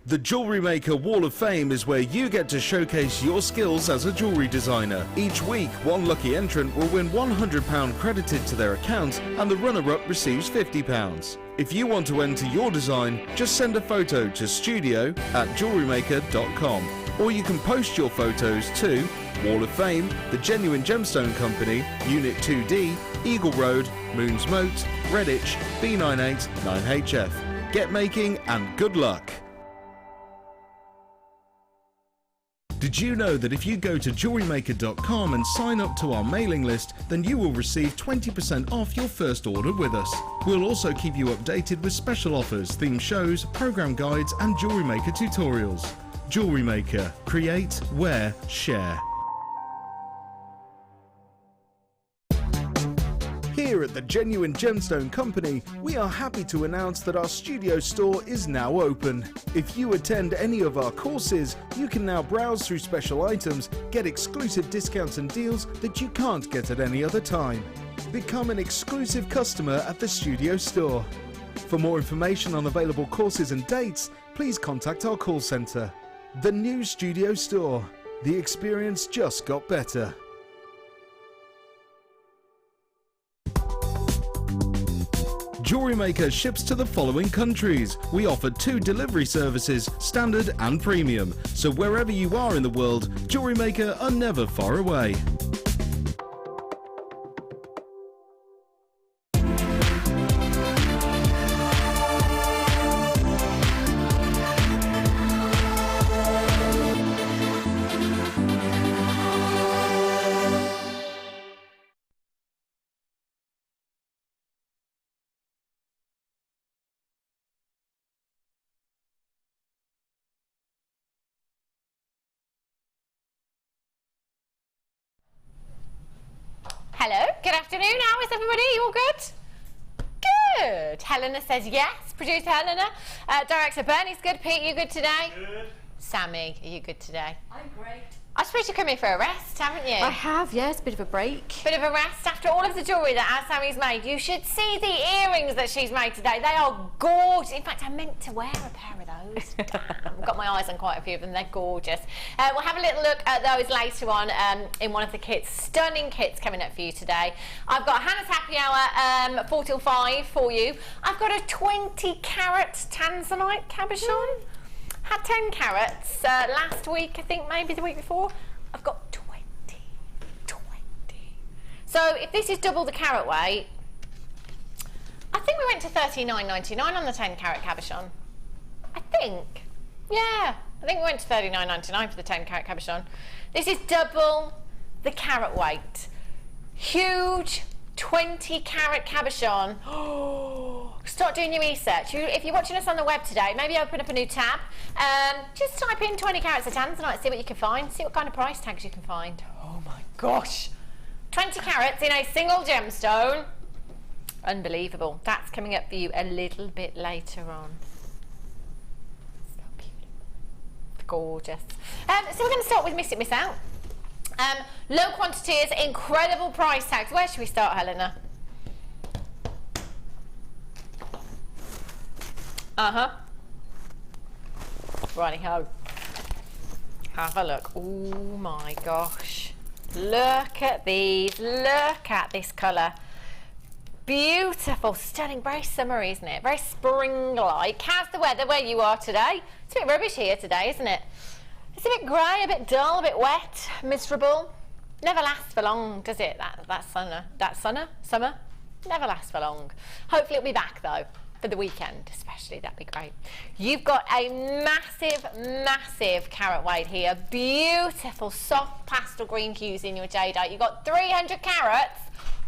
The Jewellery Maker Wall of Fame is where you get to showcase your skills as a jewellery designer. Each week, one lucky entrant will win £100 credited to their account and the runner-up receives £50. If you want to enter your design, just send a photo to studio@JewelleryMaker.com, or you can post your photos to Wall of Fame, The Genuine Gemstone Company, Unit 2D, Eagle Road, Moons Moat, Redditch, B98 9HF. Get making and good luck! Did you know that if you go to JewelleryMaker.com and sign up to our mailing list, then you will receive 20% off your first order with us. We'll also keep you updated with special offers, theme shows, program guides and Jewellery Maker tutorials. Jewellery Maker. Create, wear, share. Here at the Genuine Gemstone Company, we are happy to announce that our studio store is now open. If you attend any of our courses, you can now browse through special items, get exclusive discounts and deals that you can't get at any other time. Become an exclusive customer at the studio store. For more information on available courses and dates, please contact our call centre. The new studio store. The experience just got better. Jewellery Maker ships to the following countries. We offer 2 delivery services, standard and premium. So wherever you are in the world, Jewellery Maker are never far away. Hello, good afternoon. How is everybody? You all good? Good. Helena says yes. Producer Helena. Director Bernie's good. Pete, you good today? Good. Sammi, are you good today? I'm great. I suppose you've come here for a rest, haven't you? I have, yes. Bit of a break. Bit of a rest after all of the jewellery that our Sammi's made. You should see the earrings that she's made today. They are gorgeous. In fact, I meant to wear a pair of those. I've got my eyes on quite a few of them. They're gorgeous. We'll have a little look at those later on in one of the kits. Stunning kits coming up for you today. I've got Hannah's Happy Hour 4 till 5 for you. I've got a 20-carat tanzanite cabochon. Had 10 carats last week, I think, maybe the week before. I've got 20. So if this is double the carat weight, I think we went to $39.99 on the 10-carat cabochon. I think. Yeah, I think we went to $39.99 for the 10-carat cabochon. This is double the carat weight. Huge 20-carat cabochon. Start doing your research. If you're watching us on the web today, maybe open up a new tab. Just type in 20 carats of tanzanite, see what you can find, see what kind of price tags you can find. Oh my gosh. 20 carats in a single gemstone. Unbelievable. That's coming up for you a little bit later on. So beautiful. Gorgeous. So we're going to start with Miss It, Miss Out. Low quantities, incredible price tags. Where should we start, Helena? Righty-ho. Have a look. Oh my gosh. Look at these. Look at this colour. Beautiful, stunning, very summery, isn't it? Very spring-like. How's the weather where you are today? It's a bit rubbish here today, isn't it? It's a bit grey, a bit dull, a bit wet, miserable. Never lasts for long, does it? That summer never lasts for long. Hopefully it'll be back though, for the weekend especially. That'd be great. You've got a massive carat weight here. Beautiful, soft pastel green hues in your jadeite. You've got 300 carats.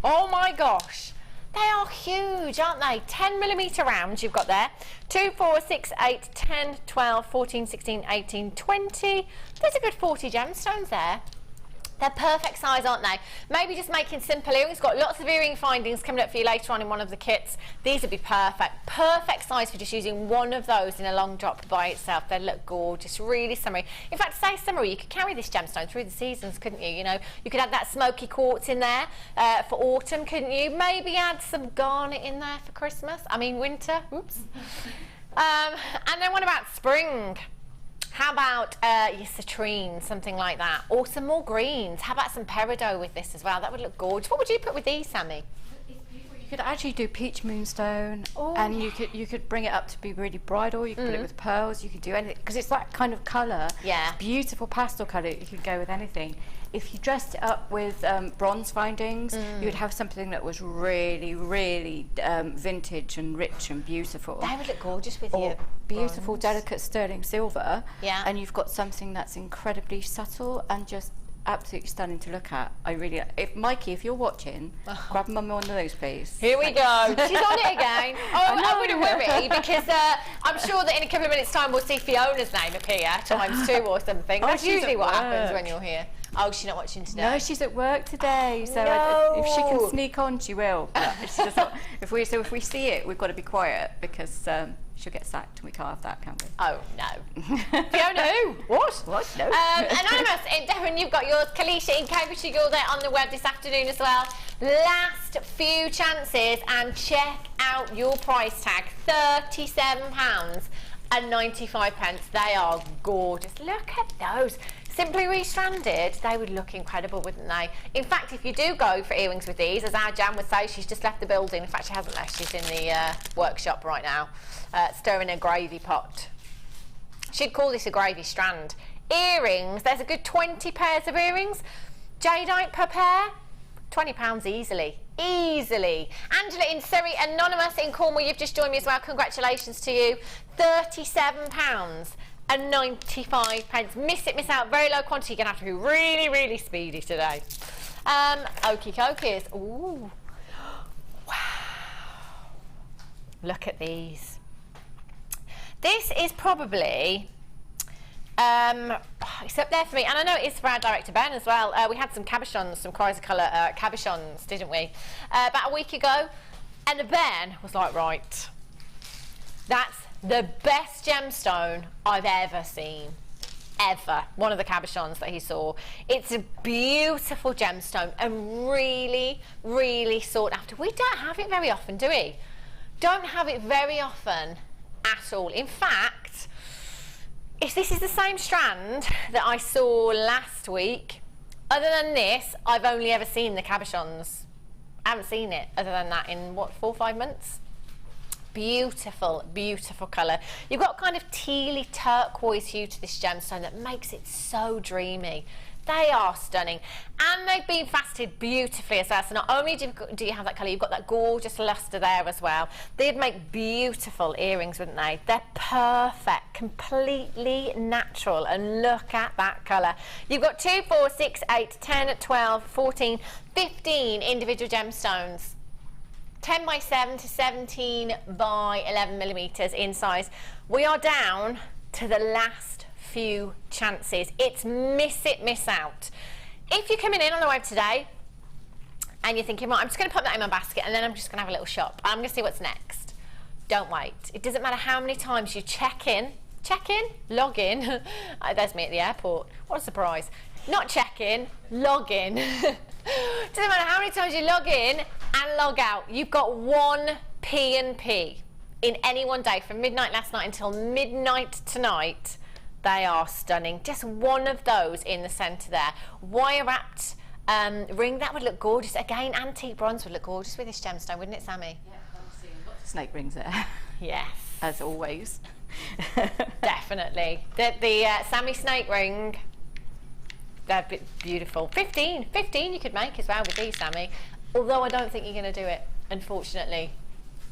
Oh my gosh. They are huge, aren't they? 10mm rounds you've got there. 2, 4, 6, 8, 10, 12, 14, 16, 18, 20. There's a good 40 gemstones there. They're perfect size, aren't they? Maybe just making simple earrings. Got lots of earring findings coming up for you later on in one of the kits. These would be perfect. Perfect size for just using one of those in a long drop by itself. They look gorgeous, really summery. In fact, say summery, you could carry this gemstone through the seasons, couldn't you? You know, you could add that smoky quartz in there for autumn, couldn't you? Maybe add some garnet in there for Christmas. I mean, winter. Oops. And then what about spring? How about your citrine, something like that? Or some more greens. How about some peridot with this as well? That would look gorgeous. What would you put with these, Sammi? You could actually do peach moonstone, and you could bring it up to be really bridal. You could put it with pearls. You could do anything because it's that kind of colour. Yeah. It's beautiful pastel colour. You could go with anything. If you dressed it up with bronze findings, you would have something that was really, really vintage and rich and beautiful. They would look gorgeous with your beautiful, bronze. delicate sterling silver. Yeah. And you've got something that's incredibly subtle and just absolutely stunning to look at. I really, Mikey, if you're watching, grab Mum one of those, please. Here we go. She's on it again. Oh, I wouldn't worry because I'm sure that in a couple of minutes' time we'll see Fiona's name appear ×2 or something. That's usually what happens when you're here. Oh, she's not watching today. No, she's at work today, so if she can sneak on, she will. But she doesn't, if we see it, we've got to be quiet because she'll get sacked, and we can't have that, can we? Oh no. Fiona who? What? No. Anonymous, Devon, you've got yours. Kalisha in Cambridge, you're there on the web this afternoon as well. Last few chances, and check out your price tag, £37.95. They are gorgeous. Look at those. Simply restranded, they would look incredible, wouldn't they? In fact, if you do go for earrings with these, as our Jan would say, she's just left the building. In fact, she hasn't left, she's in the workshop right now, stirring a gravy pot. She'd call this a gravy strand. Earrings, there's a good 20 pairs of earrings. Jadeite per pair, £20 easily. Easily. Angela in Surrey, Anonymous in Cornwall, you've just joined me as well. Congratulations to you. £37.95. Miss it, miss out. Very low quantity. You're going to have to be really, really speedy today. Okie dokies. Ooh. Wow. Look at these. This is probably it's up there for me, and I know it's for our director Ben as well. We had some cabochons, some Chrysler colour cabochons, didn't we? About a week ago, and Ben was like, right, that's the best gemstone I've ever seen. Ever. One of the cabochons that he saw. It's a beautiful gemstone and really, really sought after. We don't have it very often, do we? Don't have it very often at all. In fact, if this is the same strand that I saw last week, other than this, I've only ever seen the cabochons. I haven't seen it other than that in, what, 4 or 5 months? Beautiful, beautiful colour. You've got kind of tealy turquoise hue to this gemstone that makes it so dreamy. They are stunning, and they've been faceted beautifully as well. So not only do you have that colour, you've got that gorgeous lustre there as well. They'd make beautiful earrings, wouldn't they? They're perfect, completely natural, and look at that colour. You've got 2, 4, 6, 8, 10, 12, 14, 15 individual gemstones. 10 by 7 to 17 by 11 millimetres in size. We are down to the last few chances. It's miss it, miss out. If you're coming in on the web today and you're thinking, right, I'm just going to put that in my basket and then I'm just going to have a little shop. I'm going to see what's next. Don't wait. It doesn't matter how many times you check in, log in. There's me at the airport. What a surprise. Not check in, log in. Doesn't matter how many times you log in and log out. You've got one P&P in any one day from midnight last night until midnight tonight. They are stunning. Just one of those in the centre there. Wire wrapped ring, that would look gorgeous. Again, antique bronze would look gorgeous with this gemstone, wouldn't it, Sammi? Yeah, I'm seeing lots of snake rings there. Yes. As always. Definitely. The Sammi snake ring, they're beautiful. 15 you could make as well with these, Sammi. Although I don't think you're going to do it, unfortunately.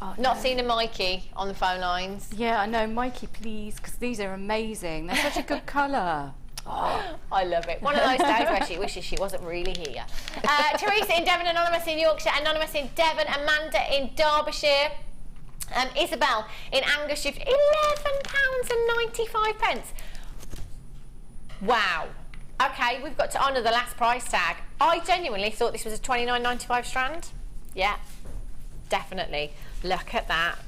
Oh, Not no. seeing a Mikey on the phone lines. Yeah, I know, Mikey, please, because these are amazing. They're such a good colour. Oh, I love it. One of those days where she wishes she wasn't really here. Teresa in Devon, Anonymous in Yorkshire, Anonymous in Devon, Amanda in Derbyshire, Isabel in Angus, you've £11.95. Wow. Okay, we've got to honour the last price tag. I genuinely thought this was a £29.95 strand. Yeah, definitely. Look at that.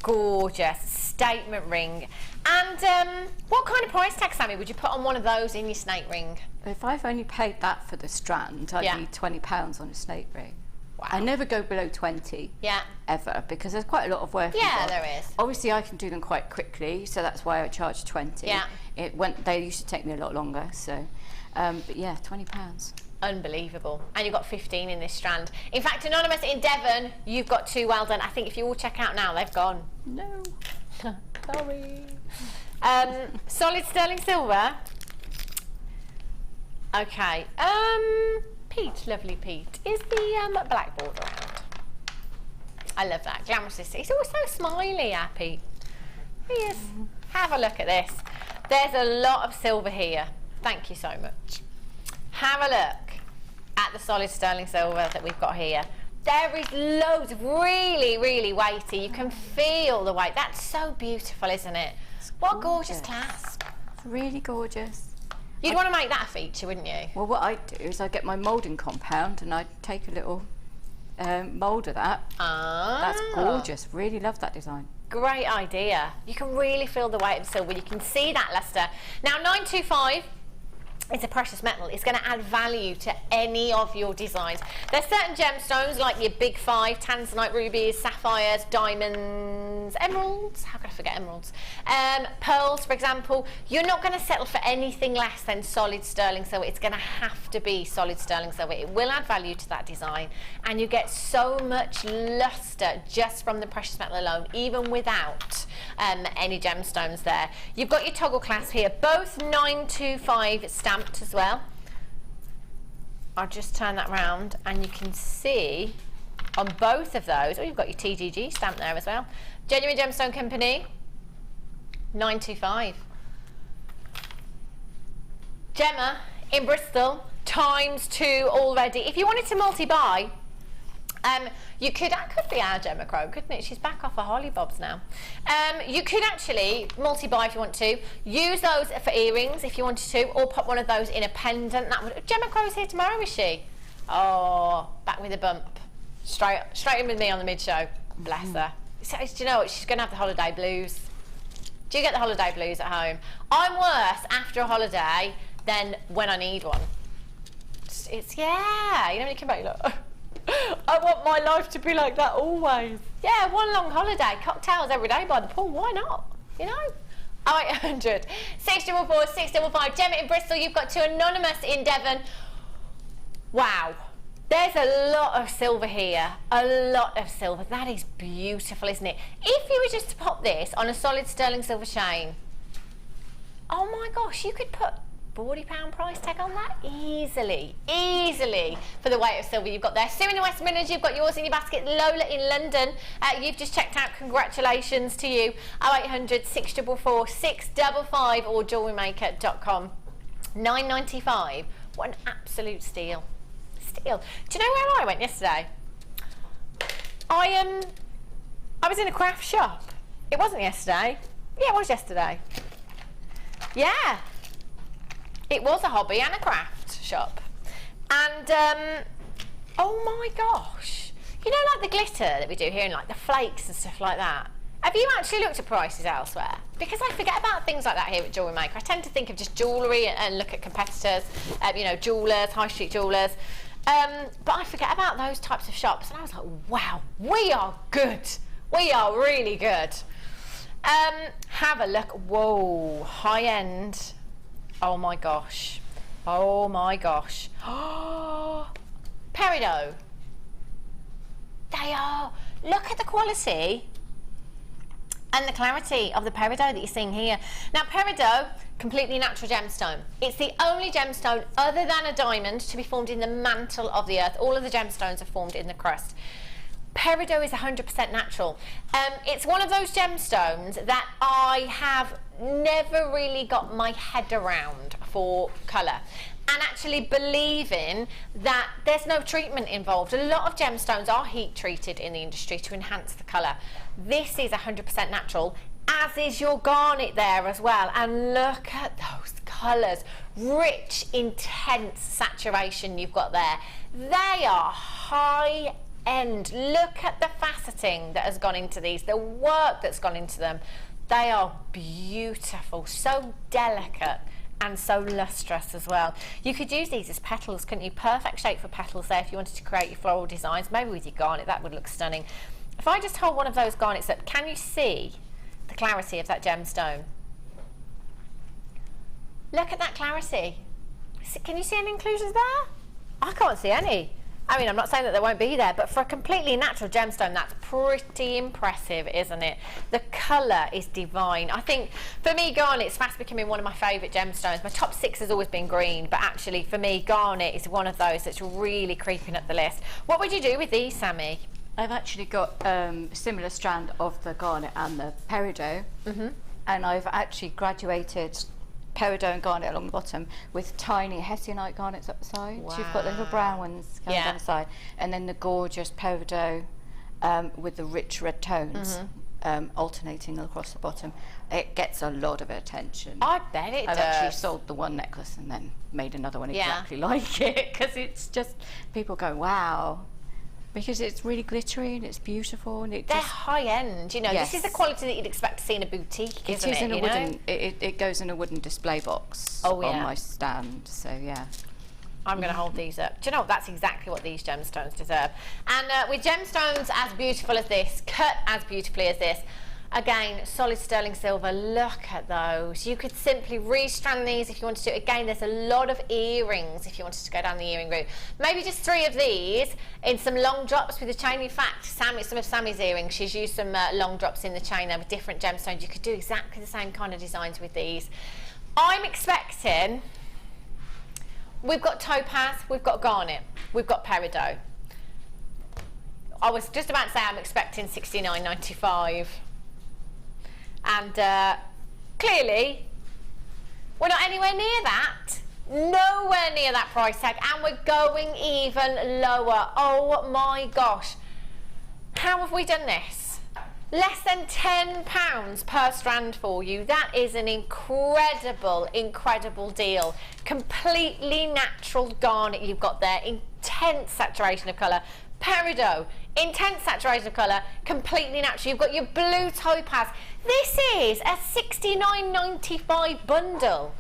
Gorgeous statement ring. And what kind of price tag, Sammi, would you put on one of those in your snake ring? If I've only paid that for the strand, I'd Yeah. need £20 on a snake ring. Wow. I never go below 20. Yeah. Ever, because there's quite a lot of work. Yeah, involved. there is. Obviously, I can do them quite quickly, so that's why I charge 20. Yeah. They used to take me a lot longer, so. But yeah, £20. Unbelievable. And you've got 15 in this strand. In fact, Anonymous in Devon, you've got 2 well done. I think if you all check out now, they've gone. No. Sorry. Solid sterling silver. Okay. Pete, lovely Pete. Is the black border around? I love that. Glamorous. He's always so smiley, our Pete. He is. Have a look at this. There's a lot of silver here. Thank you so much. Have a look at the solid sterling silver that we've got here. There is loads of really, really weighty. You can feel the weight. That's so beautiful, isn't it? What a gorgeous clasp. It's really gorgeous. You'd want to make that a feature, wouldn't you? Well, what I do is I get my moulding compound and I take a little mould of that. Ah. That's gorgeous. Really love that design. Great idea. You can really feel the weight of silver. You can see that luster. Now, 925. It's a precious metal. It's going to add value to any of your designs. There's certain gemstones like your big 5, tanzanite, rubies, sapphires, diamonds, emeralds. How could I forget emeralds? Pearls, for example. You're not going to settle for anything less than solid sterling silver. It's going to have to be solid sterling silver. It will add value to that design, and you get so much luster just from the precious metal alone, even without any gemstones there. You've got your toggle clasp here, both 925 stamped as well. I'll just turn that round and you can see on both of those, oh, you've got your TGG stamp there as well. Genuine Gemstone Company, 925. Gemma in Bristol, ×2 already. If you wanted to multi-buy, you could, that could be our Gemma Crow, couldn't it? She's back off her Holly Bobs now. You could actually multi-buy if you want to. Use those for earrings if you wanted to, or pop one of those in a pendant. That would. Gemma Crow's here tomorrow, is she? Oh, back with a bump. Straight in with me on the mid-show. Bless her. So, do you know what? She's going to have the holiday blues. Do you get the holiday blues at home? I'm worse after a holiday than when I need one. It's yeah. You know when you come back, you're like, I want my life to be like that always. Yeah, one long holiday, cocktails every day by the pool. Why not? You know. 0800 644 655. Gemma in Bristol. You've got 2 Anonymous in Devon. Wow. There's a lot of silver here, a lot of silver. That is beautiful, isn't it? If you were just to pop this on a solid sterling silver chain, oh my gosh, you could put £40 price tag on that easily for the weight of silver you've got there. Sue in the West Midlands, you've got yours in your basket. Lola in London, you've just checked out. Congratulations to you. 0800 644 655 or jewellerymaker.com. £9.95. What an absolute steal. Do you know where I went yesterday? I was in a craft shop. It wasn't yesterday. Yeah, it was yesterday. Yeah. It was a hobby and a craft shop. And oh my gosh. You know, like the glitter that we do here and like the flakes and stuff like that. Have you actually looked at prices elsewhere? Because I forget about things like that here at Jewellery Maker. I tend to think of just jewellery and look at competitors, you know, jewellers, high street jewellers. But I forget about those types of shops, and I was like, wow, we are good. We are really good. Have a look. Whoa, high end. Oh my gosh. Oh my gosh. Peridot. They are. Look at the quality and the clarity of the peridot that you're seeing here. Now, peridot, completely natural gemstone. It's the only gemstone other than a diamond to be formed in the mantle of the earth. All of the gemstones are formed in the crust. Peridot is 100% natural. It's one of those gemstones that I have never really got my head around for colour, and actually believing that there's no treatment involved. A lot of gemstones are heat treated in the industry to enhance the colour. This is 100% natural, as is your garnet there as well. And look at those colours. Rich, intense saturation you've got there. They are high end. Look at the faceting that has gone into these, the work that's gone into them. They are beautiful, so delicate and so lustrous as well. You could use these as petals, couldn't you? Perfect shape for petals there if you wanted to create your floral designs. Maybe with your garnet, that would look stunning. If I just hold one of those garnets up, can you see the clarity of that gemstone? Look at that clarity. Can you see any inclusions there? I can't see any. I mean, I'm not saying that there won't be there, but for a completely natural gemstone, that's pretty impressive, isn't it? The colour is divine. I think, for me, garnet's fast becoming one of my favourite gemstones. My top 6 has always been green, but actually, for me, garnet is one of those that's really creeping up the list. What would you do with these, Sammi? I've actually got a similar strand of the garnet and the peridot, and I've actually graduated peridot and garnet along the bottom with tiny hessianite garnets up the side. Wow. So you've got the little brown ones going down the side, and then the gorgeous peridot with the rich red tones alternating across the bottom. It gets a lot of attention. I bet it does. I've actually sold the one necklace and then made another one exactly like it, because it's just, people go, wow. Because it's really glittery and it's beautiful, and they're high end, you know. Yes. This is the quality that you'd expect to see in a boutique, isn't it? It is in a wooden. It goes in a wooden display box on my stand. So yeah. I'm going to hold these up. Do you know what? That's exactly what these gemstones deserve. And with gemstones as beautiful as this, cut as beautifully as this, again, solid sterling silver, look at those. You could simply restrand these if you wanted to. Again, there's a lot of earrings if you wanted to go down the earring route. Maybe just 3 of these in some long drops with the chain. In fact, some of Sammi's earrings, she's used some long drops in the chain there with different gemstones. You could do exactly the same kind of designs with these. I'm expecting, we've got topaz, we've got garnet, we've got peridot. I was just about to say I'm expecting $69.95. And clearly, we're not anywhere near that. Nowhere near that price tag. And we're going even lower. Oh my gosh. How have we done this? Less than £10 per strand for you. That is an incredible, incredible deal. Completely natural garnet you've got there. Intense saturation of colour. Peridot, intense saturation of colour, completely natural. You've got your blue topaz. This is a $69.95 bundle,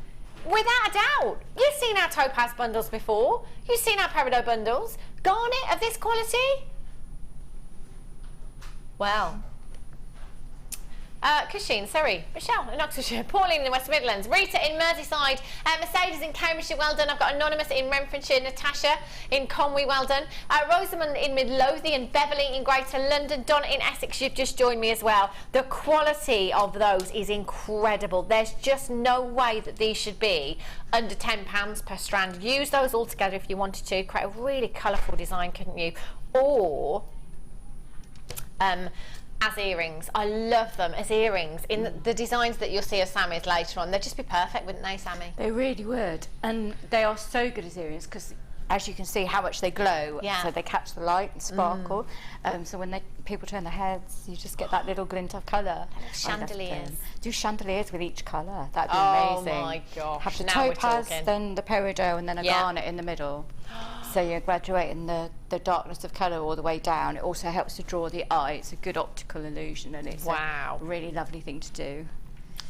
without a doubt. You've seen our topaz bundles before. You've seen our peridot bundles. Garnet of this quality? Well, Cushing, Surrey, Michelle in Oxfordshire, Pauline in the West Midlands, Rita in Merseyside, Mercedes in Cambridgeshire, well done. I've got Anonymous in Renfrewshire, Natasha in Conwy, well done. Rosamond in Midlothian, Beverley in Greater London, Donna in Essex, you've just joined me as well. The quality of those is incredible. There's just no way that these should be under £10 per strand. Use those all together if you wanted to. Create a really colourful design, couldn't you? Or as earrings. I love them as earrings. In the designs that you'll see of Sammi's later on, they'd just be perfect, wouldn't they, Sammi? They really would. And they are so good as earrings because, as you can see, how much they glow. Yeah. So they catch the light and sparkle. So when people turn their heads, you just get that little glint of colour. Chandeliers. Do chandeliers with each colour. That'd be amazing. Oh my gosh. Have the Now we're topaz, talking. then the peridot, and then a garnet in the middle. So you're graduating the darkness of colour all the way down. It also helps to draw the eye. It's a good optical illusion, and it's a really lovely thing to do.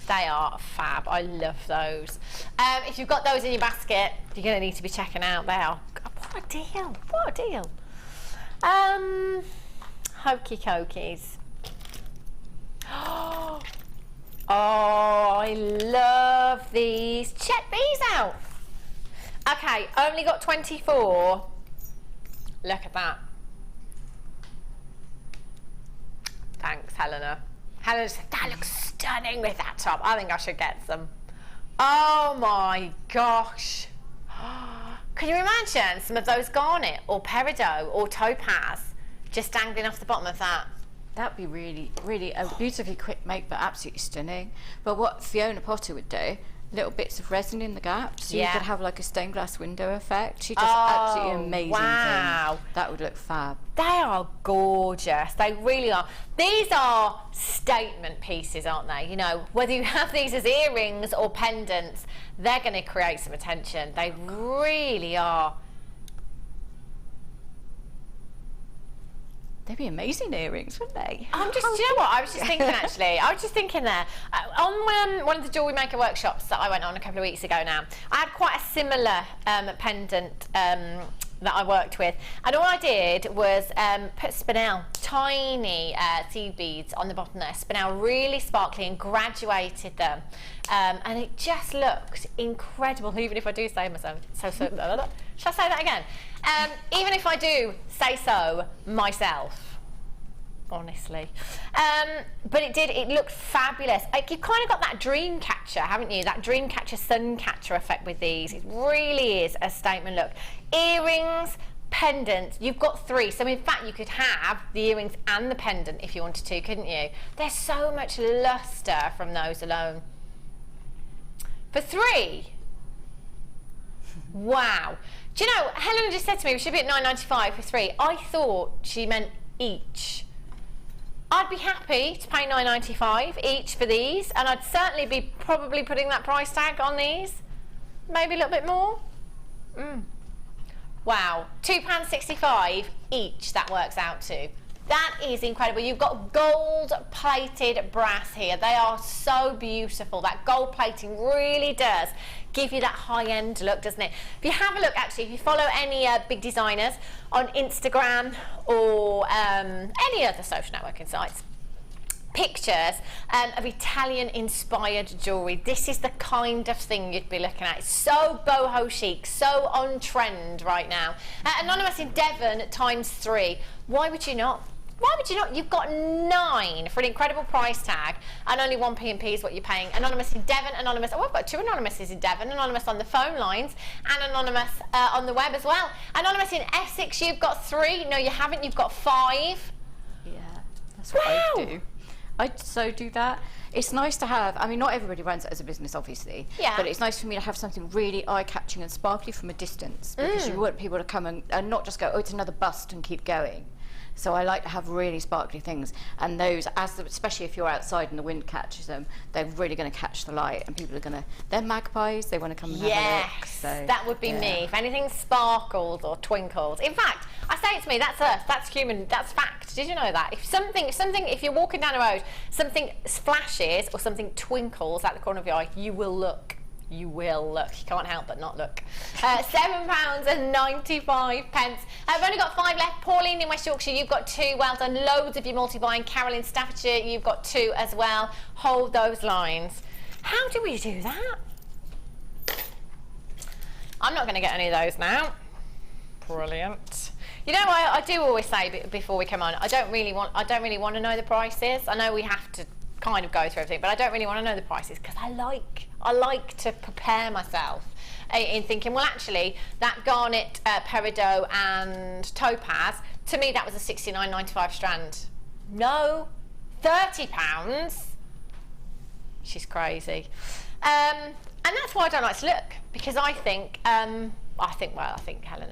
They are fab. I love those. If you've got those in your basket, you're going to need to be checking out. They are, what a deal. What a deal. Hokey cokies. Oh, I love these. Check these out. Okay, only got 24. Look at that. Thanks, Helena. Helena said, that looks stunning with that top. I think I should get some. Oh my gosh. Can you imagine some of those garnet or peridot or topaz just dangling off the bottom of that? That'd be really, really a beautifully quick make, but absolutely stunning. But what Fiona Potter would do, little bits of resin in the gaps, so you could have like a stained glass window effect. She does absolutely amazing things. That would look fab. They are gorgeous. They really are. These are statement pieces, aren't they? You know, whether you have these as earrings or pendants, they're going to create some attention. They really are. They'd be amazing earrings, wouldn't they? Do you know what? I was just thinking actually. I was just thinking there. On one of the Jewellery Maker workshops that I went on a couple of weeks ago now, I had quite a similar pendant that I worked with. And all I did was put spinel, tiny seed beads on the bottom there, spinel really sparkly, and graduated them. And it just looked incredible, even if I do say myself. Shall I say that again? Even if I do say so myself, honestly. But it looked fabulous. You've kind of got that dream catcher, haven't you? That dream catcher, sun catcher effect with these. It really is a statement look. Earrings, pendants, you've got 3. So in fact, you could have the earrings and the pendant if you wanted to, couldn't you? There's so much luster from those alone. For 3. Wow. Do you know, Helen just said to me we should be at £9.95 for 3. I thought she meant each. I'd be happy to pay £9.95 each for these, and I'd certainly be probably putting that price tag on these. Maybe a little bit more. Wow, £2.65 each that works out to. That is incredible. You've got gold-plated brass here. They are so beautiful. That gold plating really does give you that high-end look, doesn't it? If you have a look, actually, if you follow any big designers on Instagram or any other social networking sites, pictures of Italian-inspired jewellery. This is the kind of thing you'd be looking at. It's so boho chic, so on trend right now. Anonymous in Devon ×3. Why would you not? Why would you not? You've got 9 for an incredible price tag, and only 1p&p is what you're paying. Anonymous in Devon, anonymous. Oh, I've got 2 anonymouses in Devon. Anonymous on the phone lines, and anonymous on the web as well. Anonymous in Essex, you've got 3. No, you haven't. You've got 5. Yeah, that's what I do. I so do that. It's nice to have, I mean, not everybody runs it as a business, obviously, but it's nice for me to have something really eye-catching and sparkly from a distance, because you want people to come and not just go, oh, it's another bust, and keep going. So I like to have really sparkly things, and those, especially if you're outside and the wind catches them, they're really going to catch the light, and people are going to, they're magpies, they want to come and have a look. So, that would be me. If anything sparkles or twinkles. In fact, I say it to me, that's us, that's human, that's fact. Did you know that? If you're walking down the road, something flashes or something twinkles at the corner of your eye, you will look. You will look. You can't help but not look. £7.95. I've only got 5 left. Pauline in West Yorkshire, you've got 2. Well done. Loads of you multi-buying. Carol in Staffordshire, you've got 2 as well. Hold those lines. How do we do that? I'm not going to get any of those now. Brilliant. You know, I do always say before we come on, I don't really want to know the prices. I know we have to kind of go through everything, but I don't really want to know the prices, because I like to prepare myself in thinking, well, actually, that garnet, peridot and topaz, to me that was a £69.95 strand. No, £30. She's crazy. And that's why I don't like to look, because I think Helena's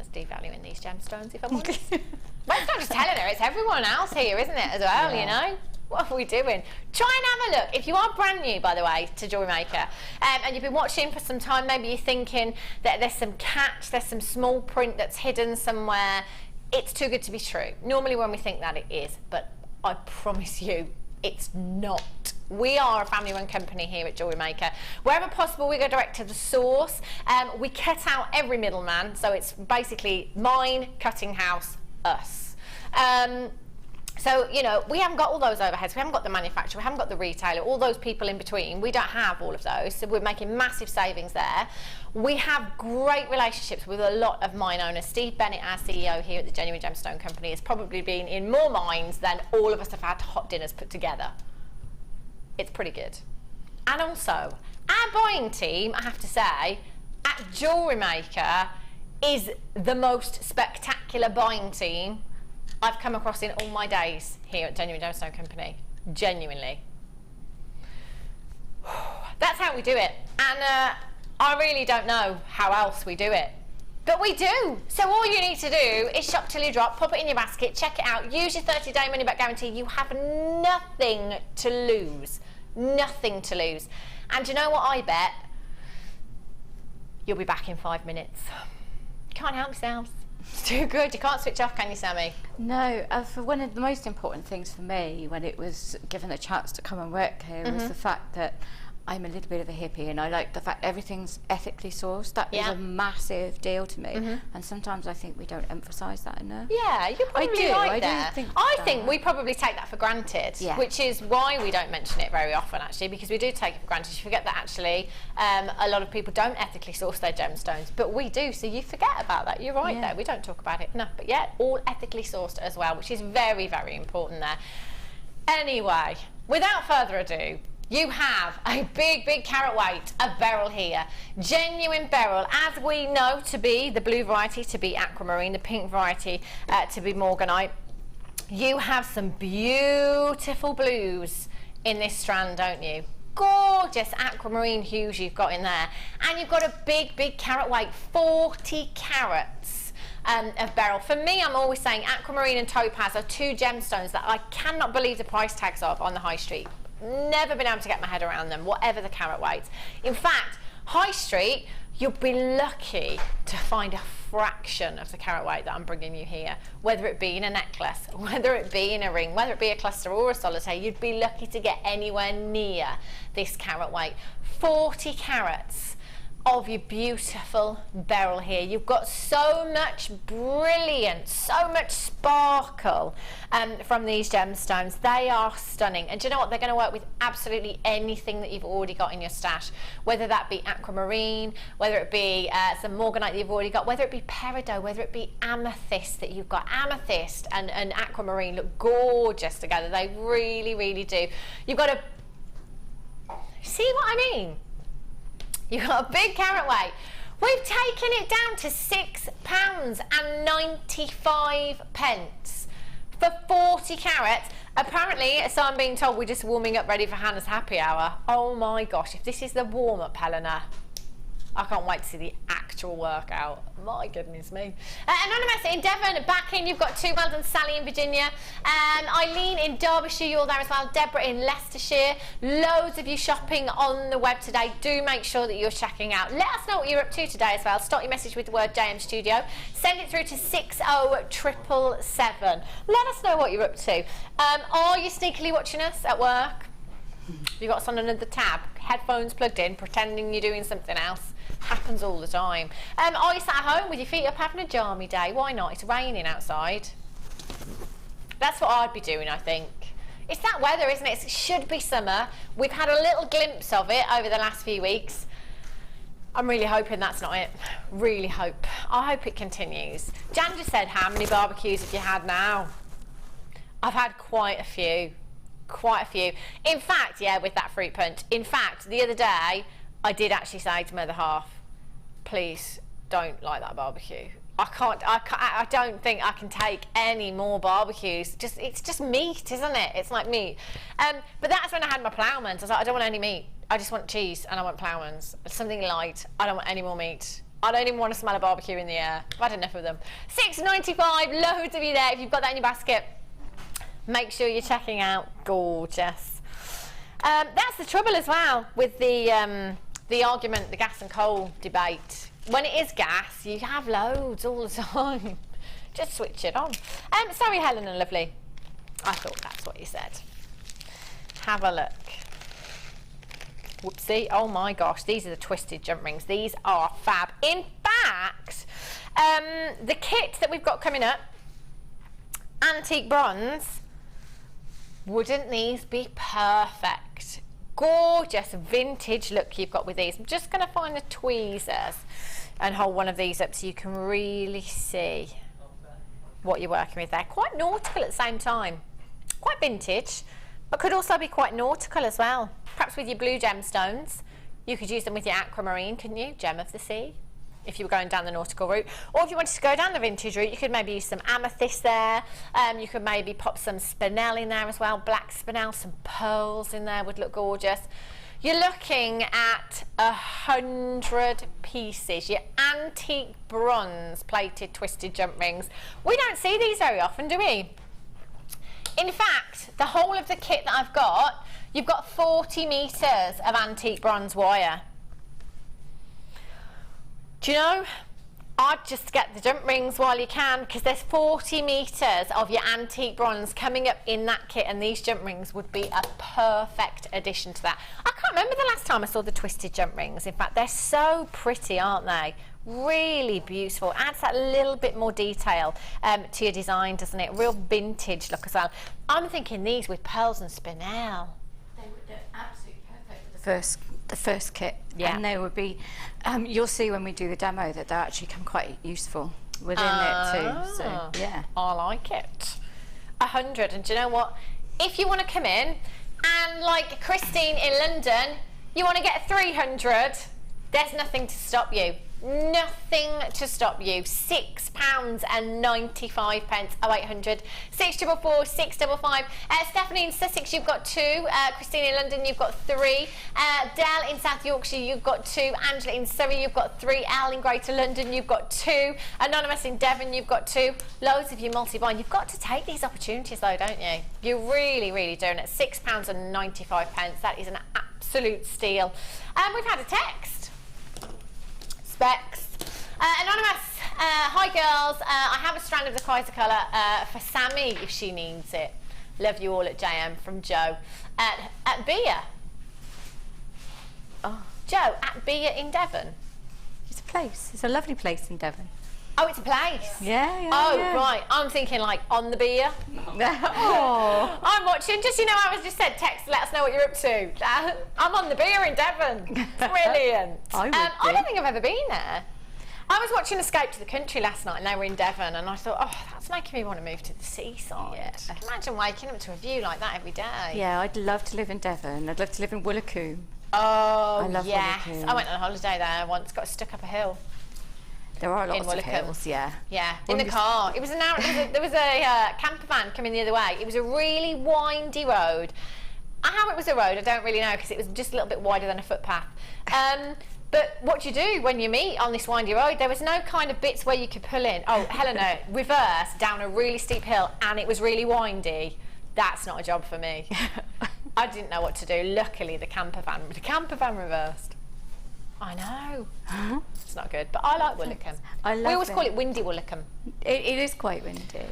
devaluing these gemstones, if I'm honest. Well, it's not just Helena, it's everyone else here, isn't it, as well, you know? What are we doing? Try and have a look. If you are brand new, by the way, to Jewellery Maker, and you've been watching for some time, maybe you're thinking that there's some catch, there's some small print that's hidden somewhere. It's too good to be true. Normally when we think that, it is, but I promise you, it's not. We are a family-run company here at Jewellery Maker. Wherever possible, we go direct to the source. We cut out every middleman, so it's basically mine, cutting house, us. So, you know, we haven't got all those overheads. We haven't got the manufacturer, we haven't got the retailer, all those people in between. We don't have all of those, so we're making massive savings there. We have great relationships with a lot of mine owners. Steve Bennett, our CEO here at the Genuine Gemstone Company, has probably been in more mines than all of us have had hot dinners put together. It's pretty good. And also, our buying team, I have to say, at Jewellery Maker is the most spectacular buying team I've come across in all my days here at Genuine Gemstone Company. Genuinely. That's how we do it. And I really don't know how else we do it. But we do. So all you need to do is shop till you drop, pop it in your basket, check it out, use your 30-day money-back guarantee. You have nothing to lose. Nothing to lose. And you know what I bet? You'll be back in 5 minutes. You can't help yourselves. It's too good. You can't switch off, can you, Sammi? No, for one of the most important things for me when it was given a chance to come and work here was the fact that I'm a little bit of a hippie, and I like the fact everything's ethically sourced. That is a massive deal to me, and sometimes I think we don't emphasise that enough. Yeah, you're probably right there. I think we probably take that for granted, which is why we don't mention it very often, actually, because we do take it for granted. You forget that actually a lot of people don't ethically source their gemstones, but we do, so you forget about that. You're right there. We don't talk about it enough, but yeah, all ethically sourced as well, which is very, very important there. Anyway, without further ado, you have a big, big carat weight of beryl here. Genuine beryl, as we know to be the blue variety, to be aquamarine, the pink variety to be morganite. You have some beautiful blues in this strand, don't you? Gorgeous aquamarine hues you've got in there. And you've got a big, big carat weight, 40 carats. Of beryl. For me, I'm always saying aquamarine and topaz are two gemstones that I cannot believe the price tags of on the high street. Never been able to get my head around them, whatever the carat weight. In fact, high street, you'll be lucky to find a fraction of the carat weight that I'm bringing you here. Whether it be in a necklace, whether it be in a ring, whether it be a cluster or a solitaire, you'd be lucky to get anywhere near this carat weight. 40 carats of your beautiful beryl here. You've got so much brilliance, so much sparkle from these gemstones. They are stunning, and do you know what? They're going to work with absolutely anything that you've already got in your stash, whether that be aquamarine, whether it be some morganite that you've already got, whether it be peridot, whether it be amethyst that you've got. Amethyst and aquamarine look gorgeous together. They really, really do. You've got to see what I mean. You've got a big carat weight. We've taken it down to £6.95 for 40 carats. Apparently, so I'm being told, we're just warming up ready for Hannah's happy hour. Oh my gosh, if this is the warm-up, Helena, I can't wait to see the actual workout. My goodness me. Anonymous in Devon, back in. You've got two. Well done, Sally in Virginia. Eileen in Derbyshire, you're there as well. Deborah in Leicestershire. Loads of you shopping on the web today. Do make sure that you're checking out. Let us know what you're up to today as well. Start your message with the word JM Studio. Send it through to 60777. Let us know what you're up to. Are you sneakily watching us at work? You got us on another tab, headphones plugged in, pretending you're doing something else. Happens all the time. Are you sat at home with your feet up having a jammy day? Why not? It's raining outside. That's what I'd be doing, I think. It's that weather, isn't it? It should be summer. We've had a little glimpse of it over the last few weeks. I'm really hoping that's not it. Really hope. I hope it continues. Jan just said, how many barbecues have you had now? I've had quite a few. Quite a few. In fact, yeah, with that fruit punch. In fact, the other day, I did actually say to my other half, please don't like that barbecue. I don't think I can take any more barbecues. It's just meat, isn't it? It's like meat. But that's when I had my ploughmans. I was like, I don't want any meat. I just want cheese and I want ploughmans. Something light. I don't want any more meat. I don't even want to smell a barbecue in the air. I've had enough of them. £6.95, loads of you there. If you've got that in your basket, make sure you're checking out. Gorgeous. That's the trouble as well with the argument, the gas and coal debate. When it is gas, you have loads all the time. Just switch it on. Sorry, Helena, lovely. I thought that's what you said. Have a look. Whoopsie. Oh my gosh, these are the twisted jump rings. These are fab. In fact, the kit that we've got coming up, antique bronze, wouldn't these be perfect? Gorgeous vintage look you've got with these. I'm just going to find the tweezers and hold one of these up so you can really see what you're working with there. Quite nautical at the same time. Quite vintage, but could also be quite nautical as well. Perhaps with your blue gemstones, you could use them with your aquamarine, couldn't you? Gem of the sea, if you were going down the nautical route. Or if you wanted to go down the vintage route, you could maybe use some amethyst there. You could maybe pop some spinel in there as well, black spinel, some pearls in there would look gorgeous. You're looking at 100 pieces, your antique bronze plated twisted jump rings. We don't see these very often, do we? In fact, the whole of the kit that I've got, you've got 40 metres of antique bronze wire. Do you know, I'd just get the jump rings while you can, because there's 40 metres of your antique bronze coming up in that kit, and these jump rings would be a perfect addition to that. I can't remember the last time I saw the twisted jump rings. In fact, they're so pretty, aren't they? Really beautiful. Adds that little bit more detail to your design, doesn't it? Real vintage look as well. I'm thinking these with pearls and spinel. They're absolutely perfect for the first kit. Yeah. And they would be, you'll see when we do the demo that they actually come quite useful within it too. So yeah, I like it. 100. And do you know what? If you want to come in and, like Christine in London, you want to get 300, there's nothing to stop you. Nothing to stop you. £6.95. 0800 644 655. Stephanie in Sussex, you've got 2. Christine in London, you've got 3. Dell in South Yorkshire, you've got 2. Angela in Surrey, you've got 3. Al in Greater London, you've got 2. Anonymous in Devon, you've got 2. Loads of you multi-buy. You've got to take these opportunities though, don't you? You're really, really doing it. £6.95. That is an absolute steal. We've had a text. Specs. Anonymous, hi girls, I have a strand of the Quartzite colour for Sammi if she needs it. Love you all at JM from Joe. At Bia. Oh. Joe, at Bia in Devon. it's a place. It's a lovely place in Devon. Oh, it's a place? Yeah, yeah. Oh, yeah. right. I'm thinking like on the Bia. Oh. I'm watching, just, you know, I was just said, text, let us know what you're up to. I'm on the Bia in Devon. Brilliant. I don't think I've ever been there. I was watching Escape to the Country last night and they were in Devon, and I thought, oh, that's making me want to move to the seaside. Yeah. Imagine waking up to a view like that every day. Yeah, I'd love to live in Devon. I'd love to live in Woolacombe. Oh, I love yes. Woolacombe. I went on a holiday there once, got stuck up a hill. There are lots of Woolacombe. hills, yeah. Yeah, in the car. It was an hour. There was a camper van coming the other way. It was a really windy road. How it was a road, I don't really know, because it was just a little bit wider than a footpath. But what do you do when you meet on this windy road? There was no kind of bits where you could pull in. Oh, Helena, reverse down a really steep hill, and it was really windy. That's not a job for me. I didn't know what to do. Luckily, the camper van reversed. I know. It's not good, but I like Woolacombe. We always call it windy Woolacombe. It is quite windy.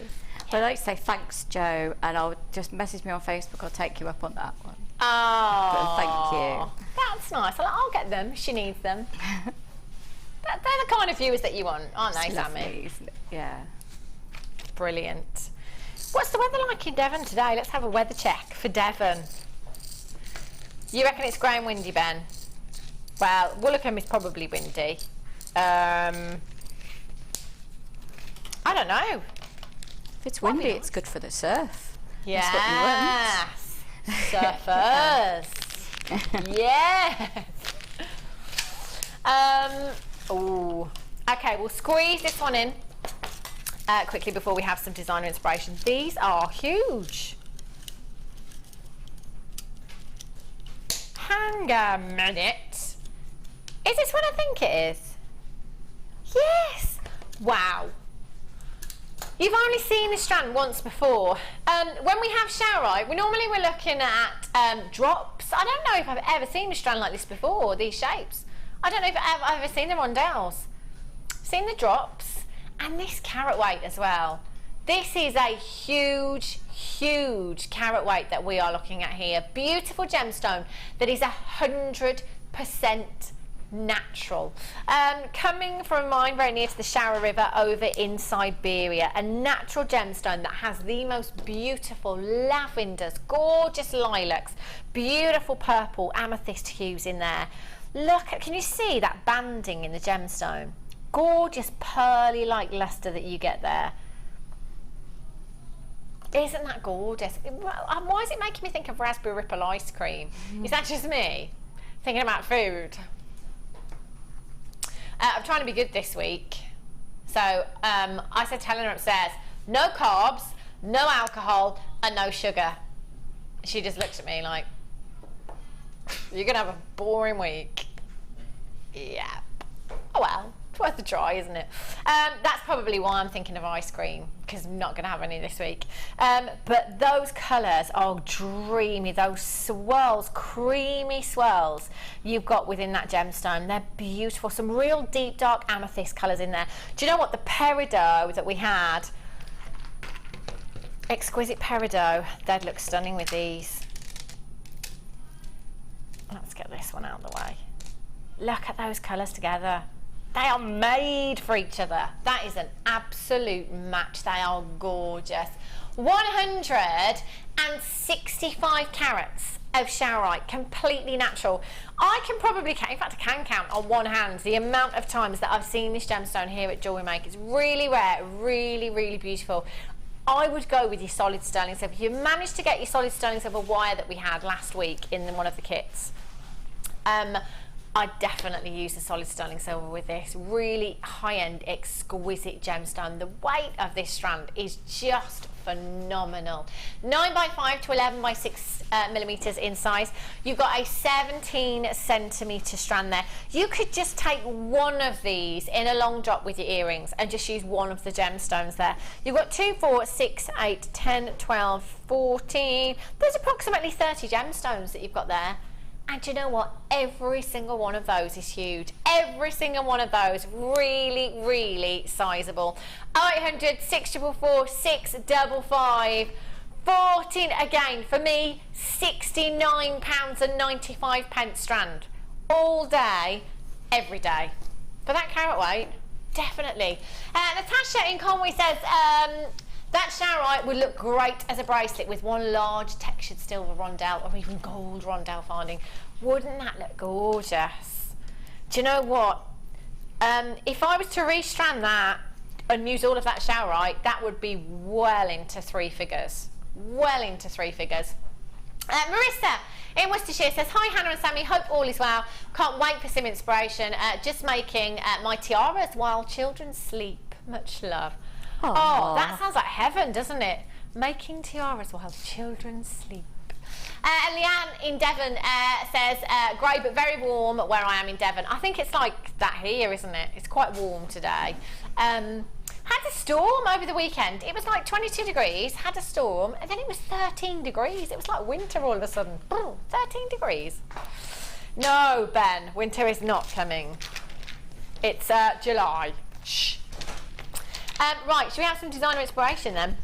But I'd like to say thanks, Joe, and I'll just message me on Facebook. I'll take you up on that one. Oh, thank you. That's nice. I'll get them. She needs them. They're the kind of viewers that you want, aren't they, Sammi? Yeah. Brilliant. What's the weather like in Devon today? Let's have a weather check for Devon. You reckon it's grey and windy, Ben? Well, Woolacombe is probably windy. I don't know. If it's windy, it's good for the surf. Yes. That's what you want. Surfers. Yes. Oh. Okay, we'll squeeze this one in quickly before we have some designer inspiration. These are huge. Hang a minute. Is this what I think it is? Yes. Wow. You've only seen this strand once before. When we have showerite, we're looking at drops. I don't know if I've ever seen a strand like this before, these shapes. I don't know if I've ever seen the rondelles. Seen the drops, and this carat weight as well. This is a huge, huge carat weight that we are looking at here. Beautiful gemstone that is 100% natural. Coming from a mine very near to the Shower River over in Siberia, a natural gemstone that has the most beautiful lavenders, gorgeous lilacs, beautiful purple amethyst hues in there. Look, can you see that banding in the gemstone? Gorgeous pearly like luster that you get there. Isn't that gorgeous? Why is it making me think of raspberry ripple ice cream? Is that just me thinking about food? I'm trying to be good this week. So I said to Helena upstairs, no carbs, no alcohol, and no sugar. She just looked at me like, you're going to have a boring week. Yeah. Oh well, it's worth worth a try, isn't it? That's probably why I'm thinking of ice cream, because I'm not going to have any this week. But those colours are dreamy. Those swirls, creamy swirls you've got within that gemstone, they're beautiful. Some real deep dark amethyst colours in there. Do you know what? The peridot that we had, exquisite peridot, they'd look stunning with these. Let's get this one out of the way. Look at those colours together. They are made for each other. That is an absolute match. They are gorgeous. 165 carats of charoite, completely natural. I can probably count, in fact I can count on one hand the amount of times that I've seen this gemstone here at Jewellery Maker. It's really rare, really, really beautiful. I would go with your solid sterling silver. If you managed to get your solid sterling silver wire that we had last week in one of the kits, I'd definitely use the solid sterling silver with this. Really high-end, exquisite gemstone. The weight of this strand is just phenomenal. 9x5 to 11x6 millimeters in size. You've got a 17 centimeter strand there. You could just take one of these in a long drop with your earrings and just use one of the gemstones there. You've got 2, 4, 6, 8, 10, 12, 14. There's approximately 30 gemstones that you've got there. And you know what? Every single one of those is huge. Every single one of those really, really sizable. 0800 644 655 14. Again, for me, £69.95 strand. All day, every day. For that carat weight, definitely. Natasha in Conway says, that charoite would look great as a bracelet with one large textured silver rondelle or even gold rondelle finding. Wouldn't that look gorgeous? Do you know what? If I was to restrand that and use all of that charoite, that would be well into 3 figures. Well into 3 figures. Marissa in Worcestershire says, hi Hannah and Sammy, hope all is well. Can't wait for some inspiration. Just making my tiaras while children sleep. Much love. Aww. Oh, that sounds like heaven, doesn't it? Making tiaras while children sleep. Leanne in Devon says, grey but very warm where I am in Devon. I think it's like that here, isn't it? It's quite warm today. Had a storm over the weekend. It was like 22 degrees, had a storm, and then it was 13 degrees. It was like winter all of a sudden. 13 degrees. No, Ben, winter is not coming. It's July. Shh. Right, should we have some designer inspiration then?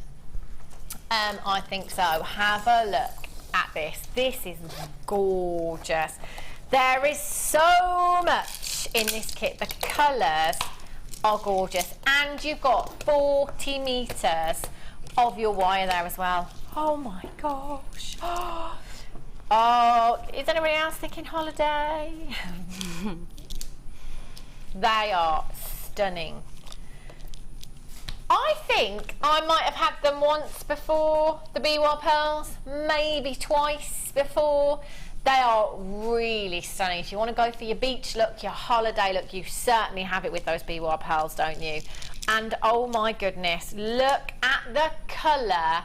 I think so. Have a look at this. This is gorgeous. There is so much in this kit. The colours are gorgeous. And you've got 40 metres of your wire there as well. Oh my gosh. Oh, is anybody else thinking holiday? They are stunning. I think I might have had them once before, the Biwa pearls, maybe twice before. They are really stunning. If you want to go for your beach look, your holiday look, you certainly have it with those Biwa pearls, don't you? And oh my goodness, look at the colour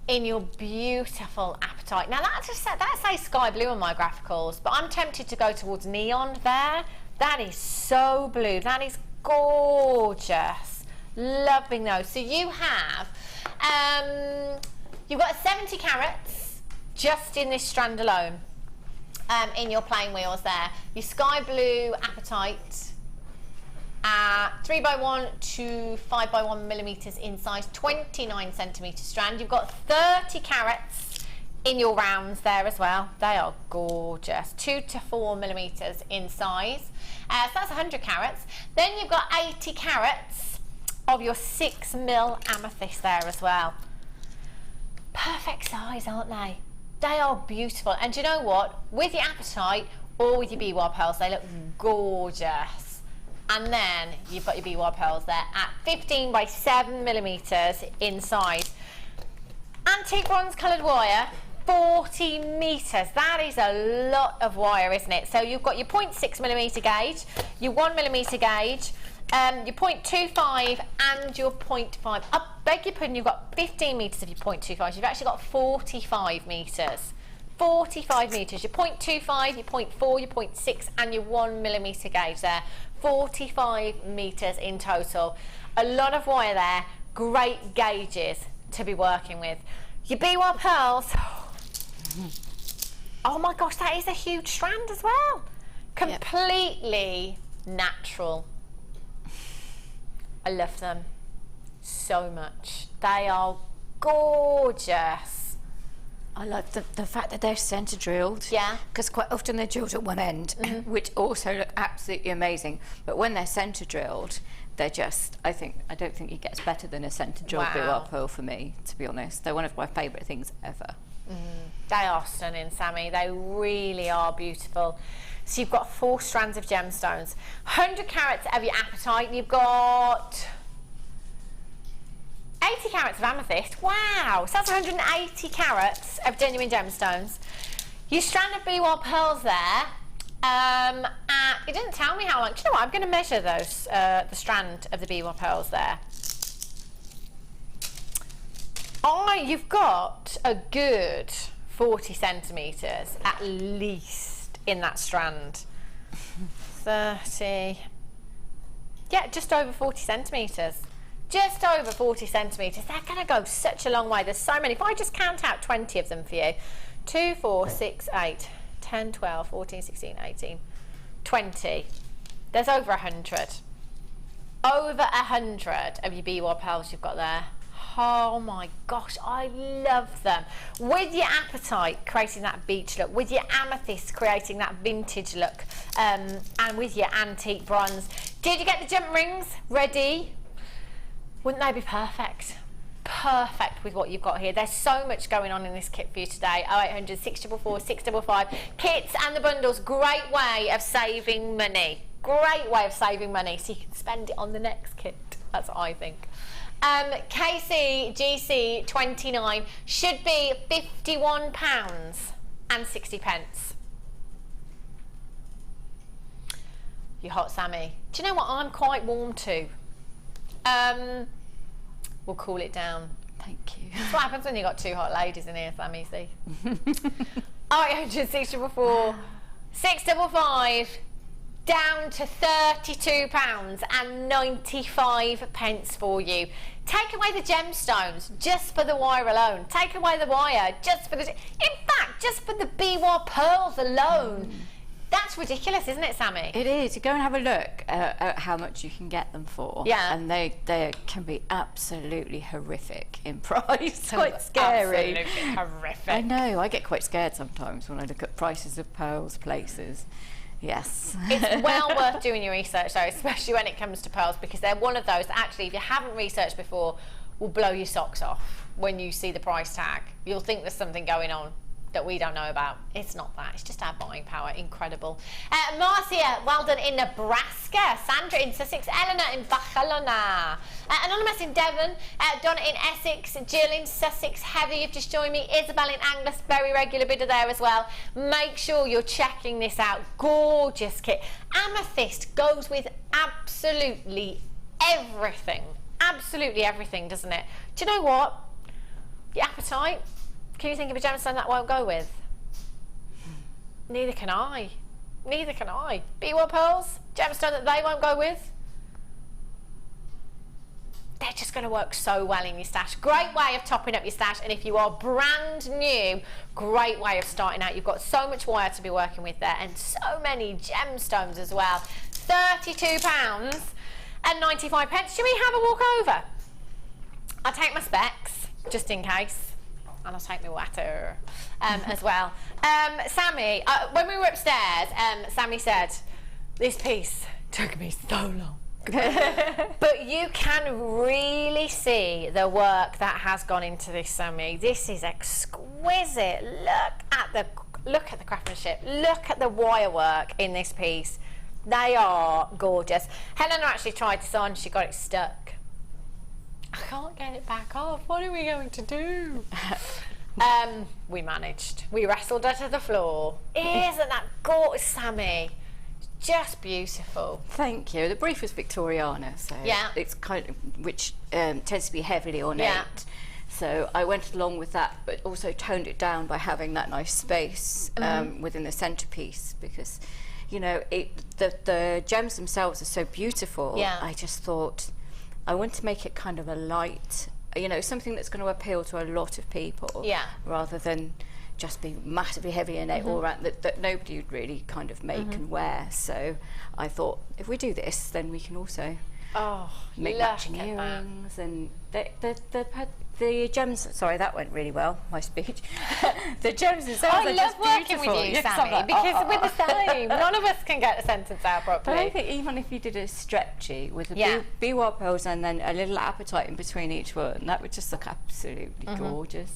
in your beautiful apatite. Now that says sky blue on my graphicals, but I'm tempted to go towards neon there. That is so blue. That is gorgeous. Loving those. So you have you've got 70 carats just in this strand alone, in your plain wheels there. Your sky blue apatite, 3x1 to 5x1 millimeters in size, 29 centimeter strand. You've got 30 carats in your rounds there as well. They are gorgeous. 2 to 4 millimeters in size. So that's 100 carats. Then you've got 80 carats of your 6mm amethyst there as well. Perfect size, aren't they? They are beautiful. And do you know what? With your apatite or with your Biwa pearls, they look gorgeous. And then you've got your Biwa pearls there at 15 by 7 millimeters in size. Antique bronze coloured wire, 40 metres. That is a lot of wire, isn't it? So you've got your 0.6mm gauge, your 1mm gauge, your 0.25 and your 0.5. I beg your pardon, you've got 15 metres of your 0.25. You've actually got 45 metres 45 metres. Your 0.25, your 0.4, your 0.6 and your 1 millimetre gauge there. 45 metres in total. A lot of wire there. Great gauges to be working with. Your B1 pearls. Oh my gosh, that is a huge strand as well. Completely natural. I love them so much. They are gorgeous. I like the fact that they're centre drilled. Yeah. Because quite often they're drilled at one end, which also look absolutely amazing. But when they're centre drilled, they're just, I don't think it gets better than a centre drilled B1 pearl for me, to be honest. They're one of my favourite things ever. They are stunning, Sammi. They really are beautiful. So you've got 4 strands of gemstones, 100 carats of your apatite. You've got 80 carats of amethyst. Wow, so that's 180 carats of genuine gemstones. Your strand of B1 pearls there. It didn't tell me how long. Do you know what? I'm going to measure those, the strand of the B1 pearls there. You've got a good 40 centimetres at least in that strand. 30. Yeah, just over 40 centimetres. Just over 40 centimetres. They're going to go such a long way. There's so many. If I just count out 20 of them for you. 2, 4, 6, 8, 10, 12, 14, 16, 18, 20. There's over 100. Over 100 of your B1 pearls you've got there. Oh my gosh, I love them. With your apatite creating that beach look, with your amethyst creating that vintage look, and with your antique bronze. Did you get the jump rings ready? Wouldn't they be perfect? Perfect with what you've got here. There's so much going on in this kit for you today. 0800 644 655. Kits and the bundles, great way of saving money. Great way of saving money, so you can spend it on the next kit. That's what I think. KC GC29 should be £51.60. You hot, Sammi? Do you know what I'm quite warm to? We'll cool it down. Thank you. That's what happens when you've got 2 hot ladies in here, Sammi, see? 0800 644 655. Down to £32.95 for you. Take away the gemstones just for the wire alone. Take away the wire just for the... In fact, just for the B1 pearls alone. That's ridiculous, isn't it, Sammi? It is. You go and have a look at how much you can get them for. Yeah. And they can be absolutely horrific in price. Quite scary. Absolutely horrific. I know. I get quite scared sometimes when I look at prices of pearls places. Yes. It's well worth doing your research though, especially when it comes to pearls, because they're one of those that actually, if you haven't researched before, will blow your socks off when you see the price tag. You'll think there's something going on that we don't know about. It's not that. It's just our buying power. Incredible. Marcia, well done in Nebraska. Sandra in Sussex. Eleanor in Barcelona. Anonymous in Devon. Donna in Essex. Jill in Sussex. Heather, you've just joined me. Isabel in Angus. Very regular bidder there as well. Make sure you're checking this out. Gorgeous kit. Amethyst goes with absolutely everything. Absolutely everything, doesn't it? Do you know what? The apatite. Can you think of a gemstone that won't go with? Neither can I. Neither can I. B1 pearls, gemstone that they won't go with. They're just going to work so well in your stash. Great way of topping up your stash, and if you are brand new, great way of starting out. You've got so much wire to be working with there, and so many gemstones as well. £32.95. Should we have a walk over? I'll take my specs, just in case. And I'll take my water as well. Sammi, when we were upstairs, Sammi said, this piece took me so long. But you can really see the work that has gone into this, Sammi. This is exquisite. Look at the craftsmanship. Look at the wire work in this piece. They are gorgeous. Helena actually tried this on. She got it stuck. I can't get it back off. What are we going to do? We managed. We wrestled her to the floor. Isn't that gorgeous, Sammi? Just beautiful. Thank you. The brief was Victoriana, so yeah, it's kind of, which tends to be heavily ornate. Yeah. So I went along with that, but also toned it down by having that nice space within the centerpiece, because, you know, the gems themselves are so beautiful. Yeah. I just thought I want to make it kind of a light, you know, something that's going to appeal to a lot of people. Yeah. Rather than just be massively heavy in it all around, that nobody would really kind of make and wear. So I thought, if we do this, then we can also make matching earrings. And the gems, sorry, that went really well, my speech. The gems themselves I are love just working beautiful. with you, Yes, Sammi, like, because we're the same. None of us can get a sentence out properly. But I think even if you did a stretchy with a B-wire pearls and then a little apatite in between each one, that would just look absolutely gorgeous.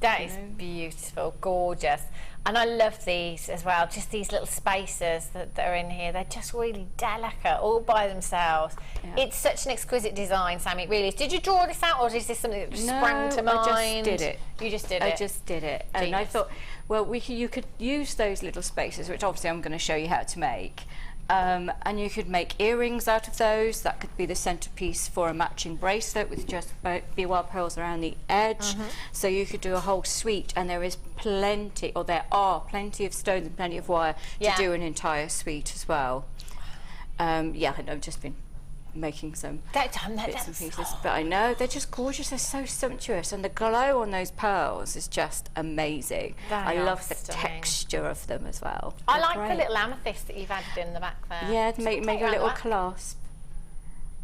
That is beautiful, gorgeous. And I love these as well, just these little spaces that are in here. They're just really delicate, all by themselves. Yeah. It's such an exquisite design, Sammi, it really is. Did you draw this out, or is this something that just sprang to mind? I just did it. You just did it? I just did it. And I thought, well, you could use those little spaces, which obviously I'm going to show you how to make. And you could make earrings out of those. That could be the centerpiece for a matching bracelet with just B-wire pearls around the edge. So you could do a whole suite, and there is plenty, or there are plenty of stones and plenty of wire to do an entire suite as well. Yeah, and I've just been making some bits and pieces, but I know they're just gorgeous. They're so sumptuous, and the glow on those pearls is just amazing. I love the texture of them as well. I like the little amethyst that you've added in the back there. Yeah, to make a little clasp.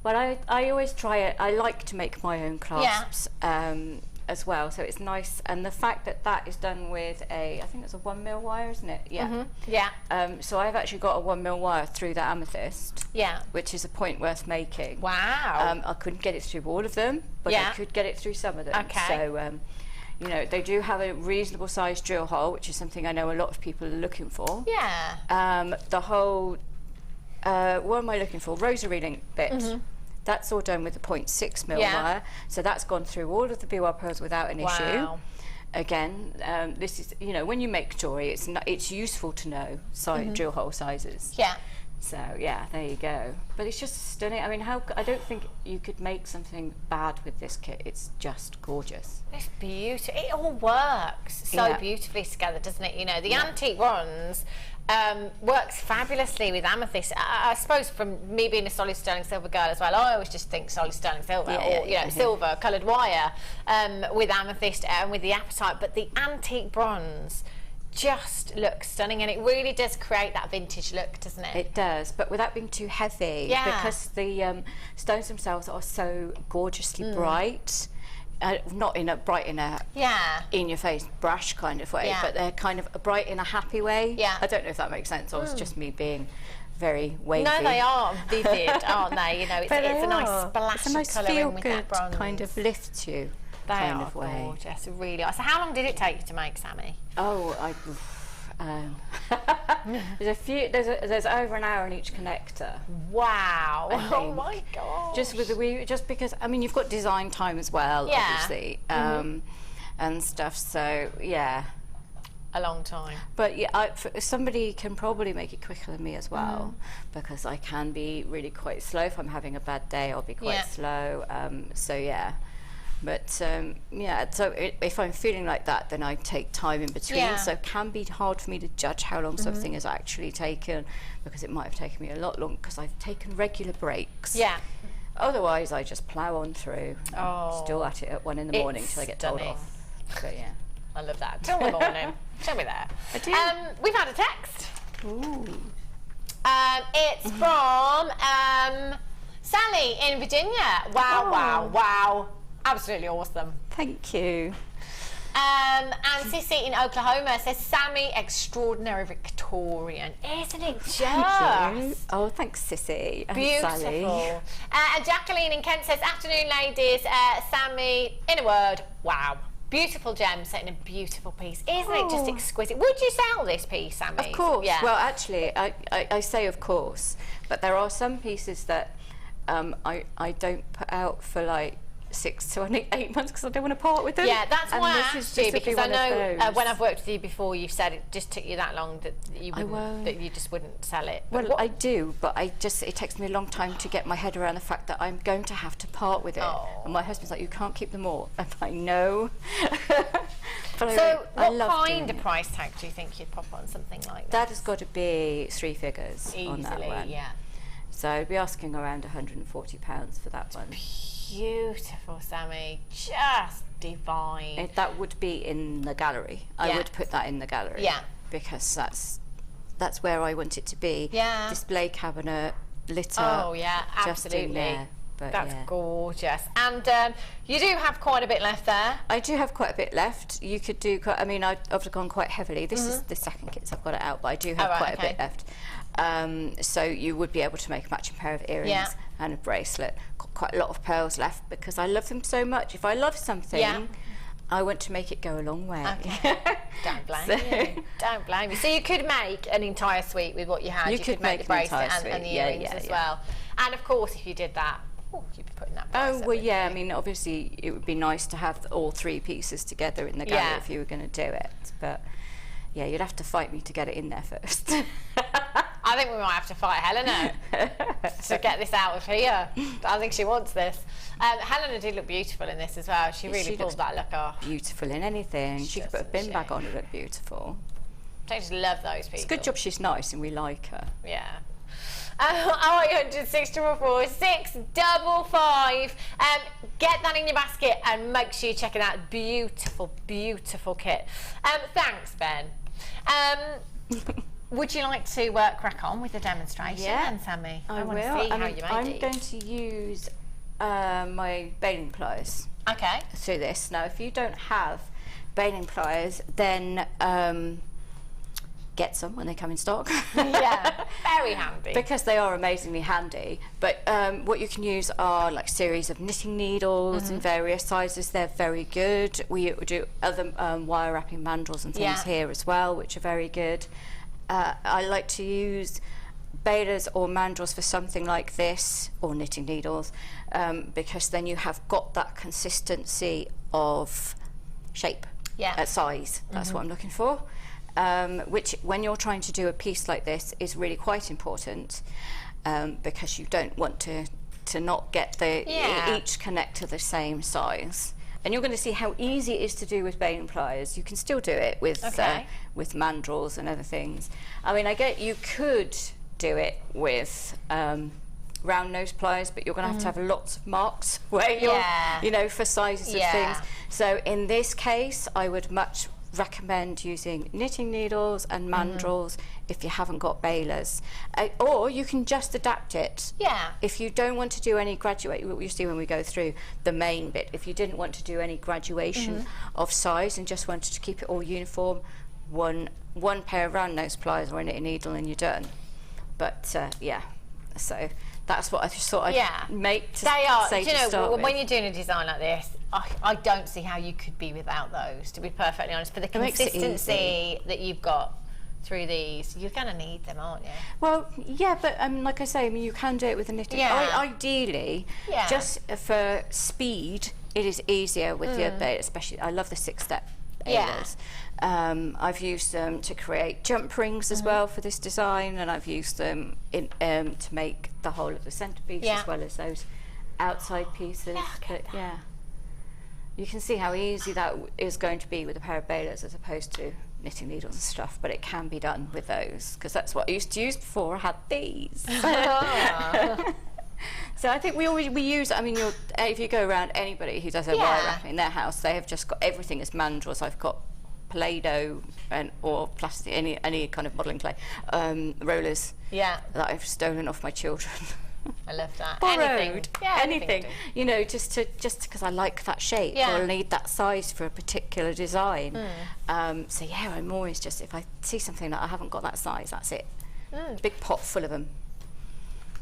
But I always try it. I like to make my own clasps as well, so it's nice. And the fact that that is done with I think it's a 1mm wire, isn't it? Yeah. Yeah. So I've actually got a 1mm wire through the amethyst. Yeah. Which is a point worth making. Wow. I couldn't get it through all of them, but I could get it through some of them. Okay. So, you know, they do have a reasonable sized drill hole, which is something I know a lot of people are looking for. Yeah. The whole, what am I looking for? Rosary link bit. That's all done with the 0.6mm wire, so that's gone through all of the B-wire pearls without an issue. Again, this is, you know, when you make jewellery, it's useful to know drill hole sizes. Yeah. So yeah, there you go. But it's just stunning. I mean, I don't think you could make something bad with this kit. It's just gorgeous. It's beautiful. It all works so beautifully together, doesn't it? You know, the antique bronze works fabulously with amethyst. I suppose from me being a solid sterling silver girl as well, I always just think solid sterling silver, or you know, silver coloured wire with amethyst and with the apatite. But the antique bronze just looks stunning, and it really does create that vintage look, doesn't it? It does, but without being too heavy. Because the stones themselves are so gorgeously bright. Not in a bright in a in your face brash kind of way, but they're kind of bright in a happy way. I don't know if that makes sense, or it's just me being very wavy. No, they are vivid, aren't they? You know, it's a nice splash of colour in with that bronze. Kind of lifts you. They kind are of way. gorgeous, really are. So how long did it take you to make, Sammi? Oh, there's over an hour in each connector. Wow. Oh my god. Just because, I mean, you've got design time as well, obviously, and stuff, so yeah. A long time. But yeah, somebody can probably make it quicker than me as well, because I can be really quite slow. If I'm having a bad day, I'll be quite slow. So yeah. But yeah, so if I'm feeling like that, then I take time in between. So it can be hard for me to judge how long something has actually taken, because it might have taken me a lot longer because I've taken regular breaks. Yeah. Otherwise, I just plough on through. Still at it at 1 in the morning till I get told off. But yeah. I love that. Till the morning. Show me there. I do. We've had a text. Ooh. It's from Sally in Virginia. Wow, wow, wow. Absolutely awesome. Thank you. And Sissy in Oklahoma says, Sammi, extraordinary Victorian. Isn't it just? Thank you. Oh, thanks, Sissy. And beautiful. Sally. Jacqueline in Kent says, afternoon, ladies. Sammi, in a word, wow. Beautiful gem set in a beautiful piece. Isn't it just exquisite? Would you sell this piece, Sammi? Of course. Yeah. Well, actually, I say of course, but there are some pieces that I don't put out for like 6 to 8 months because I don't want to part with them. Yeah, that's why I asked you, because I know when I've worked with you before, you've said it just took you that long that you just wouldn't sell it. But well, I do, but it takes me a long time to get my head around the fact that I'm going to have to part with it. And my husband's like, you can't keep them all. I'm like, no. So what kind of price tag do you think you'd pop on something like that? That has got to be 3 figures on that one. Yeah. So I'd be asking around £140 for that one. Beautiful, Sammi. Just divine. That would be in the gallery. I would put that in the gallery. Yeah. Because that's where I want it to be. Yeah. Display cabinet, lit up. Oh yeah, absolutely. Just in there. But that's gorgeous. And you do have quite a bit left there. I do have quite a bit left. You could do quite, I mean, I've gone quite heavily. This is the second kit, so I've got it out, but I do have quite a bit left. So you would be able to make a matching pair of earrings and a bracelet. Got quite a lot of pearls left because I love them so much. If I love something, I want to make it go a long way. Okay. Don't blame you. Don't blame you. So you could make an entire suite with what you had. You could make the bracelet and the earrings as well. And of course, if you did that, you'd be putting that price up. Well, yeah, I mean, obviously it would be nice to have all 3 pieces together in the gallery if you were going to do it, but yeah, you'd have to fight me to get it in there first. I think we might have to fight Helena to get this out of here. I think she wants this. Helena did look beautiful in this as well. She really pulled that look off. Beautiful in anything. She could put a bin bag on and look beautiful. I just love those people. It's a good job she's nice and we like her. Yeah. 0800 644 655. Get that in your basket and make sure you check it out. Beautiful, beautiful kit. Thanks, Ben. Would you like to crack on with the demonstration then, Sammi? I want will. to see how you made I'm it. going to use my baling pliers through this. Now, if you don't have baling pliers, then get some when they come in stock. Yeah, very handy. Because they are amazingly handy. But what you can use are like series of knitting needles in various sizes. They're very good. We do other wire wrapping mandrels and things here as well, which are very good. I like to use balers or mandrels for something like this, or knitting needles, because then you have got that consistency of shape, size. That's what I'm looking for. Which, when you're trying to do a piece like this, is really quite important, because you don't want to not get each connector the same size. And you're going to see how easy it is to do with baling pliers. You can still do it with mandrels and other things. I mean, you could do it with round nose pliers, but you're going to have lots of marks where you're, for sizes of things. So in this case, I would much recommend using knitting needles and mandrels if you haven't got balers, or you can just adapt it. If you don't want to do any what you see when we go through the main bit, if you didn't want to do any graduation of size and just wanted to keep it all uniform, one pair of round nose pliers or a knitting needle and you're done. But so that's what I just thought I'd make to say to start with. When you're doing a design like this, I don't see how you could be without those, to be perfectly honest. For the consistency that you've got through these, you're going to need them, aren't you? Well, yeah, but like I say, I mean, you can do it with a knitting. Ideally, just for speed, it is easier with the other, especially. I love the 6-step balers. I've used them to create jump rings as well for this design, and I've used them to make the whole of the centrepiece as well as those outside pieces. But you can see how easy that is going to be with a pair of balers as opposed to knitting needles and stuff, but it can be done with those, because that's what I used to use before I had these. So I think we use, I mean, if you go around anybody who does a wire wrapping in their house, they have just got everything as mandrels. I've got Play-Doh or plastic, any kind of modelling clay, rollers that I've stolen off my children. I love that. Borrowed. Anything. You know, just because I like that shape or I need that size for a particular design. So I'm always just, if I see something that I haven't got that size, that's it. Big pot full of them.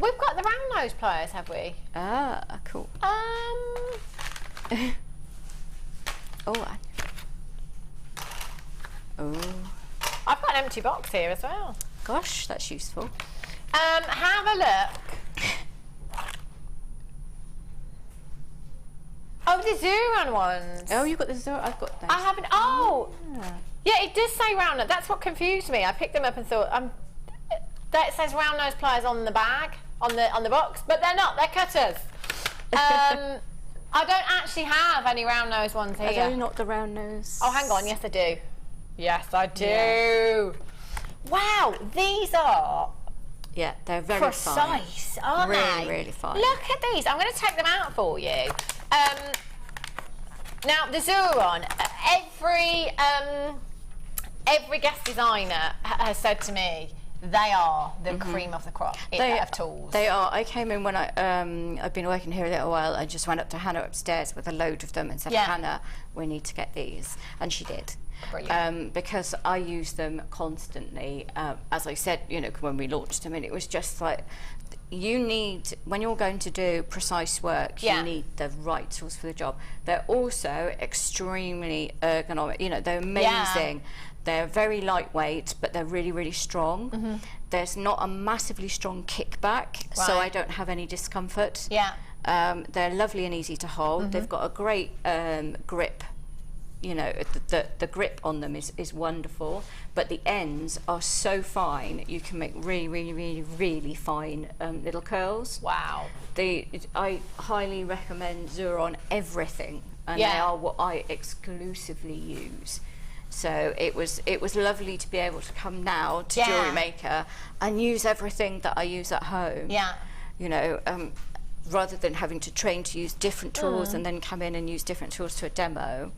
We've got the round nose pliers, have we? Ah, cool. I've got an empty box here as well. Gosh, that's useful. Have a look. the Zuron ones. Oh, you've got the Zuron. I've got those. I haven't. Oh, yeah, it does say round nose. That's what confused me. I picked them up and thought, that says round nose pliers on the bag, on the box, but they're not. They're cutters. I don't actually have any round nose ones here. Are they not the round nose? Oh, hang on. Yes, I do. Yes, I do. Yeah. Wow, these are they're very precise, fine. aren't really, they? really fine. Look at these. I'm going to take them out for you. Now, the Zuron, every guest designer has said to me, they are the cream of the crop of tools. They are. I came in when I've been working here a little while. I just went up to Hannah upstairs with a load of them and said, Hannah, we need to get these. And she did. Brilliant. Because I use them constantly. As I said, you know, when we launched them, and it was just like, you need, when you're going to do precise work, you need the right tools for the job. They're also extremely ergonomic. You know, they're amazing. They're very lightweight, but they're really, really strong. There's not a massively strong kickback, so I don't have any discomfort. They're lovely and easy to hold. They've got a great grip. You know, the grip on them is wonderful, but the ends are so fine. You can make really, really, really, really fine little curls. Wow. I highly recommend Zuron everything, and they are what I exclusively use. So it was lovely to be able to come now to Jewellery Maker and use everything that I use at home. You know, rather than having to train to use different tools and then come in and use different tools to a demo.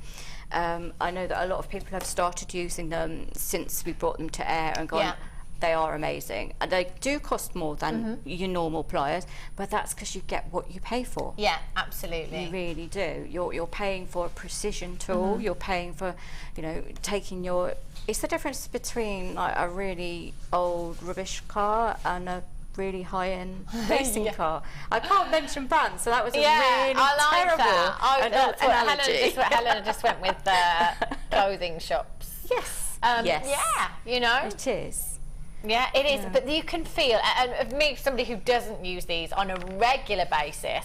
I know that a lot of people have started using them since we brought them to air and gone, they are amazing. And they do cost more than your normal pliers, but that's because you get what you pay for. Yeah, absolutely. You really do. You're paying for a precision tool, you're paying for, you know, taking your... It's the difference between like a really old rubbish car and a really high-end racing car. I can't mention brands, so that was a really terrible analogy. Helena just went with clothing shops. Yes. Yeah, you know. It is. Yeah, it is, but you can feel, and of me, somebody who doesn't use these on a regular basis,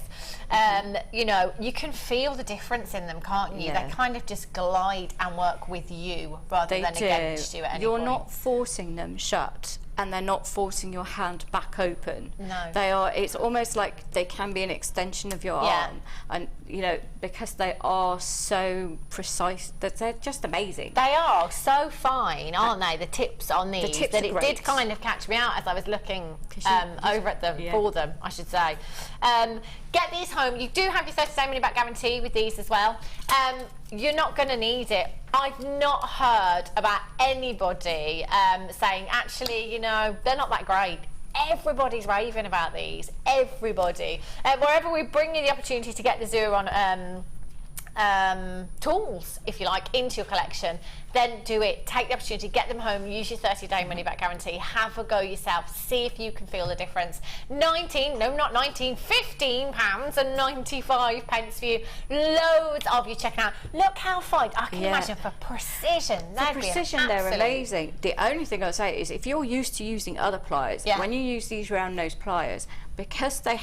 you know, you can feel the difference in them, can't you? They kind of just glide and work with you rather than against you at any point. You're not forcing them shut, and they're not forcing your hand back open. No. They are, it's almost like they can be an extension of your arm. And, you know, because they are so precise, that they're just amazing. They are so fine, aren't they? The tips on these. The tips that are it great. Did kind of catch me out as I was looking over at them, for them, I should say. Get these home. You do have your 30-day money-back guarantee with these as well. You're not going to need it. I've not heard about anybody saying, actually, you know, they're not that great. Everybody's raving about these. Everybody. Wherever we bring you the opportunity to get the Zuron tools, if you like, into your collection, then do it. Take the opportunity, get them home, use your 30-day money-back guarantee, have a go yourself, see if you can feel the difference. £15.95 for you. Loads of you checking out. Look how fine. I can imagine for precision. For precision, they're amazing. The only thing I'll say is if you're used to using other pliers, when you use these round nose pliers, because they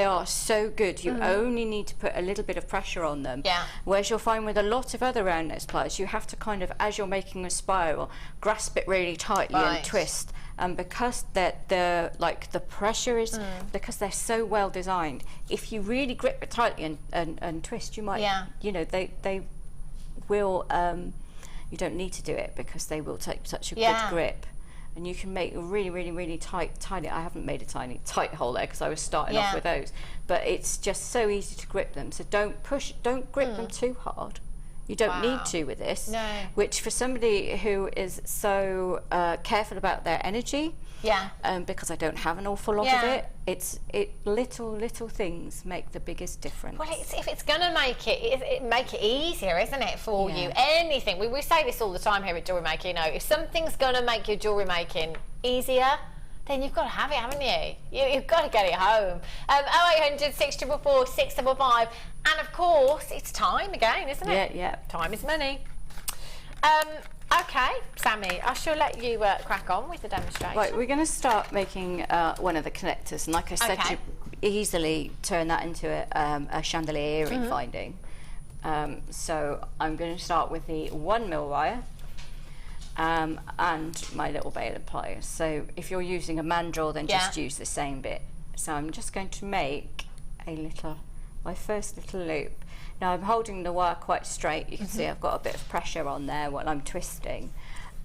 are so good, you only need to put a little bit of pressure on them. Whereas you'll find with a lot of other round nose pliers, you have to kind of, as you're making a spiral, grasp it really tightly and twist. And because the pressure is, because they're so well designed, if you really grip it tightly and twist, you might, you know, they will, you don't need to do it because they will take such a good grip. And you can make a really, really, really tiny, I haven't made a tight hole there because I was starting off with those, but it's just so easy to grip them. So don't grip them too hard. You don't need to with this, which for somebody who is so careful about their energy, because I don't have an awful lot of it, little things make the biggest difference. Well, if it's going to make it easier, isn't it, for you? Anything. We say this all the time here at Jewellery Maker, you know, if something's going to make your jewellery making easier, then you've got to have it, haven't you? You've got to get it home. 0800 644 655. And of course, it's time again, isn't it? Yeah. Time is money. Okay, Sammi, I shall let you crack on with the demonstration. Right, we're going to start making one of the connectors. And like I said, you easily turn that into a chandelier earring finding. So I'm going to start with the 1mm wire and my little baling pliers. So if you're using a mandrel, then just use the same bit. So I'm just going to make my first little loop. Now I'm holding the wire quite straight. You can see I've got a bit of pressure on there while I'm twisting.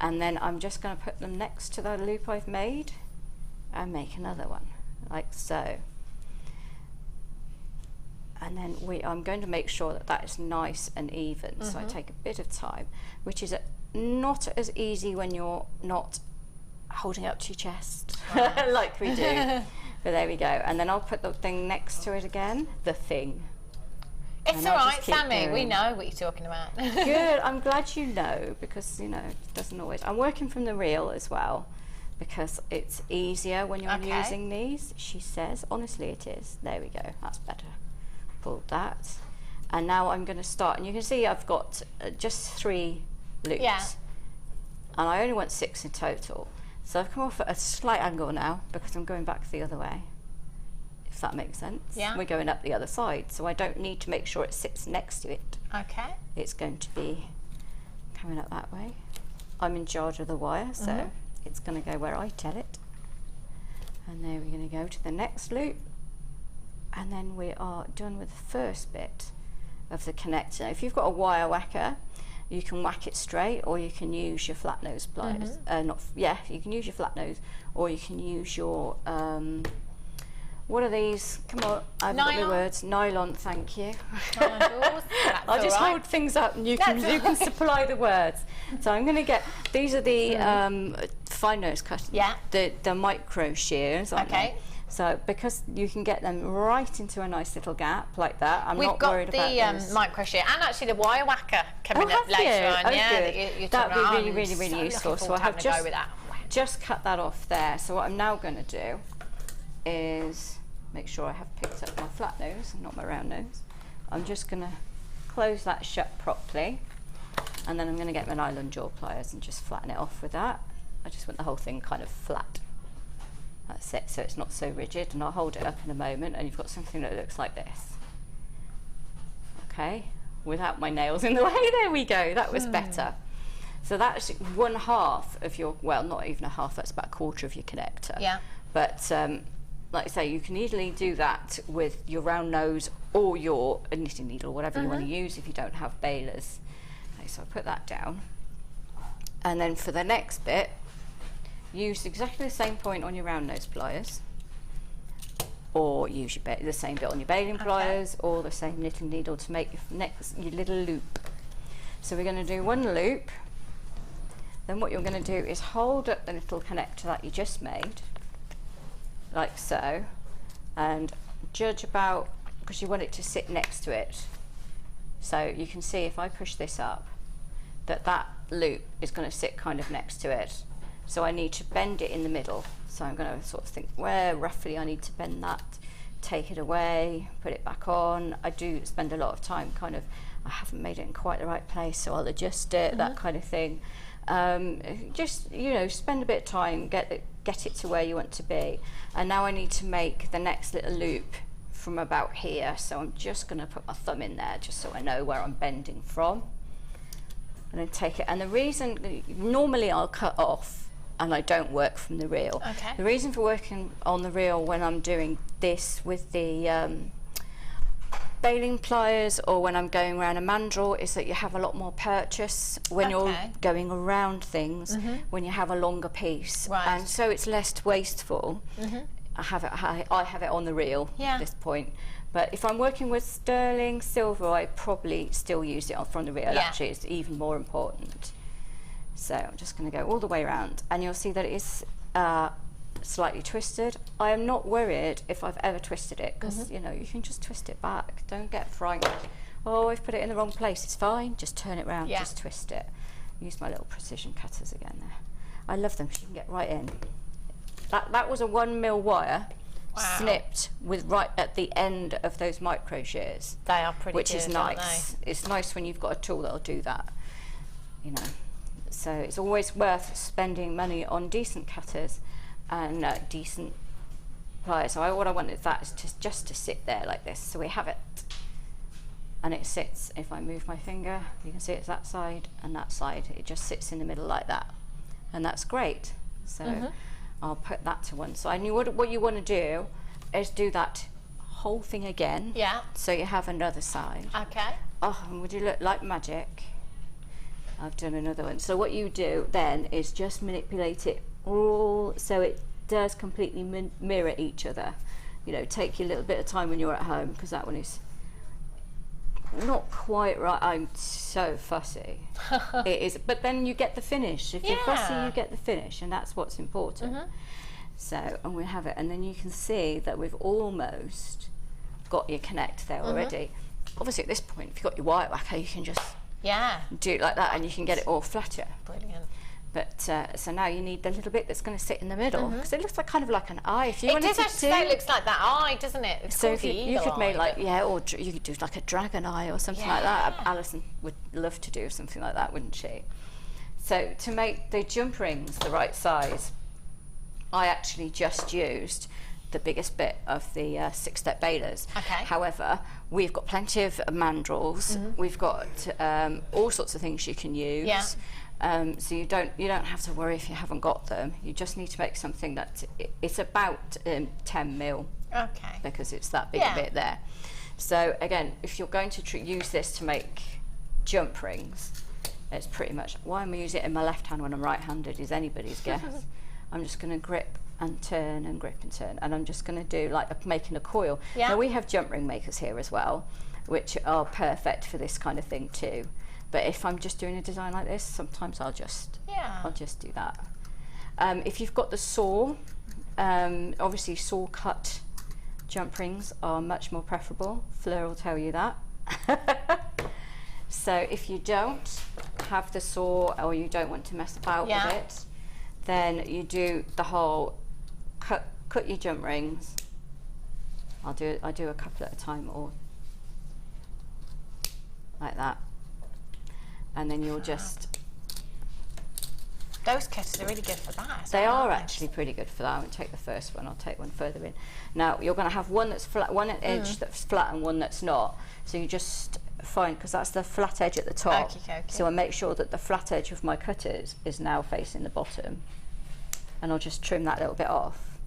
And then I'm just going to put them next to the loop I've made and make another one, like so. And then I'm going to make sure that that is nice and even. So I take a bit of time, which is not as easy when you're not holding up to your chest like we do. But there we go. And then I'll put the thing next to it again. The thing. It's all right, Sammi. We know what you're talking about. Good. I'm glad you know, because you know it doesn't always. I'm working from the reel as well, because it's easier when you're using these. She says, honestly, it is. There we go. That's better. Pulled that, and now I'm going to start. And you can see I've got just 3 loops, and I only want 6 in total. So I've come off at a slight angle now because I'm going back the other way, if that makes sense. Yeah. We're going up the other side, so I don't need to make sure it sits next to it. Okay. It's going to be coming up that way. I'm in charge of the wire, so it's going to go where I tell it. And then we're going to go to the next loop, and then we are done with the first bit of the connector. If you've got a wire whacker, you can whack it straight, or you can use your flat nose pliers. You can use your flat nose, or you can use your what are these? Come on, I've got the words. Nylon, thank you. I'll just hold things up, and you can supply the words. So I'm going to get, these are the fine nose cutters. Yeah. The micro shears. Okay. So because you can get them right into a nice little gap like that, I'm not worried about this. We've got the micro shear and actually the wire whacker coming up later on. That would be really useful. So I have just cut that off there. So what I'm now going to do is make sure I have picked up my flat nose and not my round nose. I'm just going to close that shut properly, and then I'm going to get my nylon jaw pliers and just flatten it off with that. I just want the whole thing kind of flat. That's it, so it's not so rigid, and I'll hold it up in a moment, and you've got something that looks like this. Okay, without my nails in the way, there we go, that was better. So that's 1/2 of your, well, not even a half, that's about 1/4 of your connector. Yeah. But like I say, you can easily do that with your round nose or your knitting needle, whatever you want to use if you don't have balers. Okay, so I'll put that down. And then for the next bit, use exactly the same point on your round nose pliers, or use the same bit on your baling pliers, or the same knitting needle to make your little loop. So we're going to do 1 loop. Then what you're going to do is hold up the little connector that you just made, like so, and judge about, because you want it to sit next to it. So you can see if I push this up, that loop is going to sit kind of next to it. So I need to bend it in the middle. So I'm going to sort of think where roughly I need to bend that, take it away, put it back on. I do spend a lot of time kind of, I haven't made it in quite the right place, so I'll adjust it, that kind of thing. Just, you know, spend a bit of time, get it to where you want to be. And now I need to make the next little loop from about here. So I'm just going to put my thumb in there just so I know where I'm bending from. And then take it. And the reason, normally I'll cut off, and I don't work from the reel. Okay. The reason for working on the reel when I'm doing this with the baling pliers, or when I'm going around a mandrel, is that you have a lot more purchase when you're going around things, when you have a longer piece. Right. And so it's less wasteful. I have it on the reel at this point. But if I'm working with sterling silver, I probably still use it from the reel. Actually, it's even more important. So I'm just going to go all the way around, and you'll see that it is slightly twisted. I am not worried if I've ever twisted it, because you know, you can just twist it back. Don't get frightened. Oh, I've put it in the wrong place. It's fine. Just turn it around. Just twist it. Use my little precision cutters again there. I love them because you can get right in. That was a 1mm wire. Snipped with right at the end of those micro shears. They are pretty good, which is nice. It's nice when you've got a tool that'll do that, you know. So it's always worth spending money on decent cutters and decent pliers. So what I want is that is just to sit there like this. So we have it and it sits, if I move my finger, you can see it's that side and that side. It just sits in the middle like that, and that's great. So I'll put that to one side. And what you want to do is do that whole thing again. Yeah. So you have another side. Okay. Oh, and would you look like magic? I've done another one. So what you do then is just manipulate it all so it does completely mirror each other. You know, take you a little bit of time when you're at home, because that one is not quite right. I'm so fussy. It is, but then you get the finish. If you're fussy, you get the finish, and that's what's important. So, and we have it, and then you can see that we've almost got your connect there already. Obviously at this point, if you've got your wire whacker, you can just do it like that, and you can get it all flatter. Brilliant. But so now you need the little bit that's going to sit in the middle, because it looks like kind of like an eye. If you It does actually say it looks like that eye, doesn't it? It's so called if the you eagle could make eye, like, but- or you could do like a dragon eye or something like that. Alison would love to do something like that, wouldn't she? So to make the jump rings the right size, I actually just used the biggest bit of the 6-step beaders. Okay. However, we've got plenty of mandrels. We've got all sorts of things you can use. Yeah. So you don't have to worry if you haven't got them. You just need to make something that it's about 10 mil. Okay. Because it's that big a bit there. So again, if you're going to use this to make jump rings, it's pretty much, why I'm using it in my left hand when I'm right-handed is anybody's guess. I'm just going to grip and turn and grip and turn, and I'm just going to do like making a coil. Now we have jump ring makers here as well, which are perfect for this kind of thing too. But if I'm just doing a design like this, sometimes I'll just do that. If you've got the saw, obviously saw cut jump rings are much more preferable. Fleur will tell you that. So if you don't have the saw, or you don't want to mess about with it, then you do the whole cut your jump rings. I do a couple at a time, or like that, and then you'll just. Those cutters are really good for that. They are actually pretty good for that. I won't take the first one. I'll take one further in. Now you're going to have one that's flat, one at edge that's flat, and one that's not. So you just find, because that's the flat edge at the top. So I make sure that the flat edge of my cutters is now facing the bottom, and I'll just trim that little bit off,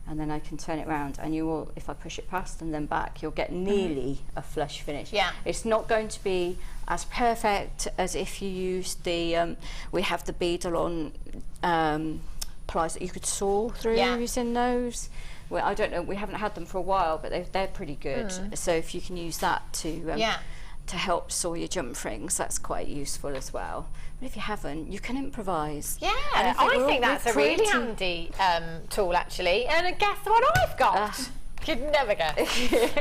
and then I can turn it around, and you will, if I push it past and then back, you'll get nearly a flush finish. It's not going to be as perfect as if you used the we have the Beaded on pliers that you could saw through using those. Well, I don't know, we haven't had them for a while, but they're pretty good. So if you can use that to help saw your jump rings, that's quite useful as well. But if you haven't, you can impose. I think that's a really handy tool actually. And guess what I've got? You'd never guess.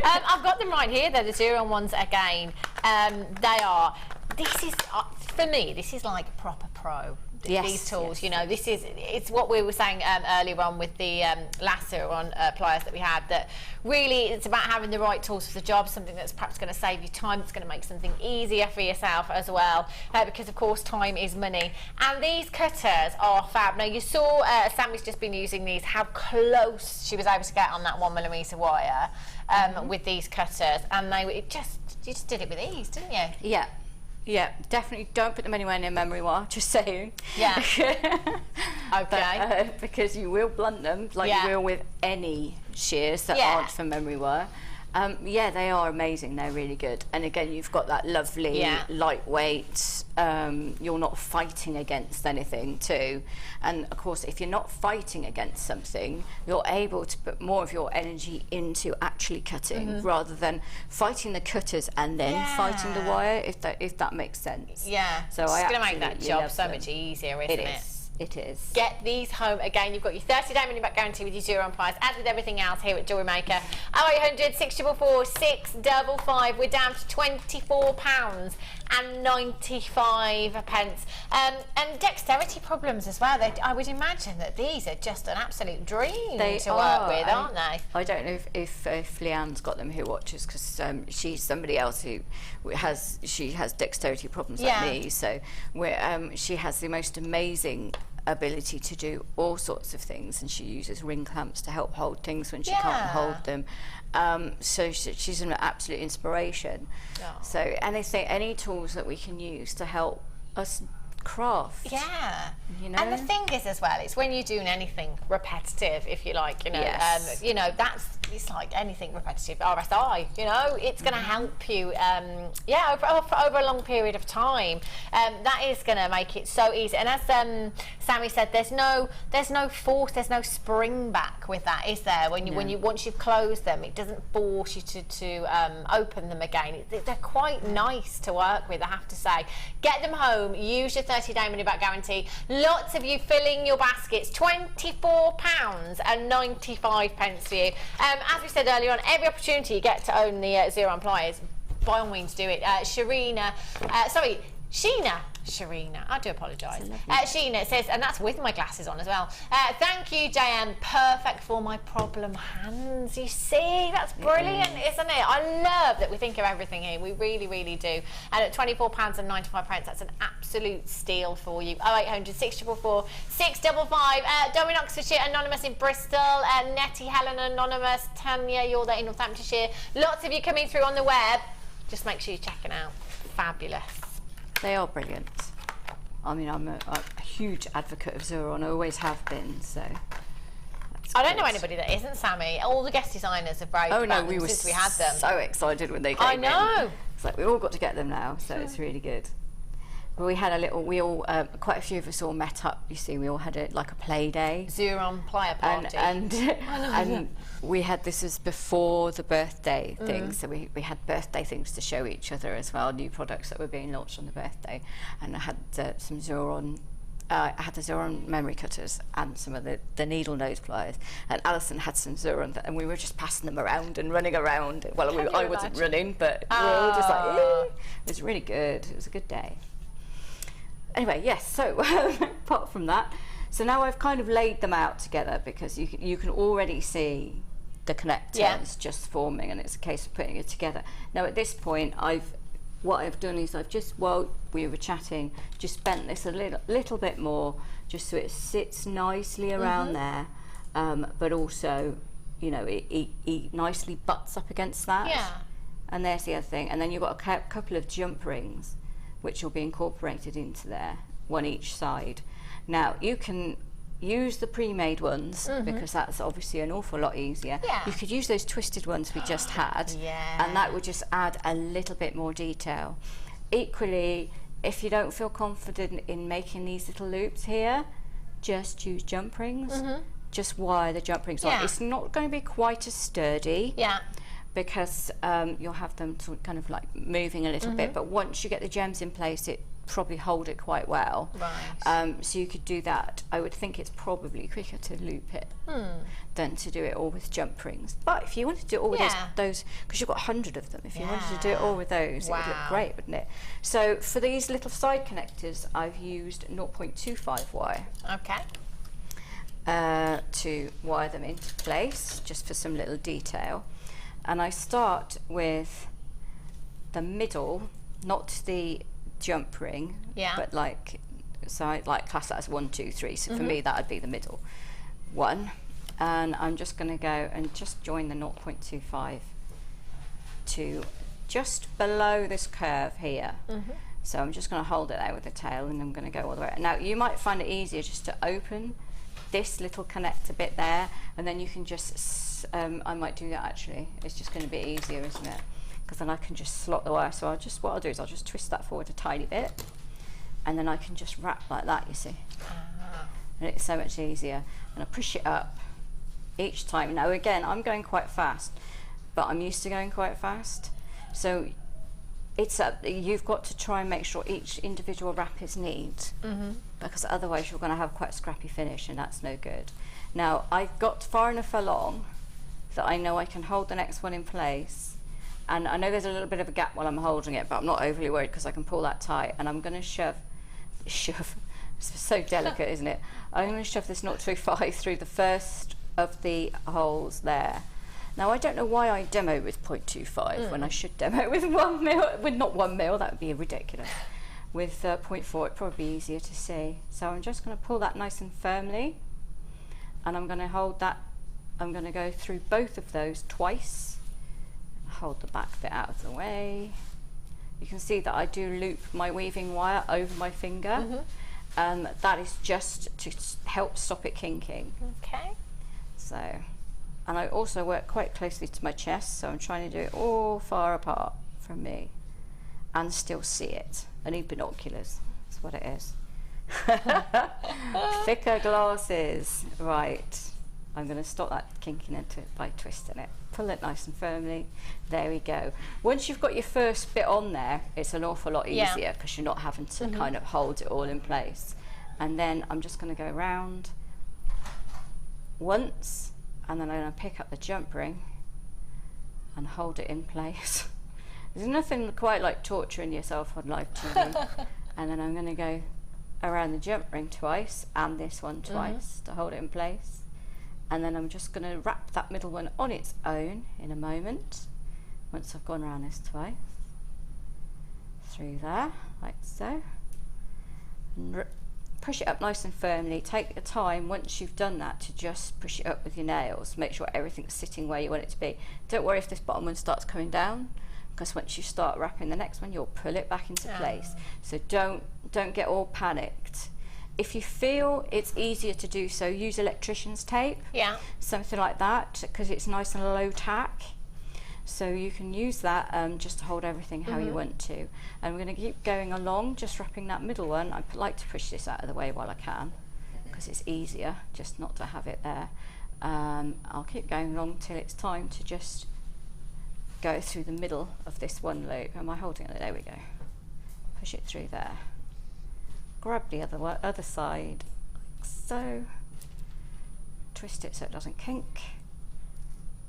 I've got them right here. They're the Zero ones again. They are. This is for me. This is like proper pro. These tools, you know, it's what we were saying earlier on with the lasso on pliers that we had, that really it's about having the right tools for the job, something that's perhaps going to save you time, it's going to make something easier for yourself as well, because of course time is money. And these cutters are fab. Now you saw Sammi's just been using these, how close she was able to get on that 1mm wire with these cutters, and you just did it with ease, didn't you? Yeah, definitely don't put them anywhere near memory wire, just saying. But, because you will blunt them, like you will with any shears that aren't for memory wire. They are amazing, they're really good. And again, you've got that lovely lightweight, you're not fighting against anything too. And of course, if you're not fighting against something, you're able to put more of your energy into actually cutting, rather than fighting the cutters and then fighting the wire, if that makes sense. So it's going to make that job so much easier, isn't it? It is. Get these home. Again, you've got your 30-day money-back guarantee with your Zero on pliers, as with everything else here at Jewellery Maker. 0800 644 655. We're down to £24 and 95 pence. And dexterity problems as well. I would imagine that these are just an absolute dream to work with, aren't they? I don't know if Leanne's got them who watches, because she's somebody else who has dexterity problems like me. So she has the most amazing ability to do all sorts of things, and she uses ring clamps to help hold things when she can't hold them. So she's an absolute inspiration. So any tools that we can use to help us craft. Yeah. You know? And the thing is as well, it's when you're doing anything repetitive, if you like, you know, it's like anything repetitive, RSI, you know, it's going to help you, over a long period of time. That is going to make it so easy. And as Sammi said, there's no force, there's no spring back with that, is there? Once you've closed them, it doesn't force you to open them again. They're quite nice to work with, I have to say. Get them home, use your 30-day money-back guarantee. Lots of you filling your baskets, £24.95 for you. As we said earlier on, every opportunity you get to own the Zero pliers, by all means do it. Sheena, I do apologise. Sheena says, and that's with my glasses on as well. Thank you, JM. Perfect for my problem hands. You see, that's brilliant, isn't it? I love that we think of everything here. We really, really do. And at £24.95, that's an absolute steal for you. 0800 644 655. Domin Oxfordshire, Anonymous in Bristol. Nettie, Helen, Anonymous. Tanya, you're there in Northamptonshire. Lots of you coming through on the web. Just make sure you check it out. Fabulous. They are brilliant. I mean, I'm a huge advocate of Xuron. I always have been, so. I don't know anybody that isn't, Sammi. All the guest designers have raved about them since we had them. So excited when they came in. I know. It's like we all got to get them now, so it's really good. But we had quite a few of us all met up. You see, we all had like a play day. Xuron plier party. And we had, this was before the birthday thing, so we had birthday things to show each other as well, new products that were being launched on the birthday. And I had some Xuron. I had the Xuron memory cutters and some of the needle nose pliers, and Alison had some Xuron, and we were just passing them around and running around. Well, I wasn't running, but we were all just like, it was really good. It was a good day. Anyway, yes, so apart from that, so now I've kind of laid them out together, because you can already see the connectors just forming, and it's a case of putting it together. Now at this point, what I've done is I've just, while we were chatting, just bent this a little bit more, just so it sits nicely around there, but also, you know, it nicely butts up against that. Yeah. And there's the other thing. And then you've got a couple of jump rings, which will be incorporated into there, one each side. Now, you can use the pre-made ones, because that's obviously an awful lot easier. You could use those twisted ones we just had, and that would just add a little bit more detail. Equally, if you don't feel confident in making these little loops here, just use jump rings. Just wire the jump rings on. It's not going to be quite as sturdy, because you'll have them kind of like moving a little bit, but once you get the gems in place, it probably hold it quite well. So you could do that. I would think it's probably quicker to loop it than to do it all with jump rings. But if you wanted to do it all with those, because you've got 100 of them, if you wanted to do it all with those, it would look great, wouldn't it? So for these little side connectors, I've used 0.25 wire. To wire them into place, just for some little detail. And I start with the middle, not the jump ring, but like, so I like class that as 1, 2, 3. So for me, that would be the middle one. And I'm just going to go and just join the 0.25 to just below this curve here. So I'm just going to hold it there with the tail, and I'm going to go all the way. Now you might find it easier just to open this little connector bit there, and then you can just I might do that actually. It's just going to be easier, isn't it? Because then I can just slot the wire. So what I'll do is I'll just twist that forward a tiny bit, and then I can just wrap like that, you see. And it's so much easier. And I push it up each time. Now again, I'm going quite fast, but I'm used to going quite fast. So you've got to try and make sure each individual wrap is neat, because otherwise you're going to have quite a scrappy finish, and that's no good. Now I've got far enough along that I know I can hold the next one in place, and I know there's a little bit of a gap while I'm holding it, but I'm not overly worried because I can pull that tight, and I'm going to shove, it's so delicate, isn't it? I'm going to shove this 0.25 through the first of the holes there. Now I don't know why I demo with 0.25 when I should demo with 1 mil, with not 1 mil, that would be ridiculous. with 0.4, it'd probably be easier to see. So I'm just going to pull that nice and firmly, and I'm going to hold that. I'm going to go through both of those twice. Hold the back bit out of the way. You can see that I do loop my weaving wire over my finger. That is just to help stop it kinking. Okay. So, and I also work quite closely to my chest, so I'm trying to do it all far apart from me and still see it. I need binoculars, that's what it is. Thicker glasses. Right, I'm going to stop that kinking into it by twisting it. Pull it nice and firmly. There we go. Once you've got your first bit on there, it's an awful lot easier because you're not having to kind of hold it all in place. And then I'm just going to go around once, and then I'm going to pick up the jump ring and hold it in place. There's nothing quite like torturing yourself on live TV. And then I'm going to go around the jump ring twice and this one twice to hold it in place. And then I'm just going to wrap that middle one on its own in a moment, once I've gone around this twice. Through there, like so. And push it up nice and firmly. Take your time once you've done that to just push it up with your nails. Make sure everything's sitting where you want it to be. Don't worry if this bottom one starts coming down, because once you start wrapping the next one, you'll pull it back into place. So don't get all panicked. If you feel it's easier to do so, use electrician's tape, something like that, because it's nice and low tack. So you can use that just to hold everything how you want to. And we're going to keep going along, just wrapping that middle one. I like to push this out of the way while I can, because it's easier just not to have it there. I'll keep going along till it's time to just go through the middle of this one loop. Am I holding it? There we go. Push it through there. Grab the other side, like so. Twist it so it doesn't kink,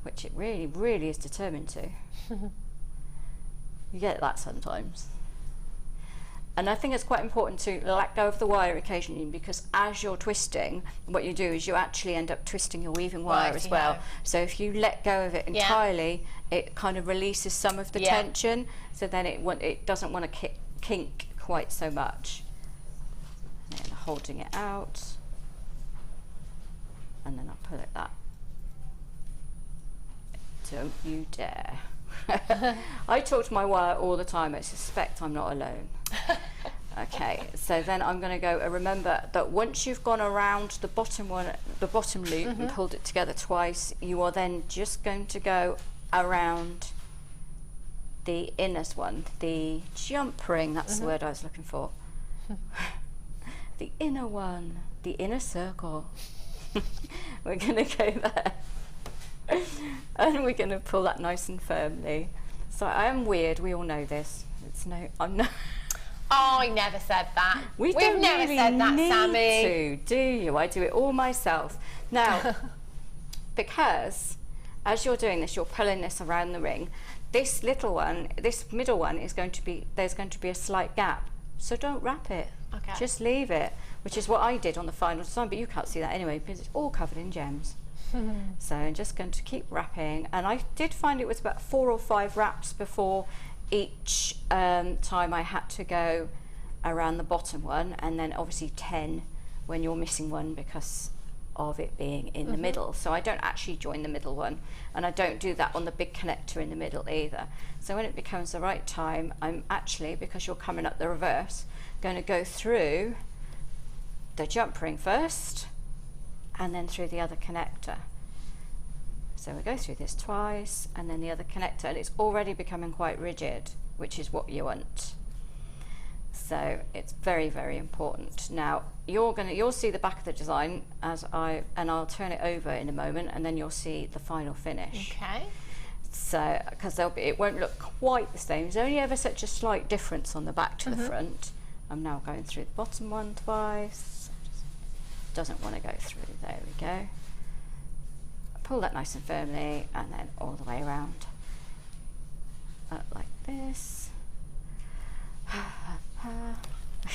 which it really, really is determined to. You get that sometimes. And I think it's quite important to let go of the wire occasionally, because as you're twisting, what you do is you actually end up twisting your weaving wire as well. So if you let go of it entirely, it kind of releases some of the tension, so then it doesn't want to kink quite so much. And then holding it out, and then I'll pull it that. Don't you dare. I talk to my wire all the time. I suspect I'm not alone. Okay, so then I'm going to go, remember that once you've gone around the bottom loop and pulled it together twice, you are then just going to go around the inner one, the jump ring, that's the word I was looking for. The inner one, the inner circle. We're going to go there. And we're going to pull that nice and firmly. So I am weird, we all know this. I'm not. Oh, I never said that. We've never really said that, Sammi. Do you? I do it all myself. Now, because as you're doing this, you're pulling this around the ring. This little one, this middle one is going to be, there's going to be a slight gap. So don't wrap it. Okay. Just leave it, which is what I did on the final design, but you can't see that anyway because it's all covered in gems. So I'm just going to keep wrapping, and I did find it was about 4 or 5 wraps before each time I had to go around the bottom one, and then obviously 10 when you're missing one because of it being in the middle. So I don't actually join the middle one, and I don't do that on the big connector in the middle either. So when it becomes the right time, I'm actually, because you're coming up the reverse, going to go through the jump ring first and then through the other connector. So we go through this twice and then the other connector, and it's already becoming quite rigid, which is what you want. So it's very, very important. Now you'll see the back of the design I'll turn it over in a moment, and then you'll see the final finish. Okay. So because it won't look quite the same. There's only ever such a slight difference on the back to the front. I'm now going through the bottom one twice. Doesn't want to go through. There we go. Pull that nice and firmly, and then all the way around. Up like this.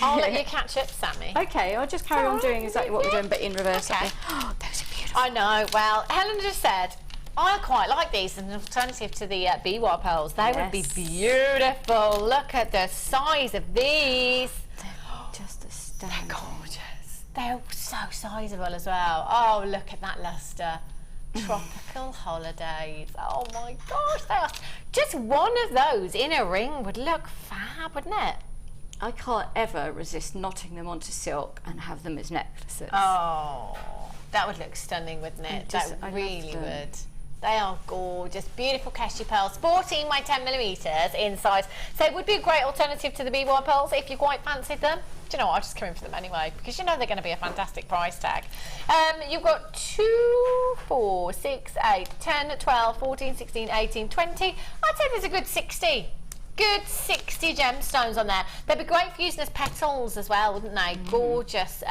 I'll let you catch up, Sammi. Okay, I'll just carry on doing exactly what we're doing, but in reverse. Okay. Oh, those are beautiful. I know. Well, Helen just said I quite like these as an alternative to the BY pearls. They would be beautiful. Look at the size of these. They're just astounding. They're gorgeous. They're so sizable as well. Oh, look at that luster. Tropical holidays. Oh my gosh, they are. Just one of those in a ring would look fab, wouldn't it? I can't ever resist knotting them onto silk and have them as necklaces. Oh, that would look stunning, wouldn't it? I really would. They are gorgeous, beautiful Keshi pearls, 14 by 10 millimeters in size. So it would be a great alternative to the BY pearls if you quite fancied them. Do you know what? I'll just come in for them anyway, because you know they're going to be a fantastic price tag. You've got 2, 4, 6, 8, 10, 12, 14, 16, 18, 20. I'd say there's a good 60. Good 60 gemstones on there. They'd be great for using as petals as well, wouldn't they? Gorgeous,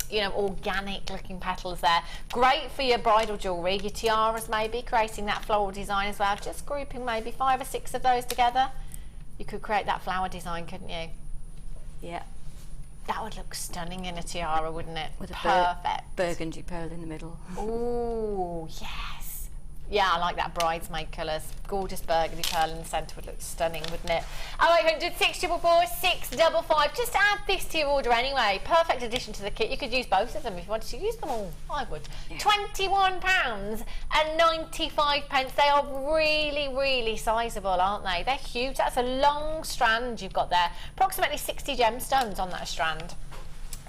you know, organic looking petals there. Great for your bridal jewellery, your tiaras maybe, creating that floral design as well. Just grouping maybe 5 or 6 of those together. You could create that flower design, couldn't you? Yeah. That would look stunning in a tiara, wouldn't it? With a perfect burgundy pearl in the middle. Ooh, yes. Yeah, I like that bridesmaid colours. Gorgeous burgundy pearl in the centre would look stunning, wouldn't it? 0800 644 655. Just add this to your order anyway. Perfect addition to the kit. You could use both of them if you wanted to use them all. I would. Yeah. £21.95. They are really, really sizable, aren't they? They're huge. That's a long strand you've got there. Approximately 60 gemstones on that strand.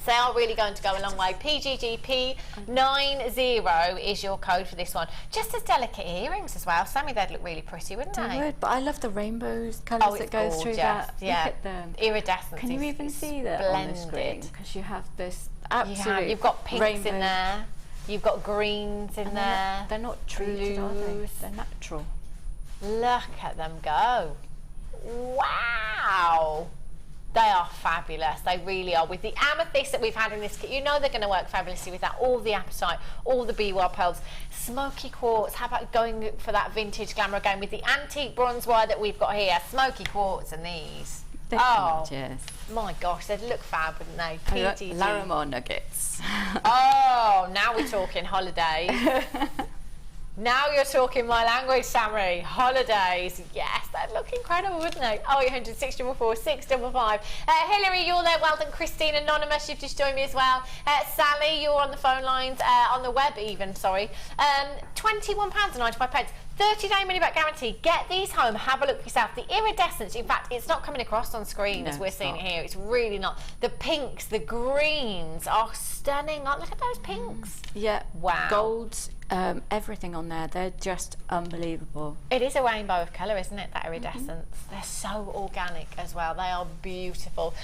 They are really going to go a long way. PGGP90 is your code for this one. Just as delicate earrings as well. Sammy, they'd look really pretty, wouldn't they? They would, but I love the rainbows colours that goes through that. Yeah. Look at them. Iridescent. Can you even see that on the screen? Because you have this absolute You've got pinks rainbow in there. You've got greens in there. They're not treated, are they? They're natural. Look at them go. Wow. They are fabulous, they really are. With the amethyst that we've had in this kit, you know they're going to work fabulously with that. All the apatite, all the BY pearls, smoky quartz. How about going for that vintage glamour again with the antique bronze wire that we've got here? Smoky quartz and these. They're gorgeous. My gosh, they'd look fab, wouldn't they? PTG. Larimar nuggets. Oh, now we're talking holidays. Now you're talking my language, Sammi. Holidays. Yes, they'd look incredible, wouldn't they? 0800 644 655. Hilary, you're there. Well done. Christine, Anonymous, you've just joined me as well. Sally, you're on the phone lines, on the web even, sorry. £21.95. 30-day money-back guarantee. Get these home. Have a look for yourself. The iridescence, in fact, it's not coming across on screen as we're seeing it here. It's really not. The pinks, the greens are stunning. Look at those pinks. Yeah. Wow. Golds, everything on there. They're just unbelievable. It is a rainbow of colour, isn't it, that iridescence? They're so organic as well. They are beautiful.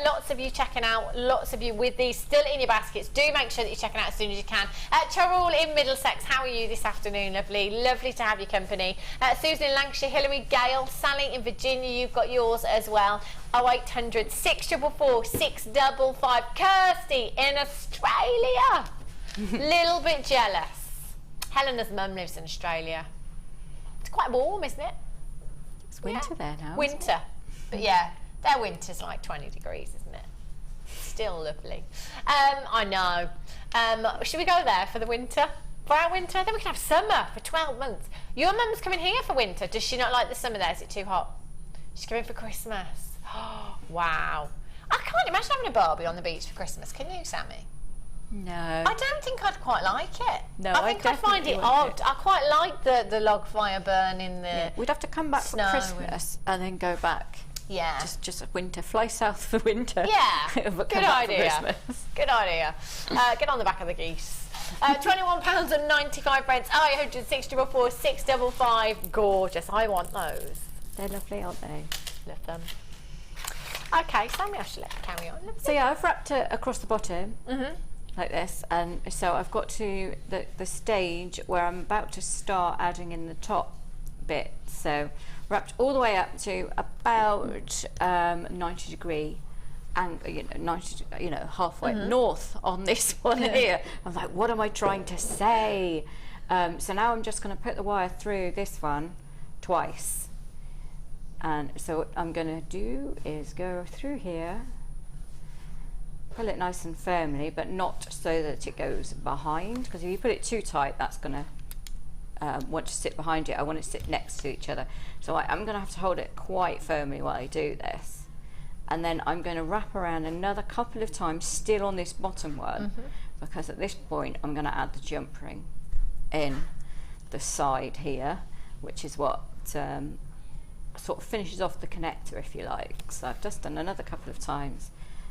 Lots of you checking out. Lots of you with these still in your baskets. Do make sure that you're checking out as soon as you can. Charul in Middlesex, how are you this afternoon? Lovely. Lovely to have your company. Susan in Lancashire, Hilary, Gale, Sally in Virginia, you've got yours as well. 0800 644 655. Kirsty in Australia. Little bit jealous. Helena's mum lives in Australia. It's quite warm, isn't it? It's winter there now. Winter. But yeah, their winter's like 20 degrees, isn't it? Still lovely. I know. Should we go there for the winter? For our winter? Then we can have summer for 12 months. Your mum's coming here for winter. Does she not like the summer there? Is it too hot? She's coming for Christmas. Oh, wow. I can't imagine having a Barbie on the beach for Christmas. Can you, Sammi? No. I don't think I'd quite like it. No, I think I'd find it odd. I quite like the log fire burn in the Yeah. We'd have to come back for Christmas and then go back. Yeah. Just a winter. Fly south for winter. Yeah. But Good idea. Good idea. Get on the back of the geese. £21.95. 0800 644 655. Gorgeous. I want those. They're lovely, aren't they? Love them. Okay, Sammi, I should let you carry on. So yeah, I've wrapped it across the bottom. Like this, and so I've got to the stage where I'm about to start adding in the top bit. So wrapped all the way up to about 90 degree, and halfway north on this one here. I'm like, what am I trying to say? So now I'm just going to put the wire through this one twice, and so what I'm going to do is go through here. Pull it nice and firmly, but not so that it goes behind, because if you put it too tight, that's going to want to sit behind it, I want it to sit next to each other. So I'm going to have to hold it quite firmly while I do this. And then I'm going to wrap around another couple of times still on this bottom one, because at this point I'm going to add the jump ring in the side here, which is what sort of finishes off the connector, if you like. So I've just done another couple of times,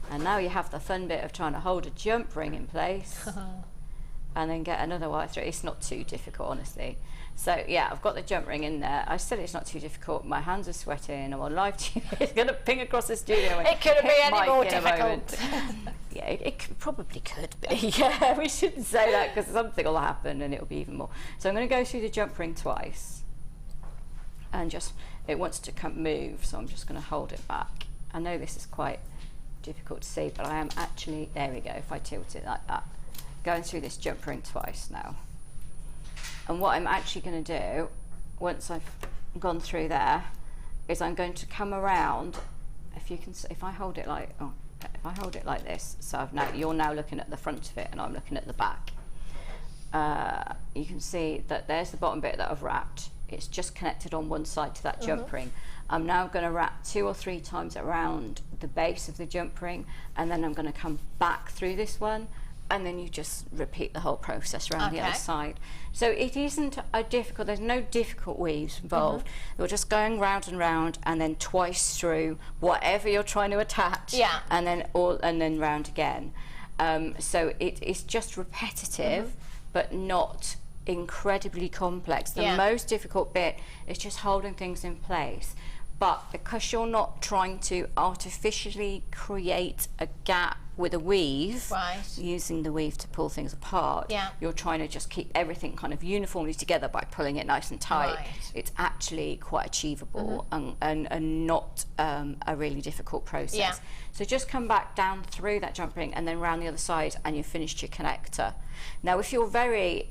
and now you have the fun bit of trying to hold a jump ring in place and then get another wire through. It's not too difficult, honestly. So yeah, I've got the jump ring in there. I said it's not too difficult. My hands are sweating. I'm on live TV. It's going to ping across the studio. It couldn't be any more difficult. Yeah, it probably could be. Yeah, we shouldn't say that, because something will happen and it'll be even more. So I'm going to go through the jump ring twice, and just, it wants to move, so I'm just going to hold it back. I know this is quite difficult to see, but I am actually, there we go, if I tilt it like that, going through this jump ring twice now. And what I'm actually going to do, once I've gone through there, is I'm going to come around. If you can, if I hold it like, if I hold it like this, so you're now looking at the front of it, and I'm looking at the back. You can see that there's the bottom bit that I've wrapped. It's just connected on one side to that jump ring. I'm now going to wrap 2 or 3 times around the base of the jump ring, and then I'm going to come back through this one, and then you just repeat the whole process around the other side. So it isn't there's no difficult weaves involved. You're just going round and round, and then twice through whatever you're trying to attach, and then round again. So it's just repetitive, but not incredibly complex. The most difficult bit is just holding things in place. But because you're not trying to artificially create a gap with a weave, using the weave to pull things apart, you're trying to just keep everything kind of uniformly together by pulling it nice and tight. It's actually quite achievable and not a really difficult process. So just come back down through that jump ring and then round the other side, and you've finished your connector. Now if you're very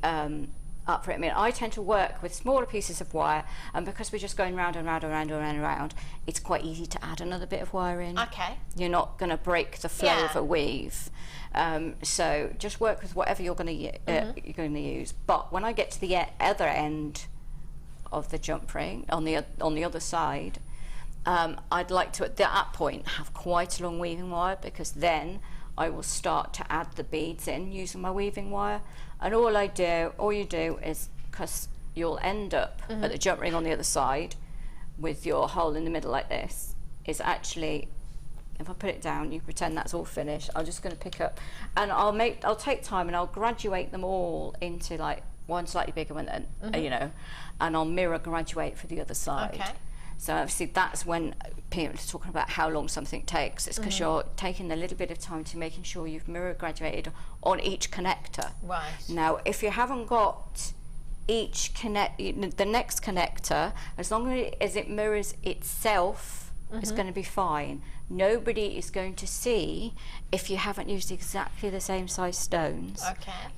up for it, I mean, I tend to work with smaller pieces of wire, and because we're just going round and round and round and round and round, it's quite easy to add another bit of wire in. You're not going to break the flow of a weave. So just work with whatever you're going to use. But when I get to the other end of the jump ring, on the other side, I'd like to at that point have quite a long weaving wire, because then I will start to add the beads in using my weaving wire. And all you do is, because you'll end up at the jump ring on the other side with your hole in the middle like this, is actually, if I put it down, you pretend that's all finished. I'm just going to pick up, and I'll take time and I'll graduate them all into like one slightly bigger one, then you know, and I'll mirror graduate for the other side. So obviously that's when people are talking about how long something takes. It's because you're taking a little bit of time to making sure you've mirror graduated on each connector. Now, if you haven't got the next connector, as long as it mirrors itself, it's going to be fine. Nobody is going to see if you haven't used exactly the same size stones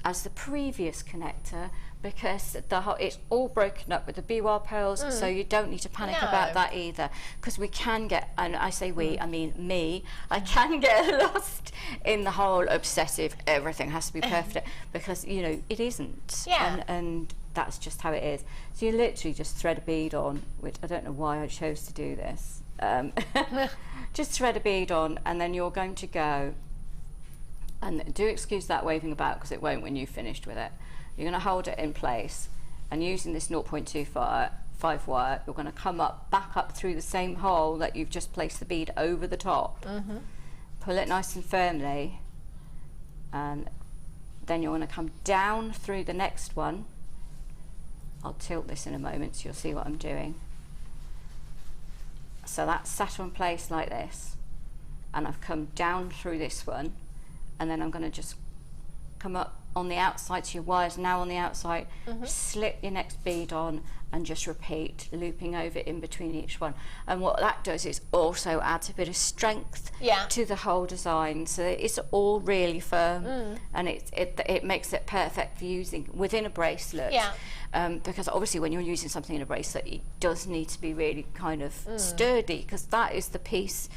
as the previous connector, because it's all broken up with the bee wire pearls, so you don't need to panic about that either. Because we can get, and I say we, I mean me, I can get lost in the whole obsessive, everything has to be perfect, because, you know, it isn't. And that's just how it is. So you literally just thread a bead on, which I don't know why I chose to do this. Just thread a bead on, and then you're going to go, and do excuse that waving about, because it won't when you've finished with it. You're going to hold it in place, and using this 0.25 wire, you're going to come back up through the same hole that you've just placed the bead over the top. Pull it nice and firmly, and then you're going to come down through the next one. I'll tilt this in a moment so you'll see what I'm doing. So that's sat on place like this, and I've come down through this one, and then I'm going to just come up on the outside, so your wire's now on the outside, slip your next bead on, and just repeat, looping over in between each one. And what that does is also adds a bit of strength to the whole design, so it's all really firm, and it makes it perfect for using within a bracelet. Because obviously when you're using something in a bracelet, it does need to be really kind of sturdy, because that is the piece.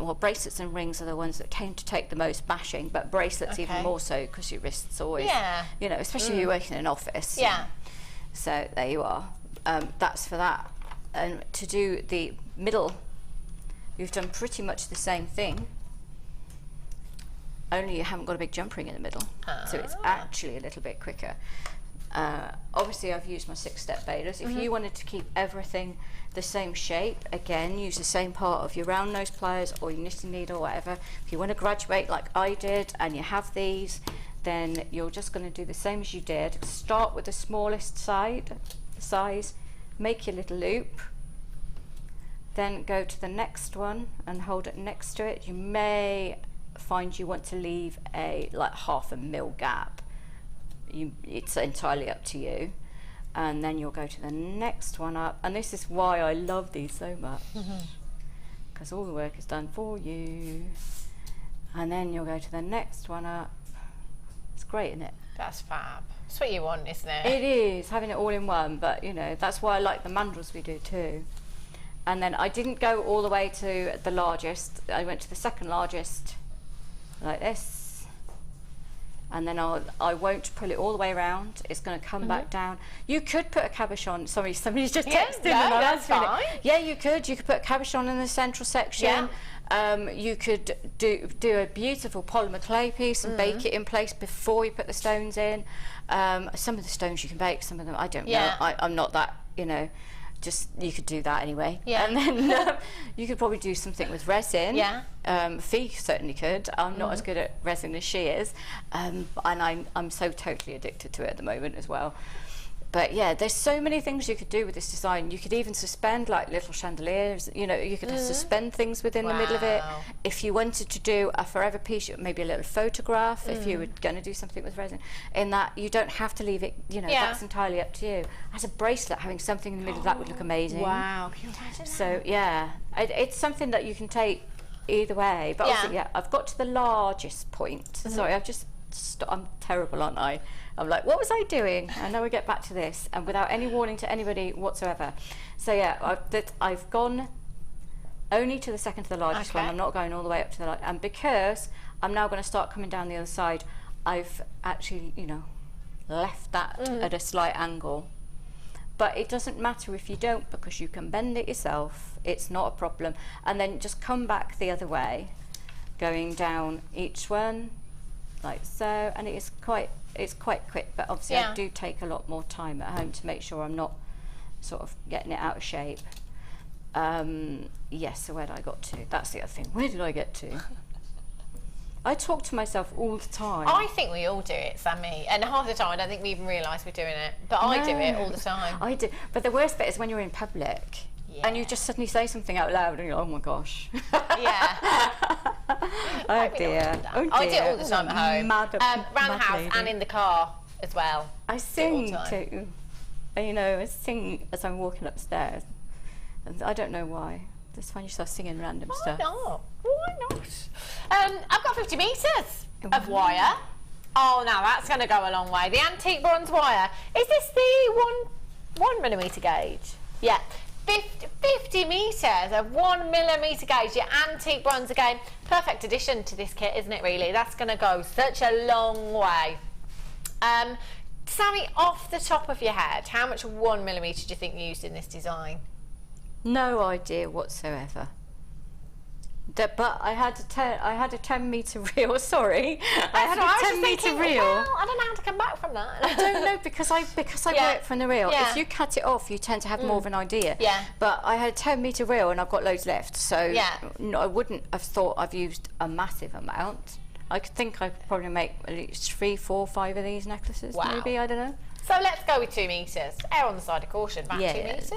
Well, bracelets and rings are the ones that tend to take the most bashing, but bracelets even more so, because your wrists always, you know, especially if you're working in an office. So there you are. That's for that. And to do the middle, you've done pretty much the same thing, only you haven't got a big jump ring in the middle. So it's actually a little bit quicker. Obviously I've used my 6-step beaders. If you wanted to keep everything the same shape, again, use the same part of your round nose pliers or your knitting needle or whatever. If you want to graduate like I did and you have these, then you're just going to do the same as you did. Start with the smallest size, make your little loop, then go to the next one and hold it next to it. You may find you want to leave a like 1/2 mil gap. It's entirely up to you. And then you'll go to the next one up, and this is why I love these so much, because all the work is done for you. And then you'll go to the next one up. It's great, isn't it? That's fab. That's what you want, isn't it? It is, having it all in one, but you know, that's why I like the mandrels we do too. And then I didn't go all the way to the largest. I went to the second largest, like this. And then I won't pull it all the way around. It's going to come back down. You could put a cabochon. Sorry, somebody's just texted me. No, that's fine. Yeah, you could. You could put a cabochon in the central section. You could do a beautiful polymer clay piece and bake it in place before you put the stones in. Some of the stones you can bake, some of them I don't know. I'm not that, you know. Just you could do that anyway. And then you could probably do something with resin. Fee certainly could. I'm not as good at resin as she is, and I'm so totally addicted to it at the moment as well. But yeah, there's so many things you could do with this design. You could even suspend like little chandeliers, you know, you could suspend things within the middle of it. If you wanted to do a forever piece, maybe a little photograph, if you were going to do something with resin, in that you don't have to leave it, you know, that's entirely up to you. As a bracelet, having something in the middle of that would look amazing. Wow, can you imagine So that? yeah, it's something that you can take either way. But obviously, I've got to the largest point. Sorry, I'm terrible, aren't I? I'm like, what was I doing? I know we get back to this, and without any warning to anybody whatsoever. So yeah, I've gone only to the second to the largest one. I'm not going all the way up to the largest. And because I'm now going to start coming down the other side, I've actually, you know, left that at a slight angle. But it doesn't matter if you don't, because you can bend it yourself. It's not a problem. And then just come back the other way, going down each one like so, and it's quite quick, but obviously I do take a lot more time at home to make sure I'm not sort of getting it out of shape. Yes, so where did I got to? That's the other thing. Where did I get to? I talk to myself all the time. I think we all do it, Sammi, and half the time I don't think we even realise we're doing it, but I do it all the time. I do, but the worst bit is when you're in public and you just suddenly say something out loud and you're like, oh my gosh. Oh dear. I do it all the time at home, around the house and in the car as well. I sing too. And, you know, I sing as I'm walking upstairs. And I don't know why. Just find yourself singing random stuff. Why not? I've got 50 metres of wire. Oh, now that's going to go a long way. The antique bronze wire. Is this the 1mm gauge? Yeah. 50 metres of 1mm gauge, your antique bronze again. Perfect addition to this kit, isn't it, really? That's going to go such a long way. Sammi, off the top of your head, how much 1mm do you think you used in this design? No idea whatsoever. But I had a 10-metre reel. Sorry, I had a 10-metre reel. Well, I don't know how to come back from that. I don't know because I work from the reel. If you cut it off, you tend to have more of an idea. But I had a 10-metre reel and I've got loads left, so no, I wouldn't have thought I've used a massive amount. I think I could probably make at least 3, 4, 5 of these necklaces. Maybe, I don't know. So let's go with 2 metres. Err on the side of caution, about 2 metres.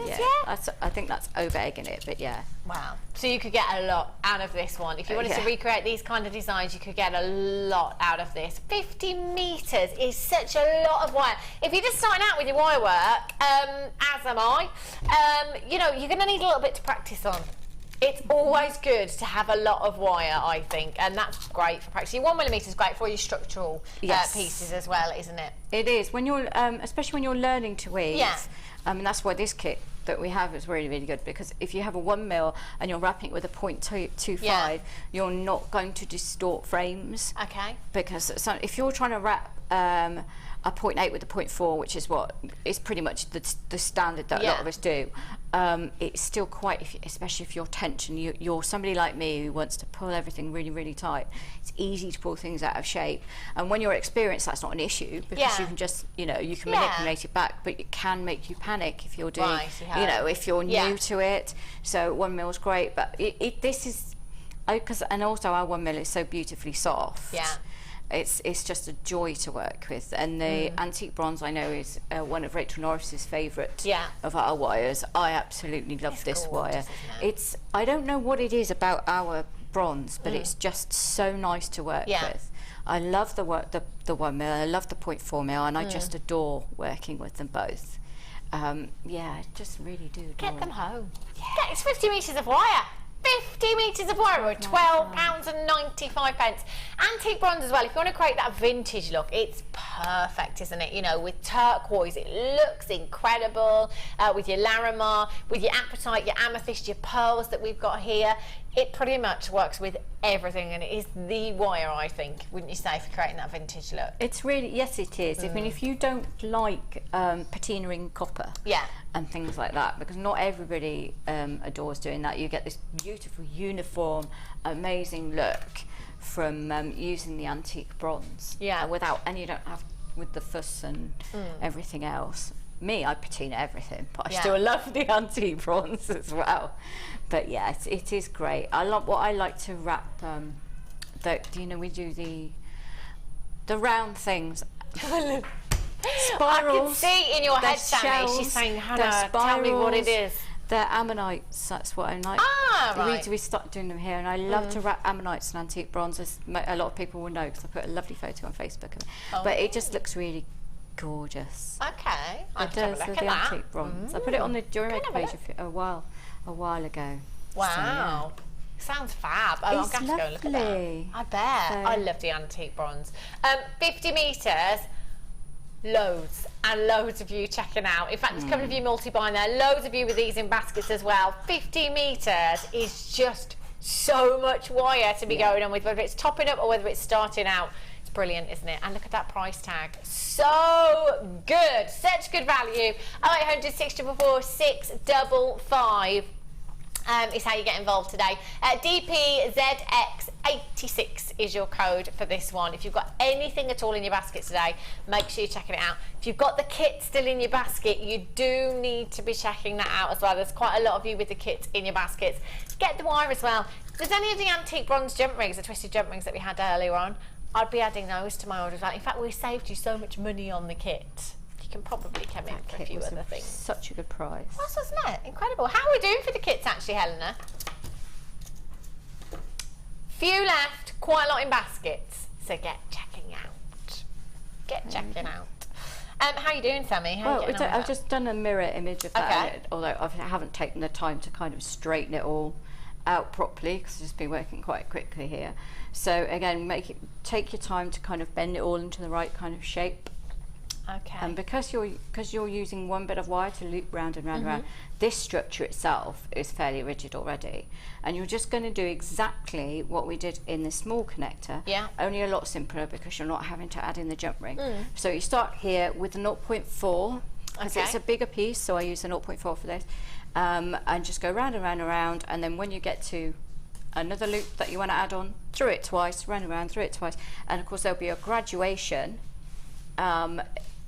I think that's over egging it, but yeah. Wow. So you could get a lot out of this one. If you wanted to recreate these kind of designs, you could get a lot out of this. 50 metres is such a lot of wire. If you're just starting out with your wire work, as am I, you know, you're going to need a little bit to practice on. It's always good to have a lot of wire, I think, and that's great for practice. Your 1mm is great for your structural pieces as well, isn't it? It is. When you're, especially when you're learning to weave. And that's why this kit that we have is really, really good, because if you have a 1mm and you're wrapping it with a 0.25, you're not going to distort frames. Okay. Because if you're trying to wrap a 0.8 with a 0.4, which is what is pretty much the standard that a lot of us do. It's still quite, especially if you're tension, you're somebody like me who wants to pull everything really, really tight. It's easy to pull things out of shape. And when you're experienced, that's not an issue, because you can just, you know, you can manipulate it back, but it can make you panic if you're doing, you know, if you're new to it. So 1 mil is great, but this is, and also our 1 mil is so beautifully soft. Yeah. It's just a joy to work with, and the antique bronze I know is one of Rachel Norris's favourite of our wires. I absolutely love this wire. It's, I don't know what it is about our bronze, but it's just so nice to work with. I love the 1 mil, I love the 0.4 mil, and I just adore working with them both. Yeah, I just really do adore Get them home. Yeah. It's 50 metres of wire. 50 metres of wire at £12.95. Antique bronze as well, if you want to create that vintage look, it's perfect, isn't it? You know, with turquoise, it looks incredible. With your Larimar, with your apatite, your amethyst, your pearls that we've got here, it pretty much works with everything, and it is the wire, I think, wouldn't you say, for creating that vintage look? It's really, yes it is. I mean, if you don't like patina in copper and things like that, because not everybody adores doing that, you get this beautiful, uniform, amazing look from using the antique bronze. Without, and you don't have with the fuss and everything else. Me, I patina everything, but I still love the antique bronze as well. But yeah, it is great. I love what I like to wrap. You know, we do the round things. Spirals. I can see in your head, Sammi. She's saying, Hannah, tell me what it is. They're ammonites. That's what I like. We start doing them here, and I love to wrap ammonites and antique bronze. As a lot of people will know, because I put a lovely photo on Facebook of it. But it just looks really gorgeous. Okay, I'll have a look at the that. antique bronze. I put it on the Jewellery Maker page a while ago. Wow, so, sounds fab. I'm going to go and look at that. I bet. So, I love the antique bronze. 50 metres. Loads and loads of you checking out. In fact, there's a couple of you multi-buying there. Loads of you with these in baskets as well. 50 metres is just so much wire to be going on with, whether it's topping up or whether it's starting out. It's brilliant, isn't it? And look at that price tag. So good. Such good value. 0800 644 655. Is how you get involved today. DPZX86 is your code for this one. If you've got anything at all in your basket today, make sure you're checking it out. If you've got the kit still in your basket, you do need to be checking that out as well. There's quite a lot of you with the kit in your baskets. Get the wire as well. If there's any of the antique bronze jump rings, the twisted jump rings that we had earlier on, I'd be adding those to my orders. In fact, we saved you so much money on the kit. Can probably come in for a few other things. Such a good price. That's, wasn't it? Incredible. How are we doing for the kits actually, Helena? Few left, quite a lot in baskets. So get checking out. Get checking out. How are you doing, Sammi? How are you getting on with I've just done a mirror image of that, although I haven't taken the time to kind of straighten it all out properly, because I've just been working quite quickly here. So again, take your time to kind of bend it all into the right kind of shape. Okay. And because you're using one bit of wire to loop round and round and round, this structure itself is fairly rigid already, and you're just going to do exactly what we did in the small connector, only a lot simpler, because you're not having to add in the jump ring. So you start here with a 0.4, because it's a bigger piece, so I use a 0.4 for this, and just go round and round and round, and then when you get to another loop that you want to add on, through it twice, round and round, through it twice, and of course there'll be a graduation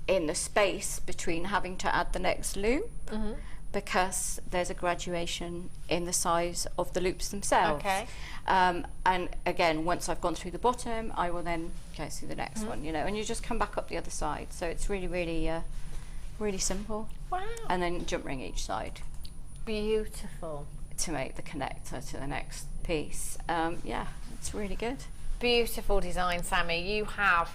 in the space between having to add the next loop, because there's a graduation in the size of the loops themselves. And again, once I've gone through the bottom, I will then go through the next one, you know, and you just come back up the other side. So it's really, really, really simple. Wow. And then jump ring each side. Beautiful. To make the connector to the next piece. Yeah, it's really good. Beautiful design, Sammi. You have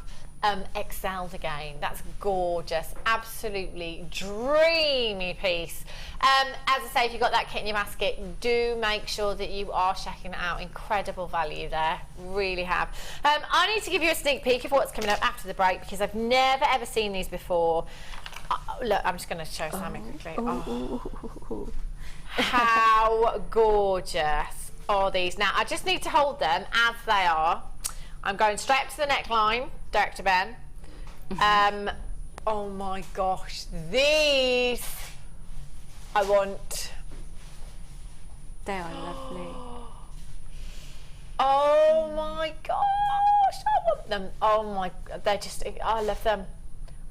excelled again. That's gorgeous. Absolutely dreamy piece. As I say, if you've got that kit in your basket, do make sure that you are checking it out. Incredible value there. Really have. I need to give you a sneak peek of what's coming up after the break, because I've never ever seen these before. Look, I'm just going to show Sammi quickly. How gorgeous are these? Now, I just need to hold them as they are. I'm going straight up to the neckline, direct to Ben, Oh my gosh, these I want. They are lovely. Oh my gosh, I want them. Oh my, they're just, I love them.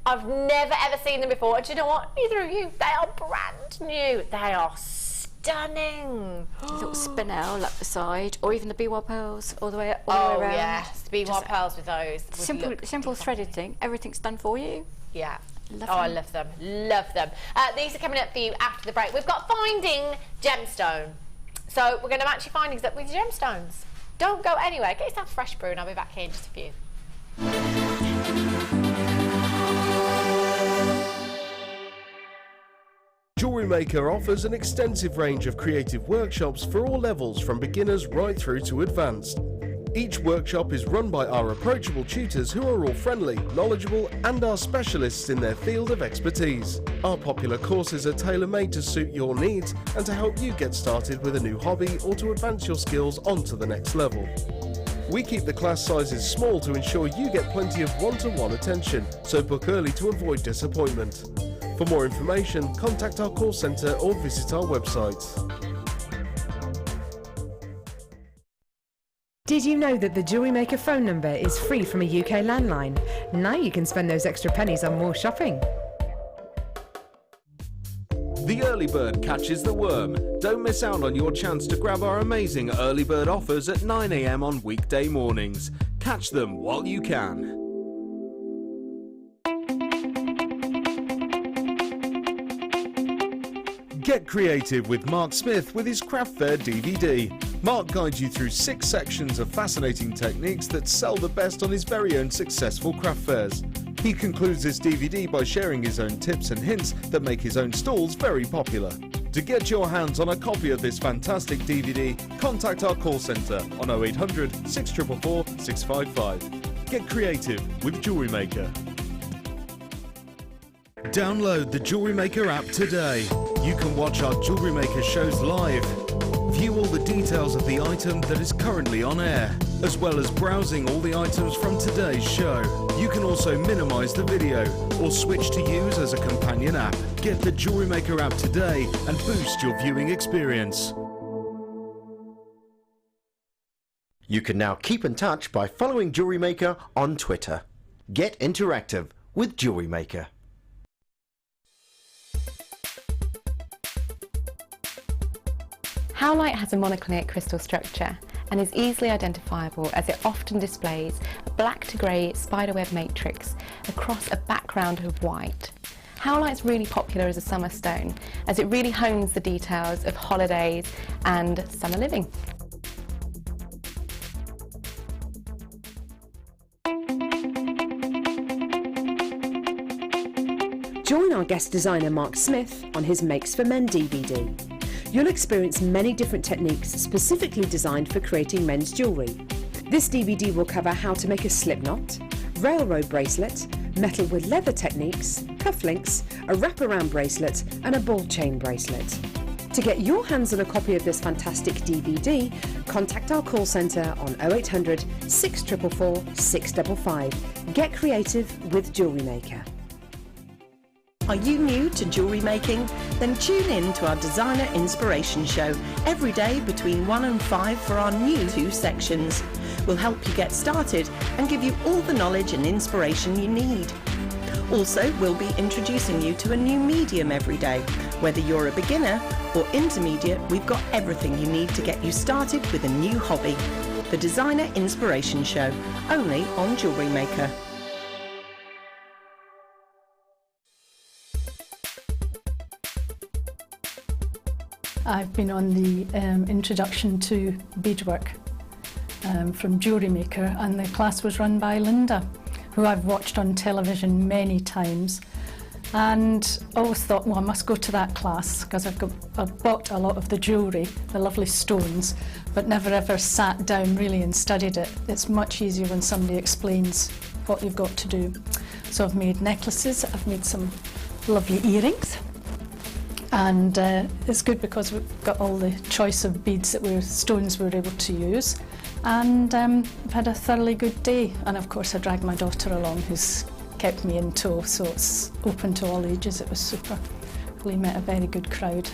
I've never ever seen them before, and do you know what? Neither of you. They are brand new. They are stunning. Little spinel up the side, or even the BWA pearls all the way around. Oh yes, the BWA pearls with those. Simple threaded thing. Everything's done for you. Yeah. Love I them. love them. Love them. These are coming up for you after the break. We've got Finding Gemstone. So we're going to match your findings up with your gemstones. Don't go anywhere. Get yourself a fresh brew, and I'll be back here in just a few. Jewellery Maker offers an extensive range of creative workshops for all levels, from beginners right through to advanced. Each workshop is run by our approachable tutors who are all friendly, knowledgeable and are specialists in their field of expertise. Our popular courses are tailor-made to suit your needs and to help you get started with a new hobby or to advance your skills onto the next level. We keep the class sizes small to ensure you get plenty of one-to-one attention, so book early to avoid disappointment. For more information, contact our call centre or visit our website. Did you know that the Jewellery Maker phone number is free from a UK landline? Now you can spend those extra pennies on more shopping. The early bird catches the worm. Don't miss out on your chance to grab our amazing early bird offers at 9 AM on weekday mornings. Catch them while you can. Get creative with Mark Smith with his Craft Fair DVD. Mark guides you through 6 sections of fascinating techniques that sell the best on his very own successful craft fairs. He concludes this DVD by sharing his own tips and hints that make his own stalls very popular. To get your hands on a copy of this fantastic DVD, contact our call centre on 0800 644 655. Get creative with Jewellery Maker. Download the Jewellery Maker app today. You can watch our Jewellery Maker shows live, view all the details of the item that is currently on air, as well as browsing all the items from today's show. You can also minimise the video or switch to use as a companion app. Get the Jewellery Maker app today and boost your viewing experience. You can now keep in touch by following Jewellery Maker on Twitter. Get interactive with Jewellery Maker. Howlite has a monoclinic crystal structure and is easily identifiable as it often displays a black to grey spiderweb matrix across a background of white. Howlite's really popular as a summer stone as it really hones the details of holidays and summer living. Join our guest designer Mark Smith on his Makes for Men DVD. You'll experience many different techniques specifically designed for creating men's jewellery. This DVD will cover how to make a slip knot, railroad bracelet, metal with leather techniques, cufflinks, a wraparound bracelet and a ball chain bracelet. To get your hands on a copy of this fantastic DVD, contact our call centre on 0800 644 655. Get creative with Jewellery Maker. Are you new to jewellery making? Then tune in to our Designer Inspiration Show every day between 1 and 5 for our new 2 sections. We'll help you get started and give you all the knowledge and inspiration you need. Also, we'll be introducing you to a new medium every day. Whether you're a beginner or intermediate, we've got everything you need to get you started with a new hobby. The Designer Inspiration Show, only on Jewellery Maker. I've been on the introduction to beadwork from Jewellery Maker, and the class was run by Linda, who I've watched on television many times, and always thought, well, I must go to that class because I've bought a lot of the jewellery, the lovely stones, but never ever sat down really and studied it. It's much easier when somebody explains what you've got to do. So I've made necklaces, I've made some lovely earrings. And it's good because we've got all the choice of beads stones we're able to use, and I've had a thoroughly good day. And of course I dragged my daughter along, who's kept me in tow, so it's open to all ages. It was super. We met a very good crowd.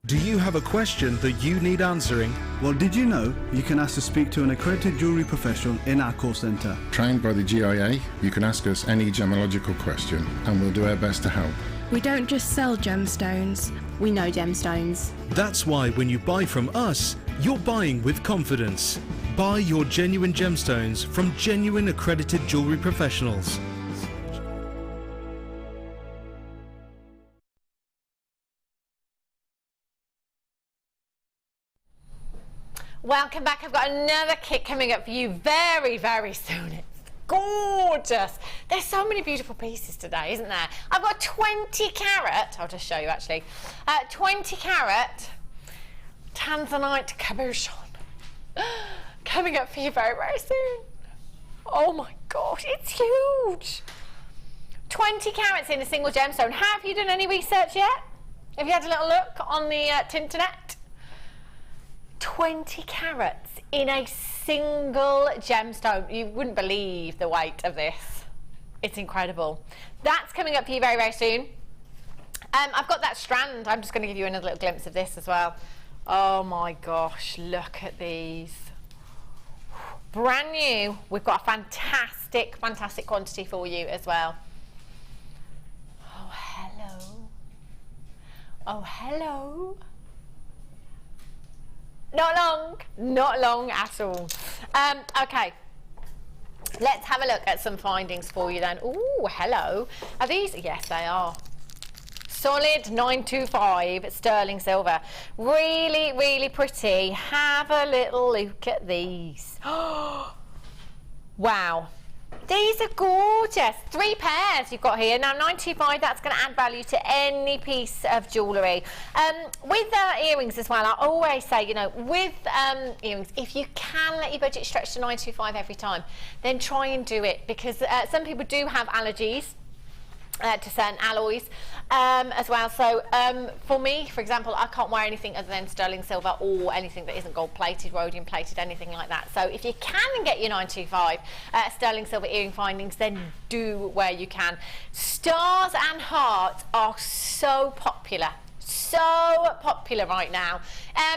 Do you have a question that you need answering? Well, did you know you can ask to speak to an accredited jewellery professional in our call centre? Trained by the GIA, you can ask us any gemological question and we'll do our best to help. We don't just sell gemstones, we know gemstones. That's why when you buy from us, you're buying with confidence. Buy your genuine gemstones from genuine accredited jewellery professionals. Welcome back. I've got another kit coming up for you very, very soon. It's gorgeous. There's so many beautiful pieces today, isn't there? I've got 20 carat, I'll just show you actually, 20 carat Tanzanite cabochon coming up for you very, very soon. Oh my gosh, it's huge. 20 carats in a single gemstone. Have you done any research yet? Have you had a little look on the Tinternet? 20 carats in a single gemstone. You wouldn't believe the weight of this. It's incredible. That's coming up for you very, very soon. I've got that strand. I'm just going to give you another little glimpse of this as well. Oh my gosh, look at these. Brand new. We've got a fantastic, fantastic quantity for you as well. Oh, hello. Oh, hello. Not long at all. Okay, let's have a look at some findings for you then. Oh, hello. Are these? Yes, they are. Solid 925 sterling silver. Really, really pretty. Have a little look at these. Wow. These are gorgeous. 3 pairs you've got here. Now, 925, that's going to add value to any piece of jewellery. With earrings as well, I always say, you know, with earrings, if you can let your budget stretch to 925 every time, then try and do it, because some people do have allergies to certain alloys as well. So for me, for example, I can't wear anything other than sterling silver or anything that isn't gold plated, rhodium plated, anything like that. So if you can get your 925 sterling silver earring findings, then do where you can. Stars and hearts are so popular right now.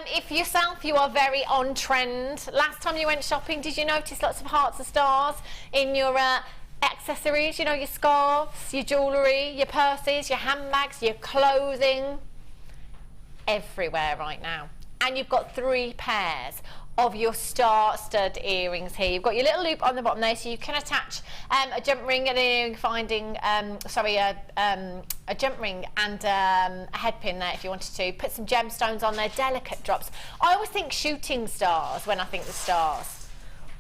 If yourself, you are very on trend. Last time you went shopping, did you notice lots of hearts and stars in your accessories, you know, your scarves, your jewellery, your purses, your handbags, your clothing, everywhere right now. And you've got 3 pairs of your star stud earrings here. You've got your little loop on the bottom there, so you can attach a jump ring and an earring finding, a jump ring and a head pin there if you wanted to. Put some gemstones on there, delicate drops. I always think shooting stars when I think the stars.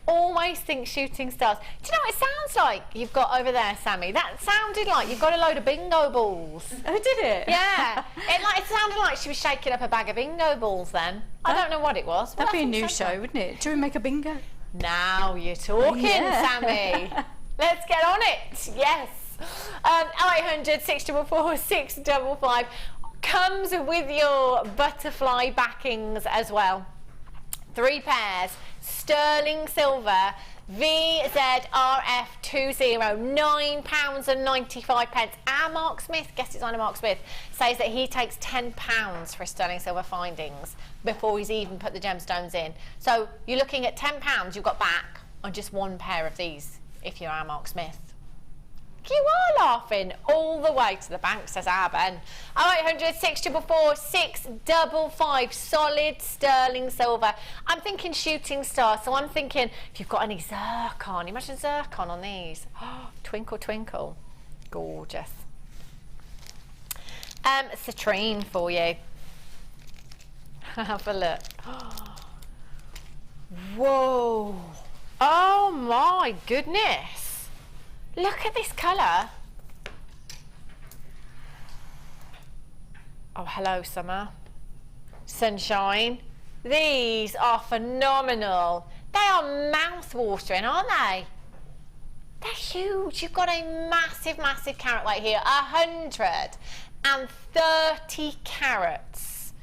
Always think shooting stars. Do you know what it sounds like you've got over there, Sammy? That sounded like you've got a load of bingo balls. Oh, did it? Yeah. It sounded like she was shaking up a bag of bingo balls then. I don't know what it was. That'd be a new show, wouldn't it? Jewellery Maker bingo. Now you're talking, Sammy. Let's get on it. Yes. 0800 644 655 comes with your butterfly backings as well. 3 pairs. Sterling silver VZRF20, £9.95. Our Mark Smith, guest designer Mark Smith, says that he takes £10 for sterling silver findings before he's even put the gemstones in. So you're looking at £10 you've got back on just 1 pair of these if you're our Mark Smith. You are laughing all the way to the bank, says Ben. 0800 644 655, solid sterling silver. I'm thinking shooting star, so I'm thinking if you've got any zircon, imagine zircon on these. Oh, twinkle, twinkle. Gorgeous. Citrine for you. Have a look. Whoa. Oh my goodness. Look at this colour. Oh, hello, summer. Sunshine. These are phenomenal. They are mouth-watering, aren't they? They're huge. You've got a massive, massive carat weight here. 130 carats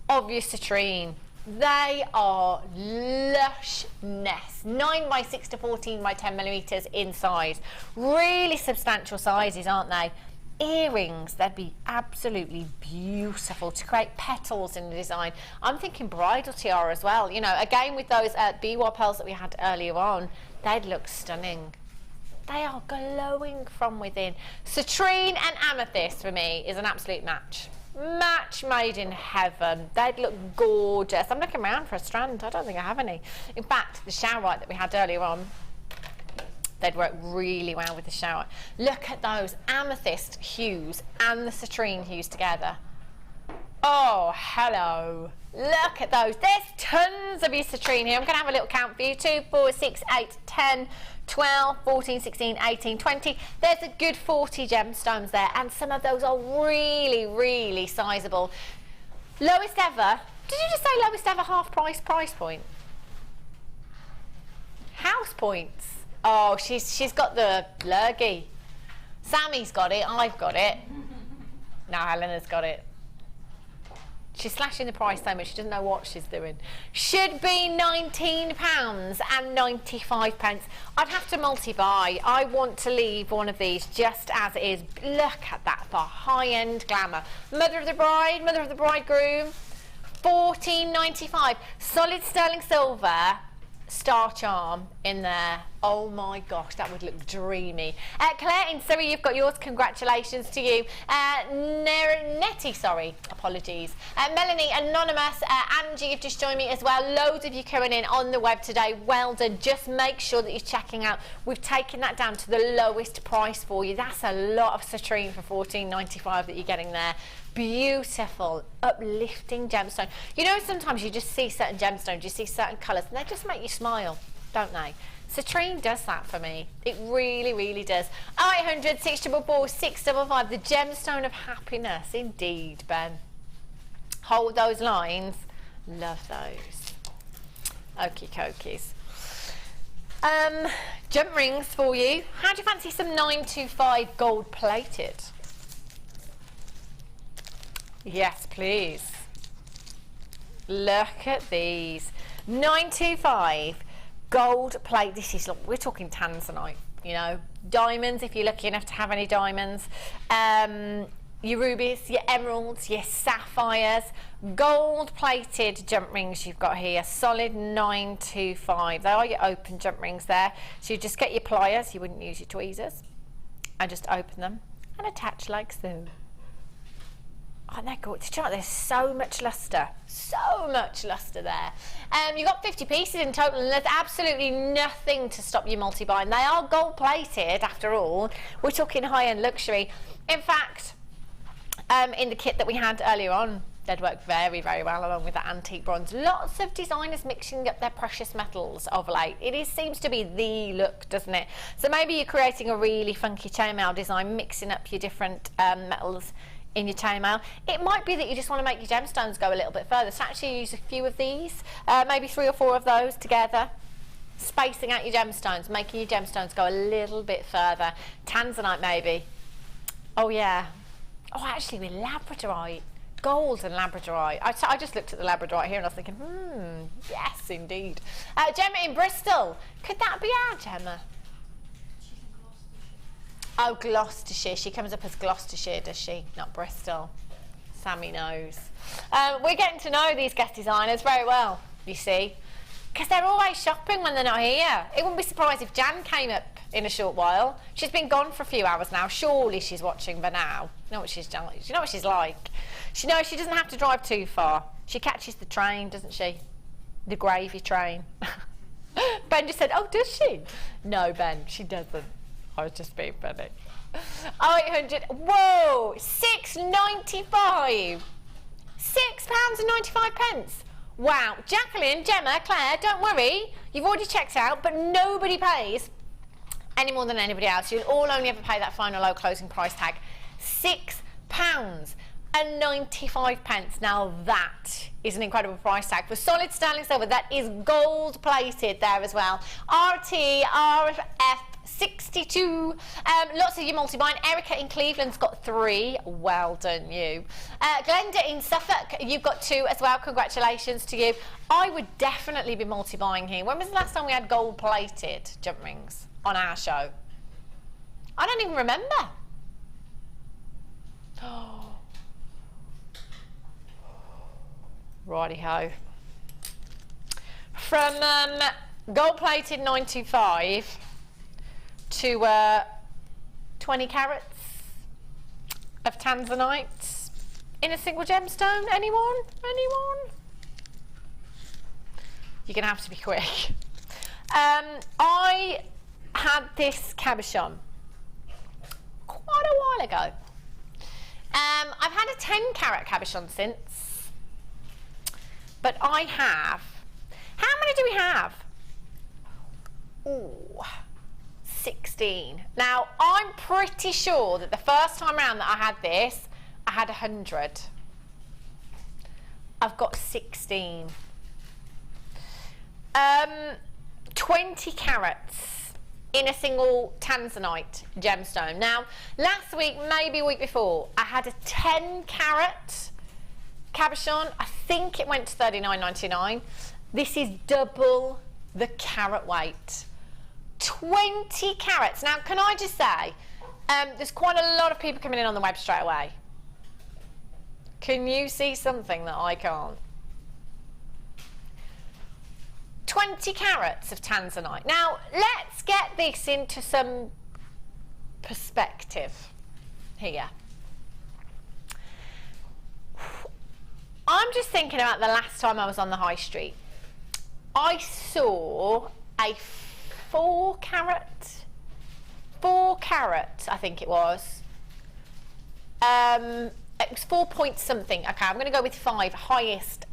of your citrine. They are lushness. 9 by 6 to 14 by 10 millimeters in size. Really substantial sizes, aren't they? Earrings, they'd be absolutely beautiful to create petals in the design. I'm thinking bridal tiara as well. You know, again with those biwa pearls that we had earlier on, they'd look stunning. They are glowing from within. Citrine and amethyst for me is an absolute match. Match made in heaven. They'd look gorgeous. I'm looking around for a strand. I don't think I have any. In fact, the showerite that we had earlier on, they'd work really well with the shower. Look at those amethyst hues and the citrine hues together. Oh, hello. Look at those. There's tons of your citrine here. I'm going to have a little count for you. 2, 4, 6, 8, 10, 12, 14, 16, 18, 20. There's a good 40 gemstones there, and some of those are really, really sizable. Lowest ever. Did you just say lowest ever half price point? House points. Oh, she's got the lurgy. Sammy's got it. I've got it. Now Helena's got it. She's slashing the price so much she doesn't know what she's doing. Should be £19.95. I'd have to multi-buy. I want to leave one of these just as it is. Look at that for high-end glamour. Mother of the bride, mother of the bridegroom, £14.95. Solid sterling silver. Star charm in there. Oh my gosh, that would look dreamy. Claire in Surrey, you've got yours. Congratulations to you. Nettie, sorry, apologies. Melanie, Anonymous, Angie, you've just joined me as well. Loads of you coming in on the web today. Well done. Just make sure that you're checking out. We've taken that down to the lowest price for you. That's a lot of citrine for £14.95 that you're getting there. Beautiful, uplifting gemstone. You know, sometimes you just see certain gemstones, you see certain colours, and they just make you smile, don't they? Citrine does that for me. It really, really does. 0800 644 655, the gemstone of happiness. Indeed, Ben. Hold those lines. Love those. Okie dokies. Jump rings for you. How do you fancy some 925 gold plated? Yes, please. Look at these. 925 gold plate. This is, look, we're talking tanzanite, you know. Diamonds, if you're lucky enough to have any diamonds. Your rubies, your emeralds, your sapphires. Gold plated jump rings you've got here. Solid 925. They are your open jump rings there. So you just get your pliers, you wouldn't use your tweezers, and just open them and attach like so. Oh, they're gorgeous. Do you know what? There's so much lustre there. You've got 50 pieces in total, and there's absolutely nothing to stop you multi-buying. They are gold plated after all. We're talking high-end luxury. In fact, in the kit that we had earlier on, they'd work very, very well along with that antique bronze. Lots of designers mixing up their precious metals of late. It seems to be the look, doesn't it? So maybe you're creating a really funky chainmail design, mixing up your different metals in your chainmail. It might be that you just want to make your gemstones go a little bit further. So actually use a few of these, maybe 3 or 4 of those together, spacing out your gemstones, making your gemstones go a little bit further. Tanzanite maybe. Oh yeah. Oh, actually with labradorite. Gold and labradorite. I just looked at the labradorite here and I was thinking, yes indeed. Gemma in Bristol. Could that be our Gemma? Oh, Gloucestershire. She comes up as Gloucestershire, does she? Not Bristol. Sammy knows. We're getting to know these guest designers very well, you see, because they're always shopping when they're not here. It wouldn't be surprised if Jan came up in a short while. She's been gone for a few hours now. Surely she's watching by now. You know what she's done? You know what she's like. She knows she doesn't have to drive too far. She catches the train, doesn't she? The gravy train. Ben just said, oh, does she? No, Ben, she doesn't. I was just being funny. 0800, whoa, £6.95. £6.95. Wow. Jacqueline, Gemma, Claire, don't worry. You've already checked out, but nobody pays any more than anybody else. You'll all only ever pay that final low closing price tag. £6.95. Now that is an incredible price tag for solid sterling silver. That is gold plated there as well. RT, RF 62. Lots of you multi-buying. Erica in Cleveland's got 3. Well done, you. Glenda in Suffolk, you've got 2 as well. Congratulations to you. I would definitely be multi-buying here. When was the last time we had gold-plated jump rings on our show? I don't even remember. Righty-ho. From gold-plated 925 to 20 carats of tanzanite in a single gemstone. Anyone? Anyone? You're going to have to be quick. I had this cabochon quite a while ago. I've had a 10 carat cabochon since, but I have, how many do we have? Ooh, 16. Now, I'm pretty sure that the first time around that I had this, I had 100. I've got 16. 20 carats in a single tanzanite gemstone. Now, last week, maybe a week before, I had a 10 carat cabochon. I think it went to $39.99. This is double the carat weight. 20 carats. Now, can I just say, there's quite a lot of people coming in on the web straight away. Can you see something that I can't? 20 carats of tanzanite. Now, let's get this into some perspective here. I'm just thinking about the last time I was on the high street. I saw a 4 carat, I think it was. It was 4 point something. Okay, I'm going to go with 5. The highest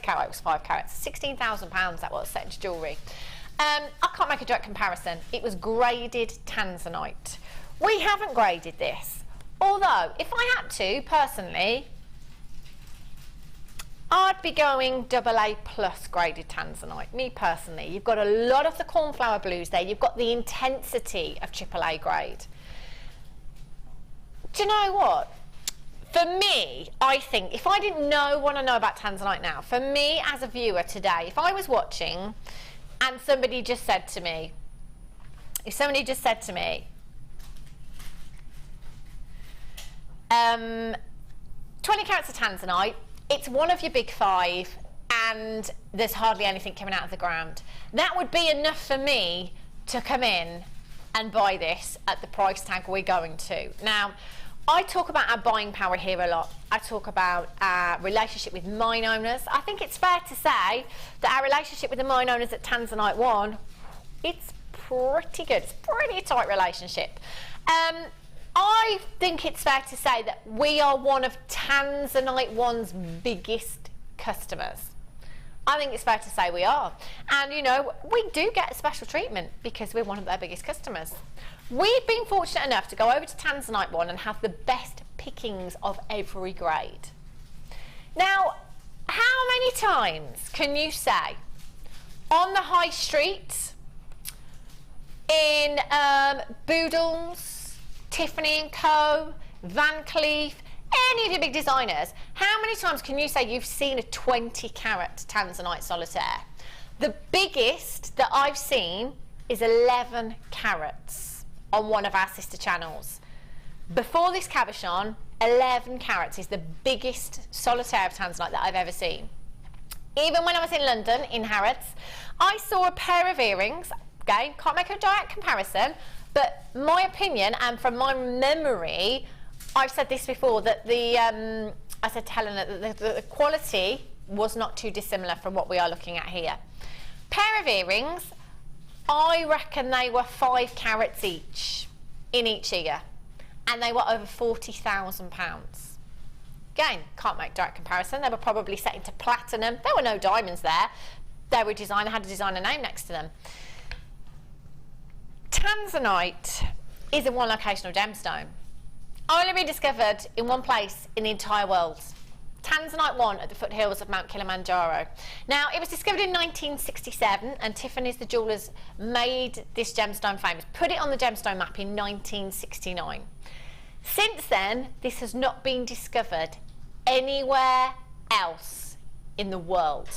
carat was 5 carats. £16,000 that was, set into jewellery. I can't make a direct comparison. It was graded tanzanite. We haven't graded this. Although, if I had to, personally, I'd be going AA plus graded tanzanite, me personally. You've got a lot of the cornflower blues there. You've got the intensity of AAA grade. Do you know what? For me, I think, if I didn't know what I know about tanzanite now, for me as a viewer today, if I was watching and somebody just said to me, 20 carats of tanzanite, it's one of your big 5 and there's hardly anything coming out of the ground. That would be enough for me to come in and buy this at the price tag we're going to. Now, I talk about our buying power here a lot. I talk about our relationship with mine owners. I think it's fair to say that our relationship with the mine owners at Tanzanite 1, it's pretty good. It's a pretty tight relationship. I think it's fair to say that we are one of Tanzanite 1's biggest customers. I think it's fair to say we are. And, you know, we do get a special treatment because we're one of their biggest customers. We've been fortunate enough to go over to Tanzanite 1 and have the best pickings of every grade. Now, how many times can you say on the high street, in Boodles, Tiffany & Co, Van Cleef, any of your big designers, how many times can you say you've seen a 20 carat tanzanite solitaire? The biggest that I've seen is 11 carats on one of our sister channels. Before this cabochon, 11 carats is the biggest solitaire of tanzanite that I've ever seen. Even when I was in London, in Harrods, I saw a pair of earrings. Again, can't make a direct comparison, but my opinion, and from my memory, I've said this before, that I said to Helen that the quality was not too dissimilar from what we are looking at here. Pair of earrings, I reckon they were 5 carats each, in each ear, and they were over £40,000. Again, can't make direct comparison. They were probably set into platinum. There were no diamonds there. They were designer, had a designer name next to them. Tanzanite is a one locational gemstone. Only been discovered in one place in the entire world. Tanzanite 1 at the foothills of Mount Kilimanjaro. Now, it was discovered in 1967, and Tiffany's the jewellers made this gemstone famous, put it on the gemstone map in 1969. Since then, this has not been discovered anywhere else in the world.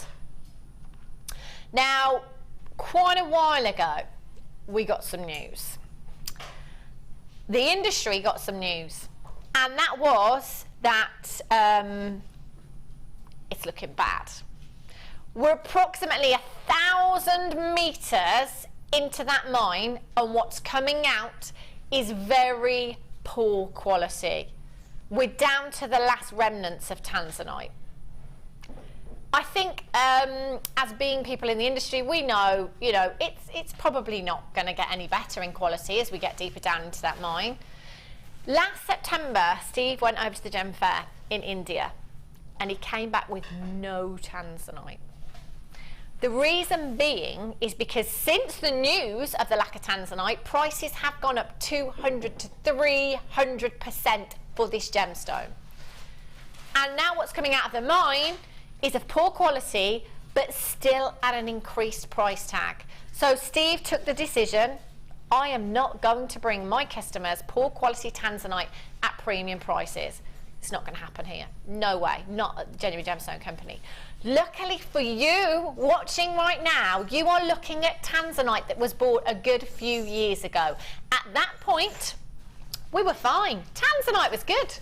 Now, quite a while ago, we got some news. The industry got some news, and that was that it's looking bad. We're approximately 1,000 metres into that mine, and what's coming out is very poor quality. We're down to the last remnants of tanzanite. I think as being people in the industry, we know, you know, it's probably not going to get any better in quality as we get deeper down into that mine. Last September, Steve went over to the Gem Fair in India, and he came back with no tanzanite. The reason being is because since the news of the lack of tanzanite, prices have gone up 200 to 300% for this gemstone. And now what's coming out of the mine is of poor quality, but still at an increased price tag. So Steve took the decision, I am not going to bring my customers poor quality tanzanite at premium prices. It's not going to happen here. No way. Not at the Genuine Gemstone Company. Luckily for you, watching right now, you are looking at tanzanite that was bought a good few years ago. At that point, we were fine. Tanzanite was good.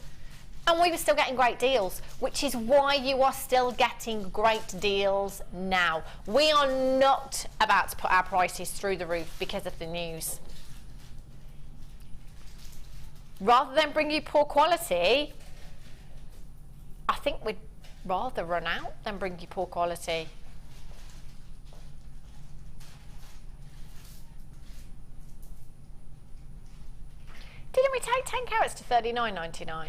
And we were still getting great deals, which is why you are still getting great deals now. We are not about to put our prices through the roof because of the news. Rather than bring you poor quality, I think we'd rather run out than bring you poor quality. Didn't we take 10 carats to $39.99?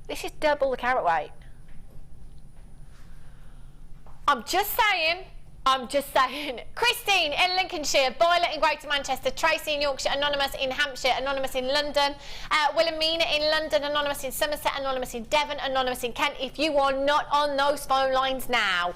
This is double the carat weight. I'm just saying. Christine in Lincolnshire, Violet in Greater Manchester, Tracy in Yorkshire, Anonymous in Hampshire, Anonymous in London, Wilhelmina in London, Anonymous in Somerset, Anonymous in Devon, Anonymous in Kent. If you are not on those phone lines now,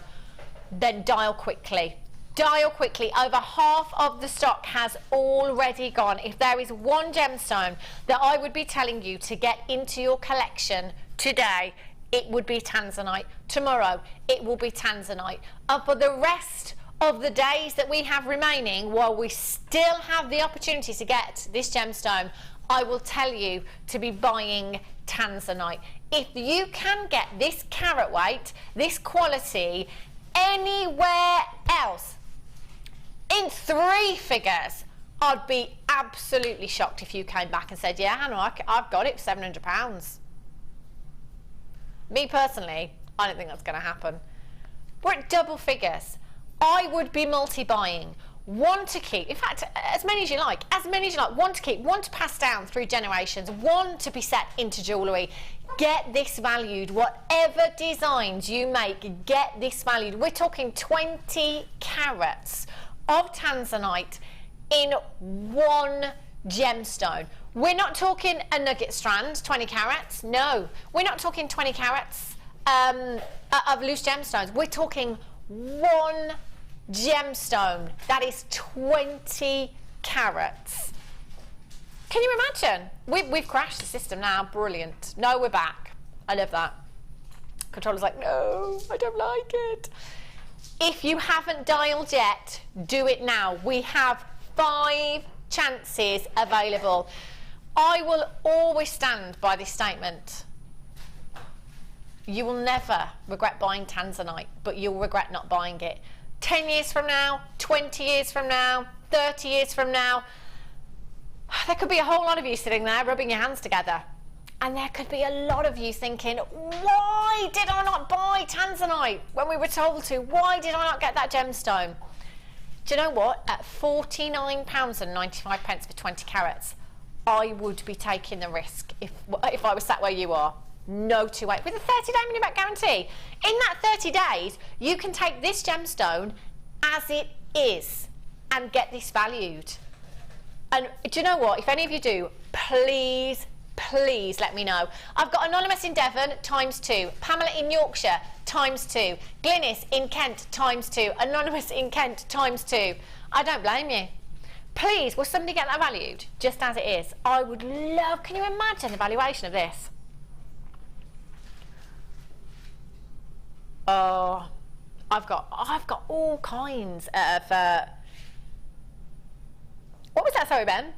then dial quickly. Dial quickly. Over half of the stock has already gone. If there is one gemstone that I would be telling you to get into your collection today, it would be tanzanite. Tomorrow, it will be tanzanite. And for the rest of the days that we have remaining, while we still have the opportunity to get this gemstone, I will tell you to be buying tanzanite. If you can get this carat weight, this quality, anywhere else, in 3 figures, I'd be absolutely shocked if you came back and said, yeah, Hannah, I've got it for £700. Me personally, I don't think that's going to happen. We're at double figures. I would be multi-buying. One to keep, in fact, as many as you like, one to keep, one to pass down through generations, one to be set into jewellery. Get this valued. Whatever designs you make, get this valued. We're talking 20 carats of tanzanite in one gemstone. We're not talking a nugget strand, 20 carats. No, we're not talking 20 carats of loose gemstones. We're talking one gemstone that is 20 carats. Can you imagine? We've crashed the system now. Brilliant. No, we're back. I love that. Controller's like, no, I don't like it. If you haven't dialed yet, do it now. We have 5 chances available. I will always stand by this statement. You will never regret buying tanzanite, but you'll regret not buying it. 10 years from now, 20 years from now, 30 years from now, there could be a whole lot of you sitting there rubbing your hands together. And there could be a lot of you thinking, why did I not buy tanzanite when we were told to? Why did I not get that gemstone? Do you know what? At £49.95 for 20 carats, I would be taking the risk if I was sat where you are. No 2 way. With a 30-day money-back guarantee. In that 30 days, you can take this gemstone as it is and get this valued. And do you know what? If any of you do, please, please let me know. I've got Anonymous in Devon, ×2. Pamela in Yorkshire, ×2. Glynis in Kent, ×2. Anonymous in Kent, ×2. I don't blame you. Please, will somebody get that valued just as it is? I would love, can you imagine the valuation of this? Oh, I've got all kinds of, what was that, sorry, Ben?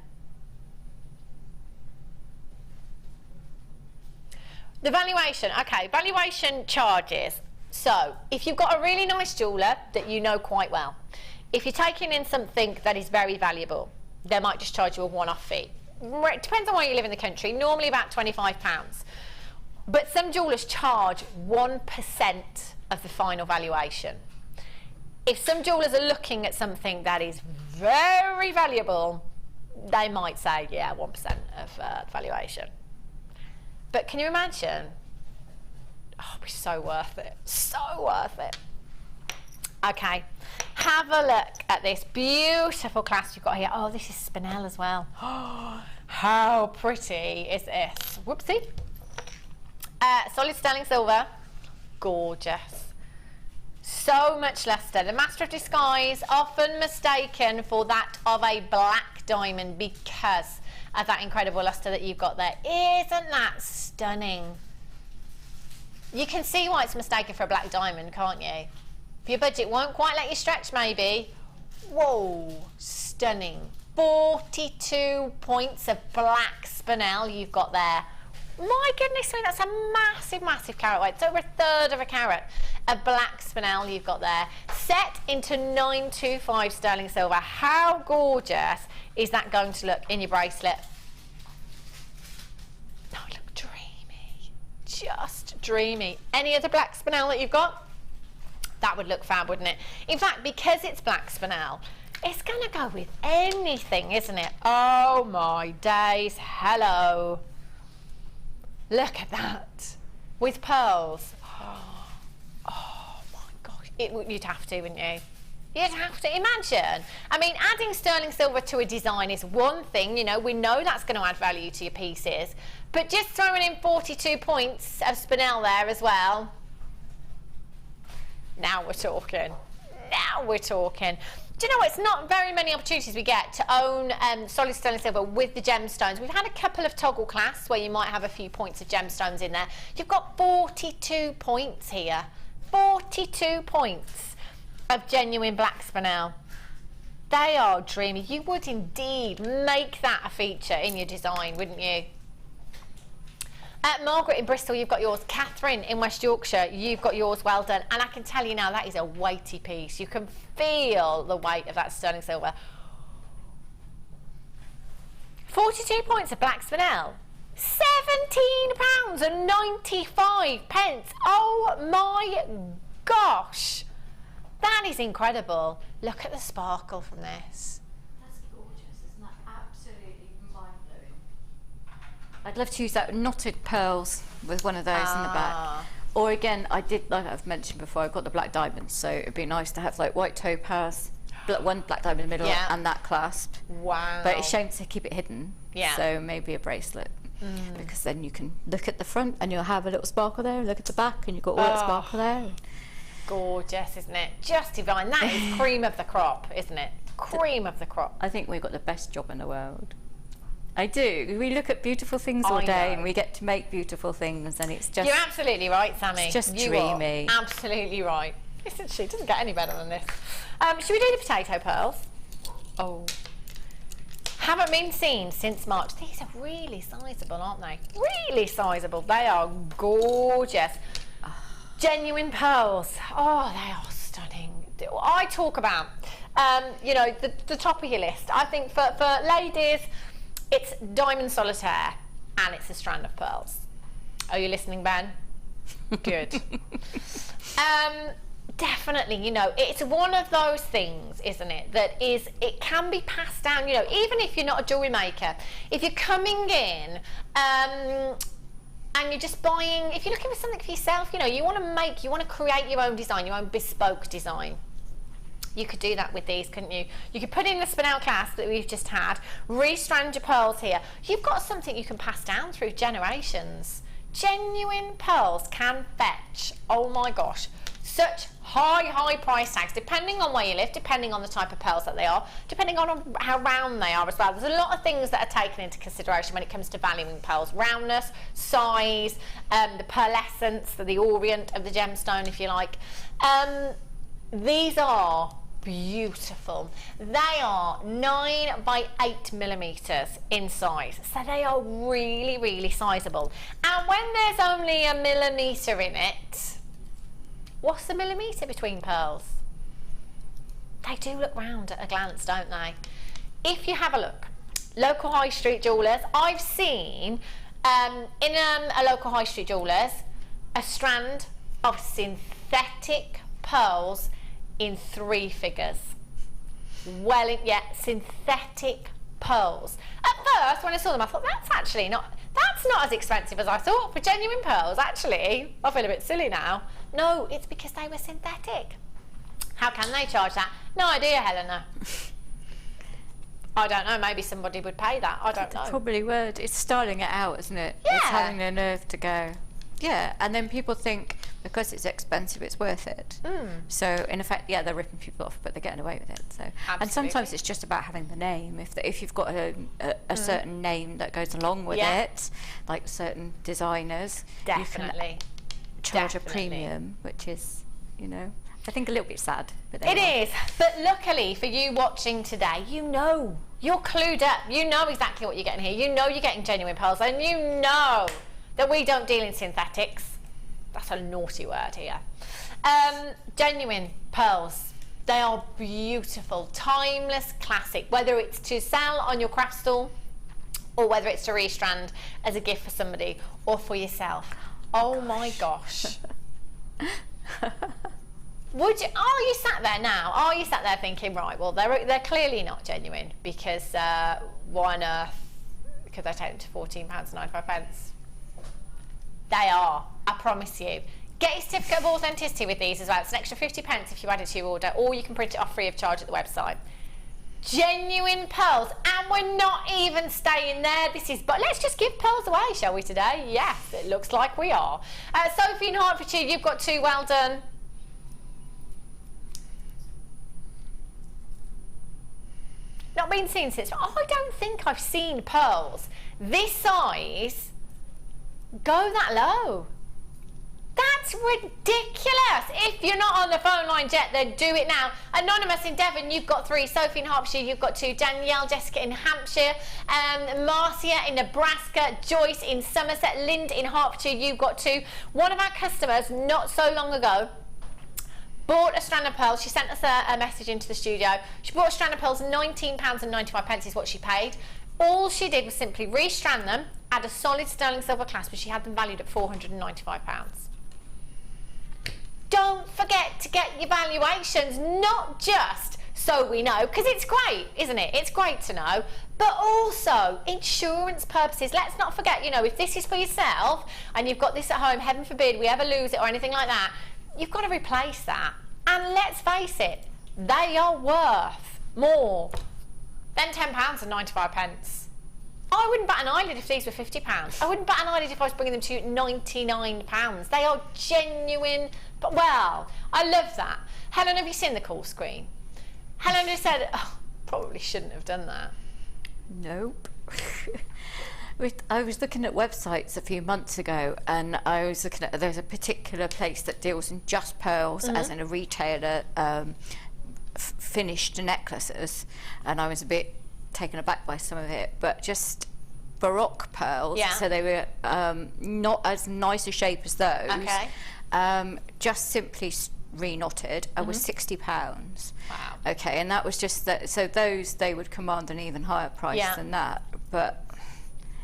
The valuation, okay, valuation charges. So, if you've got a really nice jeweller that you know quite well, if you're taking in something that is very valuable, they might just charge you a one-off fee. It depends on where you live in the country, normally about £25. But some jewellers charge 1% of the final valuation. If some jewellers are looking at something that is very valuable, they might say, yeah, 1% of valuation. But can you imagine? Oh, it'd be so worth it. So worth it. Okay, have a look at this beautiful clasp you've got here. Oh, this is spinel as well. Oh, how pretty is this? Whoopsie. Solid sterling silver. Gorgeous. So much luster. The Master of Disguise, often mistaken for that of a black diamond because of that incredible luster that you've got there. Isn't that stunning? You can see why it's mistaken for a black diamond, can't you? If your budget won't quite let you stretch, maybe. Whoa, stunning. 42 points of black spinel you've got there. My goodness me, that's a massive, massive carat weight. It's over 1/3 of a carat of black spinel you've got there. Set into 925 sterling silver. How gorgeous is that going to look in your bracelet? Oh, look dreamy. Just dreamy. Any other black spinel that you've got? That would look fab, wouldn't it? In fact, because it's black spinel, it's going to go with anything, isn't it? Oh my days. Hello. Look at that. With pearls. Oh my gosh. You'd have to, wouldn't you? You'd have to. Imagine. I mean, adding sterling silver to a design is one thing. You know, we know that's going to add value to your pieces. But just throwing in 42 points of spinel there as well. Now we're talking. Now we're talking. Do you know what? It's not very many opportunities we get to own solid sterling silver with the gemstones. We've had a couple of toggle clasps where you might have a few points of gemstones in there. You've got 42 points here. 42 points of genuine black spinel. They are dreamy. You would indeed make that a feature in your design, wouldn't you? Margaret in Bristol, you've got yours. Catherine in West Yorkshire, you've got yours. Well done. And I can tell you now, that is a weighty piece. You can feel the weight of that sterling silver. 42 points of black spinel. £17.95. Oh my gosh. That is incredible. Look at the sparkle from this. I'd love to use that knotted pearls with one of those in the back. Or again, I did, like I've mentioned before, I've got the black diamonds, so it'd be nice to have like white topaz, one black diamond in the middle, and that clasp. Wow. But it's a shame to keep it hidden. Yeah. So maybe a bracelet. Because then you can look at the front and you'll have a little sparkle there, look at the back and you've got all that sparkle there. Gorgeous, isn't it? Just divine. That is cream of the crop, isn't it? Cream of the crop. I think we've got the best job in the world. I do. We look at beautiful things all day and we get to make beautiful things, and it's just... You're absolutely right, Sammi. It's just you dreamy. Are absolutely right. Isn't she? It doesn't get any better than this. Should we do the potato pearls? Oh. Haven't been seen since March. These are really sizable, aren't they? Really sizable. They are gorgeous. Genuine pearls. Oh, they are stunning. I talk about, you know, the top of your list. I think for ladies... It's diamond solitaire and it's a strand of pearls. Are you listening, Ben? Good. Definitely, you know, it's one of those things, isn't it, that is, it can be passed down, you know, even if you're not a jewellery maker. If you're coming in and you're just buying, if you're looking for something for yourself, you know, you want to create your own design, your own bespoke design. You could do that with these, couldn't you? You could put in the spinel clasp that we've just had, restrand your pearls here. You've got something you can pass down through generations. Genuine pearls can fetch, oh my gosh, such high price tags, depending on where you live, depending on the type of pearls that they are, depending on how round they are as well. There's a lot of things that are taken into consideration when it comes to valuing pearls. Roundness, size, the pearlescence, the orient of the gemstone, if you like. These are beautiful. They are 9 by 8 millimeters in size, so they are really sizable. And when there's only a millimeter in it, what's the millimeter between pearls? They do look round at a glance, don't they? If you have a look, local high street jewellers, I've seen in a local high street jewellers a strand of synthetic pearls in 3 figures. Well, yeah, synthetic pearls. At first, when I saw them, I thought that's not as expensive as I thought for genuine pearls. Actually, I feel a bit silly now. No, it's because they were synthetic. How can they charge that? No idea, Helena. I don't know, maybe somebody would pay that. I don't know. Probably would. It's styling it out, isn't it? Yeah. It's having the nerve to go. Yeah, and then people think because it's expensive, it's worth it. So in effect, yeah, they're ripping people off, but they're getting away with it. So, and sometimes it's just about having the name. If you've got a certain name that goes along with it, like certain designers, definitely you can charge a premium, which is, you know, I think a little bit sad. But it is. But luckily for you watching today, you know, you're clued up. You know exactly what you're getting here. You know you're getting genuine pearls, and you know that we don't deal in synthetics. That's a naughty word here. Genuine pearls. They are beautiful, timeless classic, whether it's to sell on your craft stall or whether it's to restrand as a gift for somebody or for yourself. Oh my gosh. Are you sat there now? Are you sat there thinking, right, well, they're clearly not genuine because why on earth could they take them to £14.95? They are, I promise you. Get your certificate of authenticity with these as well. It's an extra 50p if you add it to your order, or you can print it off free of charge at the website. Genuine pearls, and we're not even staying there. But let's just give pearls away, shall we, today? Yes, it looks like we are. Sophie in Hertfordshire, you've got 2, well done. Not been seen since. I don't think I've seen pearls this size go that low. That's ridiculous. If you're not on the phone line yet, then do it now. Anonymous in Devon, you've got 3. Sophie in Hertfordshire, you've got 2. Danielle, Jessica in Hampshire. Marcia in Nebraska. Joyce in Somerset. Lind in Hertfordshire, you've got 2. One of our customers, not so long ago, bought a strand of pearls. She sent us a message into the studio. She bought a strand of pearls, £19.95 is what she paid. All she did was simply restrand them, add a solid sterling silver clasp, and she had them valued at £495. Don't forget to get your valuations, not just so we know, because it's great, isn't it? It's great to know, but also insurance purposes. Let's not forget, you know, if this is for yourself and you've got this at home, heaven forbid we ever lose it or anything like that, you've got to replace that. And let's face it, they are worth more than £10.95. I wouldn't bat an eyelid if these were £50. I wouldn't bat an eyelid if I was bringing them to you at £99. They are genuine, but well, I love that. Helen, have you seen the call screen? Helen has said, oh, probably shouldn't have done that. Nope. I was looking at websites a few months ago, and I was looking at, there's a particular place that deals in just pearls, as in a retailer, finished necklaces, and I was a bit taken aback by some of it, but just Baroque pearls, so they were not as nice a shape as those, just simply re-knotted, was £60. Wow. Okay, and that was just that, so those, they would command an even higher price than that, but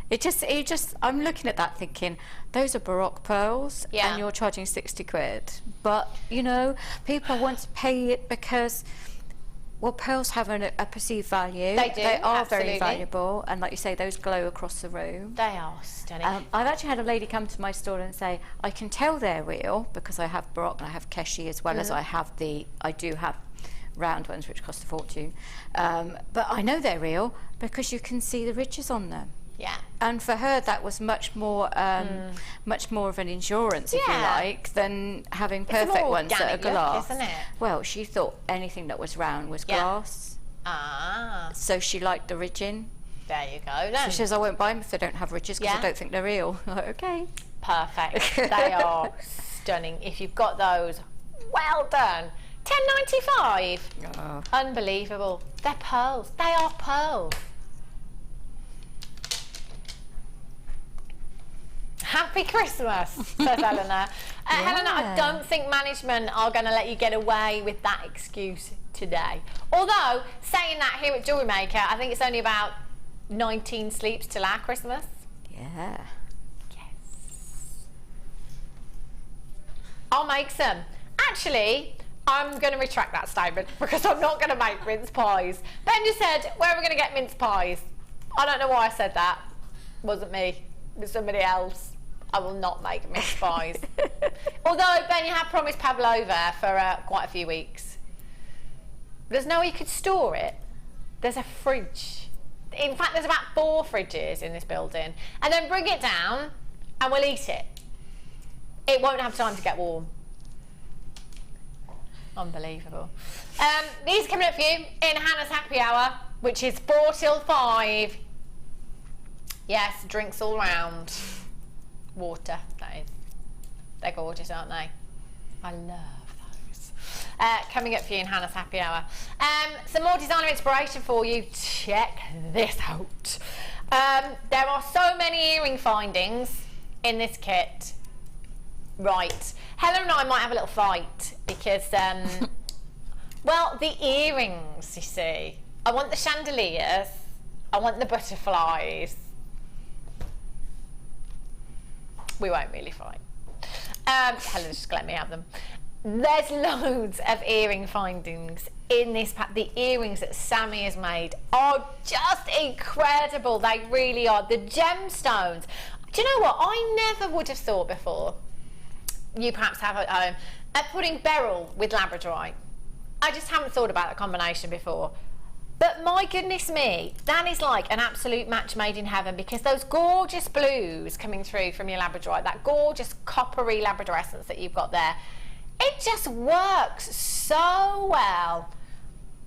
it just I'm looking at that thinking, those are Baroque pearls and you're charging £60. But you know, people want to pay it because, well, pearls have a perceived value. They do. They are absolutely very valuable, and like you say, those glow across the room. They are stunning. I've actually had a lady come to my store and say, I can tell they're real because I have Baroque and I have Keshi, as well as I do have round ones, which cost a fortune. But I know they're real because you can see the ridges on them. Yeah. And for her, that was much more of an insurance, if you like, than having perfect ones that are glass. Look, isn't it? Well, she thought anything that was round was glass. Ah. So she liked the ridging. There you go then. So she says, I won't buy them if they don't have ridges because I don't think they're real. I'm like, okay. Perfect. They are stunning. If you've got those, well done. £10.95. Oh. Unbelievable. They're pearls. They are pearls. Happy Christmas, says Eleanor. Helena, I don't think management are going to let you get away with that excuse today. Although, saying that, here at Jewellery Maker, I think it's only about 19 sleeps till our Christmas. Yeah. Yes. I'll make some. Actually, I'm going to retract that statement because I'm not going to make mince pies. Ben just said, where are we going to get mince pies? I don't know why I said that. It wasn't me. It was somebody else. I will not make mince pies. Although, Ben, you have promised pavlova for quite a few weeks. There's no way you could store it. There's a fridge. In fact, there's about 4 fridges in this building. And then bring it down and we'll eat it. It won't have time to get warm. Unbelievable. These are coming up for you in Hannah's Happy Hour, which is 4 till 5. Yes, drinks all round. Water, that is. They're gorgeous, aren't they? I love those. Coming up for you in Hannah's Happy Hour. Some more designer inspiration for you. Check this out. There are so many earring findings in this kit. Right. Heather and I might have a little fight because, well, the earrings, you see. I want the chandeliers. I want the butterflies. We won't really fight. Helen's just let me have them. There's loads of earring findings in this pack. The earrings that Sammi has made are just incredible. They really are. The gemstones. Do you know what? I never would have thought before, you perhaps have at home, putting beryl with labradorite. I just haven't thought about that combination before. But my goodness me, that is like an absolute match made in heaven, because those gorgeous blues coming through from your labradorite, that gorgeous coppery labradorescence that you've got there, it just works so well.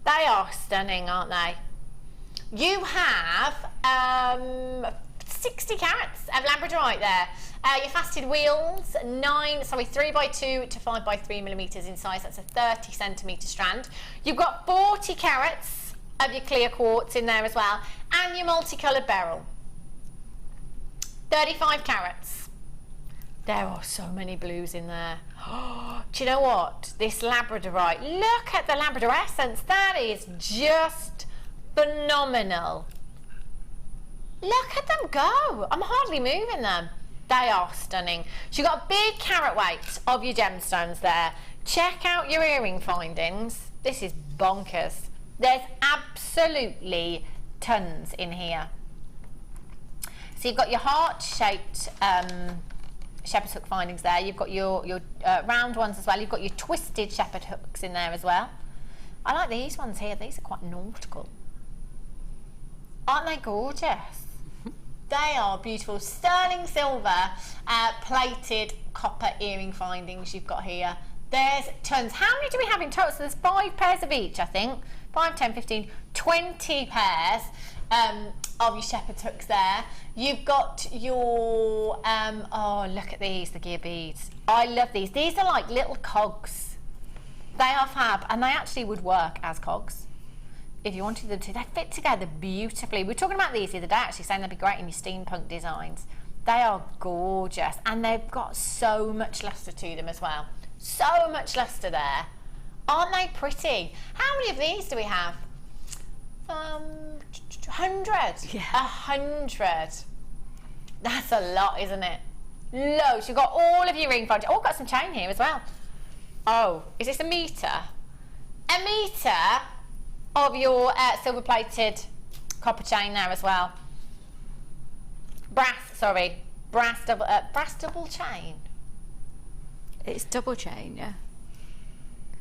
They are stunning, aren't they? You have 60 carats of labradorite there. Your faceted wheels, 3x2 to 5x3 millimetres in size. That's a 30 centimetre strand. You've got 40 carats of your clear quartz in there as well, and your multicoloured beryl. 35 carats. There are so many blues in there. Do you know what? This labradorite, look at the labradorescence. That is just phenomenal. Look at them go. I'm hardly moving them. They are stunning. So you've got a big carat weight of your gemstones there. Check out your earring findings. This is bonkers. There's absolutely tons in here. So you've got your heart-shaped shepherd's hook findings there. You've got your round ones as well. You've got your twisted shepherd hooks in there as well. I like these ones here. These are quite nautical. Aren't they gorgeous? They are beautiful. Sterling silver plated copper earring findings you've got here. There's tons. How many do we have in total? So there's 5 pairs of each, I think. 5, 10, 15, 20 pairs of your shepherd's hooks there. You've got your, oh, look at these, the gear beads. I love these. These are like little cogs. They are fab, and they actually would work as cogs if you wanted them to. They fit together beautifully. We were talking about these the other day, actually, saying they'd be great in your steampunk designs. They are gorgeous, and they've got so much lustre to them as well. So much lustre there. Aren't they pretty? How many of these do we have? 100. Yeah. 100. That's a lot, isn't it? Loads. You've got all of your ring findings. Oh, got some chain here as well. Oh, is this a metre? A metre of your silver-plated copper chain there as well. Brass double chain. It's double chain, yeah.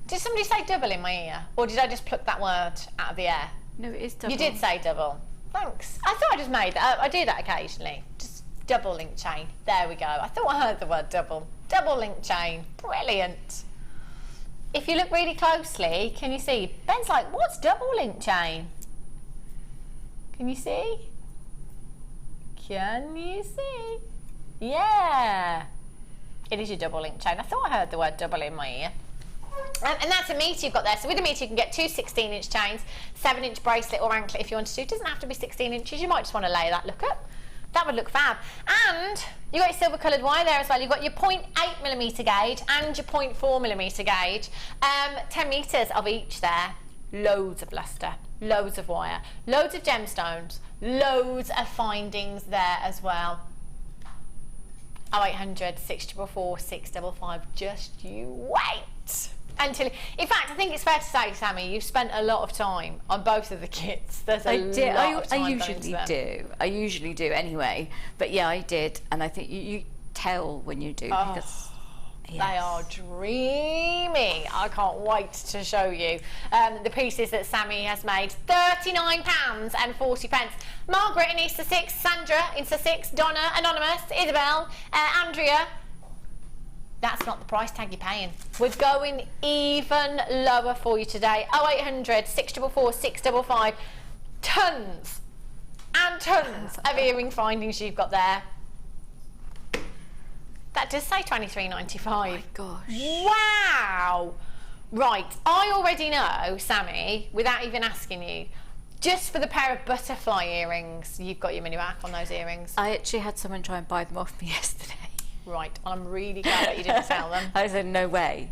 Did somebody say double in my ear? Or did I just pluck that word out of the air? No, it is double. You did say double. Thanks. I thought I just made that up. I do that occasionally. Just double link chain. There we go. I thought I heard the word double. Double link chain. Brilliant. If you look really closely, can you see? Ben's like, what's double link chain? Can you see? Can you see? Yeah. It is your double link chain. I thought I heard the word double in my ear. And that's a meter you've got there. So with a meter you can get 2 16-inch chains, 7-inch bracelet or anklet if you want to. It doesn't have to be 16 inches. You might just want to lay that look up. That would look fab. And you got your silver coloured wire there as well. You've got your 0.8mm gauge and your 0.4mm gauge. 10 metres of each there. Loads of lustre, loads of wire, loads of gemstones, loads of findings there as well. 0800 644 655. Just you wait until. In fact, I think it's fair to say, Sammi, you've spent a lot of time on both of the kits. There's a lot of time I usually do. I usually do anyway. But yeah, I did, and I think you tell when you do because. Yes. They are dreamy. I can't wait to show you the pieces that Sammi has made. £39.40. Margaret in Easter 6, Sandra in Sussex, Donna, Anonymous, Isabel, Andrea. That's not the price tag you're paying. We're going even lower for you today. 0800 644 655. Tons and tons of earring findings you've got there. That does say £23.95. Oh my gosh. Wow. Right, I already know, Sammi, without even asking you, just for the pair of butterfly earrings, you've got your money back on those earrings. I actually had someone try and buy them off me yesterday. Right, I'm really glad that you didn't sell them. I said, no way,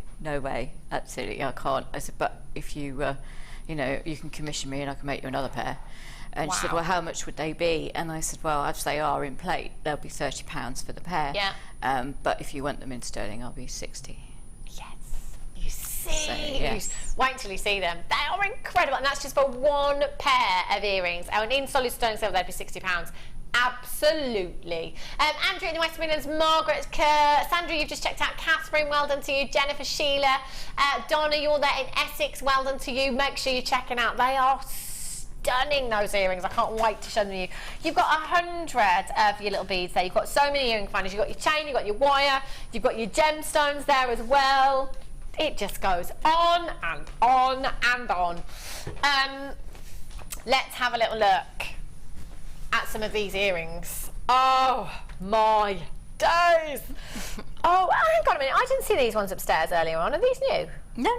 absolutely, I can't. I said, but if you, you know, you can commission me and I can make you another pair. And she said, well, how much would they be? And I said, well, as they are in plate, they'll be £30 for the pair. Yeah. But if you want them in sterling, I'll be 60. Yes. You see. So, yes. Wait till you see them. They are incredible. And that's just for one pair of earrings. And in solid sterling silver, they'd be £60. Absolutely. Andrew in the West Midlands, Margaret, Sandra, you've just checked out. Catherine, well done to you. Jennifer, Sheila, Donna, you're there in Essex, well done to you. Make sure you're checking out. They are stunning, those earrings. I can't wait to show them to you. You've got 100 of your little beads there. You've got so many earring finders. You've got your chain, you've got your wire, you've got your gemstones there as well. It just goes on and on and on. Let's have a little look at some of these earrings. Oh my days. Oh, hang on a minute. I didn't see these ones upstairs earlier on. Are these new? No.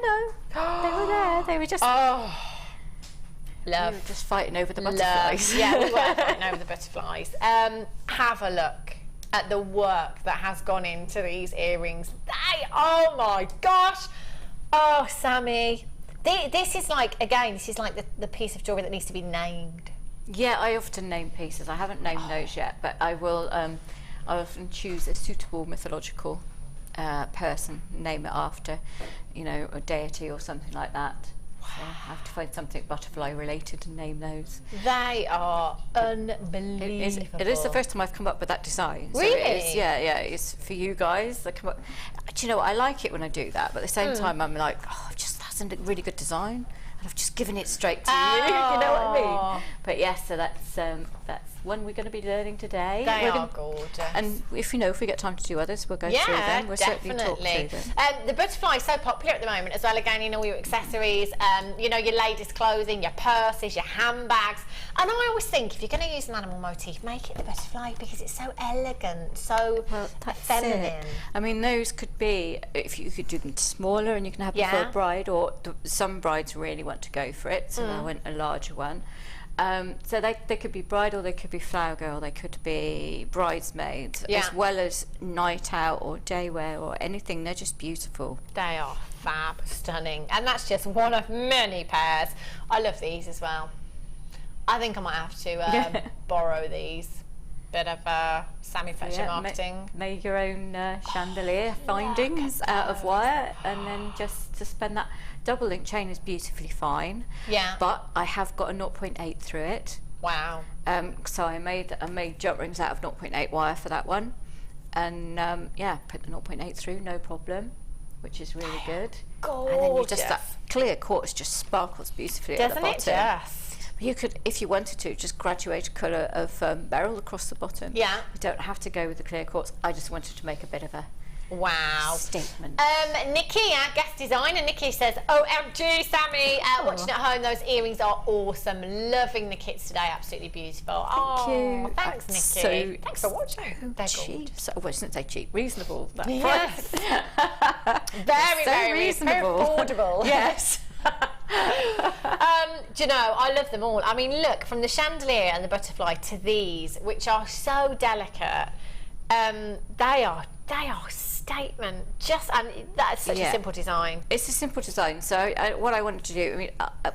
They were there. They were just... Love. We were just fighting over the butterflies. Yeah, we were fighting over the butterflies. Have a look at the work that has gone into these earrings. Oh my gosh. Oh, Sammi. This is like, again, this is like the piece of jewellery that needs to be named. Yeah, I often name pieces. I haven't named those yet, but I will. I often choose a suitable mythological person, name it after, you know, a deity or something like that. So I have to find something butterfly related and name those. They are unbelievable. It is the first time I've come up with that design. So really? It is, yeah, it's for you guys. I come up, do you know what, I like it when I do that, but at the same time I'm like, that's a really good design. And I've just given it straight to you, you know what I mean? But yes, so that's one we're going to be learning today. They are gorgeous. And if we get time to do others, we'll go through them. We'll certainly talk through them. The butterfly is so popular at the moment as well, again, in all your accessories, you know, your ladies' clothing, your purses, your handbags. And I always think if you're going to use an animal motif, make it the butterfly because it's so elegant, so feminine. I mean, those could be, if you could do them smaller and you can have them for a bride, or some brides really want to go for it, so I went a larger one. So they could be bridal, they could be flower girl, they could be bridesmaids, as well as night out or day wear or anything. They're just beautiful. They are fab, stunning. And that's just one of many pairs. I love these as well. I think I might have to borrow these. Bit of Sammi Fletcher marketing. Make your own chandelier findings out of wire, and then just suspend that. Double link chain is beautifully fine. Yeah. But I have got a 0.8 through it. Wow. So I made jump rings out of 0.8 wire for that one, and put the 0.8 through, no problem. which is really good. Gorgeous. And then you just, that clear quartz just sparkles beautifully at the bottom. Doesn't it just? You could, if you wanted to, just graduate a colour of beryl across the bottom. Yeah. You don't have to go with the clear quartz. I just wanted to make a bit of a statement. Nikki, our guest designer, Nikki says, OMG, Sammi, watching at home, those earrings are awesome. Loving the kits today, absolutely beautiful. Thank you. Thanks, Nikki. Thanks for watching. They're cheap. So, well, I shouldn't say cheap, reasonable. That yes. very, very reasonable. Very affordable. Yes. Do you know, I love them all. I mean, look, from the chandelier and the butterfly to these, which are so delicate, they are statement. And that's such a simple design. It's a simple design. So what I wanted to do, I mean,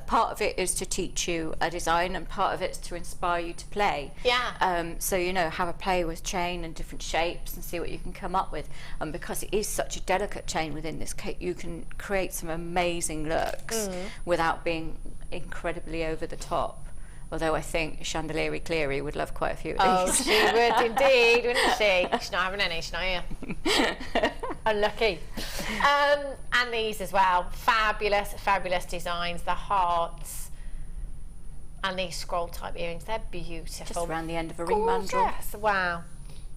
part of it is to teach you a design, and part of it is to inspire you to play. Yeah. So have a play with chain and different shapes and see what you can come up with. And because it is such a delicate chain within this kit, you can create some amazing looks without being incredibly over the top. Although I think Chandelier Cleary would love quite a few of these. Oh, she would indeed, wouldn't she? She's not having any, she's not here. Unlucky. And these as well. Fabulous, fabulous designs. The hearts. And these scroll type earrings, they're beautiful. Just around the end of a ring mandrel. Wow.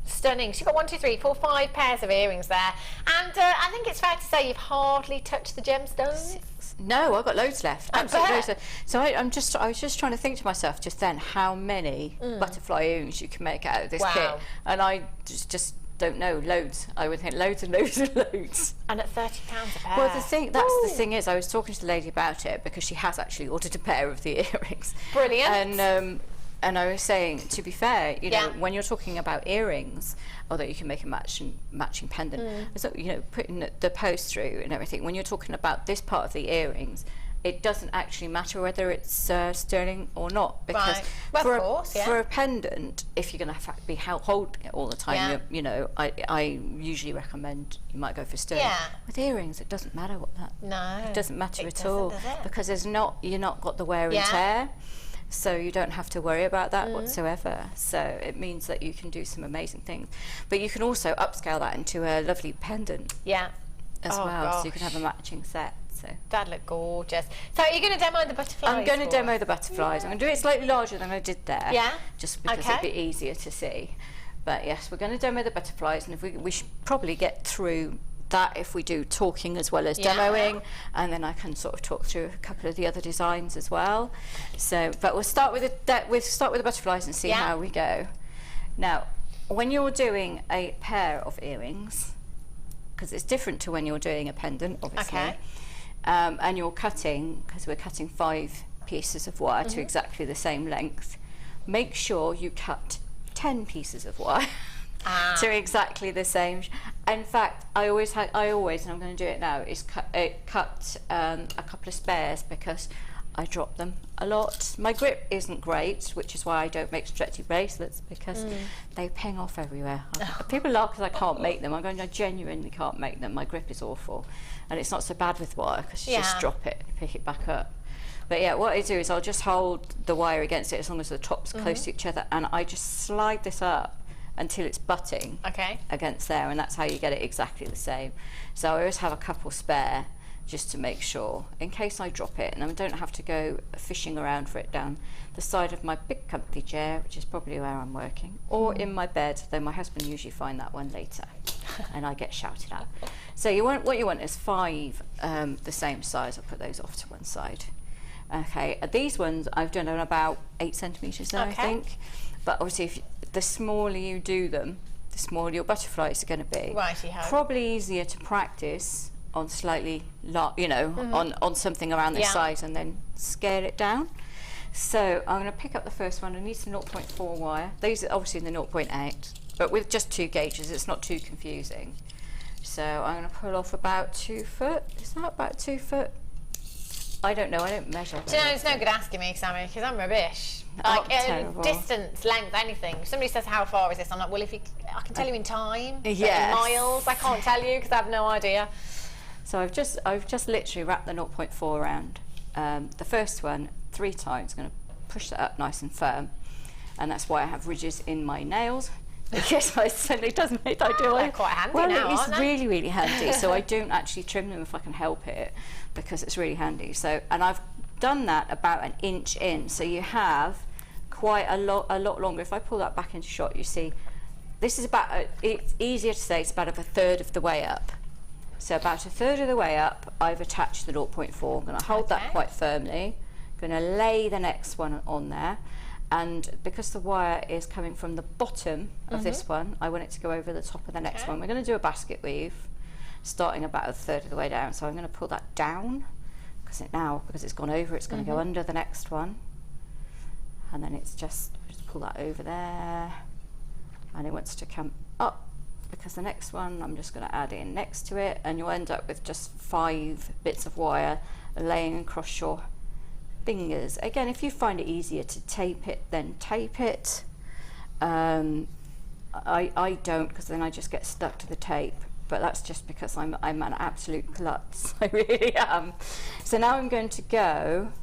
Stunning. So you've got 1, 2, 3, 4, 5 pairs of earrings there. And I think it's fair to say you've hardly touched the gemstones. No, I've got loads left. Absolutely loads left. So I was just trying to think to myself just then how many butterfly earrings you can make out of this kit. And I just don't know. Loads. I would think loads and loads and loads. And at £30 a pair. Well, the thing is, I was talking to the lady about it because she has actually ordered a pair of the earrings. Brilliant. And I was saying, to be fair, you know, when you're talking about earrings, although you can make a matching pendant, so, putting the post through and everything, when you're talking about this part of the earrings, it doesn't actually matter whether it's sterling or not, because for a pendant, if you're going to be holding it all the time, I usually recommend you might go for sterling. With earrings, it doesn't matter what that. No, it doesn't matter at all, because you're not got the wear and tear. So you don't have to worry about that whatsoever. So it means that you can do some amazing things. But you can also upscale that into a lovely pendant as well. Gosh. So you can have a matching set. So that'd look gorgeous. So are you going to demo the butterflies? I'm going to demo the butterflies. I'm going to do it slightly larger than I did there. Yeah. Just because it'd be easier to see. But yes, we're going to demo the butterflies, and if we should probably get through that if we do talking as well as demoing, and then I can sort of talk through a couple of the other designs as well. So, but we'll start with the butterflies and see how we go. Now, when you're doing a pair of earrings, because it's different to when you're doing a pendant, obviously, and you're cutting, because we're cutting 5 pieces of wire to exactly the same length, make sure you cut 10 pieces of wire. To exactly the same. In fact, I always, and I'm going to do it now, is cut a couple of spares, because I drop them a lot. My grip isn't great, which is why I don't make stretchy bracelets, because they ping off everywhere. People laugh because I can't make them. I genuinely can't make them. My grip is awful, and it's not so bad with wire because you just drop it and pick it back up. But yeah, what I do is I'll just hold the wire against it as long as the top's close to each other, and I just slide this up until it's butting against there, and that's how you get it exactly the same. So I always have a couple spare just to make sure, in case I drop it, and I don't have to go fishing around for it down the side of my big comfy chair, which is probably where I'm working, or in my bed, though my husband usually finds that one later and I get shouted at. So what you want is 5 the same size. I'll put those off to one side. Okay, these ones I've done on about 8 centimetres now, I think. But obviously, the smaller you do them, the smaller your butterflies are going to be. Probably easier to practice on slightly, on something around this size, and then scale it down. So I'm going to pick up the first one. I need some 0.4 wire. These are obviously in the 0.8, but with just 2 gauges, it's not too confusing. So I'm going to pull off about 2 foot. Is that about 2 foot? I don't know. I don't measure. Do you know, it's no good asking me, Sammi, because I'm rubbish. Like distance, length, anything. If somebody says how far is this, I'm like, well, I can tell you in time, in miles. I can't tell you because I have no idea. So I've just literally wrapped the 0.4 around the first one 3 times. I'm going to push that up nice and firm, and that's why I have ridges in my nails, Because it doesn't make I do. They're quite handy well, now, it is aren't they? really, really handy. So I don't actually trim them if I can help it, because it's really handy. So, and I've done that about an inch in, so you have quite a lot longer. If I pull that back into shot, you see this is about it's easier to say it's about a third of the way up. So about a third of the way up, I've attached the 0.4. I'm going to hold that quite firmly. Going to lay the next one on there, and because the wire is coming from the bottom of this one, I want it to go over the top of the next one. We're going to do a basket weave starting about a third of the way down, so I'm going to pull that down because it's gone over, it's going to go under the next one, and then it's just pull that over there, and it wants to come up because the next one I'm just going to add in next to it, and you'll end up with just 5 bits of wire laying across your fingers. Again, if you find it easier to tape it, then tape it. I don't, because then I just get stuck to the tape, but that's just because I'm an absolute klutz. I really am. So now I'm going to go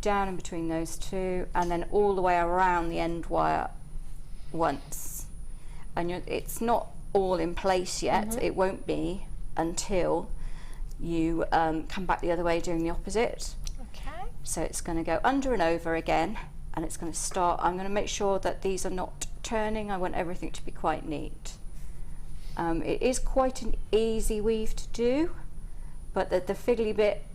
down in between those two and then all the way around the end wire once, and it's not all in place yet. It won't be until you come back the other way doing the opposite. So it's going to go under and over again, and it's going to start. I'm going to make sure that these are not turning. I want everything to be quite neat. It is quite an easy weave to do, but the fiddly bit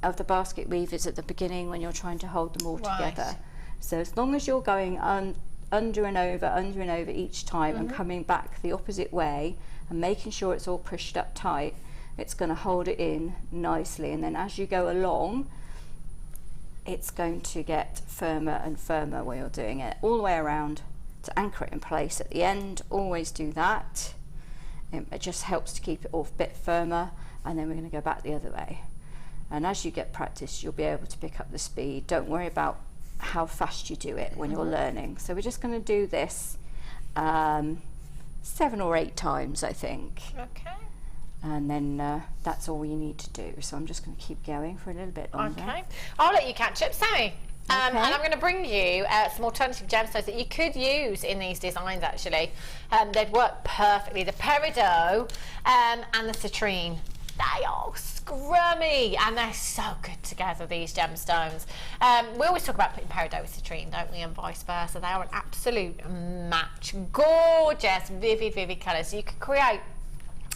of the basket weave is at the beginning when you're trying to hold them all together. So as long as you're going under and over each time and coming back the opposite way and making sure it's all pushed up tight, it's going to hold it in nicely, and then as you go along, it's going to get firmer and firmer while you're doing it all the way around to anchor it in place at the end. Always do that. It just helps to keep it all a bit firmer, and then we're going to go back the other way. And as you get practice, you'll be able to pick up the speed. Don't worry about how fast you do it when you're learning. So we're just going to do this 7 or 8 times, I think. Okay. And then that's all you need to do. So I'm just going to keep going for a little bit longer. Okay. I'll let you catch up, Sammi. And I'm going to bring you some alternative gemstones that you could use in these designs, actually. They'd work perfectly. The Peridot and the Citrine. They are scrummy, and they're so good together, these gemstones. We always talk about putting Peridot with Citrine, don't we, and vice versa. They are an absolute match. Gorgeous, vivid colours. So you could create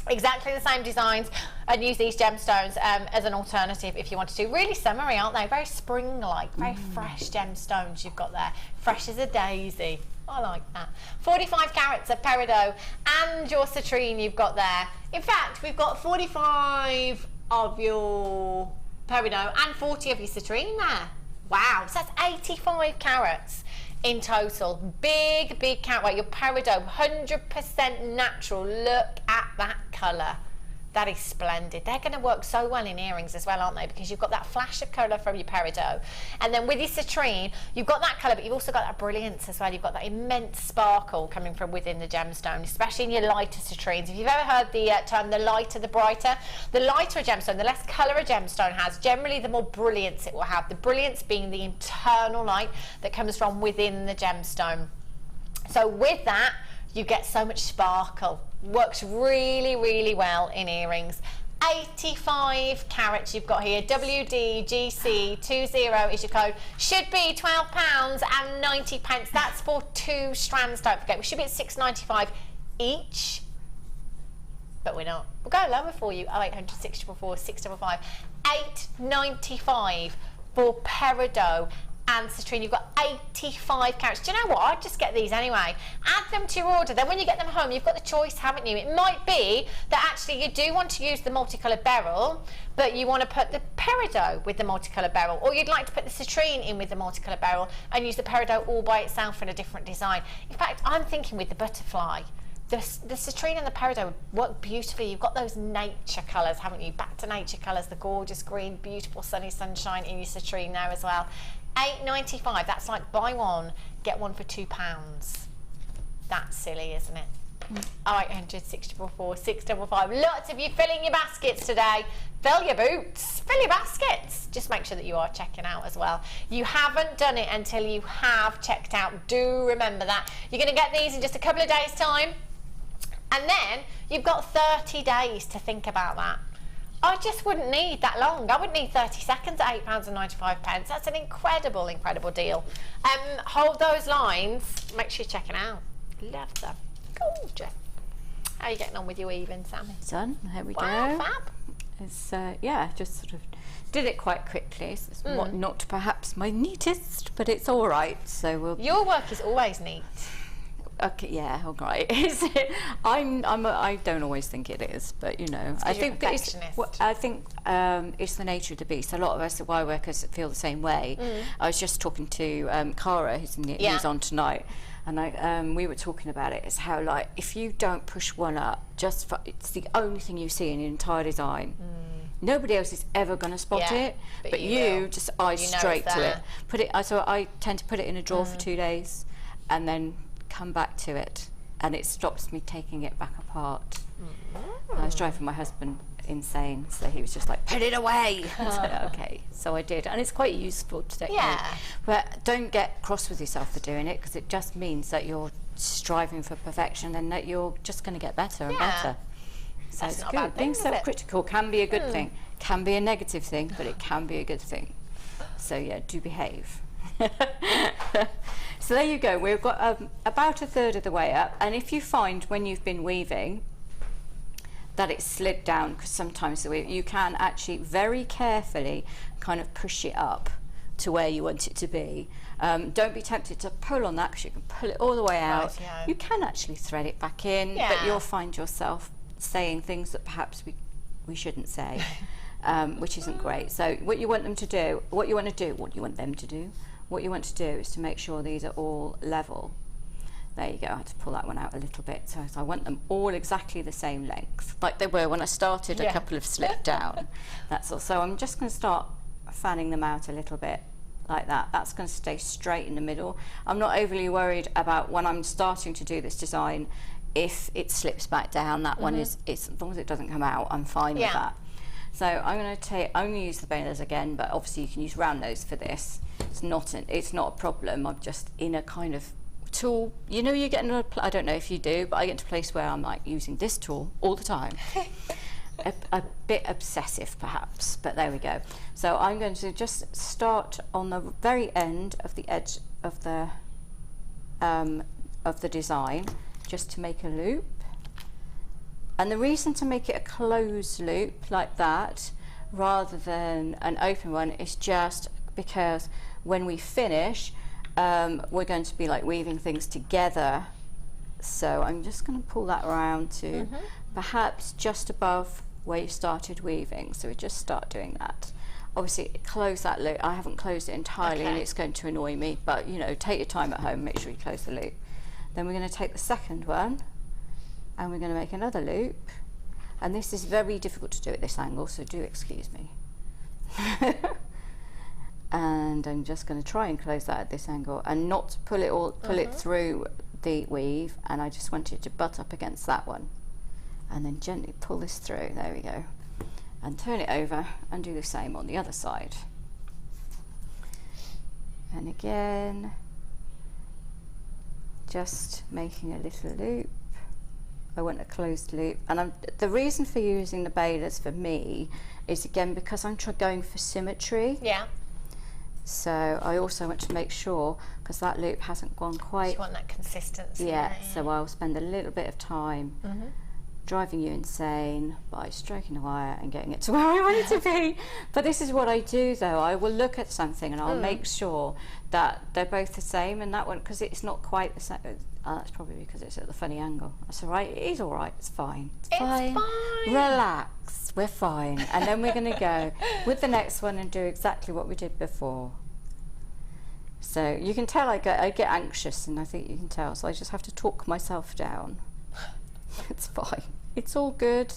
exactly the same designs and use these gemstones as an alternative if you wanted to. Really summery, aren't they? Very spring-like, very fresh gemstones you've got there. Fresh as a daisy. I like that. 45 carats of Peridot and your Citrine you've got there. In fact, we've got 45 of your Peridot and 40 of your Citrine there. Wow, so that's 85 carats in total. Big carat weight. Your Peridot, 100% natural. Look at that colour. That is splendid. They're going to work so well in earrings as well, aren't they? Because you've got that flash of colour from your Peridot. And then with your Citrine, you've got that colour, but you've also got that brilliance as well. You've got that immense sparkle coming from within the gemstone, especially in your lighter Citrines. If you've ever heard the term, the lighter, the brighter, the lighter a gemstone, the less colour a gemstone has, generally the more brilliance it will have. The brilliance being the internal light that comes from within the gemstone. So with that, you get so much sparkle. Works really well in earrings. 85 carats you've got here. WDGC20 is your code. Should be £12.90. That's for 2 strands, don't forget. We should be at £6.95 each, but we're not. We'll go lower for you. 0800 644 655. £8.95 for Peridot and Citrine. You've got 85 carats. Do you know what? I'd just get these anyway. Add them to your order. Then when you get them home, you've got the choice, haven't you? It might be that actually you do want to use the multicoloured beryl, but you want to put the Peridot with the multicoloured beryl, or you'd like to put the Citrine in with the multicoloured beryl and use the Peridot all by itself in a different design. In fact, I'm thinking with the butterfly, the Citrine and the Peridot would work beautifully. You've got those nature colours, haven't you? Back to nature colours, the gorgeous green, beautiful sunny sunshine in your Citrine there as well. £8.95. That's like buy one, get one for £2. That's silly, isn't it? 0800 644 655. Lots of you filling your baskets today. Fill your boots. fill your baskets. Just make sure that you are checking out as well. You haven't done it until you have checked out. Do remember that. You're going to get these in just a couple of days' time. And then you've got 30 days to think about that. I just wouldn't need that long. I wouldn't need 30 seconds at £8.95. That's an incredible, incredible deal. Hold those lines. Make sure you're checking out. Love them. Gorgeous. How are you getting on with your weaving, Sammi? Done. Here we Wow, go. fab. It's yeah, just sort of did it quite quickly. So it's not perhaps my neatest, but it's all right. So we'll. Your work is always neat. Okay, yeah, all right. I don't always think it is, but you know, I think it's the nature of the beast. A lot of us wire workers feel the same way. I was just talking to Cara, who's on tonight, and we were talking about it. Is how like if you don't push one up, it's the only thing you see in the entire design. Nobody else is ever going to spot it, but you just eyes straight to it. Put it. So I tend to put it in a drawer for 2 days, and then come back to it, and it stops me taking it back apart. I was driving my husband insane, so he was just like, put it away. Okay, so I did, and it's quite useful technique. But don't get cross with yourself for doing it, because it just means that you're striving for perfection and that you're just going to get better and better. So it's good. Being self-critical can be a good thing, can be a negative thing, but it can be a good thing. So yeah, do behave. So there you go. We've got about a third of the way up, and if you find when you've been weaving that it's slid down, because sometimes you can actually very carefully kind of push it up to where you want it to be. Don't be tempted to pull on that, because you can pull it all the way out. You can actually thread it back in, but you'll find yourself saying things that perhaps we shouldn't say, which isn't great. So what you want them to do, what you want to do is to make sure these are all level. There you go. I had to pull that one out a little bit. So I want them all exactly the same length, like they were when I started. A couple have slipped down. That's all. So I'm just going to start fanning them out a little bit like that. That's going to stay straight in the middle. I'm not overly worried about when I'm starting to do this design if it slips back down. That one is as long as it doesn't come out, I'm fine with that. So I'm going to use the boners again, but obviously you can use round nose for this. It's not a problem. I'm just in a kind of tool. You know, you get in I don't know if you do, but I get to a place where I'm like using this tool all the time. a bit obsessive perhaps, but there we go. So I'm going to just start on the very end of the edge of the design, just to make a loop. And the reason to make it a closed loop like that rather than an open one is just because when we finish, we're going to be like weaving things together. So I'm just going to pull that around to perhaps just above where you started weaving. So we just start doing that. Obviously close that loop. I haven't closed it entirely and it's going to annoy me, but you know, take your time at home, make sure you close the loop. Then we're going to take the second one and we're going to make another loop, and this is very difficult to do at this angle, so do excuse me. And I'm just going to try and close that at this angle and not pull it through the weave, and I just want it to butt up against that one, and then gently pull this through. There we go, and turn it over and do the same on the other side. And again, just making a little loop. I want a closed loop, and the reason for using the bailers for me is again because I'm going for symmetry. So I also want to make sure, because that loop hasn't gone quite. You want that consistency. So I'll spend a little bit of time driving you insane by stroking the wire and getting it to where I want it to be. But this is what I do though. I will look at something and I'll make sure that they're both the same, and that one, because it's not quite the same. That's probably because it's at the funny angle. That's all right. It is all right. It's fine. It's fine. Relax. We're fine. And then we're going to go with the next one and do exactly what we did before. So you can tell I get anxious, and I think you can tell. So I just have to talk myself down. It's fine. It's all good.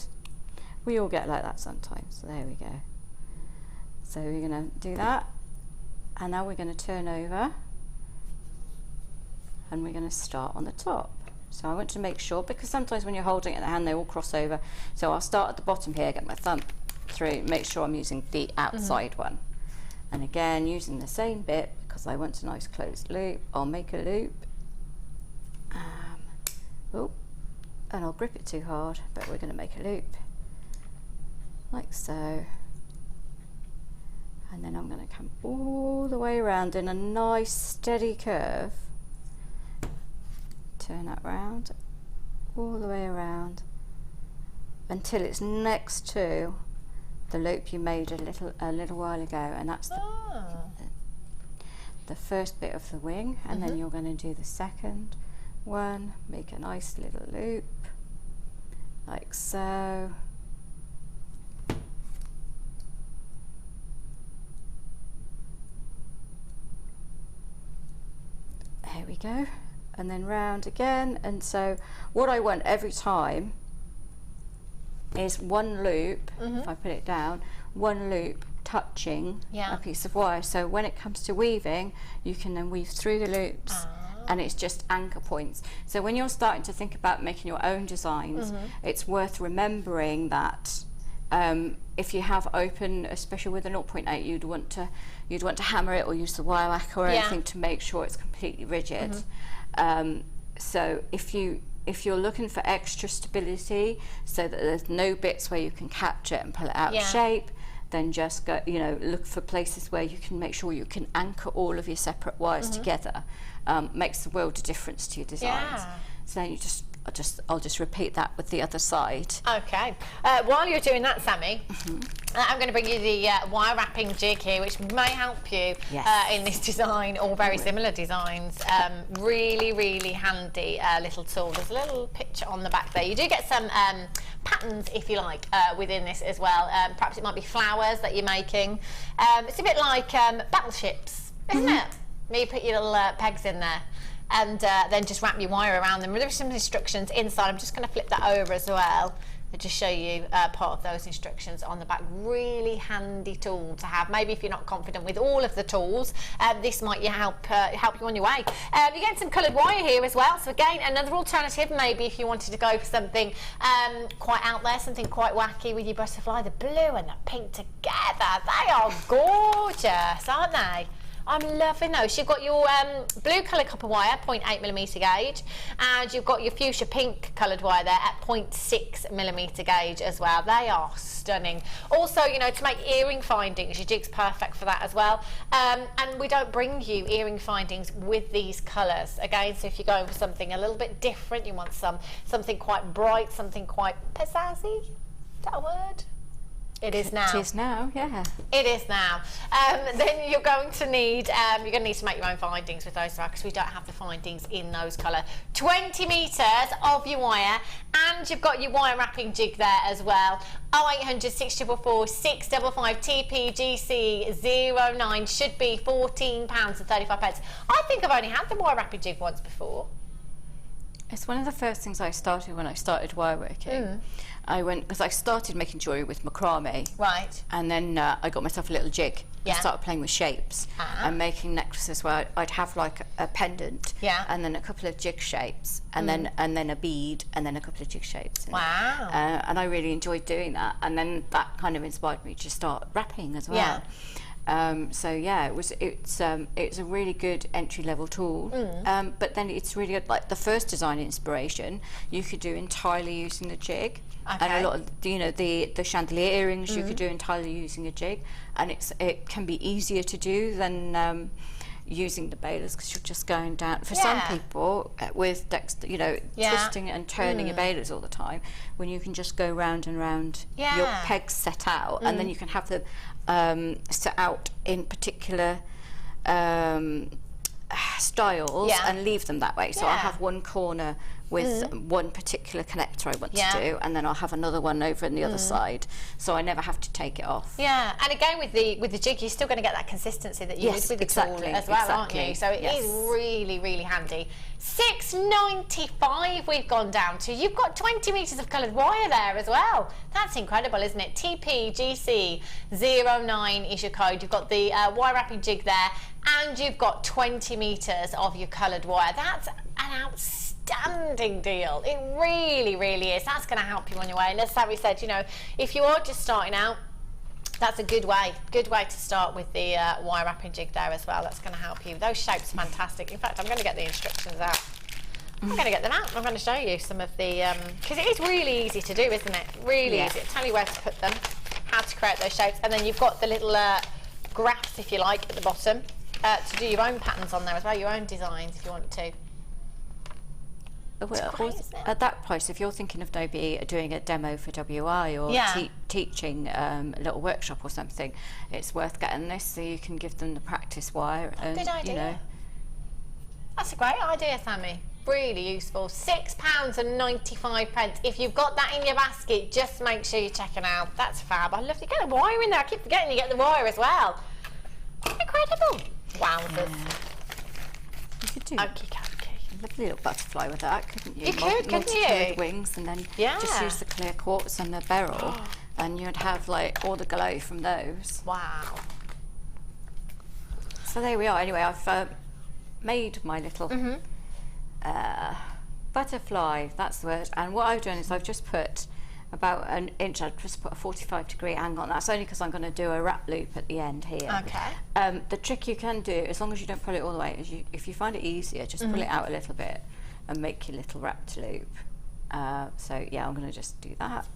We all get like that sometimes. So there we go. So we're going to do that. And now we're going to turn over. And we're going to start on the top. So I want to make sure, because sometimes when you're holding it in the hand they all cross over, so I'll start at the bottom here, get my thumb through, make sure I'm using the outside one. And again, using the same bit, because I want a nice closed loop, I'll make a loop. Oh, and I'll grip it too hard, but we're going to make a loop, like so. And then I'm going to come all the way around in a nice steady curve. Turn that round, all the way around, until it's next to the loop you made a little while ago, and that's the first bit of the wing. And then you're going to do the second one, make a nice little loop, like so. There we go. And then round again. And so what I want every time is one loop, if I put it down, one loop touching a piece of wire. So when it comes to weaving, you can then weave through the loops, and it's just anchor points. So when you're starting to think about making your own designs, it's worth remembering that if you have open, especially with a 0.8, you'd want to hammer it or use the wire whacker or anything to make sure it's completely rigid. So if you're looking for extra stability, so that there's no bits where you can catch it and pull it out of shape, then just go, look for places where you can make sure you can anchor all of your separate wires together. Makes the world of difference to your designs. So then I'll just repeat that with the other side. Okay. While you're doing that, Sammi, I'm going to bring you the wire wrapping jig here, which may help you in this design, or very similar designs. Really, really handy little tool. There's a little picture on the back there. You do get some patterns, if you like, within this as well. Perhaps it might be flowers that you're making. It's a bit like battleships, isn't it? You put your little pegs in there, and then just wrap your wire around them. There's some instructions inside. I'm just going to flip that over as well and just show you part of those instructions on the back. Really handy tool to have. Maybe if you're not confident with all of the tools, this might help you on your way. You're getting some coloured wire here as well. So again, another alternative, maybe if you wanted to go for something quite out there, something quite wacky with your butterfly. The blue and the pink together, they are gorgeous, aren't they? I'm loving those. You've got your blue coloured copper wire, 0.8mm gauge, and you've got your fuchsia pink coloured wire there at 0.6mm gauge as well. They are stunning. Also, to make earring findings, your jig's perfect for that as well. And we don't bring you earring findings with these colours. Again, so if you're going for something a little bit different, you want something quite bright, something quite pizzazzy. Is that a word? It is now. It is now, yeah. It is now. Then you're going to need to make your own findings with those, because we don't have the findings in those colour. 20 metres of your wire, and you've got your wire wrapping jig there as well. 0800 644 655 TPGC 09 should be £14.35. I think I've only had the wire wrapping jig once before. It's one of the first things I started when I started wire working. Because I started making jewellery with macrame. Right. And then I got myself a little jig. I started playing with shapes and making necklaces where I'd have like a pendant and then a couple of jig shapes and then a bead and then a couple of jig shapes. Wow. And I really enjoyed doing that. And then that kind of inspired me to start wrapping as well. So yeah, it's a really good entry-level tool. But then it's really good, like the first design inspiration you could do entirely using the jig. And a lot of the chandelier earrings you could do entirely using a jig, and it can be easier to do than using the balers, because you're just going down. For some people with twisting and turning your balers all the time, when you can just go round and round, your pegs set out, and then you can have them set out in particular styles and leave them that way. So I'll have one corner with one particular connector I want to do, and then I'll have another one over on the other side, so I never have to take it off. Yeah, and again with the jig, you're still going to get that consistency that you would with the tool as well, aren't you? So it is really, really handy. £6.95 we've gone down to. You've got 20 metres of coloured wire there as well. That's incredible, isn't it? TPGC 09 is your code. You've got the wire wrapping jig there, and you've got 20 metres of your coloured wire. That's an outstanding deal. It really, really is. That's going to help you on your way. And as Sammi said, if you are just starting out, That's a good way to start with the wire wrapping jig there as well. That's going to help you. Those shapes are fantastic. In fact, I'm going to get the instructions out. I'm going to get them out. I'm going to show you some of the, because it is really easy to do, isn't it? Really easy. Tell you where to put them, how to create those shapes, and then you've got the little graphs, if you like, at the bottom to do your own patterns on there as well, your own designs if you want to. Well, at that price, if you're thinking of maybe doing a demo for WI or teaching a little workshop or something, it's worth getting this so you can give them the practice wire. And, good idea. You know. That's a great idea, Sammi. Really useful. £6.95. If you've got that in your basket, just make sure you check it out. That's fab. I love to get the wire in there. I keep forgetting you get the wire as well. Incredible. Wowzers. You could do okay. lovely little butterfly with that, couldn't you? You could, couldn't you? Wings, and then just use the clear quartz and the beryl, and you'd have like all the glow from those. Wow. So there we are. Anyway, I've made my little butterfly, that's the word, and what I've done is I've just put about an inch, I've just put a 45-degree angle on. That's only because I'm going to do a wrap loop at the end here. Okay. The trick you can do, as long as you don't pull it all the way, is if you find it easier, just pull it out a little bit and make your little wrapped loop. So yeah, I'm going to just do that,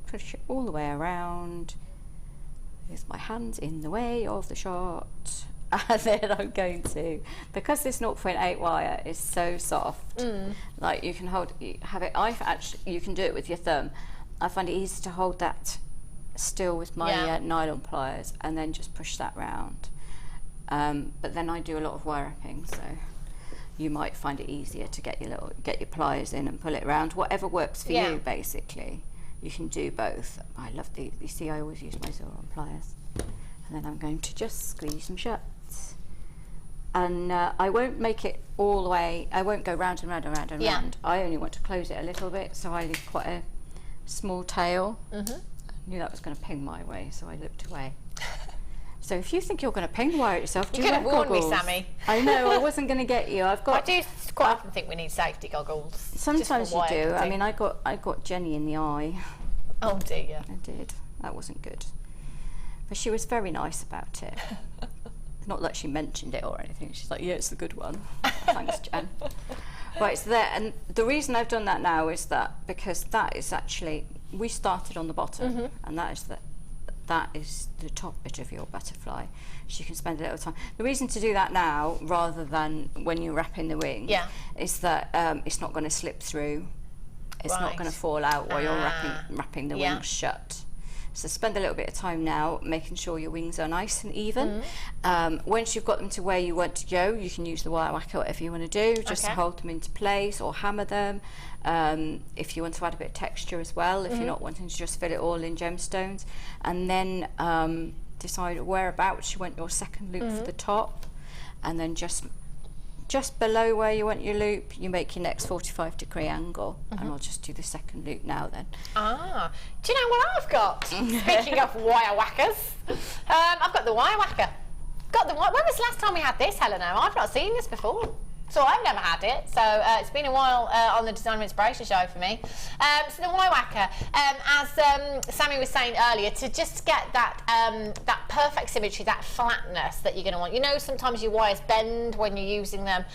push it all the way around with my hands in the way of the shot. And then I'm going to, because this 0.8 wire is so soft, like you can have it, you can do it with your thumb. I find it easy to hold that still with my nylon pliers and then just push that round. But then I do a lot of wire wrapping, so you might find it easier to get your pliers in and pull it around. Whatever works for you, basically. You can do both. I love these. You see, I always use my Zoron pliers. And then I'm going to just squeeze them shut. And I won't make it all the way, I won't go round and round and round and round. I only want to close it a little bit, so I leave quite a small tail. I knew that was going to ping my way, so I looked away. So if you think you're going to ping wire at yourself, do you have goggles? You could have warned me, Sammi. I know, I wasn't going to get you. I do quite often think we need safety goggles. Sometimes you do. I mean, I got Jenny in the eye. Oh dear. I did. That wasn't good. But she was very nice about it. Not that she mentioned it or anything. She's like, yeah, it's the good one. Thanks, Jen. Right, so there, and the reason I've done that now is that because that is actually, we started on the bottom, and that is the top bit of your butterfly. So you can spend a little time. The reason to do that now, rather than when you're wrapping the wing, is that it's not going to slip through. It's not going to fall out while you're wrapping the wings shut. So spend a little bit of time now making sure your wings are nice and even. Once you've got them to where you want to go, you can use the wire whacker, whatever you want to do, just to hold them into place or hammer them. If you want to add a bit of texture as well, if you're not wanting to just fill it all in gemstones. And then decide whereabouts you want your second loop for the top, and then just below where you want your loop, you make your next 45-degree angle, and I'll just do the second loop now then. Do you know what I've got? Speaking of wire whackers, I've got the wire whacker. When was the last time we had this, Helena? I've not seen this before. So I've never had it, so it's been a while on the Designer Inspiration Show for me. So the wire whacker, as Sammi was saying earlier, to just get that that perfect symmetry, that flatness that you're going to want. You know, sometimes your wires bend when you're using them,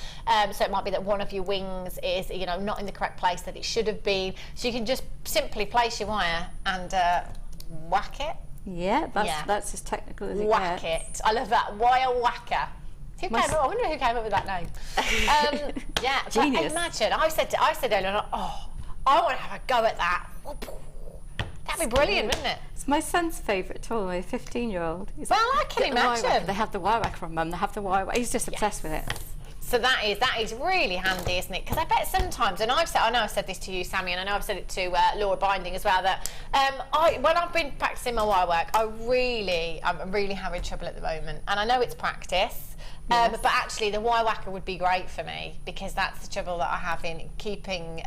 so it might be that one of your wings is, you know, not in the correct place that it should have been. So you can just simply place your wire and whack it. Yeah, that's as technical as it gets. Whack it. I love that, wire whacker. I wonder who came up with that name. Genius. But imagine, I said earlier, oh, I want to have a go at that. That'd be brilliant, wouldn't it? It's my son's favourite toy, my 15-year-old. Well, I can imagine. They have the wire whacker from Mum. They have the wire whacker. He's just obsessed with it. So that is really handy, isn't it? Because I bet sometimes, and I know I've said this to you, Sammi, and I know I've said it to Laura Binding as well, that when I've been practising my wire work, I'm really having trouble at the moment, and I know it's practice. But actually the wire whacker would be great for me, because that's the trouble that I have in keeping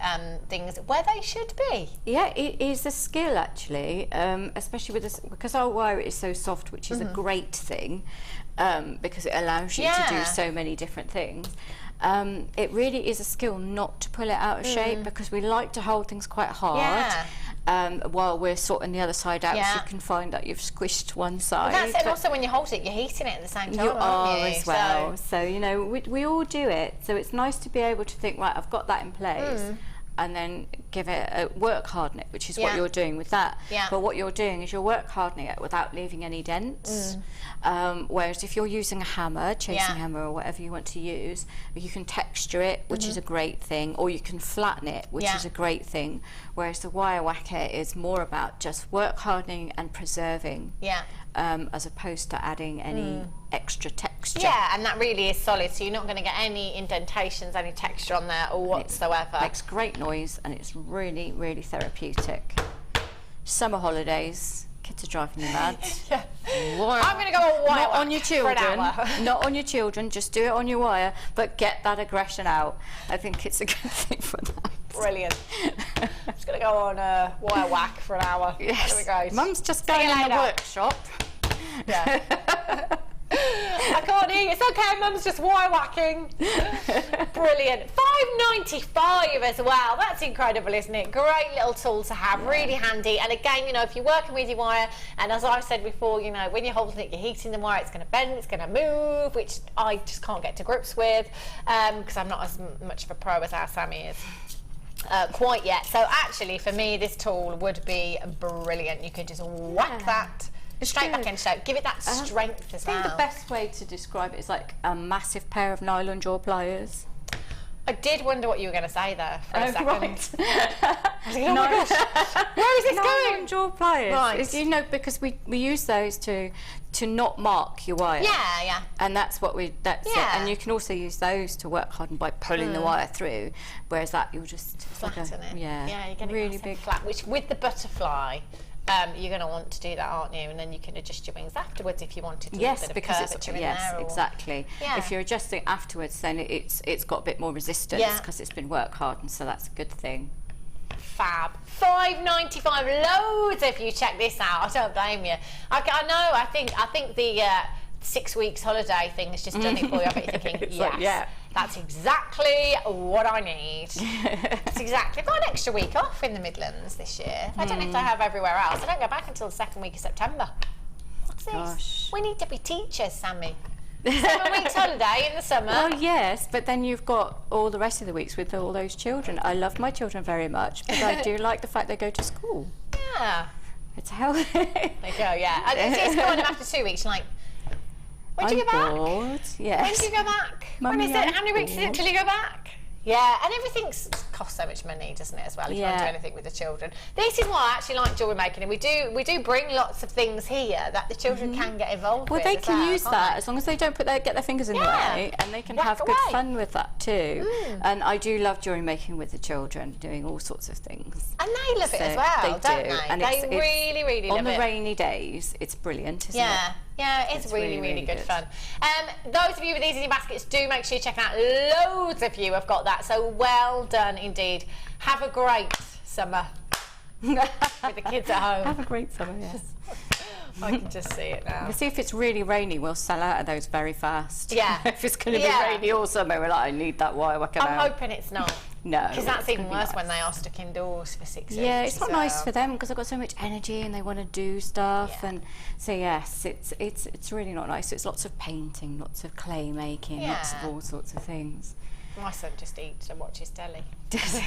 things where they should be. Yeah, it is a skill actually, especially with this, because our wire is so soft, which is a great thing, because it allows you to do so many different things. It really is a skill not to pull it out of shape, because we like to hold things quite hard. While we're sorting the other side out, so you can find that you've squished one side. Well, that's it. And also when you hold it, you're heating it at the same time, you are, aren't you? as well. So you know, we all do it. So it's nice to be able to think, right, I've got that in place. And then give it a work harden it, which is what you're doing with that. But what you're doing is you're work hardening it without leaving any dents. Whereas if you're using a hammer, chasing hammer or whatever you want to use, you can texture it, which is a great thing, or you can flatten it, which is a great thing. Whereas the wire whacker is more about just work hardening and preserving. As opposed to adding any extra texture. Yeah, and that really is solid, so you're not going to get any indentations, any texture on there or whatsoever. It makes great noise, and it's really, really therapeutic. Summer holidays, kids are driving you mad. I'm going to go on wire Not on your children. For an hour. Not on your children, just do it on your wire, but get that aggression out. I think it's a good thing for that. Brilliant. I'm just going to go on wire whack for an hour. Yes. There we go. Mum's just going in the workshop. I can't hear you. It's okay, Mum's just wire whacking. Brilliant. $5.95 as well. That's incredible, isn't it? Great little tool to have, really handy. And again, you know, if you're working with your wire, and as I've said before, you know, when you're holding it, you're heating the wire, it's going to bend, it's going to move, which I just can't get to grips with, because I'm not as much of a pro as our Sammi is. Quite yet. So actually, for me, this tool would be brilliant. You could just whack that straight back into shape. Give it that strength as well. I think the best way to describe it is like a massive pair of nylon jaw pliers. I did wonder what you were going to say there for a second. Right. I was like, oh my gosh, where is this going? Nylon jaw pliers. Right. It's, you know, because we use those to not mark your wire. Yeah. And that's what that's it. And you can also use those to work harden by pulling the wire through, whereas that you'll just flatten it. Yeah, you get it really nice big. and flat, which with the butterfly, you're going to want to do that, aren't you? And then you can adjust your wings afterwards if you wanted to. Yes, bit because of curvature in there, or... exactly. Yeah. If you're adjusting afterwards, then it's got a bit more resistance because it's been work hardened, so that's a good thing. Fab. $5.95. Loads if you check this out. I don't blame you. I know. I think the 6 weeks holiday thing has just done it for you. I bet you're thinking, yes, that's exactly what I need. It's exactly. I've got an extra week off in the Midlands this year. I don't know if they have everywhere else. I don't go back until the second week of September. What's this? Gosh. We need to be teachers, Sammi. 7 weeks holiday in the summer. Well, yes, but then you've got all the rest of the weeks with all those children. I love my children very much, but I do like the fact they go to school. Yeah. It's healthy. They go, yeah. And it's going after 2 weeks. You're like, when do you go back? Bored. Yes. When do you go back? Mummy, when is it? I'm How many weeks is it bored. till you go back? Yeah, and everything costs so much money, doesn't it, as well, if you want to do Yeah. anything with the children. This is why I actually like jewellery making, and we do bring lots of things here that the children can get involved Well, with. they as can use can't that they? as long as they don't get their fingers in the way, and they can Whack have good away. fun with that too. And I do love jewellery making with the children, doing all sorts of things. And they love it So as well, they don't do. they? And They it's really, really love on it. the rainy days, it's brilliant, isn't it? Yeah, it's really, really good fun. Those of you with these in your baskets, do make sure you check out. Loads of you have got that, so well done indeed. Have a great summer with the kids at home. Have a great summer, yes. I can just see it now. You see, if it's really rainy, we'll sell out of those very fast. Yeah. If it's going to be rainy all summer, we're like, I need that wire whacker I'm now. hoping it's not. No. Because that's it's even gonna be worse when nice. they are stuck indoors for 6 weeks. Yeah, it's not as nice well. for them because they've got so much energy and they want to do stuff, and so yes, it's really not nice. So it's lots of painting, lots of clay making, lots of all sorts of things. My son just eats and watches telly. Does he?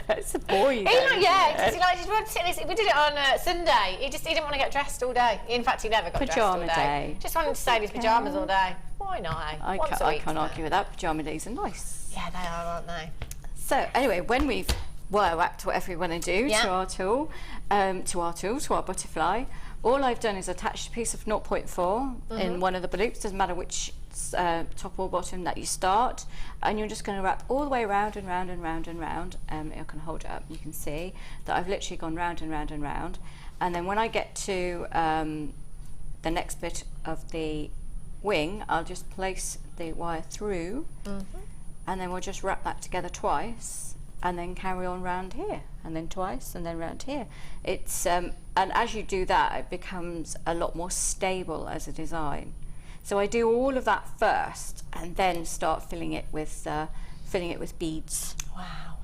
It's a boy. He we did it on Sunday. He didn't want to get dressed all day. In fact, he never got dressed all Pyjama day. day. Just wanted to stay in his pyjamas all day. Why not? I can't argue with that. Pyjama days are nice. Yeah, they are, aren't they? So anyway, when we've wire whacked whatever we want to do to our tool, to our butterfly, all I've done is attached a piece of 0.4 in one of the loops. Doesn't matter which top or bottom that you start, and you're just going to wrap all the way round and round and round and round. I can hold it up. You can see that I've literally gone round and round and round. And then when I get to the next bit of the wing, I'll just place the wire through, and then we'll just wrap that together twice, and then carry on round here, and then twice, and then round here. It's and as you do that, it becomes a lot more stable as a design. So I do all of that first, and then start filling it with beads. Wow.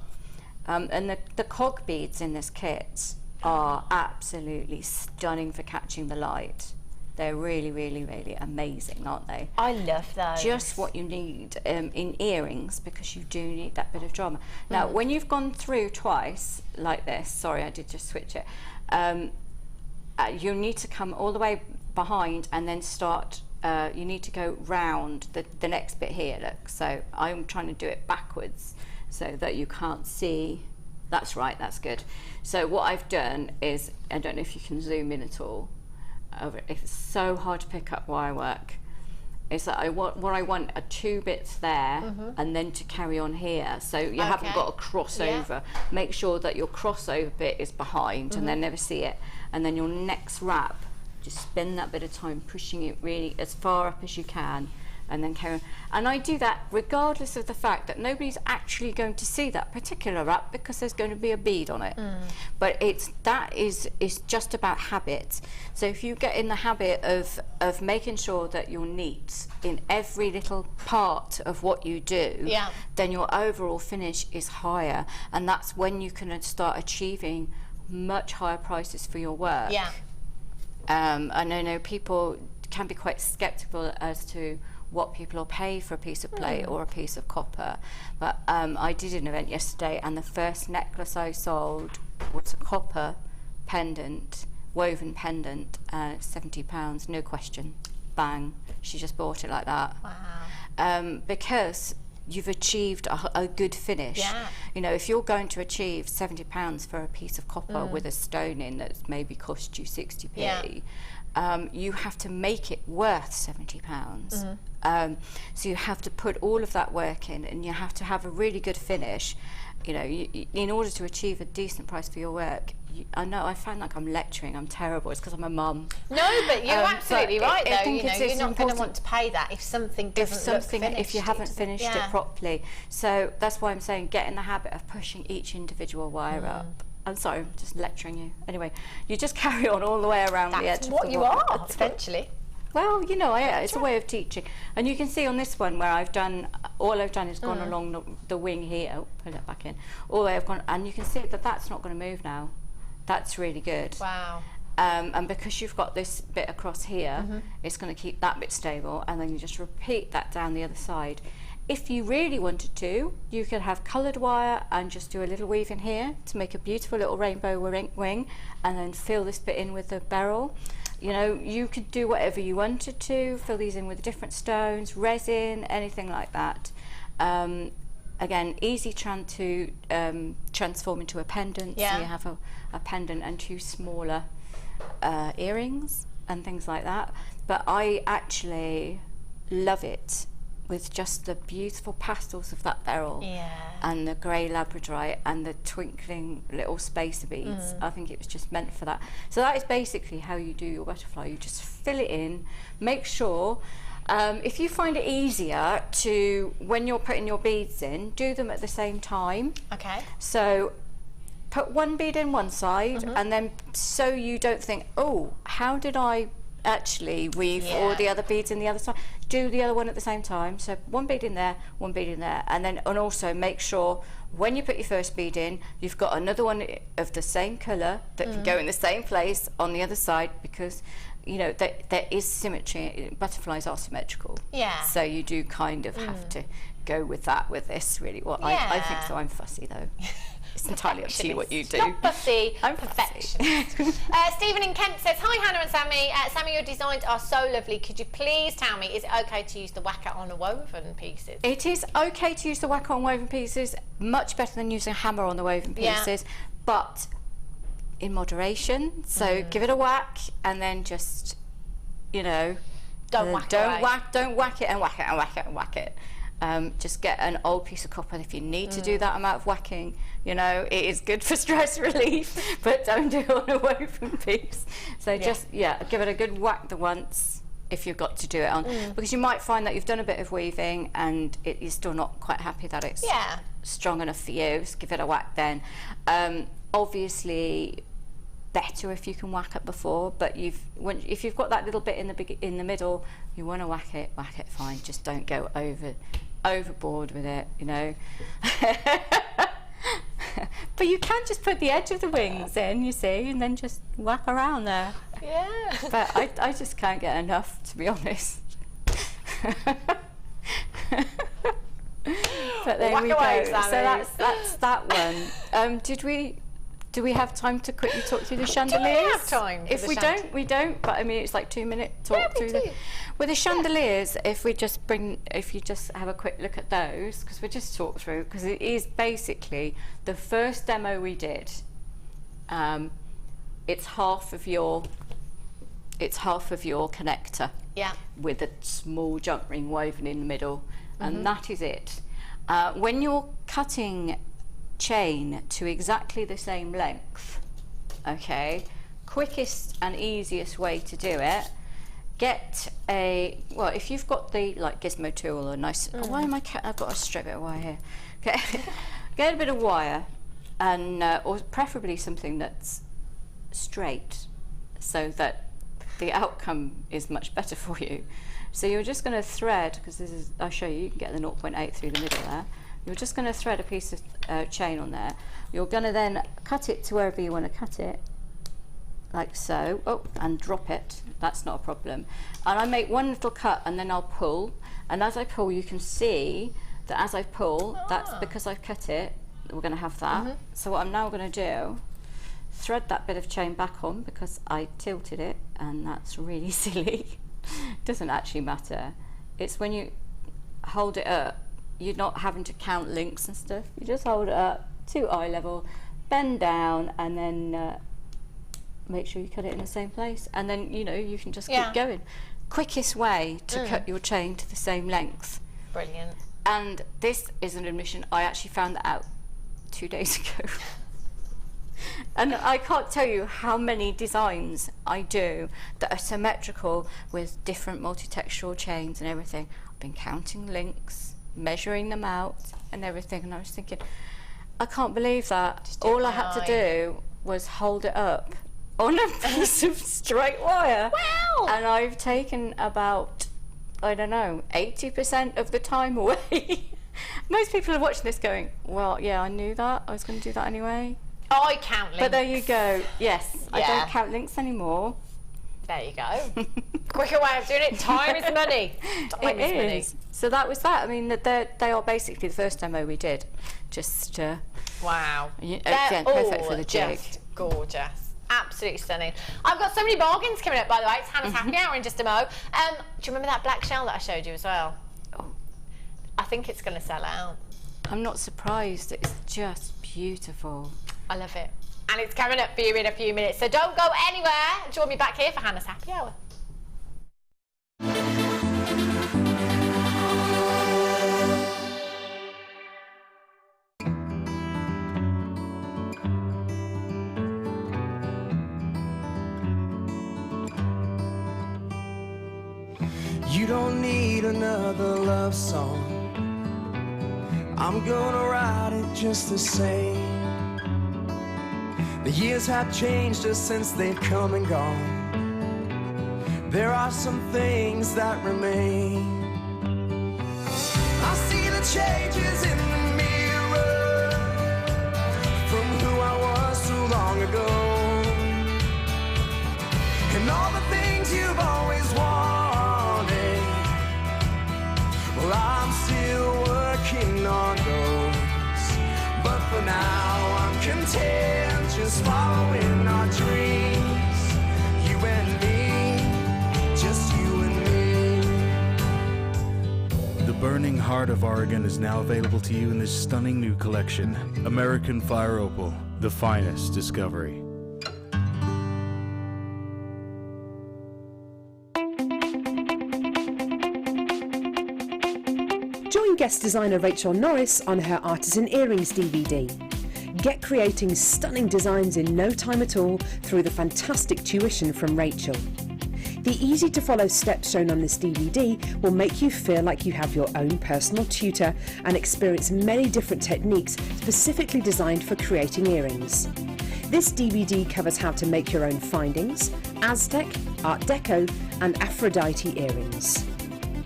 And the cog beads in this kit are absolutely stunning for catching the light. They're really, really, really amazing, aren't they? I love those. Just what you need in earrings, because you do need that bit of drama. Now, when you've gone through twice like this, sorry, I did just switch it, you need to come all the way behind and then start, you need to go round the next bit here, look. So I'm trying to do it backwards so that you can't see. That's right, that's good. So what I've done is, I don't know if you can zoom in at all, it's so hard to pick up wire work, is that I want are 2 bits there and then to carry on here, so you haven't got a crossover. Make sure that your crossover bit is behind and they never see it, and then your next wrap, just spend that bit of time pushing it really as far up as you can, and then carry on. And I do that regardless of the fact that nobody's actually going to see that particular wrap, because there's going to be a bead on it. But that is just about habit. So if you get in the habit of making sure that you're neat in every little part of what you do, then your overall finish is higher, and that's when you can start achieving much higher prices for your work. And I know people can be quite skeptical as to what people will pay for a piece of plate or a piece of copper, but I did an event yesterday, and the first necklace I sold was a copper pendant, woven pendant, £70, no question, bang, she just bought it like that. Wow. Because you've achieved a good finish. You know, if you're going to achieve £70 for a piece of copper with a stone in that's maybe cost you 60p, you have to make it worth £70. So you have to put all of that work in, and you have to have a really good finish. You know, in order to achieve a decent price for your work. I know I find like I'm lecturing, I'm terrible, it's because I'm a mum. No, but you're absolutely right though, you know, you're not going to want to pay that if something doesn't look finished. If you haven't finished it properly. So that's why I'm saying get in the habit of pushing each individual wire up. I'm sorry, I'm just lecturing you. Anyway, you just carry on all the way around the edge. That's what you are, eventually. Well, you know, it's a way of teaching. And you can see on this one where all I've done is gone along the wing here. Oh, put it back in. All the way I've gone, and you can see that that's not going to move now. That's really good. Wow. And because you've got this bit across here, it's going to keep that bit stable, and then you just repeat that down the other side. If you really wanted to, you could have coloured wire and just do a little weave in here to make a beautiful little rainbow wing, and then fill this bit in with the beryl. You know, you could do whatever you wanted to, fill these in with different stones, resin, anything like that. Again, easy to transform into a pendant, so you have a pendant and 2 smaller earrings and things like that. But I actually love it with just the beautiful pastels of that beryl and the grey labradorite and the twinkling little spacer beads. I think it was just meant for that. So that is basically how you do your butterfly. You just fill it in, make sure, if you find it easier to, when you're putting your beads in, do them at the same time. Okay. So put one bead in one side, and then so you don't think, oh, how did I actually weave all the other beads in the other side? Do the other one at the same time. So one bead in there, one bead in there, and also make sure when you put your first bead in, you've got another one of the same colour that can go in the same place on the other side, because you know there is symmetry. Butterflies are symmetrical. So you do kind of have to go with that with this, really. Well, I think so. I'm fussy though. It's entirely up to you what you do. Not fussy, I'm perfectionist. Stephen in Kent says, hi Hannah and Sammi. Sammi, your designs are so lovely. Could you please tell me, is it okay to use the whacker on the woven pieces? It is okay to use the whacker on woven pieces, much better than using a hammer on the woven pieces, but in moderation. So give it a whack, and then just, you know, don't whack it and whack it and whack it and whack it and whack it. Just get an old piece of copper if you need to do that amount of whacking. You know, it is good for stress relief, but don't do it on a woven piece. So just give it a good whack the once if you've got to do it on, because you might find that you've done a bit of weaving and you're still not quite happy that it's strong enough for you. So give it a whack then. Obviously, better if you can whack it before, but if you've got that little bit in the middle, you want to whack it fine. Just don't go overboard with it, you know. But you can just put the edge of the wings in, you see, and then just whack around there. Yeah. But I just can't get enough, to be honest. But there we go. So that's that one. Do we have time to quickly talk through the chandeliers? Do we have time? If we don't, we don't. But I mean, it's like 2-minute talk through them. With the chandeliers, if you just have a quick look at those, because we just talk through, because it is basically the first demo we did. It's half of your connector. Yeah. With a small jump ring woven in the middle, and that is it. When you're cutting chain to exactly the same length, okay, quickest and easiest way to do it, if you've got the like gizmo tool or nice, why am I've got a straight bit of wire here, okay. Get a bit of wire, and or preferably something that's straight, so that the outcome is much better for you. So you're just going to thread, because this is, I'll show you, you can get the 0.8 through the middle there. You're just going to thread a piece of chain on there. You're going to then cut it to wherever you want to cut it, like so. Oh, and drop it. That's not a problem. And I make one little cut, and then I'll pull. And as I pull, you can see that as I pull, that's because I've cut it. We're going to have that. So what I'm now going to do, thread that bit of chain back on, because I tilted it, and that's really silly. Doesn't actually matter. It's when you hold it up, you're not having to count links and stuff. You just hold it up to eye level, bend down, and then make sure you cut it in the same place. And then, you know, you can just keep going. Quickest way to cut your chain to the same length. Brilliant. And this is an admission, I actually found that out 2 days ago. And I can't tell you how many designs I do that are symmetrical with different multi-textural chains and everything. I've been counting links, measuring them out and everything, and I was thinking, I can't believe that. All I had to do was hold it up on a piece of straight wire. Wow! And I've taken about, I don't know, 80% of the time away. Most people are watching this going, well, yeah, I knew that. I was going to do that anyway. I count links. But there you go. Yes, I don't count links anymore. There you go. Quicker way of doing it. Time is money. Time is money. So that was that. I mean, they are basically the first demo we did. Just wow. Again, perfect for the jig. Just gorgeous. Absolutely stunning. I've got so many bargains coming up, by the way. It's Hannah's happy hour in just a mo. Do you remember that black shell that I showed you as well? Oh. I think it's going to sell out. I'm not surprised. It's just beautiful. I love it. And it's coming up for you in a few minutes. So don't go anywhere. Join me back here for Hannah's happy hour. You don't need another love song. I'm gonna write it just the same. The years have changed us since they've come and gone. There are some things that remain. I see the changes in the mirror from who I was so long ago, and all the things you've always wanted. Well, I'm still working on those, but for now I'm content just following our dreams. You and me, just you and me. The Burning Heart of Oregon is now available to you in this stunning new collection. American Fire Opal, the finest discovery. Join guest designer Rachel Norris on her Artisan Earrings DVD. Get creating stunning designs in no time at all through the fantastic tuition from Rachel. The easy-to-follow steps shown on this DVD will make you feel like you have your own personal tutor and experience many different techniques specifically designed for creating earrings. This DVD covers how to make your own findings, Aztec, Art Deco and Aphrodite earrings.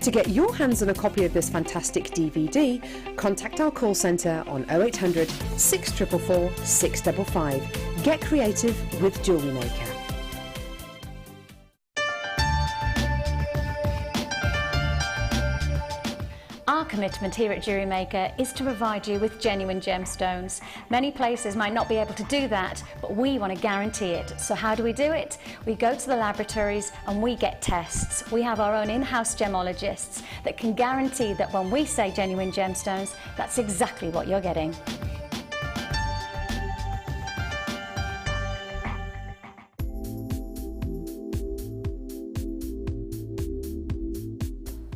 To get your hands on a copy of this fantastic DVD, contact our call centre on 0800 644 655. Get creative with Jewellery Maker. Our commitment here at Jewellery Maker is to provide you with genuine gemstones. Many places might not be able to do that, but we want to guarantee it. So how do we do it? We go to the laboratories and we get tests. We have our own in-house gemologists that can guarantee that when we say genuine gemstones, that's exactly what you're getting.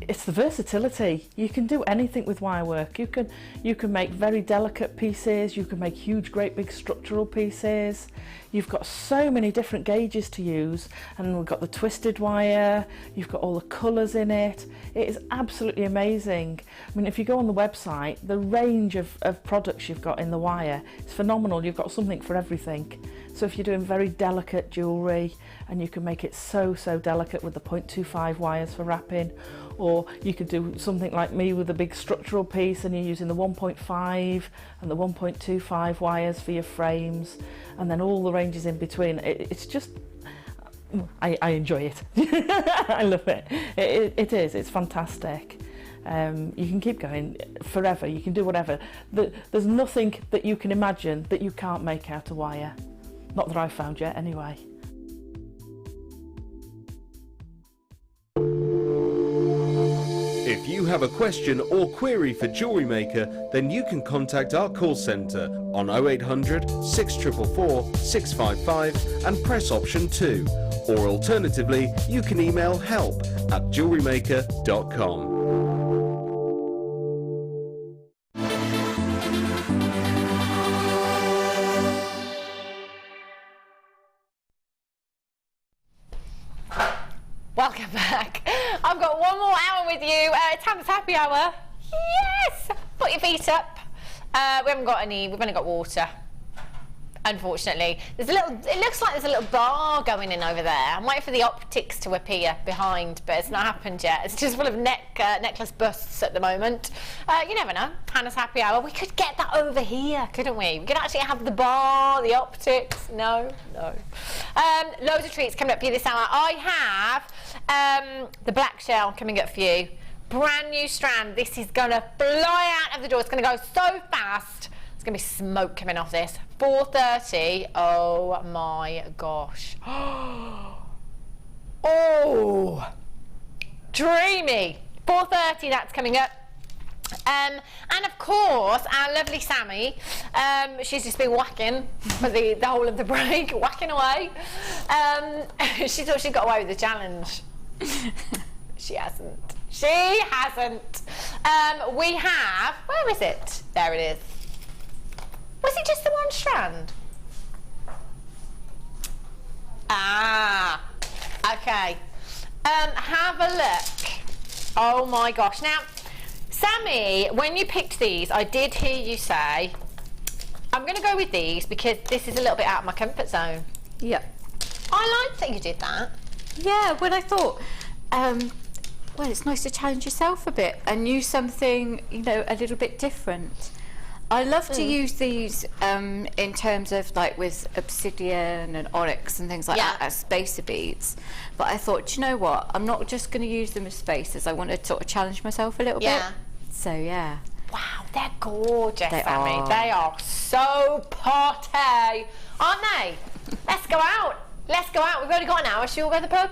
It's the versatility. You can do anything with wire work. You can make very delicate pieces, you can make huge, great big structural pieces. You've got so many different gauges to use, and we've got the twisted wire, you've got all the colours in it. It is absolutely amazing. I mean, if you go on the website, the range of products you've got in the wire is phenomenal. You've got something for everything. So if you're doing very delicate jewellery, and you can make it so delicate with the 0.25 wires for wrapping, or you could do something like me with a big structural piece and you're using the 1.5 and the 1.25 wires for your frames, and then all the ranges in between. It's just, I enjoy it. I love it. It's fantastic. You can keep going forever, you can do whatever. There's nothing that you can imagine that you can't make out of wire. Not that I've found yet, anyway. If you have a question or query for Jewellery Maker, then you can contact our call centre on 0800 644 655 and press option 2. Or alternatively, you can email help@jewellerymaker.com. Welcome back. I've got one more hour with you. Tam's happy hour. Yes! Put your feet up. We haven't got any, we've only got water. Unfortunately. There's a little, it looks like there's a little bar going in over there. I'm waiting for the optics to appear behind, but it's not happened yet. It's just full of necklace busts at the moment. You never know. Hannah's happy hour. We could get that over here, couldn't we? We could actually have the bar, the optics. No. Loads of treats coming up for you this hour. I have the black shell coming up for you. Brand new strand. This is going to fly out of the door. It's going to go so fast. There's going to be smoke coming off this. 4:30. Oh my gosh. Oh, dreamy. 4:30, that's coming up. And of course, our lovely Sammi, she's just been whacking for the whole of the break, whacking away. She thought she got away with the challenge. She hasn't. She hasn't. We have, where is it? There it is. Was it just the one strand? Ah, okay. Have a look. Oh my gosh. Now, Sammi, when you picked these, I did hear you say, I'm going to go with these because this is a little bit out of my comfort zone. Yeah. I like that you did that. Yeah, but I thought, well, it's nice to challenge yourself a bit and use something, you know, a little bit different. I love to use these in terms of like with obsidian and onyx and things like that as spacer beads. But I thought, do you know what? I'm not just going to use them as spacers. I want to sort of challenge myself a little bit. So yeah. Wow, they're gorgeous, They Sammi. are. They are so potty, aren't they? Let's go out. Let's go out. We've only got an hour. Should we all go to the pub?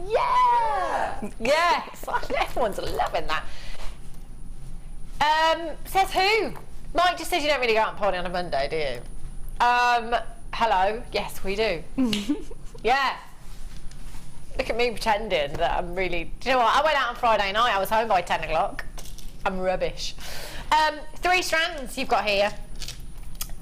Yeah. Yes. Everyone's loving that. Says who? Mike just says you don't really go out and party on a Monday, do you? Hello. Yes, we do. Yeah. Look at me pretending that I'm really... Do you know what? I went out on Friday night. I was home by 10 o'clock. I'm rubbish. 3 strands you've got here.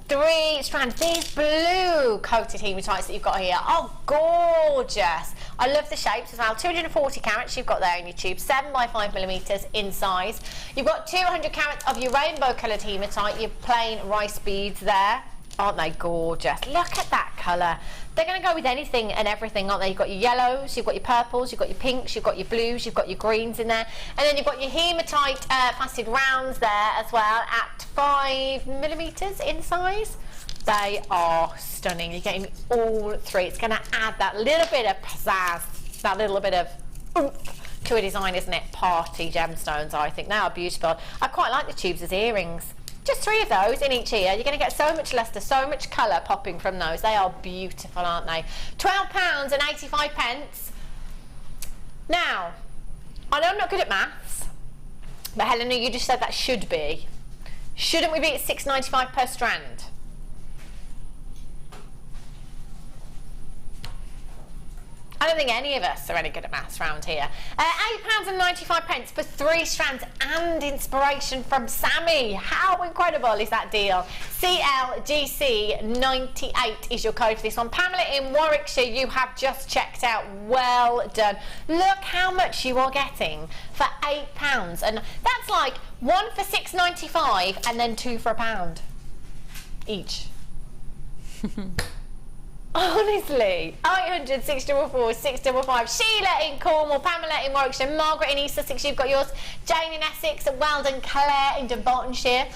3 strands. These blue coated hematites that you've got here are gorgeous. I love the shapes as well. 240 carats you've got there in your tube, 7 by 5 millimeters in size. You've got 200 carats of your rainbow coloured hematite, your plain rice beads there. Aren't they gorgeous? Look at that colour. They're going to go with anything and everything, aren't they? You've got your yellows, you've got your purples, you've got your pinks, you've got your blues, you've got your greens in there. And then you've got your Haematite faceted rounds there as well at 5mm in size. They are stunning. You're getting all three. It's going to add that little bit of pizzazz, that little bit of oomph to a design, isn't it? Party gemstones, I think. They are beautiful. I quite like the tubes as earrings. Just 3 of those in each ear. You're going to get so much luster, so much colour popping from those. They are beautiful, aren't they? £12.85. Now, I know I'm not good at maths, but Helena, you just said that should be. Shouldn't we be at £6.95 per strand? I don't think any of us are any good at maths around here. £8.95 for 3 strands and inspiration from Sammi. How incredible is that deal? CLGC98 is your code for this one. Pamela in Warwickshire, you have just checked out. Well done. Look how much you are getting for £8. And that's like 1 for £6.95 and then 2 for £1 each. Honestly, 800 644 655. Sheila in Cornwall, Pamela in Warwickshire, Margaret in East Sussex, you've got yours. Jane in Essex, well done. Claire in Dunbartonshire,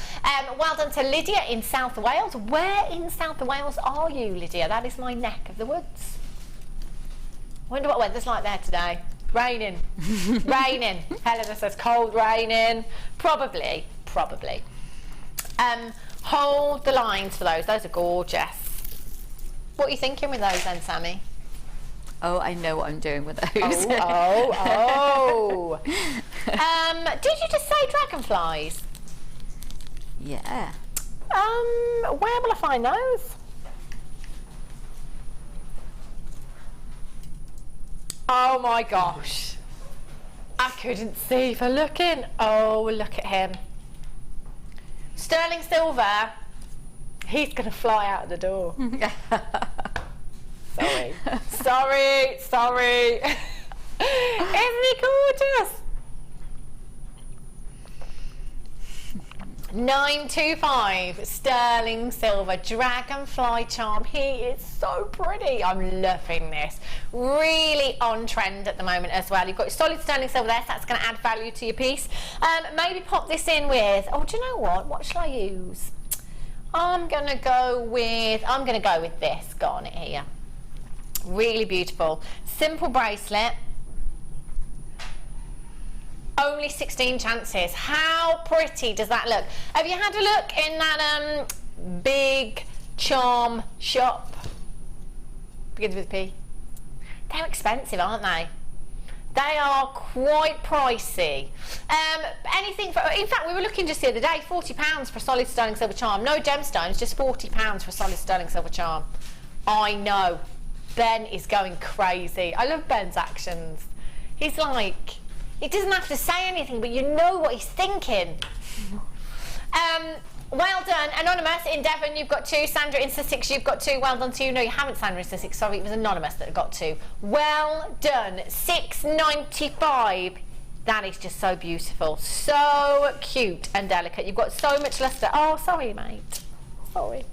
well done to Lydia in South Wales. Where in South Wales are you, Lydia? That is my neck of the woods. Wonder what weather's like there today. Raining. Raining. Helena says cold, raining. Probably. Hold the lines for those. Those are gorgeous. What are you thinking with those then, Sammi? Oh, I know what I'm doing with those. Oh. Did you just say dragonflies? Yeah. Where will I find those? Oh my gosh. I couldn't see for looking. Oh, look at him. Sterling silver. He's going to fly out the door. Sorry. Isn't he gorgeous? £9.25 sterling silver dragonfly charm. He is so pretty. I'm loving this. Really on trend at the moment as well. You've got your solid sterling silver there, so that's going to add value to your piece. Maybe pop this in with, oh, do you know what shall I use? I'm gonna go with this. Got on it here. Really beautiful. Simple bracelet. Only 16 chances. How pretty does that look? Have you had a look in that big charm shop? Begins with P. They're expensive, aren't they? They are quite pricey. Anything for, in fact, we were looking just the other day, £40 for a solid sterling silver charm. No gemstones, just £40 for a solid sterling silver charm. I know. Ben is going crazy. I love Ben's actions. He's like, he doesn't have to say anything, but you know what he's thinking. Well done. Anonymous in Devon, you've got 2. Sandra in Sussex, you've got 2. Well done to you. No, you haven't, Sandra in Sussex. Sorry, it was Anonymous that got 2. Well done. £6.95. That is just so beautiful. So cute and delicate. You've got so much luster. Oh, sorry, mate. Sorry.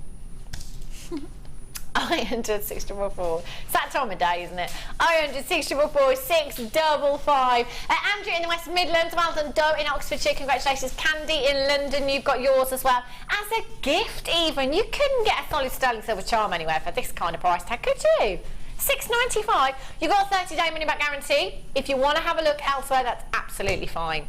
100-644. It's that time of day, isn't it? 100-644 655. Andrew in the West Midlands, well done. Doe in Oxfordshire, congratulations. Candy in London, you've got yours as well. As a gift, even, you couldn't get a solid sterling silver charm anywhere for this kind of price tag, could you? £6.95. You've got a 30-day money-back guarantee. If you want to have a look elsewhere, that's absolutely fine.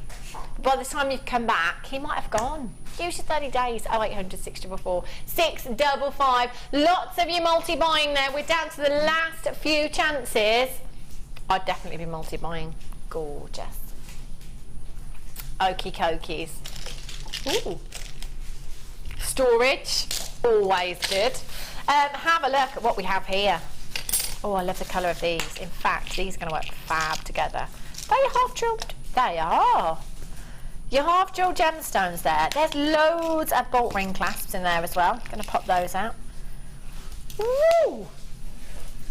By the time you've come back, he might have gone. Use your 30 days. 0800-644 655. Lots of you multi-buying there. We're down to the last few chances. I'd definitely be multi-buying. Gorgeous. Okie cokies. Ooh. Storage. Always good. Have a look at what we have here. Oh, I love the colour of these. In fact, these are going to work fab together. They are half drilled. They are. Your half jewel gemstones there. There's loads of bolt ring clasps in there as well. Going to pop those out. Woo!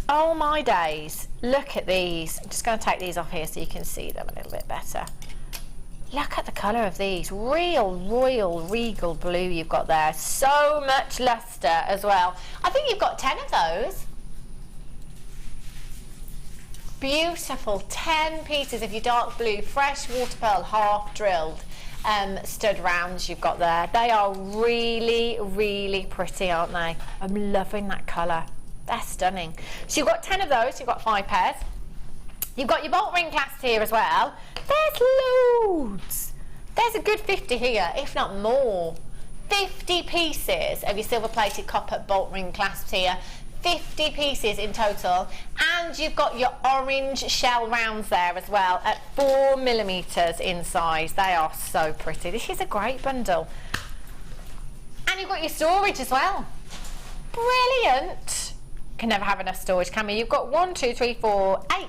Oh my days. Look at these. I'm just going to take these off here so you can see them a little bit better. Look at the colour of these. Real royal regal blue you've got there. So much lustre as well. I think you've got 10 of those. Beautiful 10 pieces of your dark blue fresh water pearl half drilled stud rounds you've got there. They are really, really pretty, aren't they? I'm loving that colour. They're stunning. So you've got 10 of those, you've got 5 pairs. You've got your bolt ring clasps here as well. There's loads. There's a good 50 here, if not more. 50 pieces of your silver plated copper bolt ring clasps here. 50 pieces in total, and you've got your orange shell rounds there as well at 4mm in size. They are so pretty. This is a great bundle. And you've got your storage as well. Brilliant. Can never have enough storage, can we? You've got 1, 2, 3, 4, 8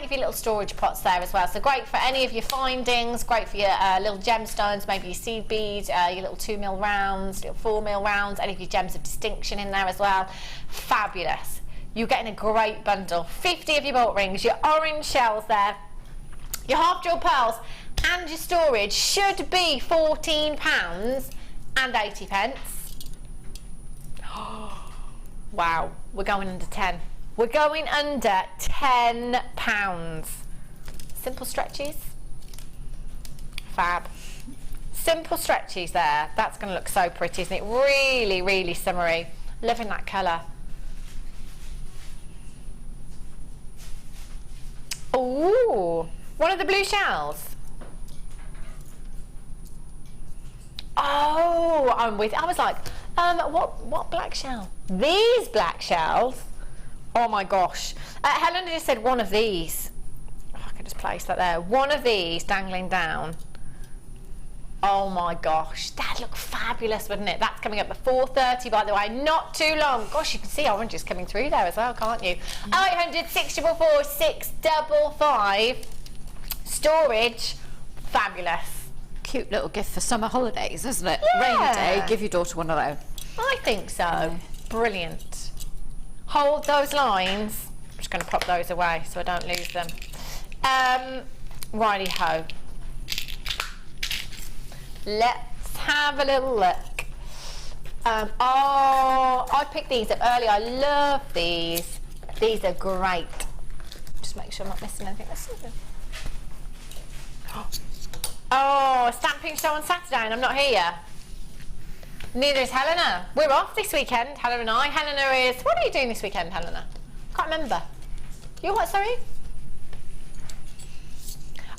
of your little storage pots there as well. So great for any of your findings, great for your little gemstones, maybe your seed beads, your little 2mm rounds, little 4mm rounds, any of your gems of distinction in there as well. Fabulous. You're getting a great bundle. 50 of your bolt rings, your orange shells there, your half drilled pearls, and your storage should be £14.80. Wow, we're going under 10. We're going under £10. Simple stretchies. Fab. Simple stretchies there. That's going to look so pretty, isn't it? Really, really summery. Loving that colour. Ooh, one of the blue shells. Oh, I'm with. I was like, what black shell? These black shells. Oh my gosh. Helena just said one of these. Oh, I can just place that there. One of these dangling down. Oh my gosh. That'd look fabulous, wouldn't it? That's coming up at 4:30, by the way. Not too long. Gosh, you can see oranges coming through there as well, can't you? 0800 644 655. Storage. Fabulous. Cute little gift for summer holidays, isn't it? Yeah. Rainy day, give your daughter one of those. I think so. Brilliant. Hold those lines. I'm just going to pop those away so I don't lose them. Righty ho. Let's have a little look. Oh, I picked these up earlier. I love these. These are great. Just make sure I'm not missing anything. Let's see them. Oh, stamping show on Saturday and I'm not here. Neither is Helena. We're off this weekend, Helena and I. Helena is... What are you doing this weekend, Helena? Can't remember. You're what, sorry?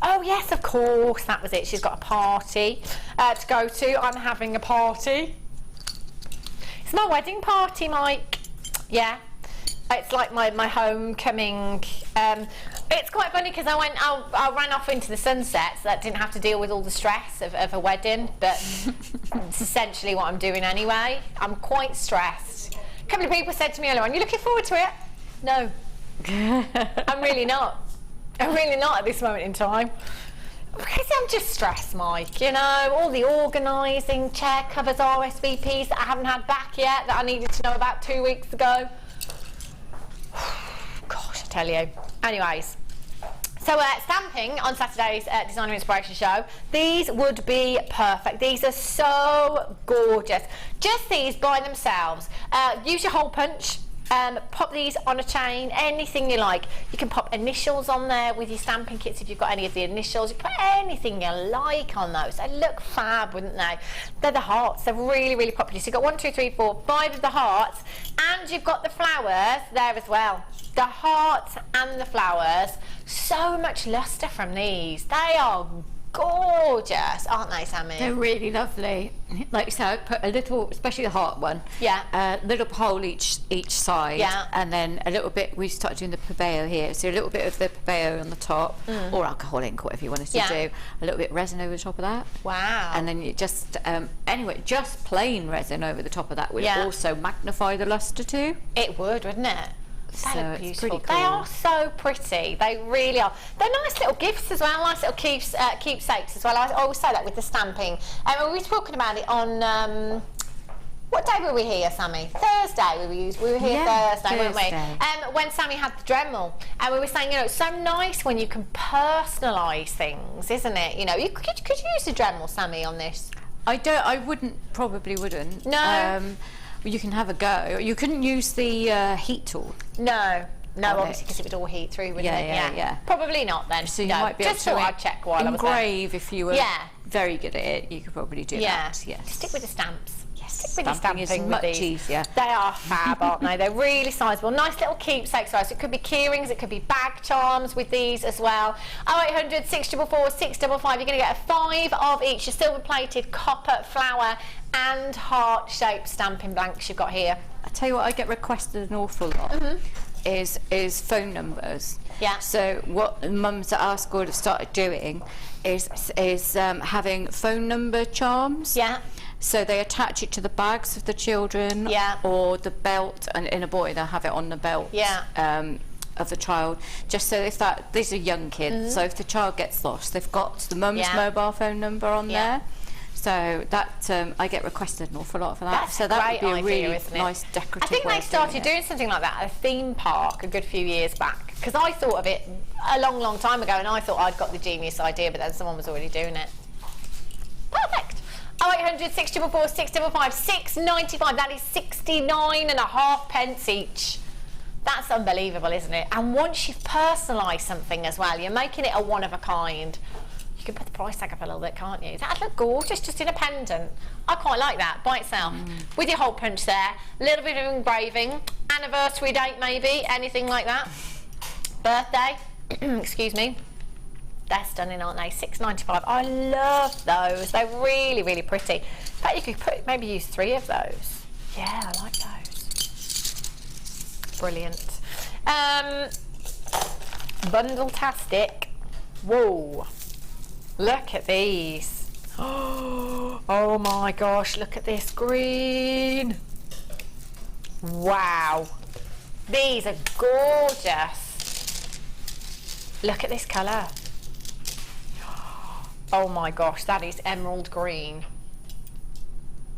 Oh, yes, of course. That was it. She's got a party to go to. I'm having a party. It's my wedding party, Mike. Yeah. It's like my homecoming. It's quite funny because I ran off into the sunset, so that didn't have to deal with all the stress of a wedding, but it's essentially what I'm doing anyway. I'm quite stressed. A couple of people said to me earlier on, "You looking forward to it?" No. I'm really not. I'm really not at this moment in time. Because I'm just stressed, Mike, you know, all the organising, chair covers, RSVPs that I haven't had back yet, that I needed to know about 2 weeks ago. Gosh, I tell you. Anyways, so stamping on Saturday's Designer Inspiration Show, these would be perfect. These are so gorgeous. Just these by themselves. Use your hole punch. Pop these on a chain, anything you like. You can pop initials on there with your stamping kits if you've got any of the initials. You put anything you like on those. They look fab, wouldn't they? They're the hearts. They're really, really popular. So you've got 1, 2, 3, 4, 5 of the hearts, and you've got the flowers there as well. The hearts and the flowers. So much lustre from these. They are gorgeous, aren't they, Sammi? They're really lovely. Like you said, put a little, especially the heart one. Yeah. A little hole each side. Yeah. And then a little bit. We started doing the purveyor here, so a little bit of the purveyor on the top, or alcohol ink, whatever you wanted to do. A little bit resin over the top of that. Wow. And then you just anyway, just plain resin over the top of that would also magnify the lustre too. It would, wouldn't it? They So look it's beautiful. pretty cool. They are so pretty. They really are. They're nice little gifts as well. Nice little keepsakes as well. I always say that with the stamping. We were talking about it on What day were we here, Sammi? Thursday we were here Thursday, weren't we? When Sammi had the Dremel, and we were saying, you know, it's so nice when you can personalise things, isn't it? You know, could you use the Dremel, Sammi, on this? I probably wouldn't. No. You can have a go. You couldn't use the heat tool. No, obviously because it would all heat through, wouldn't it? Yeah. Probably not then. So you might be able to I'd check while I was there. engrave if you were very good at it. You could probably do that. Yes. Stick with the stamps. Stick with stamping is much easier. They are fab, aren't they? They're really sizable. Nice little keepsakes. So it could be key rings, it could be bag charms with these as well. 0800 644 655. You're going to get a 5 of each. Your silver plated copper flower and heart shaped stamping blanks you've got here. I tell you what, I get requested an awful lot is phone numbers. Yeah. So what mums at our school have started doing is having phone number charms. Yeah. So they attach it to the bags of the children, or the belt, and in a boy they'll have it on the belt of the child, just so if these are young kids, so if the child gets lost, they've got the mum's mobile phone number on there. So that I get requested an awful lot for that. That's so that would be a idea, really nice decorative. I think way they started doing something like that at a theme park a good few years back, because I thought of it a long time ago, and I thought I'd got the genius idea, but then someone was already doing it. Perfect. 0800 644 655, 695. That is 69.5 pence each. That's unbelievable, isn't it? And once you've personalised something as well, you're making it a one of a kind. You can put the price tag up a little bit, can't you? That'd look gorgeous just in a pendant. I quite like that by itself. With your hole punch there, a little bit of engraving, anniversary date maybe, anything like that. Birthday, excuse me. They're stunning, aren't they? $6.95. I love those. They're really, really pretty. In fact, you could maybe use 3 of those. Yeah, I like those. Brilliant. Bundle-tastic. Whoa. Look at these. Oh my gosh, look at this green. Wow. These are gorgeous. Look at this colour. Oh my gosh, that is emerald green.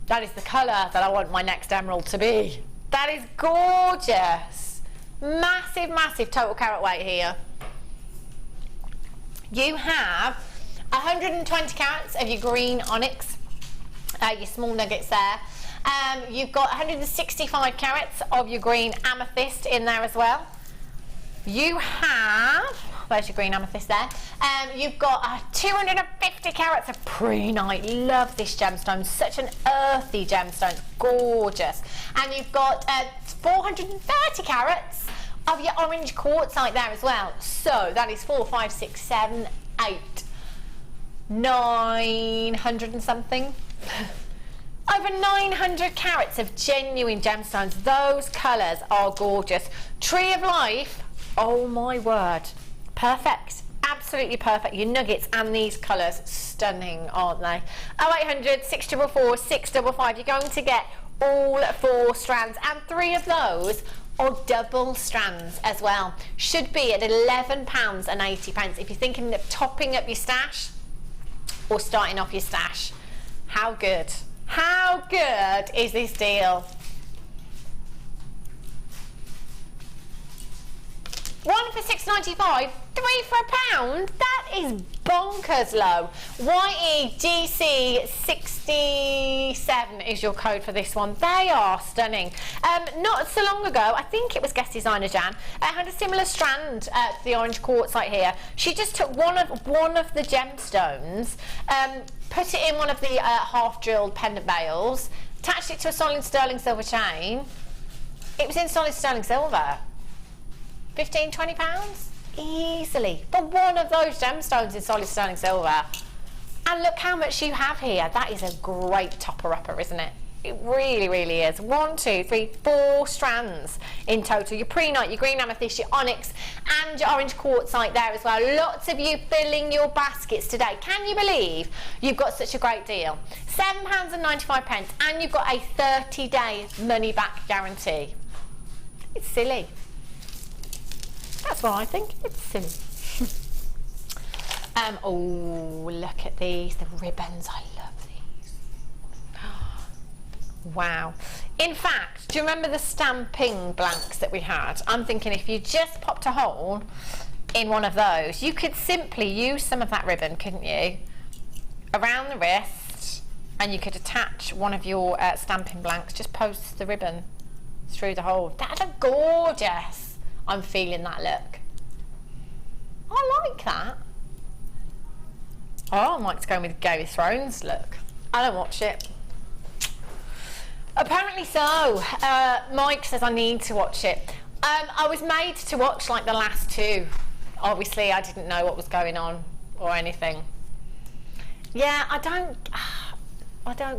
That is the colour that I want my next emerald to be. That is gorgeous. Massive, massive total carat weight here. You have 120 carats of your green onyx, your small nuggets there. You've got 165 carats of your green amethyst in there as well. You have, there's your green amethyst there. You've got 250 carats of prehnite. Love this gemstone, such an earthy gemstone, gorgeous. And you've got 430 carats of your orange quartzite there as well. So that is 4, 5, 6, 7, 8, 900 and something. Over 900 carats of genuine gemstones. Those colours are gorgeous. Tree of Life, oh my word, perfect, absolutely perfect. Your nuggets and these colours, stunning, aren't they? 0800 644 655. You're going to get all 4 strands, and 3 of those are double strands as well. Should be at £11.80 if you're thinking of topping up your stash or starting off your stash. How good? How good is this deal? 1 for £6.95, 3 for £1. That is bonkers low. YEGC67 is your code for this one. They are stunning. Not so long ago, I think it was guest designer Jan, had a similar strand to the orange quartzite here. She just took one of the gemstones, put it in one of the half-drilled pendant bales, attached it to a solid sterling silver chain. It was in solid sterling silver. 15, 20 pounds? Easily. For one of those gemstones in solid sterling silver. And look how much you have here. That is a great topper-upper, isn't it? It really, really is. 1, 2, 3, 4 strands in total. Your prehnite, your green amethyst, your onyx, and your orange quartzite there as well. Lots of you filling your baskets today. Can you believe you've got such a great deal? £7.95, and you've got a 30-day money-back guarantee. It's silly. That's what I think. It's silly. Oh, look at these. The ribbons. I love these. Wow. In fact, do you remember the stamping blanks that we had? I'm thinking if you just popped a hole in one of those, you could simply use some of that ribbon, couldn't you, around the wrist, and you could attach one of your stamping blanks, just post the ribbon through the hole. That's a gorgeous. I'm feeling that look. I like that. Oh, I might go with Game of Thrones look. I don't watch it. Apparently so. Mike says I need to watch it. I was made to watch like the last two. Obviously, I didn't know what was going on or anything. Yeah, I don't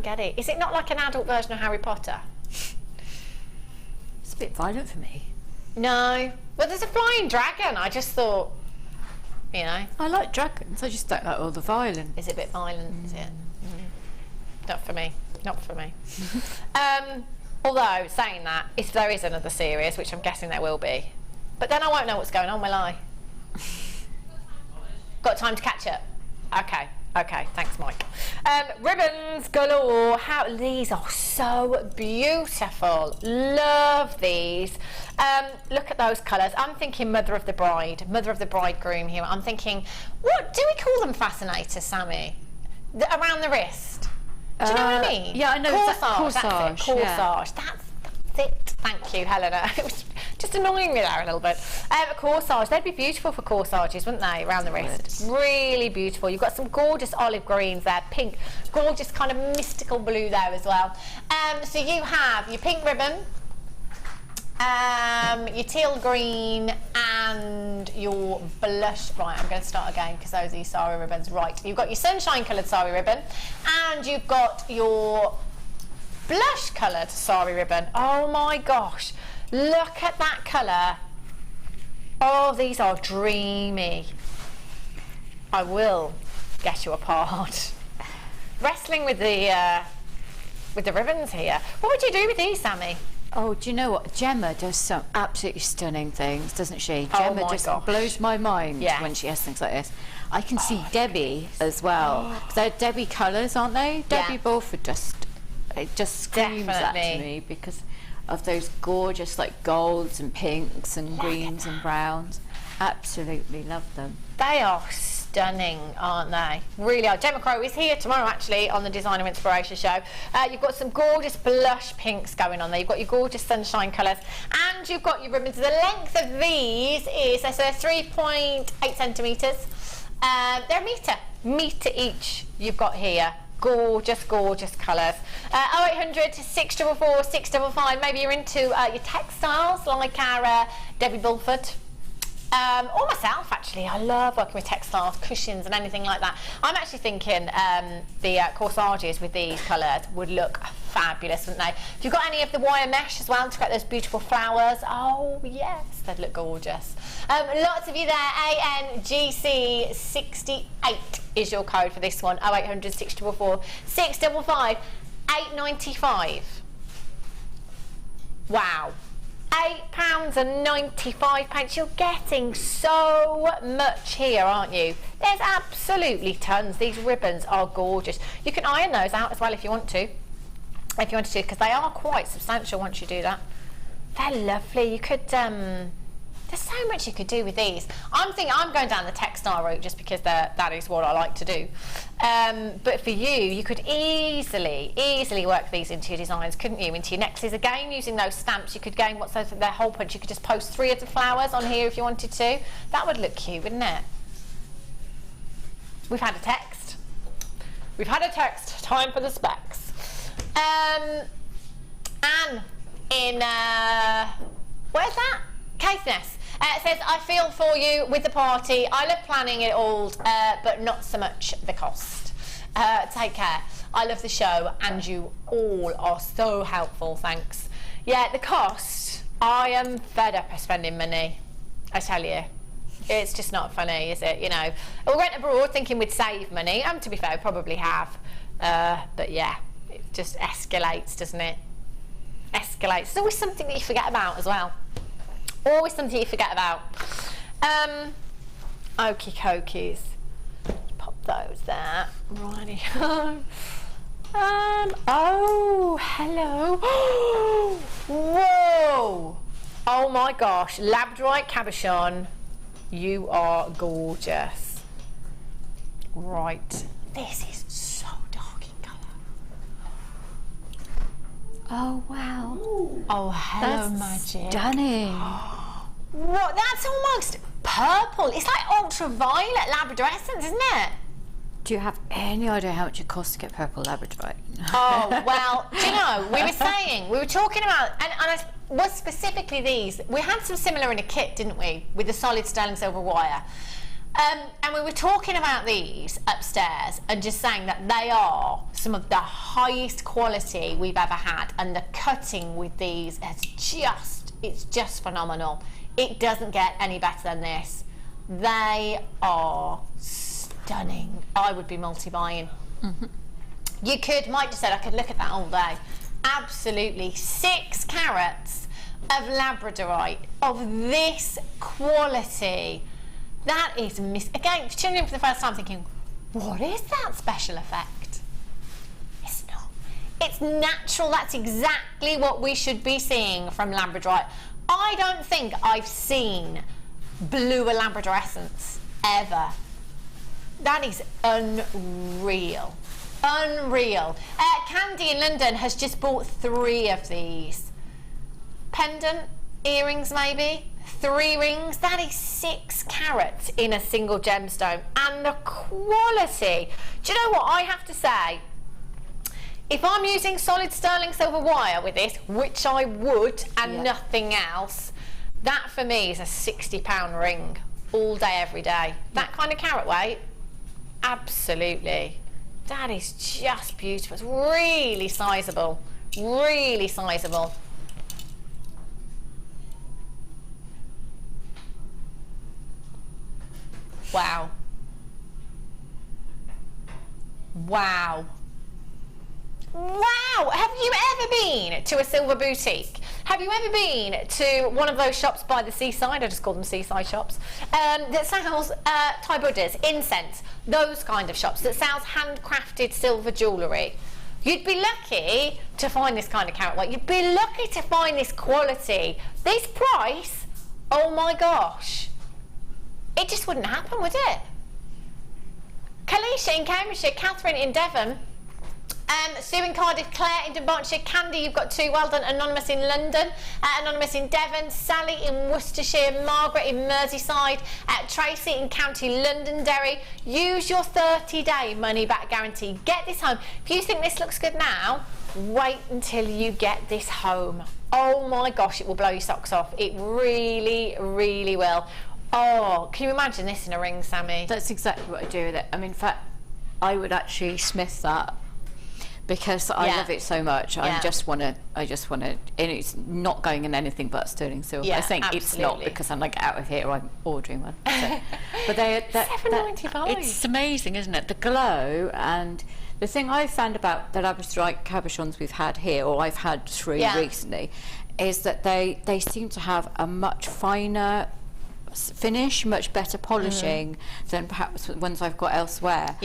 get it. Is it not like an adult version of Harry Potter? It's a bit violent for me. No. Well, there's a flying dragon. I just thought, you know. I like dragons. I just don't like all the violence. Is it a bit violent? Is it? Not for me. Not for me. Although, saying that, if there is another series, which I'm guessing there will be, but then I won't know what's going on, will I? Got time to catch up? Okay, thanks, Mike. Ribbons galore. These are so beautiful. Love these. Look at those colours. I'm thinking mother of the bride, mother of the bridegroom here. I'm thinking, what do we call them fascinators, Sammi? Around the wrist. Do you know what I mean? Yeah, I know. Corsage. Corsage. That's it. Corsage. That's it. Thank you, Helena. It was just annoying me there a little bit. Corsage. They'd be beautiful for corsages, wouldn't they? Around the wrist. Really beautiful. You've got some gorgeous olive greens there, pink, gorgeous kind of mystical blue there as well. So you have your pink ribbon, your teal green, and your blush. Right, I'm going to start again because those are your sari ribbons. Right, you've got your sunshine coloured sari ribbon, and you've got your blush coloured sari ribbon. Oh my gosh, look at that colour. Oh, these are dreamy. I will get you apart. Wrestling with the ribbons here. What would you do with these, Sammi? Oh, do you know what? Gemma does some absolutely stunning things, doesn't she? Gemma just blows my mind when she has things like this. I can see Debbie as well. They're Debbie colours, aren't they? Debbie Bulford just screams that to me because of those gorgeous like golds and pinks and greens and browns. Absolutely love them. They are stunning, aren't they? Really are. Gemma Crow is here tomorrow actually on the Designer Inspiration Show. You've got some gorgeous blush pinks going on there. You've got your gorgeous sunshine colours, and you've got your ribbons. The length of these is 3.8 centimetres. They're a metre each you've got here. Gorgeous, gorgeous colours. 0800 644 655. Maybe you're into your textiles like our Debbie Bulford. Or myself, actually. I love working with textiles, cushions and anything like that. I'm actually thinking the corsages with these colours would look fabulous, wouldn't they? If you've got any of the wire mesh as well to get those beautiful flowers, oh yes, they'd look gorgeous. Lots of you there. ANGC68 is your code for this one. 0800 644 655. £8.95. Wow. £8.95. You're getting so much here, aren't you? There's absolutely tons. These ribbons are gorgeous. You can iron those out as well if you want to. Because they are quite substantial once you do that. They're lovely. You could there's so much you could do with these. I'm thinking I'm going down the textile route just because that is what I like to do. But for you could easily work these into your designs, couldn't you? Into your necklaces. Again, using those stamps, you could gain what's their whole punch. You could just post 3 of the flowers on here if you wanted to. That would look cute, wouldn't it? We've had a text. Time for the specs. Anne in where's that? Caithness. Says, I feel for you with the party. I love planning it all, but not so much the cost. Take care. I love the show, and you all are so helpful. Thanks. Yeah, the cost. I am fed up of spending money. I tell you. It's just not funny, is it? You know, we went abroad thinking we'd save money, and to be fair, we probably have. But yeah, it just escalates, doesn't it? Escalates. There's always something that you forget about as well. Always something you forget about. Okie cokies. Pop those there. Righty. Oh, hello. Whoa. Oh my gosh, labradorite cabochon. You are gorgeous. Right. This is so dark in colour. Oh wow. Oh, hello, That's magic. stunning. What? That's almost purple. It's like ultraviolet labradorescence, isn't it? Do you have any idea how much it costs to get purple labradorite? Oh, well, do you know, we were talking about, and I was specifically these, we had some similar in a kit, didn't we, with the solid sterling silver wire. And we were talking about these upstairs and just saying that they are some of the highest quality we've ever had, and the cutting with these it's just phenomenal. It doesn't get any better than this. They are stunning. I would be multi-buying. You could, Mike just said, I could look at that all day. Absolutely. 6 carats of labradorite of this quality. That is, again, tuning in for the first time thinking, what is that special effect? It's not. It's natural. That's exactly what we should be seeing from labradorite. I don't think I've seen bluer labradorescence ever. That is unreal. Unreal. Candy in London has just bought 3 of these. Pendant, earrings maybe, 3 rings. That is 6 carats in a single gemstone. And the quality. Do you know what I have to say? If I'm using solid sterling silver wire with this, which I would, and nothing else, that for me is a £60 ring all day, every day. That kind of carat weight, absolutely. That is just beautiful. It's really sizable. Really sizable. Wow. Wow. Wow! Have you ever been to a silver boutique? Have you ever been to one of those shops by the seaside? I just call them seaside shops. That sells Thai Buddhas, incense, those kind of shops that sells handcrafted silver jewellery. You'd be lucky to find this kind of carat weight. You'd be lucky to find this quality. This price, oh my gosh. It just wouldn't happen, would it? Kalisha in Cambridgeshire, Catherine in Devon, Sue in Cardiff, Claire in Dunbartonshire, Candy, you've got 2, well done. Anonymous in London, Anonymous in Devon, Sally in Worcestershire, Margaret in Merseyside, Tracy in County Londonderry. Use your 30-day money-back guarantee. Get this home. If you think this looks good now, wait until you get this home. Oh my gosh, it will blow your socks off. It really, really will. Oh, can you imagine this in a ring, Sammi? That's exactly what I do with it. I mean, in fact, I would actually smith that, because I love it so much. I just want to, and it's not going in anything but sterling silver. I think it's not, because I'm like out of here, I'm ordering one. So. But $7.95. It's amazing, isn't it? The glow. And the thing I found about the labradorite cabochons we've had here, or I've had 3 recently, is that they seem to have a much finer finish, much better polishing than perhaps ones I've got elsewhere.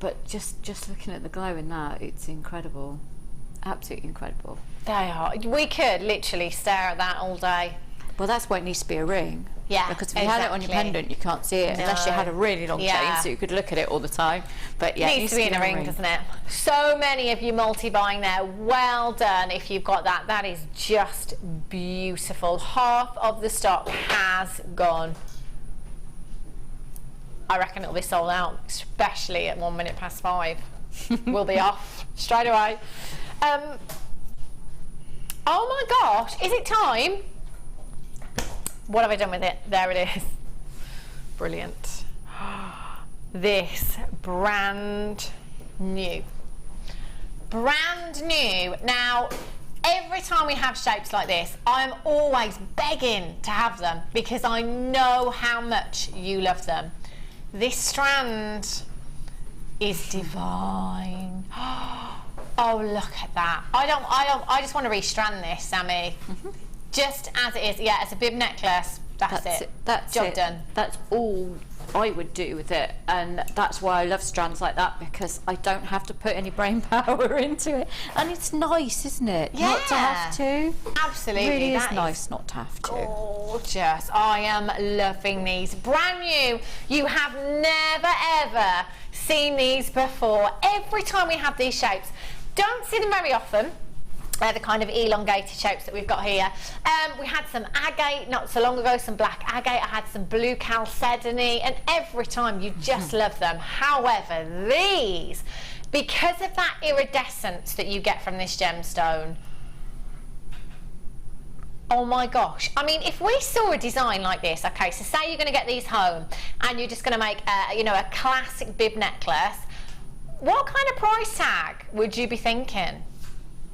But just looking at the glow in that, it's incredible. Absolutely incredible. They are. We could literally stare at that all day. Well, that's why it needs to be a ring. Yeah, because if you had it on your pendant, you can't see it unless you had a really long chain, so you could look at it all the time. But yeah, it needs to be in a ring, doesn't it? So many of you multi-buying there. Well done if you've got that. That is just beautiful. Half of the stock has gone. I reckon it'll be sold out, especially at 1 minute past 5. We'll be off straight away. Oh my gosh, is it time? What have I done with it? There it is. Brilliant. This brand new. Brand new. Now, every time we have shapes like this, I'm always begging to have them because I know how much you love them. This strand is divine. Oh, look at that. I just want to restrand this, Sammi. Just as it is. Yeah, it's a bib necklace. That's it. That's Job it. done. That's all I would do with it, and that's why I love strands like that, because I don't have to put any brain power into it, and it's nice, isn't it? Yeah. Not to have to. Absolutely. It really is that nice not to have to. Gorgeous. I am loving these. Brand new. You have never ever seen these before. Every time we have these shapes, don't see them very often. They're the kind of elongated shapes that we've got here. We had some agate not so long ago, some black agate. I had some blue chalcedony, and every time you just love them. However, these, because of that iridescence that you get from this gemstone, oh my gosh. I mean, if we saw a design like this, okay, so say you're going to get these home and you're just going to make a classic bib necklace, what kind of price tag would you be thinking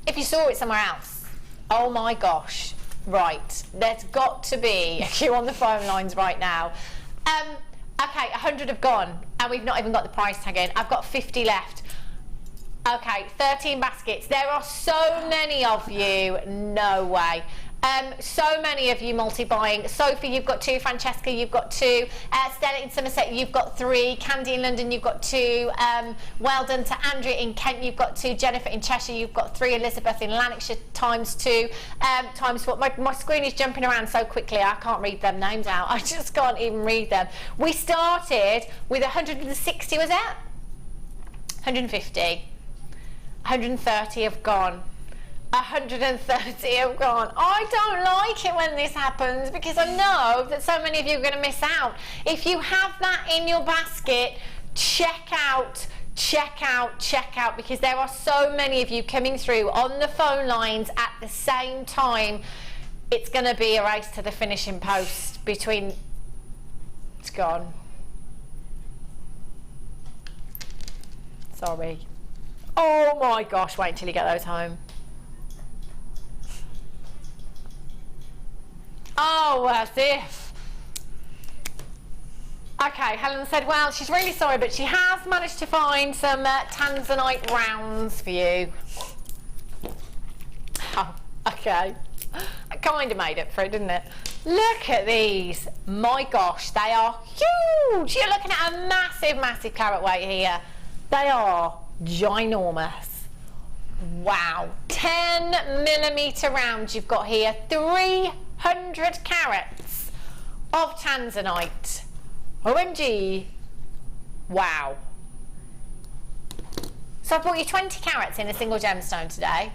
if you saw it somewhere else? Oh my gosh. Right, there's got to be a queue on the phone lines right now. Okay, 100 have gone and we've not even got the price tag in. I've got 50 left. Okay, 13 baskets. There are so many of you. No way. So many of you multi-buying. Sophie, you've got 2. Francesca, you've got 2. Stella in Somerset, you've got 3. Candy in London, you've got 2. Well done to Andrea in Kent, you've got 2. Jennifer in Cheshire, you've got 3. Elizabeth in Lanarkshire, times 2. Times what? My screen is jumping around so quickly I can't read them names out. I just can't even read them. We started with 160, was it? 150. 130 have gone. 130 have gone. I don't like it when this happens, because I know that so many of you are going to miss out. If you have that in your basket, check out, because there are so many of you coming through on the phone lines at the same time. It's going to be a race to the finishing post between... It's gone. Sorry. Oh my gosh, wait until you get those home. Oh, as if. Okay, Helen said, well, she's really sorry, but she has managed to find some tanzanite rounds for you. Oh, okay. I kind of made it for it, didn't it? Look at these. My gosh, they are huge. You're looking at a massive, massive carat weight here. They are ginormous. Wow. 10mm rounds you've got here. 300 carats of tanzanite. OMG. Wow. So I brought you 20 carats in a single gemstone today.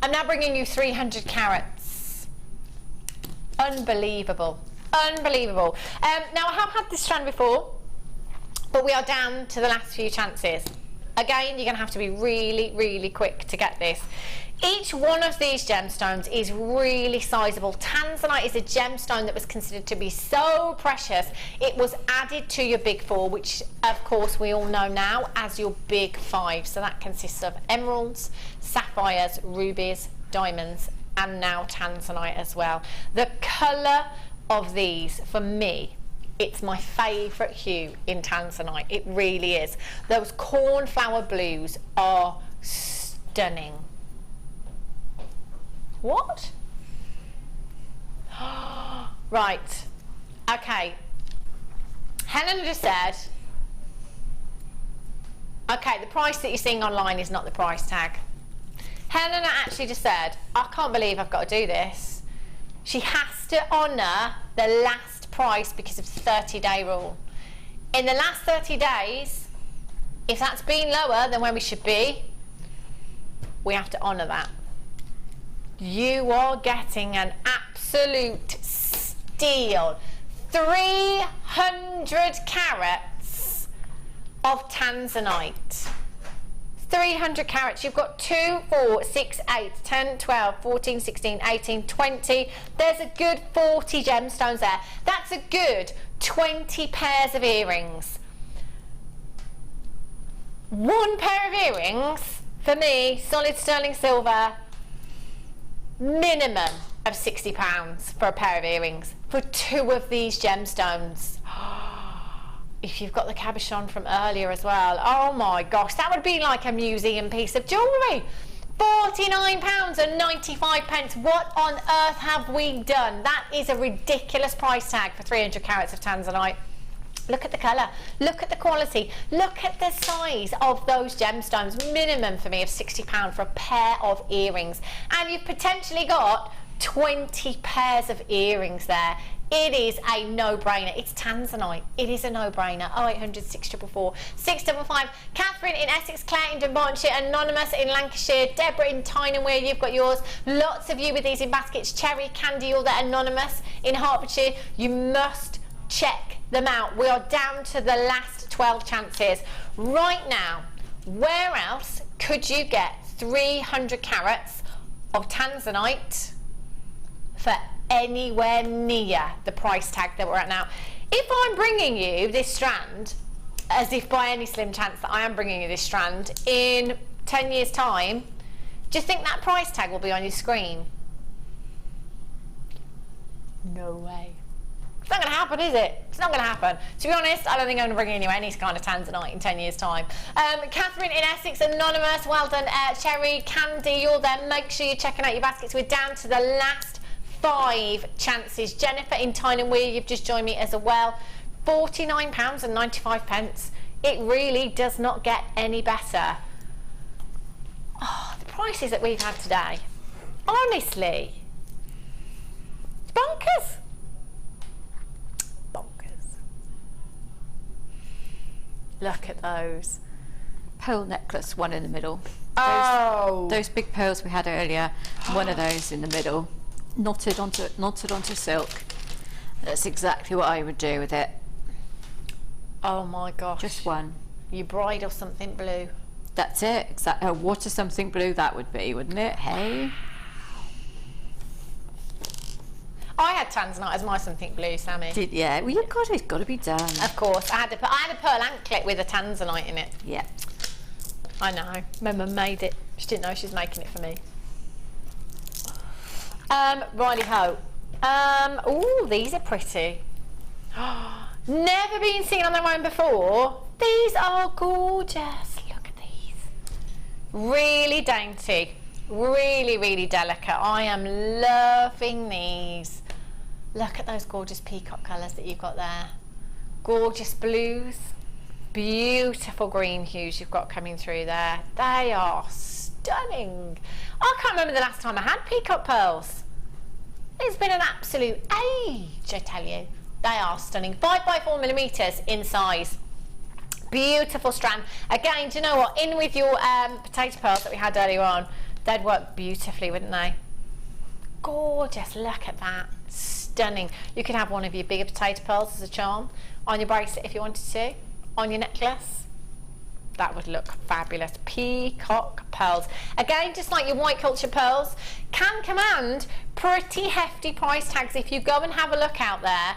I'm now bringing you 300 carats. Unbelievable. Unbelievable. Now I have had this strand before, but we are down to the last few chances. Again, you're going to have to be really, really quick to get this. Each one of these gemstones is really sizable. Tanzanite is a gemstone that was considered to be so precious, it was added to your big four, which of course we all know now as your big five. So that consists of emeralds, sapphires, rubies, diamonds, and now tanzanite as well. The colour of these, for me, it's my favourite hue in tanzanite. It really is. Those cornflower blues are stunning. What? Right. Okay. Helen just said, okay, the price that you're seeing online is not the price tag. Helena actually just said, I can't believe I've got to do this. She has to honour the last price because of the 30-day rule. In the last 30 days, if that's been lower than where we should be, we have to honour that. You are getting an absolute steal. 300 carats of tanzanite. 300 carats. You've got 2, 4, 6, 8, 10, 12, 14, 16, 18, 20. There's a good 40 gemstones there. That's a good 20 pairs of earrings. One pair of earrings, for me, solid sterling silver, minimum of £60 for a pair of earrings for 2 of these gemstones. If you've got the cabochon from earlier as well, oh my gosh, that would be like a museum piece of jewellery. £49.95. What on earth have we done? That is a ridiculous price tag for 300 carats of tanzanite. Look at the colour, look at the quality, look at the size of those gemstones. Minimum for me of £60 for a pair of earrings. And you've potentially got 20 pairs of earrings there. It is a no-brainer. It's tanzanite. It is a no-brainer. 0800 644 655. Catherine in Essex, Claire in Dunbartonshire, Anonymous in Lancashire, Deborah in Tyneham, you've got yours. Lots of you with these in baskets. Cherry, Candy, you're there. Anonymous in Hertfordshire. You must check them out. We are down to the last 12 chances. Right now, where else could you get 300 carats of tanzanite for anywhere near the price tag that we're at now? If I'm bringing you this strand, as if by any slim chance that I am bringing you this strand, in 10 years time, do you think that price tag will be on your screen? No way. It's not going to happen, is it? It's not going to happen. To be honest, I don't think I'm going to bring you any kind of tanzanite in 10 years time. Catherine in Essex, Anonymous, well done. Cherry, Candy, you're there. Make sure you're checking out your baskets. We're down to the last 5 chances. Jennifer in Tyne and Weir, you've just joined me as well. £49.95. It really does not get any better. Oh, the prices that we've had today, honestly, it's bonkers. Bonkers. Look at those. Pearl necklace, one in the middle. Oh, those big pearls we had earlier, one of those in the middle. Knotted onto silk. That's exactly what I would do with it. Oh my gosh. Just one. Your bride or something blue. That's it. Exactly. What a something blue that would be, wouldn't it? Hey. I had tanzanite as my something blue, Sammy. Yeah. Well, you've got it. It's got to be done. Of course. I had a pearl anklet with a tanzanite in it. Yeah. I know. My mum made it. She didn't know she was making it for me. Righty-ho. Ooh, these are pretty. Never been seen on their own before. These are gorgeous. Look at these. Really dainty. Really, really delicate. I am loving these. Look at those gorgeous peacock colours that you've got there. Gorgeous blues. Beautiful green hues you've got coming through there. They are stunning. I can't remember the last time I had peacock pearls. It's been an absolute age, I tell you. They are stunning. 5x4mm in size. Beautiful strand. Again, do you know what? In with your potato pearls that we had earlier on, they'd work beautifully, wouldn't they? Gorgeous. Look at that. Stunning. You could have one of your bigger potato pearls as a charm on your bracelet if you wanted to, on your necklace. That would look fabulous. Peacock pearls. Again, just like your white culture pearls, can command pretty hefty price tags. If you go and have a look out there,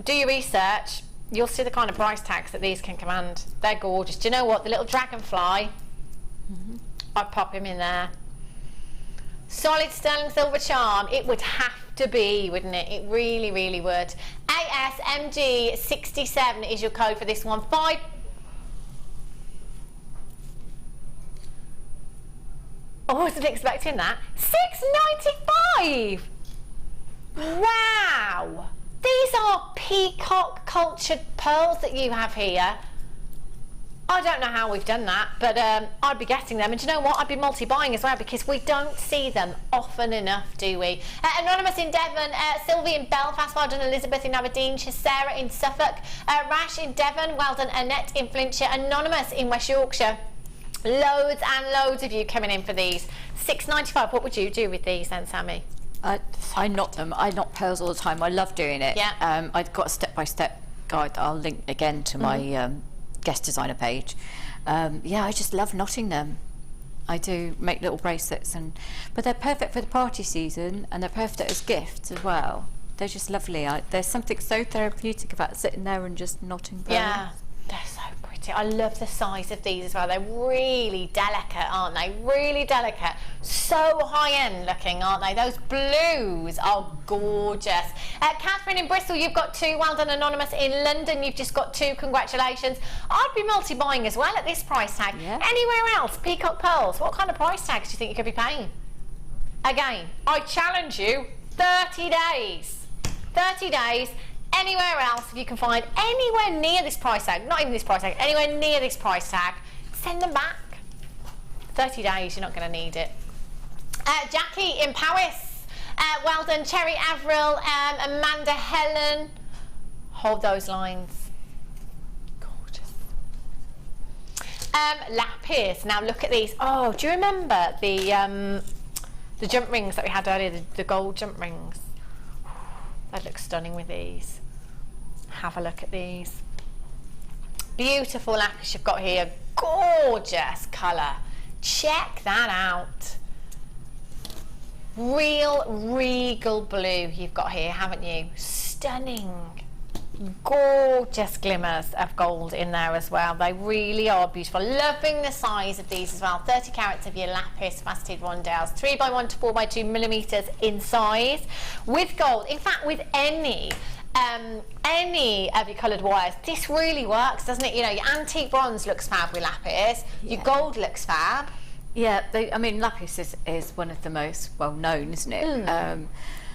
do your research, you'll see the kind of price tags that these can command. They're gorgeous. Do you know what? The little dragonfly, I'd pop him in there. Solid sterling silver charm, it would have to be, wouldn't it? It really, really would. ASMG67 is your code for this one. I wasn't expecting that. £6.95. Wow. These are peacock cultured pearls that you have here. I don't know how we've done that, but I'd be getting them. And do you know what? I'd be multi-buying as well, because we don't see them often enough, do we? Anonymous in Devon, Sylvie in Belfast, well done. Elizabeth in Aberdeenshire, Sarah in Suffolk, Rash in Devon, well done. Annette in Flintshire, Anonymous in West Yorkshire. Loads and loads of you coming in for these. £6.95. What would you do with these then, Sammy? I knot them. I knot pearls all the time. I love doing it. Yeah. I've got a step-by-step guide that I'll link again to my guest designer page. Yeah, I just love knotting them. I do make little bracelets, but they're perfect for the party season, and they're perfect as gifts as well. They're just lovely. There's something so therapeutic about sitting there and just knotting pearls. Yeah, they're so pretty. I love the size of these as well. They're really delicate, aren't they? Really delicate. So high-end looking, aren't they? Those blues are gorgeous. Catherine in Bristol, you've got 2. Well done. Anonymous in London, you've just got 2. Congratulations. I'd be multi-buying as well at this price tag. Yeah. Anywhere else, peacock pearls, what kind of price tags do you think you could be paying? Again, I challenge you, 30 days. 30 days, anywhere else, if you can find anywhere near this price tag, not even this price tag, anywhere near this price tag, send them back. 30 days, you're not going to need it. Jackie in Paris, well done. Cherry Avril, Amanda Helen, hold those lines. Gorgeous. Lapis, now look at these. Oh, do you remember the jump rings that we had earlier, the gold jump rings? They look stunning with these. Have a look at these. Beautiful lapis you've got here, gorgeous colour. Check that out. Real regal blue you've got here, haven't you? Stunning. Gorgeous glimmers of gold in there as well. They really are beautiful. Loving the size of these as well. 30 carats of your lapis faceted rondelles, 3x1 to 4x2 millimeters in size, with gold. In fact, with any of your coloured wires, this really works, doesn't it? You know, your antique bronze looks fab with lapis, your gold looks fab. Yeah, I mean, lapis is one of the most well known, isn't it?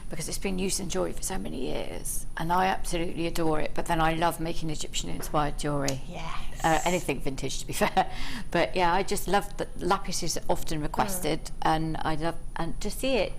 Because it's been used in jewellery for so many years, and I absolutely adore it. But then I love making Egyptian-inspired jewellery. Yes. Anything vintage, to be fair. But yeah, I just love that lapis is often requested, and I love to see it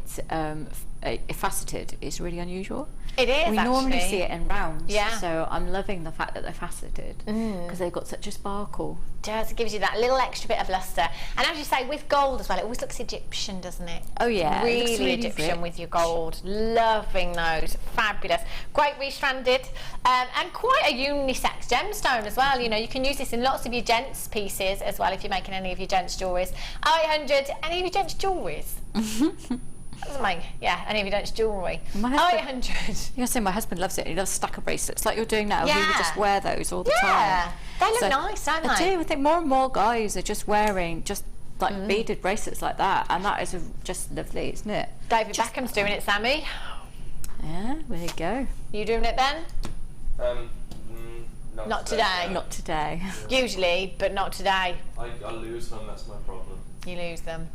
faceted is really unusual. It is. We normally see it in rounds. Yeah. So I'm loving the fact that they're faceted because they've got such a sparkle. Just gives you that little extra bit of lustre. And as you say, with gold as well, it always looks Egyptian, doesn't it? Oh yeah, really Egyptian with your gold. Loving those. Fabulous. Great restranded and quite a unisex gemstone as well. You know, you can use this in lots of your gents pieces as well if you're making any of your gents jewelleries. 800, any of your gents jewelleries? Any of your gents jewellery. 800. You're saying my husband loves it. He loves stacker bracelets like you're doing now. Yeah. He would just wear those all the time. Yeah, they look nice, don't they? I do. I think more and more guys are just wearing just like beaded bracelets like that, and that is just lovely, isn't it? David Beckham's doing it, Sammi. Yeah, there you go. You doing it then? Not today. Not today. Usually, but not today. I lose them, that's my problem. You lose them.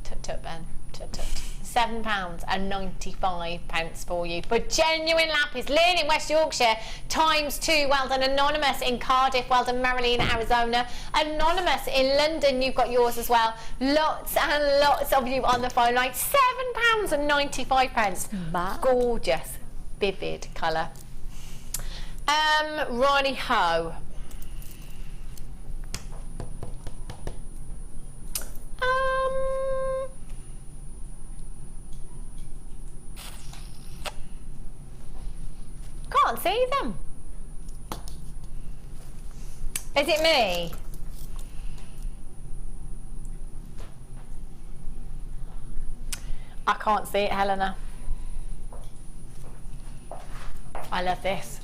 Tut tut, Ben. Tut tut. £7.95 for you for genuine lapis. Lynn in West Yorkshire, ×2. Well done. Anonymous in Cardiff. Well done. Marilyn, Arizona. Anonymous in London. You've got yours as well. Lots and lots of you on the phone line. £7.95. Gorgeous, vivid colour. Righty ho. Can't see them. Is it me? I can't see it, Helena. I love this.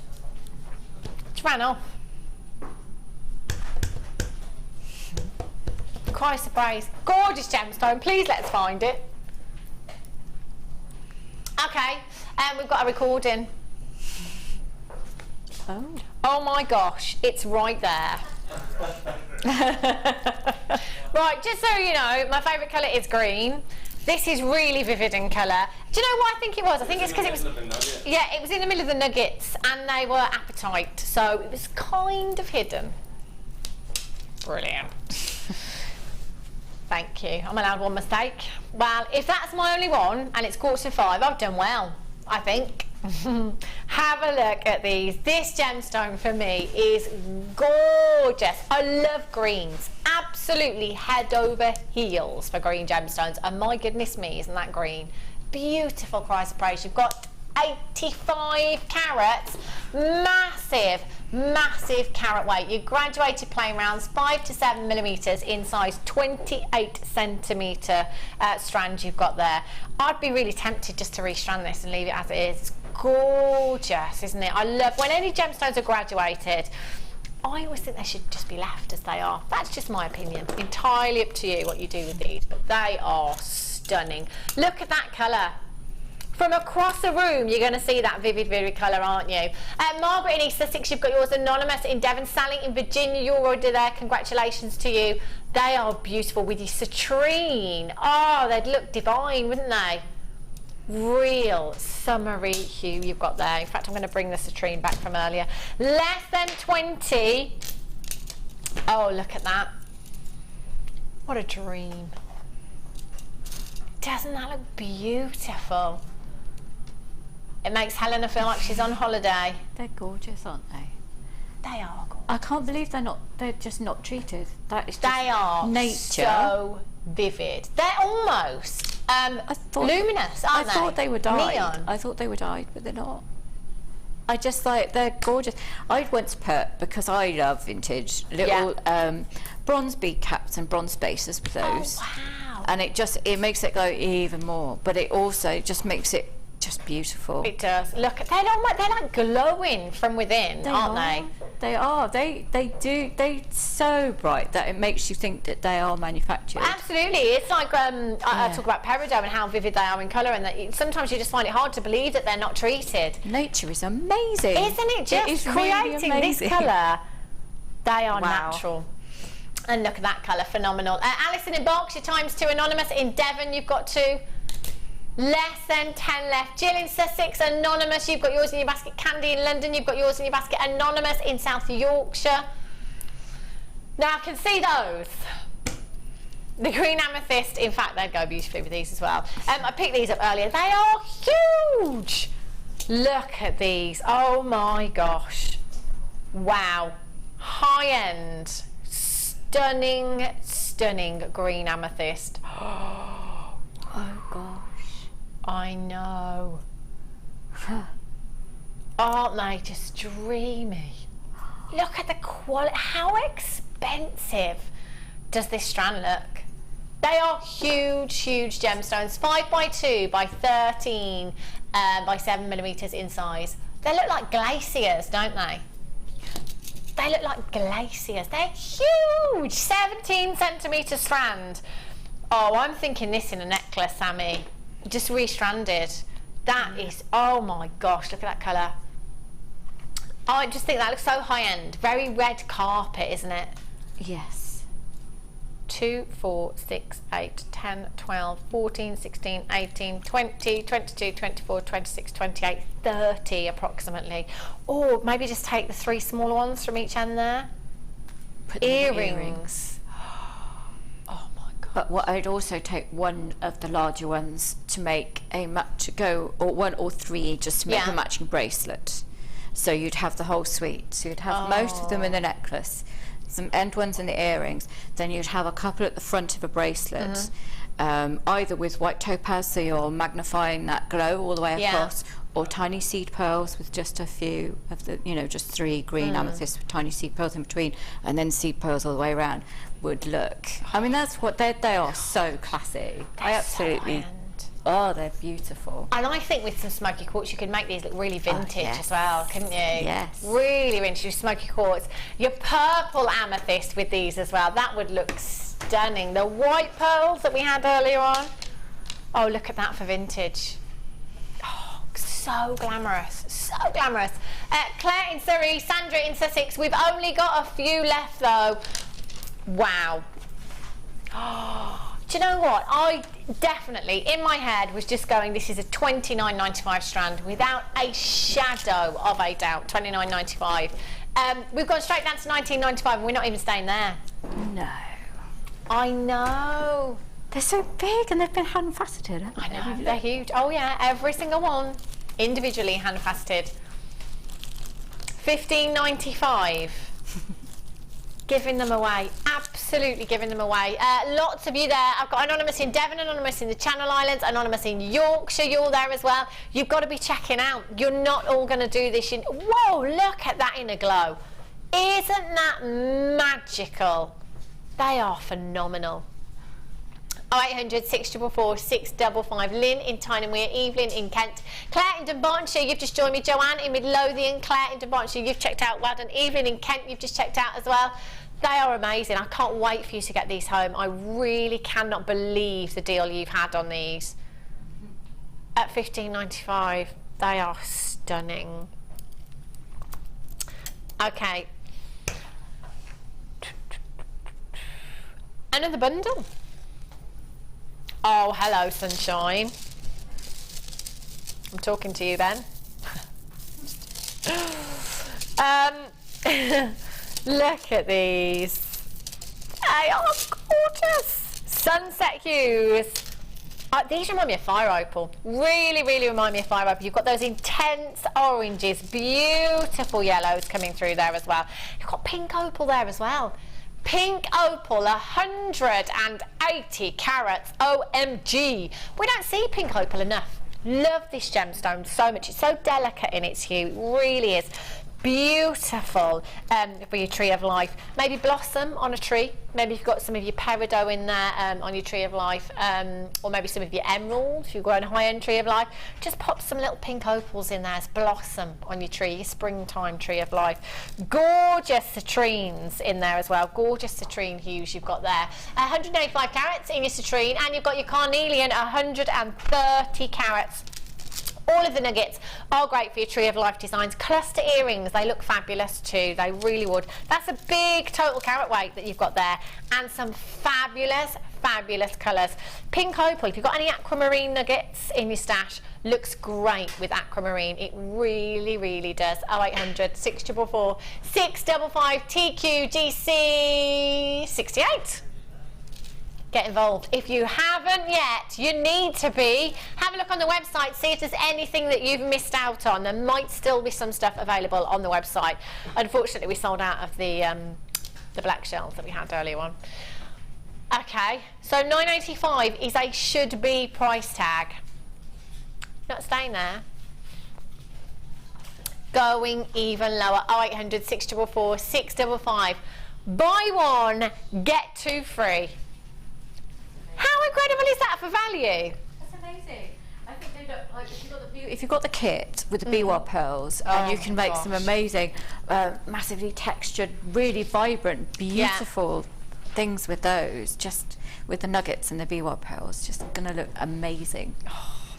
It's ran off. Christ surprise. Gorgeous gemstone. Please let's find it. Okay, we've got a recording. Oh my gosh, it's right there. Right, just so you know, my favourite colour is green. This is really vivid in colour. Do you know what I think it was? I think it's because it was... Yeah, it was in the middle of the nuggets and they were apatite, so it was kind of hidden. Brilliant. Thank you. I'm allowed one mistake. Well, if that's my only one and it's 4:45, I've done well, I think. Have a look at these. This gemstone for me is gorgeous. I love greens. Absolutely head over heels for green gemstones. And my goodness me, isn't that green? Beautiful chrysoprase. You've got 85 carats. Massive, massive carat weight. Your graduated plain rounds, 5 to 7 millimeters in size, 28 centimeter strand you've got there. I'd be really tempted just to restrand this and leave it as it is. It's gorgeous, isn't it? I love when any gemstones are graduated. I always think they should just be left as they are. That's just my opinion. Entirely up to you what you do with these, but they are stunning. Look at that colour. From across the room, you're going to see that vivid, vivid colour, aren't you? Margaret in East Sussex, you've got yours. Anonymous in Devon. Sally in Virginia, you're already there. Congratulations to you. They are beautiful with your citrine. Oh, they'd look divine, wouldn't they? Real summery hue you've got there. In fact, I'm going to bring the citrine back from earlier. Less than 20. Oh, look at that. What a dream. Doesn't that look beautiful? It makes Helena feel like she's on holiday. They're gorgeous, aren't they? They are gorgeous. I can't believe they're just not treated. That is just they are nature. So vivid. They're almost luminous, aren't they? I thought they were dyed. Neon. I thought they were dyed, but they're not. I just like, they're gorgeous. I'd once put, because I love vintage, little bronze bead caps and bronze spacers with those. Oh, wow. And it makes it glow even more, but it also just makes it just beautiful. It does. Look, they're like glowing from within, aren't they? They are. They're so bright that it makes you think that they are manufactured. Absolutely. It's like I talk about Peridot and how vivid they are in colour, and that sometimes you just find it hard to believe that they're not treated. Nature is amazing. Isn't it just creating really this colour? They are Wow. natural. And look at that colour, phenomenal. Alison in Berkshire, ×2, Anonymous in Devon, you've got 2. Less than 10 left. Jill in Sussex, Anonymous, you've got yours in your basket. Candy in London, you've got yours in your basket. Anonymous in South Yorkshire. Now I can see those. The green amethyst, in fact, they'd go beautifully with these as well. I picked these up earlier. They are huge. Look at these. Oh my gosh. Wow. High end. Stunning, stunning green amethyst. Oh gosh. I know. Aren't they just dreamy? Look at the quality. How expensive does this strand look? They are huge, huge gemstones. 5x2 by 13 by 7mm in size. They look like glaciers, don't they? They look like glaciers. They're huge. 17cm strand. Oh, I'm thinking this in a necklace, Sammi. Just restranded. That is, oh my gosh, look at that colour. I just think that looks so high end. Very red carpet, isn't it? Yes. 2, 4, 6, 8, 10, 12, 14, 16, 18, 20, 22, 24, 26, 28, 30 approximately. Or maybe just take the 3 smaller ones from each end there. Earrings. But what I'd also take one of the larger ones to make a or 1 or 3 just to make a matching bracelet. So you'd have the whole suite. So you'd have most of them in the necklace, some end ones in the earrings. Then you'd have a couple at the front of a bracelet, either with white topaz, so you're magnifying that glow all the way across, or tiny seed pearls with just a few of the, just 3 green amethysts with tiny seed pearls in between, and then seed pearls all the way around. Would look. I mean, that's what they are. So classy. I absolutely. Oh, they're beautiful. And I think with some smoky quartz, you could make these look really vintage as well, couldn't you? Yes. Really vintage, smoky quartz. Your purple amethyst with these as well. That would look stunning. The white pearls that we had earlier on. Oh, look at that for vintage. Oh, so glamorous. So glamorous. Claire in Surrey, Sandra in Sussex. We've only got a few left though. Wow. Oh, do you know what? I definitely, in my head, was just going, this is a $29.95 strand without a shadow of a doubt. $29.95. We've gone straight down to $19.95 and we're not even staying there. No. I know. They're so big and they've been hand faceted, haven't they? I know, they're huge. Oh yeah, every single one individually hand faceted. $15.95. Giving them away, absolutely giving them away. Lots of you there. I've got Anonymous in Devon, Anonymous in the Channel Islands, Anonymous in Yorkshire. You're all there as well. You've got to be checking out. You're not all going to do this. Whoa, look at that inner glow. Isn't that magical? They are phenomenal. 0800 644 655. Lynn in Tynemere, Evelyn in Kent, Claire in Dunbartonshire, you've just joined me. Joanne in Midlothian, Claire in Dunbartonshire, you've checked out. Well done. Evelyn in Kent, you've just checked out as well. They are amazing. I can't wait for you to get these home. I really cannot believe the deal you've had on these. At $15.95, they are stunning. Okay. Another bundle. Oh, hello, sunshine. I'm talking to you then. Look at these. They are gorgeous. Sunset hues. These remind me of fire opal. Really, really remind me of fire opal. You've got those intense oranges, beautiful yellows coming through there as well. You've got pink opal there as well. Pink opal, 180 carats, OMG. We don't see pink opal enough. Love this gemstone so much. It's so delicate in its hue, it really is. Beautiful for your tree of life. Maybe blossom on a tree. Maybe you've got some of your peridot in there on your tree of life, or maybe some of your emerald if you're growing a high-end tree of life. Just pop some little pink opals in there as blossom on your tree, your springtime tree of life. Gorgeous citrines in there as well. Gorgeous citrine hues you've got there. 185 carats in your citrine, and you've got your carnelian, 130 carats. All of the nuggets are great for your tree of life designs. Cluster earrings, they look fabulous too. They really would. That's a big total carat weight that you've got there, and some fabulous, fabulous colours. Pink opal, if you've got any aquamarine nuggets in your stash, looks great with aquamarine. It really, really does. 0800 644 655 TQGC 68. Get involved. If you haven't yet, you need to be. Have a look on the website, see if there's anything that you've missed out on. There might still be some stuff available on the website. Unfortunately, we sold out of the black shells that we had earlier on. Okay, so $9.85 is a should-be price tag. Not staying there. Going even lower. 0800 644 655. Buy one, get two free. How incredible is that for value? That's amazing. I think they look like if you've got the kit with the beaded pearls, and you can make some amazing, massively textured, really vibrant, beautiful things with those. Just with the nuggets and the beaded pearls, just going to look amazing.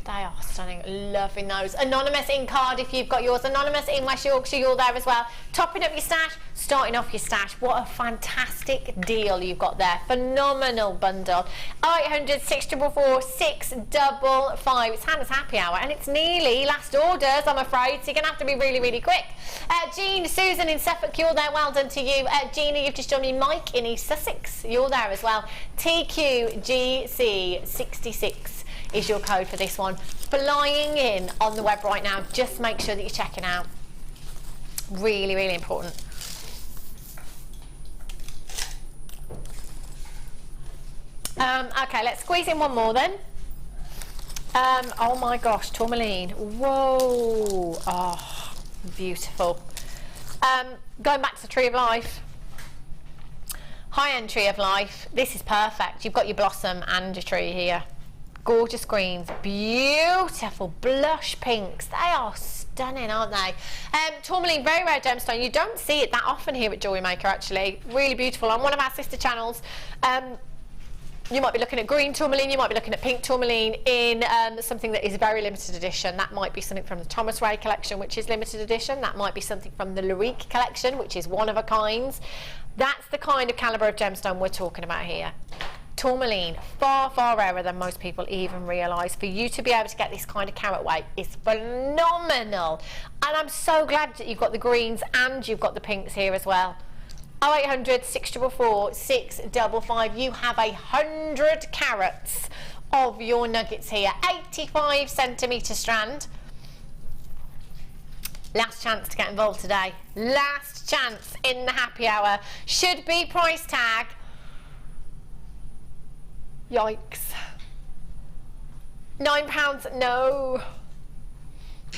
They are stunning. Loving those. Anonymous in Cardiff, you've got yours. Anonymous in West Yorkshire, you're there as well. Topping up your stash, starting off your stash. What a fantastic deal you've got there. Phenomenal bundle. 0800 644 655. It's Hannah's happy hour, and it's nearly last orders, I'm afraid, so you're going to have to be really, really quick. Jean, Susan in Suffolk, you're there. Well done to you. Gina, you've just joined me. Mike in East Sussex, you're there as well. TQGC 66. Is your code for this one. Flying in on the web right now. Just make sure that you're checking out. Really, really important. Okay, let's squeeze in one more then. Oh my gosh, tourmaline. Whoa. Oh, beautiful. Going back to the Tree of Life. High-end Tree of Life. This is perfect. You've got your blossom and your tree here. Gorgeous greens, beautiful blush pinks. They are stunning, aren't they? Tourmaline, very rare gemstone. You don't see it that often here at Jewellery Maker, actually. Really beautiful. On one of our sister channels, you might be looking at green tourmaline, you might be looking at pink tourmaline in something that is very limited edition. That might be something from the Thomas Ray collection, which is limited edition. That might be something from the Larique collection, which is one of a kind. That's the kind of calibre of gemstone we're talking about here. Tourmaline, far, far rarer than most people even realise. For you to be able to get this kind of carat weight is phenomenal. And I'm so glad that you've got the greens and you've got the pinks here as well. 0800 644 655. You have 100 carats of your nuggets here. 85 centimetre strand. Last chance to get involved today. Last chance in the happy hour. Should be price tag. Yikes. £9, no.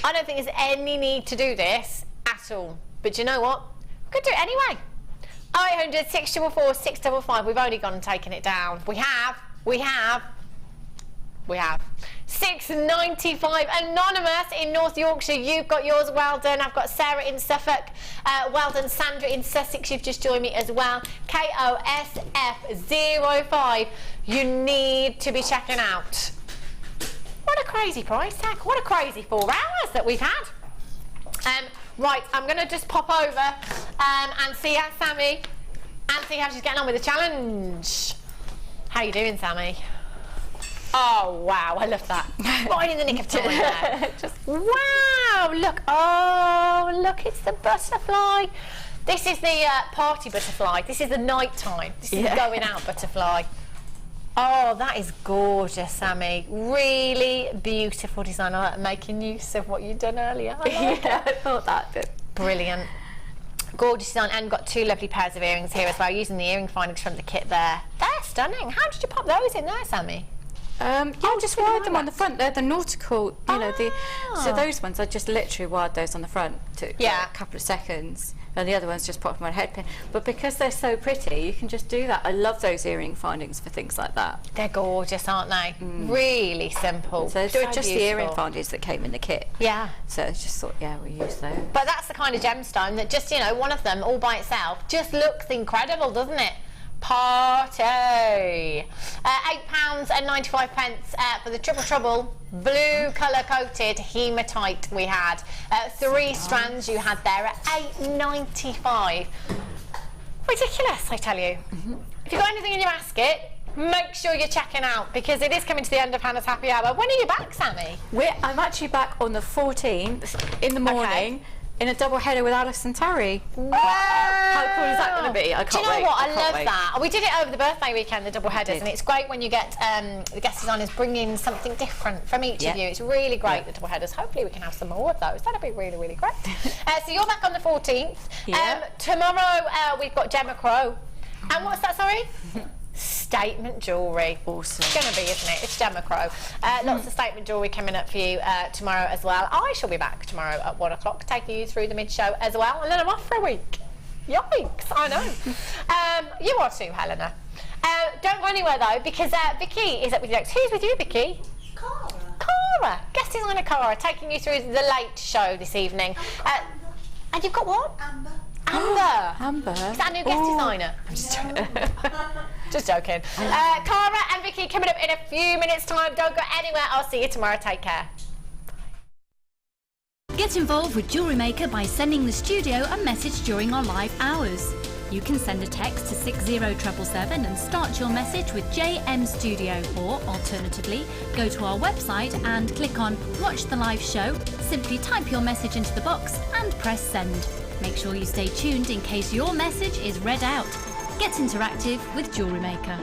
I don't think there's any need to do this at all. But you know what? We could do it anyway. 0800 644 655. We've only gone and taken it down. We have. £6.95. Anonymous in North Yorkshire, you've got yours. Well done. I've got Sarah in Suffolk. Well done, Sandra in Sussex. You've just joined me as well. KOSF05. You need to be checking out. What a crazy price tag. What a crazy 4 hours that we've had. Right, I'm going to just pop over and see how Sammi, and see how she's getting on with the challenge. How you doing, Sammi? Oh wow, I love that. Right in the nick of time there. Wow, look, oh look, it's the butterfly. This is the party butterfly. This is the night time. This is the going out butterfly. Oh, that is gorgeous, Sammi. Really beautiful design. I like making use of what you've done earlier. I thought that did. Brilliant. Gorgeous design, and got two lovely pairs of earrings here as well, using the earring findings from the kit there. They're stunning. How did you pop those in there, Sammi? Yeah, I just wired them on the front. They're the nautical, you know, so those ones, I just literally wired those on the front. Took a couple of seconds. And the other ones just popped my head pin. But because they're so pretty, you can just do that. I love those earring findings for things like that. They're gorgeous, aren't they? Really simple. So they're just the earring findings that came in the kit. Yeah. So I just thought, yeah, we'll use those. But that's the kind of gemstone that just, you know, one of them all by itself just looks incredible, doesn't it? Party! £8.95 for the Triple Trouble blue colour coated hematite we had. 3 strands you had there at £8.95. Ridiculous, I tell you. If you've got anything in your basket, make sure you're checking out, because it is coming to the end of Hannah's happy hour. When are you back, Sammi? I'm actually back on the 14th in the morning. In a double header with Alice and Terry. Wow! How cool is that going to be? I can't wait. Do you know what? I love that. We did it over the birthday weekend, the double headers, and it's great when you get the guest designers bringing something different from each of you. It's really great, the double headers. Hopefully we can have some more of those. That'd be really, really great. So you're back on the 14th. Tomorrow we've got Gemma Crow. And what's that, sorry? Statement jewellery. Awesome. It's going to be, isn't it? It's Gemma Crow. Lots of statement jewellery coming up for you tomorrow as well. I shall be back tomorrow at 1 o'clock, taking you through the mid-show as well, and then I'm off for a week. Yikes, I know. You are too, Helena. Don't go anywhere though, because Vicky is up with you next. Who's with you, Vicky? Cara. Guest designer Cara, taking you through the late show this evening. And you've got what? Amber. Is that a new guest designer? I'm just joking. Just joking. Cara and Vicky coming up in a few minutes' time. Don't go anywhere. I'll see you tomorrow. Take care. Get involved with Jewellery Maker by sending the studio a message during our live hours. You can send a text to 60777 and start your message with JM Studio, or alternatively, go to our website and click on Watch the Live Show, simply type your message into the box and press send. Make sure you stay tuned in case your message is read out. Get interactive with Jewellery Maker.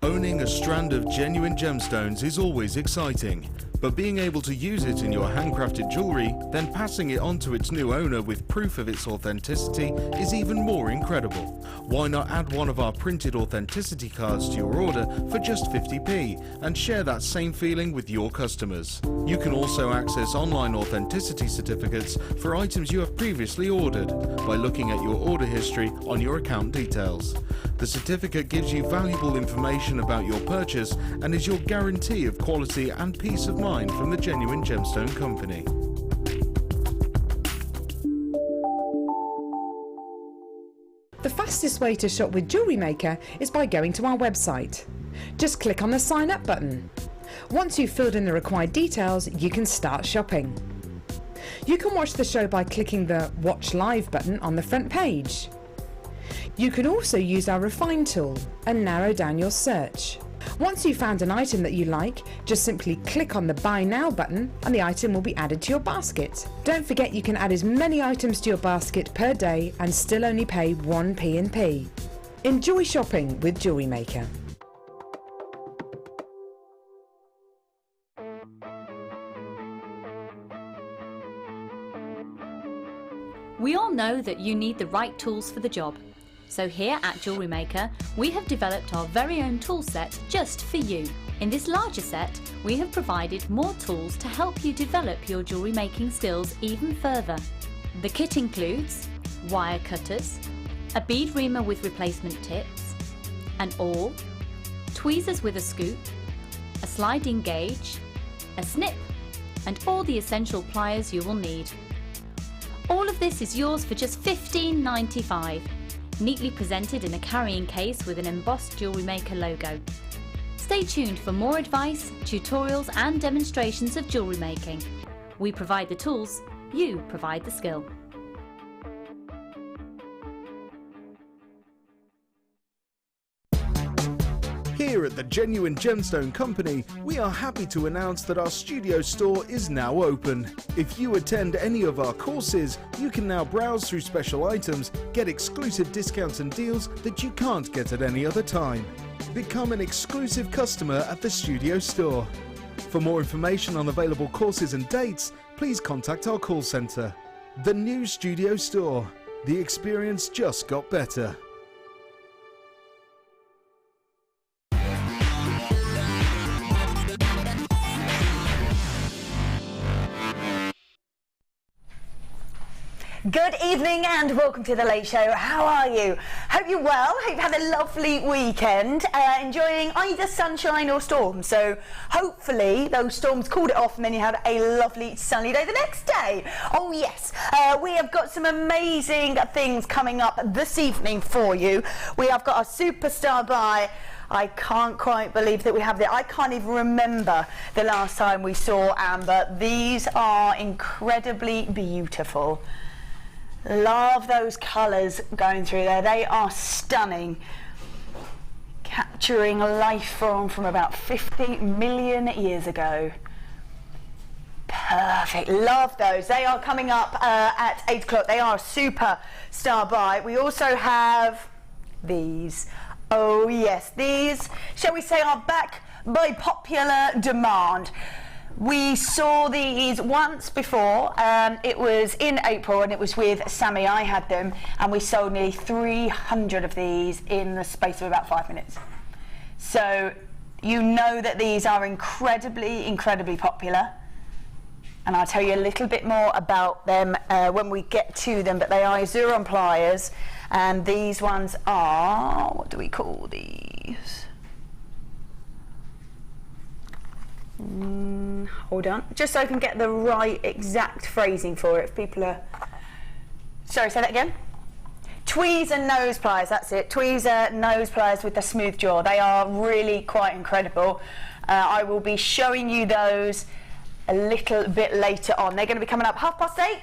Owning a strand of genuine gemstones is always exciting, but being able to use it in your handcrafted jewellery, then passing it on to its new owner with proof of its authenticity is even more incredible. Why not add one of our printed authenticity cards to your order for just 50p and share that same feeling with your customers? You can also access online authenticity certificates for items you have previously ordered by looking at your order history on your account details. The certificate gives you valuable information about your purchase and is your guarantee of quality and peace of mind from the Genuine Gemstone Company. The fastest way to shop with Jewellery Maker is by going to our website. Just click on the sign up button. Once you've filled in the required details, you can start shopping. You can watch the show by clicking the Watch Live button on the front page. You can also use our Refine tool and narrow down your search. Once you've found an item that you like, just simply click on the Buy Now button and the item will be added to your basket. Don't forget you can add as many items to your basket per day and still only pay 1 P&P. Enjoy shopping with Jewellery Maker. We all know that you need the right tools for the job. So here at Jewellery Maker, we have developed our very own tool set just for you. In this larger set, we have provided more tools to help you develop your jewellery making skills even further. The kit includes wire cutters, a bead reamer with replacement tips, an awl, tweezers with a scoop, a sliding gauge, a snip, and all the essential pliers you will need. All of this is yours for just $15.95. Neatly presented in a carrying case with an embossed Jewellery Maker logo. Stay tuned for more advice, tutorials and demonstrations of jewellery making. We provide the tools, you provide the skill. Here at the Genuine Gemstone Company, we are happy to announce that our studio store is now open. If you attend any of our courses, you can now browse through special items, get exclusive discounts and deals that you can't get at any other time. Become an exclusive customer at the studio store. For more information on available courses and dates, please contact our call centre. The new studio store. The experience just got better. Good evening and welcome to The Late Show. How are you? Hope you're well. Hope you've had a lovely weekend, enjoying either sunshine or storm. So hopefully those storms called it off and then you had a lovely sunny day the next day. Oh yes, we have got some amazing things coming up this evening for you. We have got a superstar buy. I can't quite believe that we have that. I can't even remember the last time we saw amber. These are incredibly beautiful. Love those colours going through there. They are stunning. Capturing life form from about 50 million years ago. Perfect. Love those. They are coming up at 8 o'clock. They are a super star buy. We also have these. Oh yes, these, shall we say, are back by popular demand. We saw these once before, it was in April and it was with Sammi. I had them and we sold nearly 300 of these in the space of about 5 minutes. So you know that these are incredibly popular, and I'll tell you a little bit more about them when we get to them, but they are Azuron pliers, and these ones are, what do we call these? Hold on, just so I can get the right exact phrasing for it. If people are, sorry, say that again. Tweezer nose pliers, that's it. Tweezer nose pliers with the smooth jaw. They are really quite incredible. I will be showing you those a little bit later on. They're going to be coming up 8:30.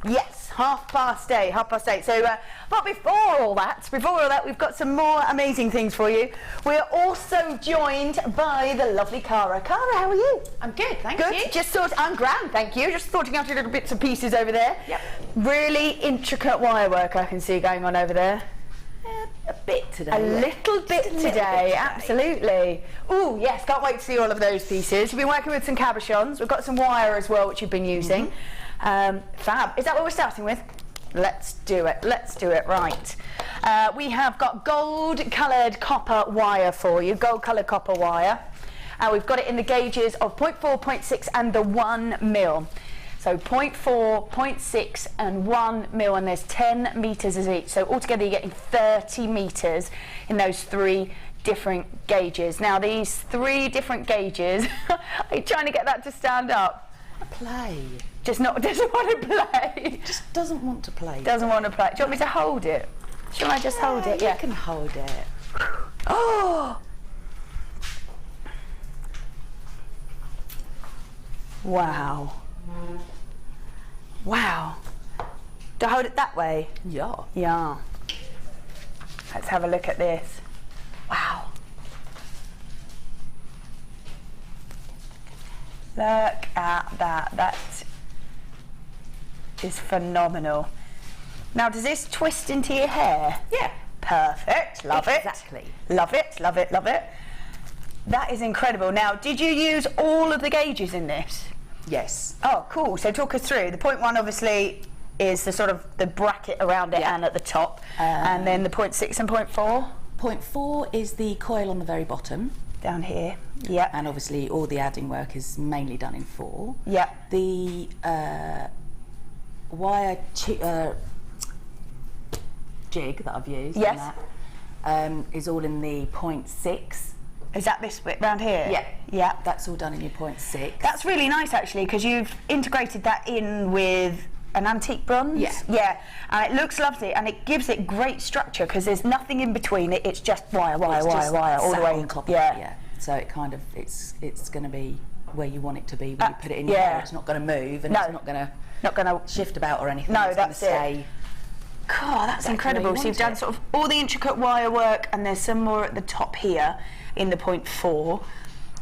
Yes, 8:30. So, but before all that, we've got some more amazing things for you. We're also joined by the lovely Cara. Cara, how are you? I'm good, thank you. I'm grand, thank you. Just sorting out your little bits and pieces over there. Yep. Really intricate wire work I can see going on over there. A bit today. A little bit today, absolutely. Oh yes, can't wait to see all of those pieces. You've been working with some cabochons. We've got some wire as well, which you've been using. Fab. Is that what we're starting with? Let's do it. Right. We have got gold-coloured copper wire for you. Gold-coloured copper wire. And we've got it in the gauges of 0.4, 0.6 and the 1 mil. So 0.4, 0.6 and 1 mil, and there's 10 metres as each. So altogether you're getting 30 metres in those 3 different gauges. Now these 3 different gauges, are you trying to get that to stand up? Play. Doesn't want to play. Just doesn't want to play. Doesn't want to play. Do you want me to hold it? Shall I just hold it? You can hold it. Oh! Wow. Wow. Do I hold it that way? Yeah. Yeah. Let's have a look at this. Wow. Look at that. That is phenomenal. Now, does this twist into your hair? Yeah. Perfect. Love it. Exactly. Love it. That is incredible. Now, did you use all of the gauges in this? Yes. Oh, cool. So talk us through. The 0.1 obviously is the sort of the bracket around it and at the top, and then the 0.6 and 0.4? 0.4 is the coil on the very bottom. Down here. Yeah. And obviously all the adding work is mainly done in 4. Yeah. The wire jig that I've used yes. on that, is all in the 0.6. Is that this bit round here? Yeah. Yeah. That's all done in your 0.6. That's really nice actually, because you've integrated that in with an antique bronze. Yeah. Yeah. And it looks lovely, and it gives it great structure because there's nothing in between it. It's just wire all the way on top of it. Yeah. So it kind of it's going to be where you want it to be when you put it in your hair. It's not going to move, and it's not going to shift about or anything. No, it's that's going to stay God, that's incredible. So you've done sort of all the intricate wire work, and there's some more at the top here in the 0.4,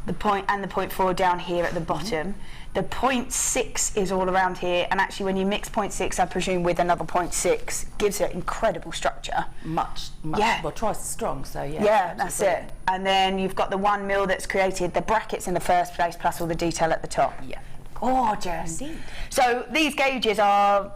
the 0.4 down here at the bottom. The 0.6 is all around here, and actually when you mix 0.6, I presume, with another 0.6, gives it incredible structure. Much, well, twice as strong, so yeah. Yeah, that's it. And then you've got the 1 mil that's created the brackets in the first place, plus all the detail at the top. Yeah. Gorgeous. Indeed. So these gauges are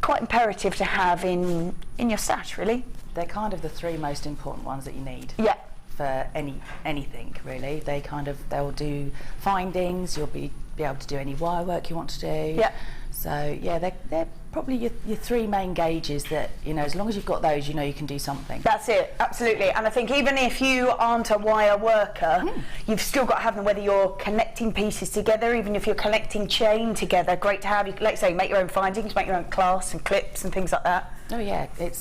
quite imperative to have in your stash, really. They're kind of the 3 most important ones that you need. Yeah. For anything, really. They'll do findings, you'll be able to do any wire work you want to do. Yeah. So yeah, they're probably your 3 main gauges that, you know, as long as you've got those, you know you can do something. That's it, absolutely. And I think even if you aren't a wire worker, you've still got to have them, whether you're connecting pieces together, even if you're connecting chain together. Great to have. You, like say, make your own findings, make your own clasps and clips and things like that. Oh yeah, they're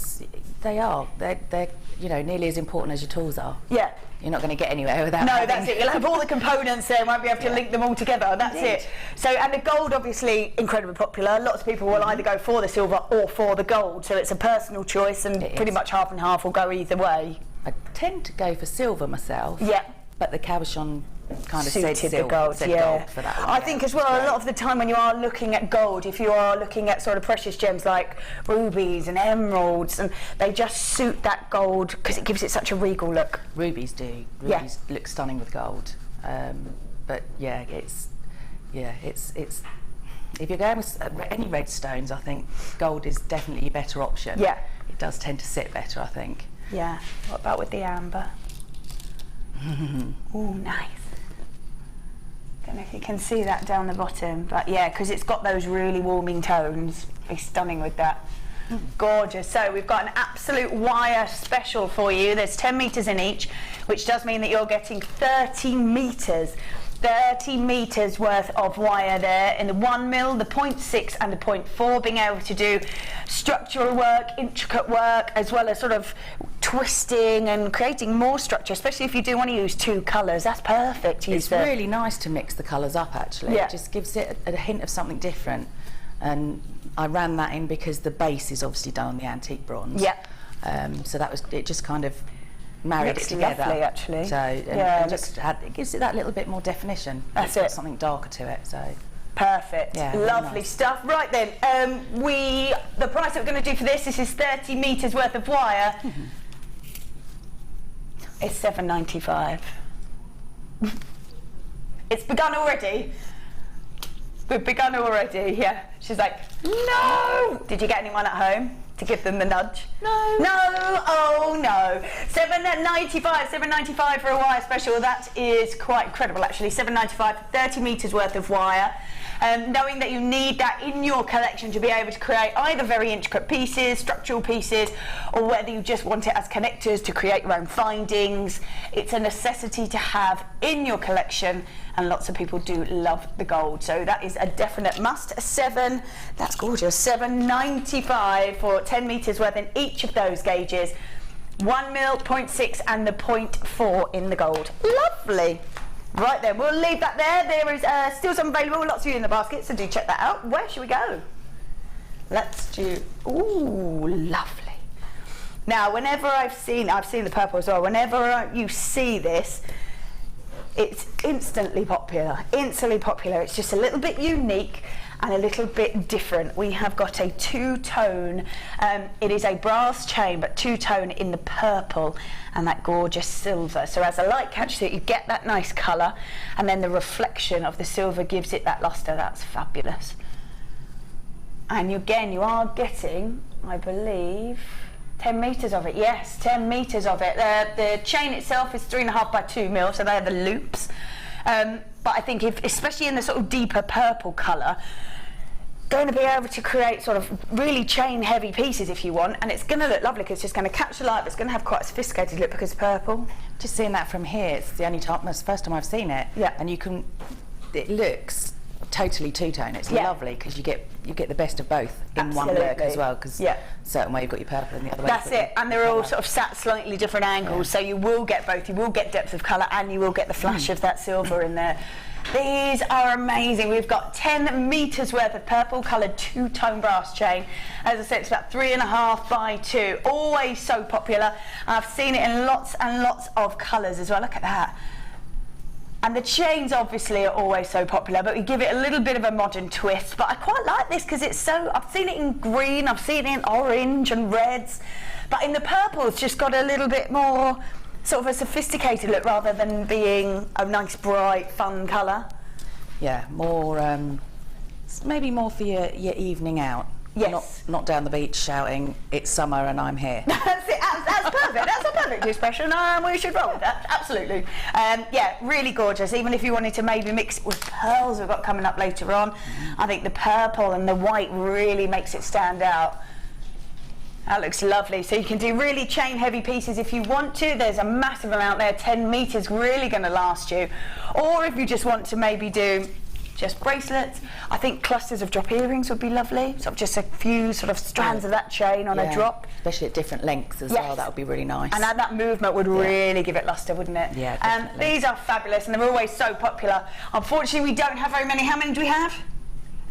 you know, nearly as important as your tools are. Yeah. You're not going to get anywhere without No, having... that's it. You'll have all the components there, won't be able to link them all together. That's it. So, and the gold, obviously, incredibly popular. Lots of people will either go for the silver or for the gold. So it's a personal choice, and pretty much half and half will go either way. I tend to go for silver myself. Yeah. But the cabochon kind of Suited said the silver, gold, gold for that one. I think as well, a lot of the time when you are looking at gold, if you are looking at sort of precious gems like rubies and emeralds, and they just suit that gold because it gives it such a regal look. Rubies do. Rubies look stunning with gold. But yeah, it's if you're going with any red stones, I think gold is definitely a better option. Yeah. It does tend to sit better, I think. Yeah. What about with the amber? Oh, nice. Don't know if you can see that down the bottom, but yeah, because it's got those really warming tones. It's stunning with that. Gorgeous. So we've got an absolute wire special for you. There's 10 metres in each, which does mean that you're getting 30 metres. 30 metres worth of wire there in the 1 mil, the 0.6 and the 0.4, being able to do structural work, intricate work, as well as sort of twisting and creating more structure, especially if you do want to use 2 colours. That's perfect. It's really nice to mix the colours up, actually. Yeah. It just gives it a hint of something different. And I ran that in because the base is obviously done on the antique bronze. Yeah. So that was, it just kind of married it together. Lovely, actually. So it gives it that little bit more definition. That's it's got something darker to it. So perfect. Yeah, lovely stuff. Right then, the price that we're going to do for this is 30 metres worth of wire. It's $7.95. It's begun already. We've begun already. Yeah. She's like, no. Did you get anyone at home to give them the nudge? No. No. Oh no. $7.95 for a wire special. That is quite incredible, actually. $7.95, 30 metres worth of wire. Knowing that you need that in your collection to be able to create either very intricate pieces, structural pieces, or whether you just want it as connectors to create your own findings. It's a necessity to have in your collection, and lots of people do love the gold. So that is a definite must. That's gorgeous. $7.95 for 10 metres worth in each of those gauges. 1 mil, 0.6 and the 0.4 in the gold. Lovely. Right then, we'll leave that there. There is still some available, lots of you in the basket, so do check that out. Where should we go? Let's do, ooh, lovely. Now, whenever I've seen the purple as well, whenever you see this, it's instantly popular, It's just a little bit unique and a little bit different. We have got a 2-tone, it is a brass chain, but 2-tone in the purple and that gorgeous silver. So as a light catch, so you get that nice colour, and then the reflection of the silver gives it that lustre. That's fabulous. And again, you are getting, I believe, 10 metres of it. Yes, 10 metres of it. The chain itself is 3.5 by 2 mil, so they're the loops. But I think especially in the sort of deeper purple colour, going to be able to create sort of really chain heavy pieces if you want, and it's going to look lovely because it's just going to catch the light, but it's going to have quite a sophisticated look because it's purple. Just seeing that from here, it's the first time I've seen it. Yeah. And it looks totally 2-tone. It's lovely because you get the best of both in one look as well, because certain way you've got your purple and the other way. That's it, and they're all sort of sat slightly different angles, so you will get both. You will get depth of colour and you will get the flash of that silver in there. These are amazing. We've got 10 metres worth of purple coloured two-tone brass chain. As I said, it's about 3.5 by 2. Always so popular. I've seen it in lots and lots of colours as well. Look at that. And the chains obviously are always so popular, but we give it a little bit of a modern twist. But I quite like this because it's so, I've seen it in green, I've seen it in orange and reds, but in the purple it's just got a little bit more sort of a sophisticated look rather than being a nice bright fun colour. Yeah, more maybe more for your evening out. Yes. Not down the beach shouting, it's summer and I'm here. That's it, that's perfect, that's a perfect expression, we should roll with that, absolutely. Yeah, really gorgeous, even if you wanted to maybe mix it with pearls we've got coming up later on. I think the purple and the white really makes it stand out. That looks lovely. So you can do really chain heavy pieces if you want to. There's a massive amount there, 10 metres, really going to last you. Or if you just want to maybe do just bracelets, I think clusters of drop earrings would be lovely. Sort of just a few sort of strands of that chain on a drop. Especially at different lengths as well, that would be really nice. And that movement would really give it lustre, wouldn't it? Yeah, definitely. These are fabulous and they're always so popular. Unfortunately, we don't have very many. How many do we have?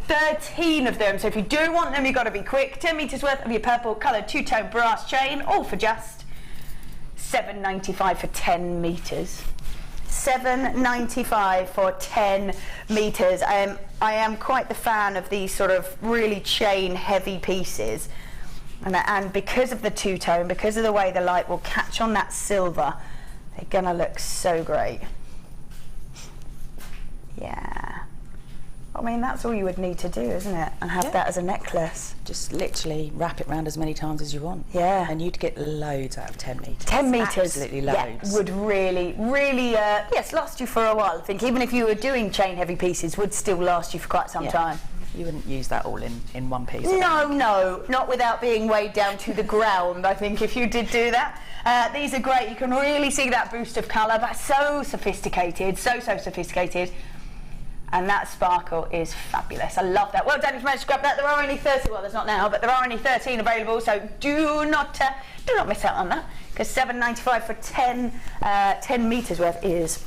13 of them, so if you do want them, you've got to be quick. 10 metres worth of your purple coloured two-tone brass chain, all for just $7.95 for 10 metres. $7.95 for 10 metres. I am quite the fan of these sort of really chain heavy pieces, and because of the two-tone, because of the way the light will catch on that silver, they're gonna look so great. Yeah. I mean, that's all you would need to do, isn't it? And have that as a necklace. Just literally wrap it round as many times as you want. Yeah. And you'd get loads out of 10 metres. 10 metres. Absolutely loads. Yeah, would really, really, yes, last you for a while. I think even if you were doing chain heavy pieces, would still last you for quite some time. You wouldn't use that all in one piece. No, not without being weighed down to the ground, I think, if you did do that. These are great. You can really see that boost of colour. That's so sophisticated, so sophisticated. And that sparkle is fabulous. I love that. Well done if you managed to grab that. There are only 30, well there's not now, but there are only 13 available, so do not miss out on that, because $7.95 for 10 metres worth is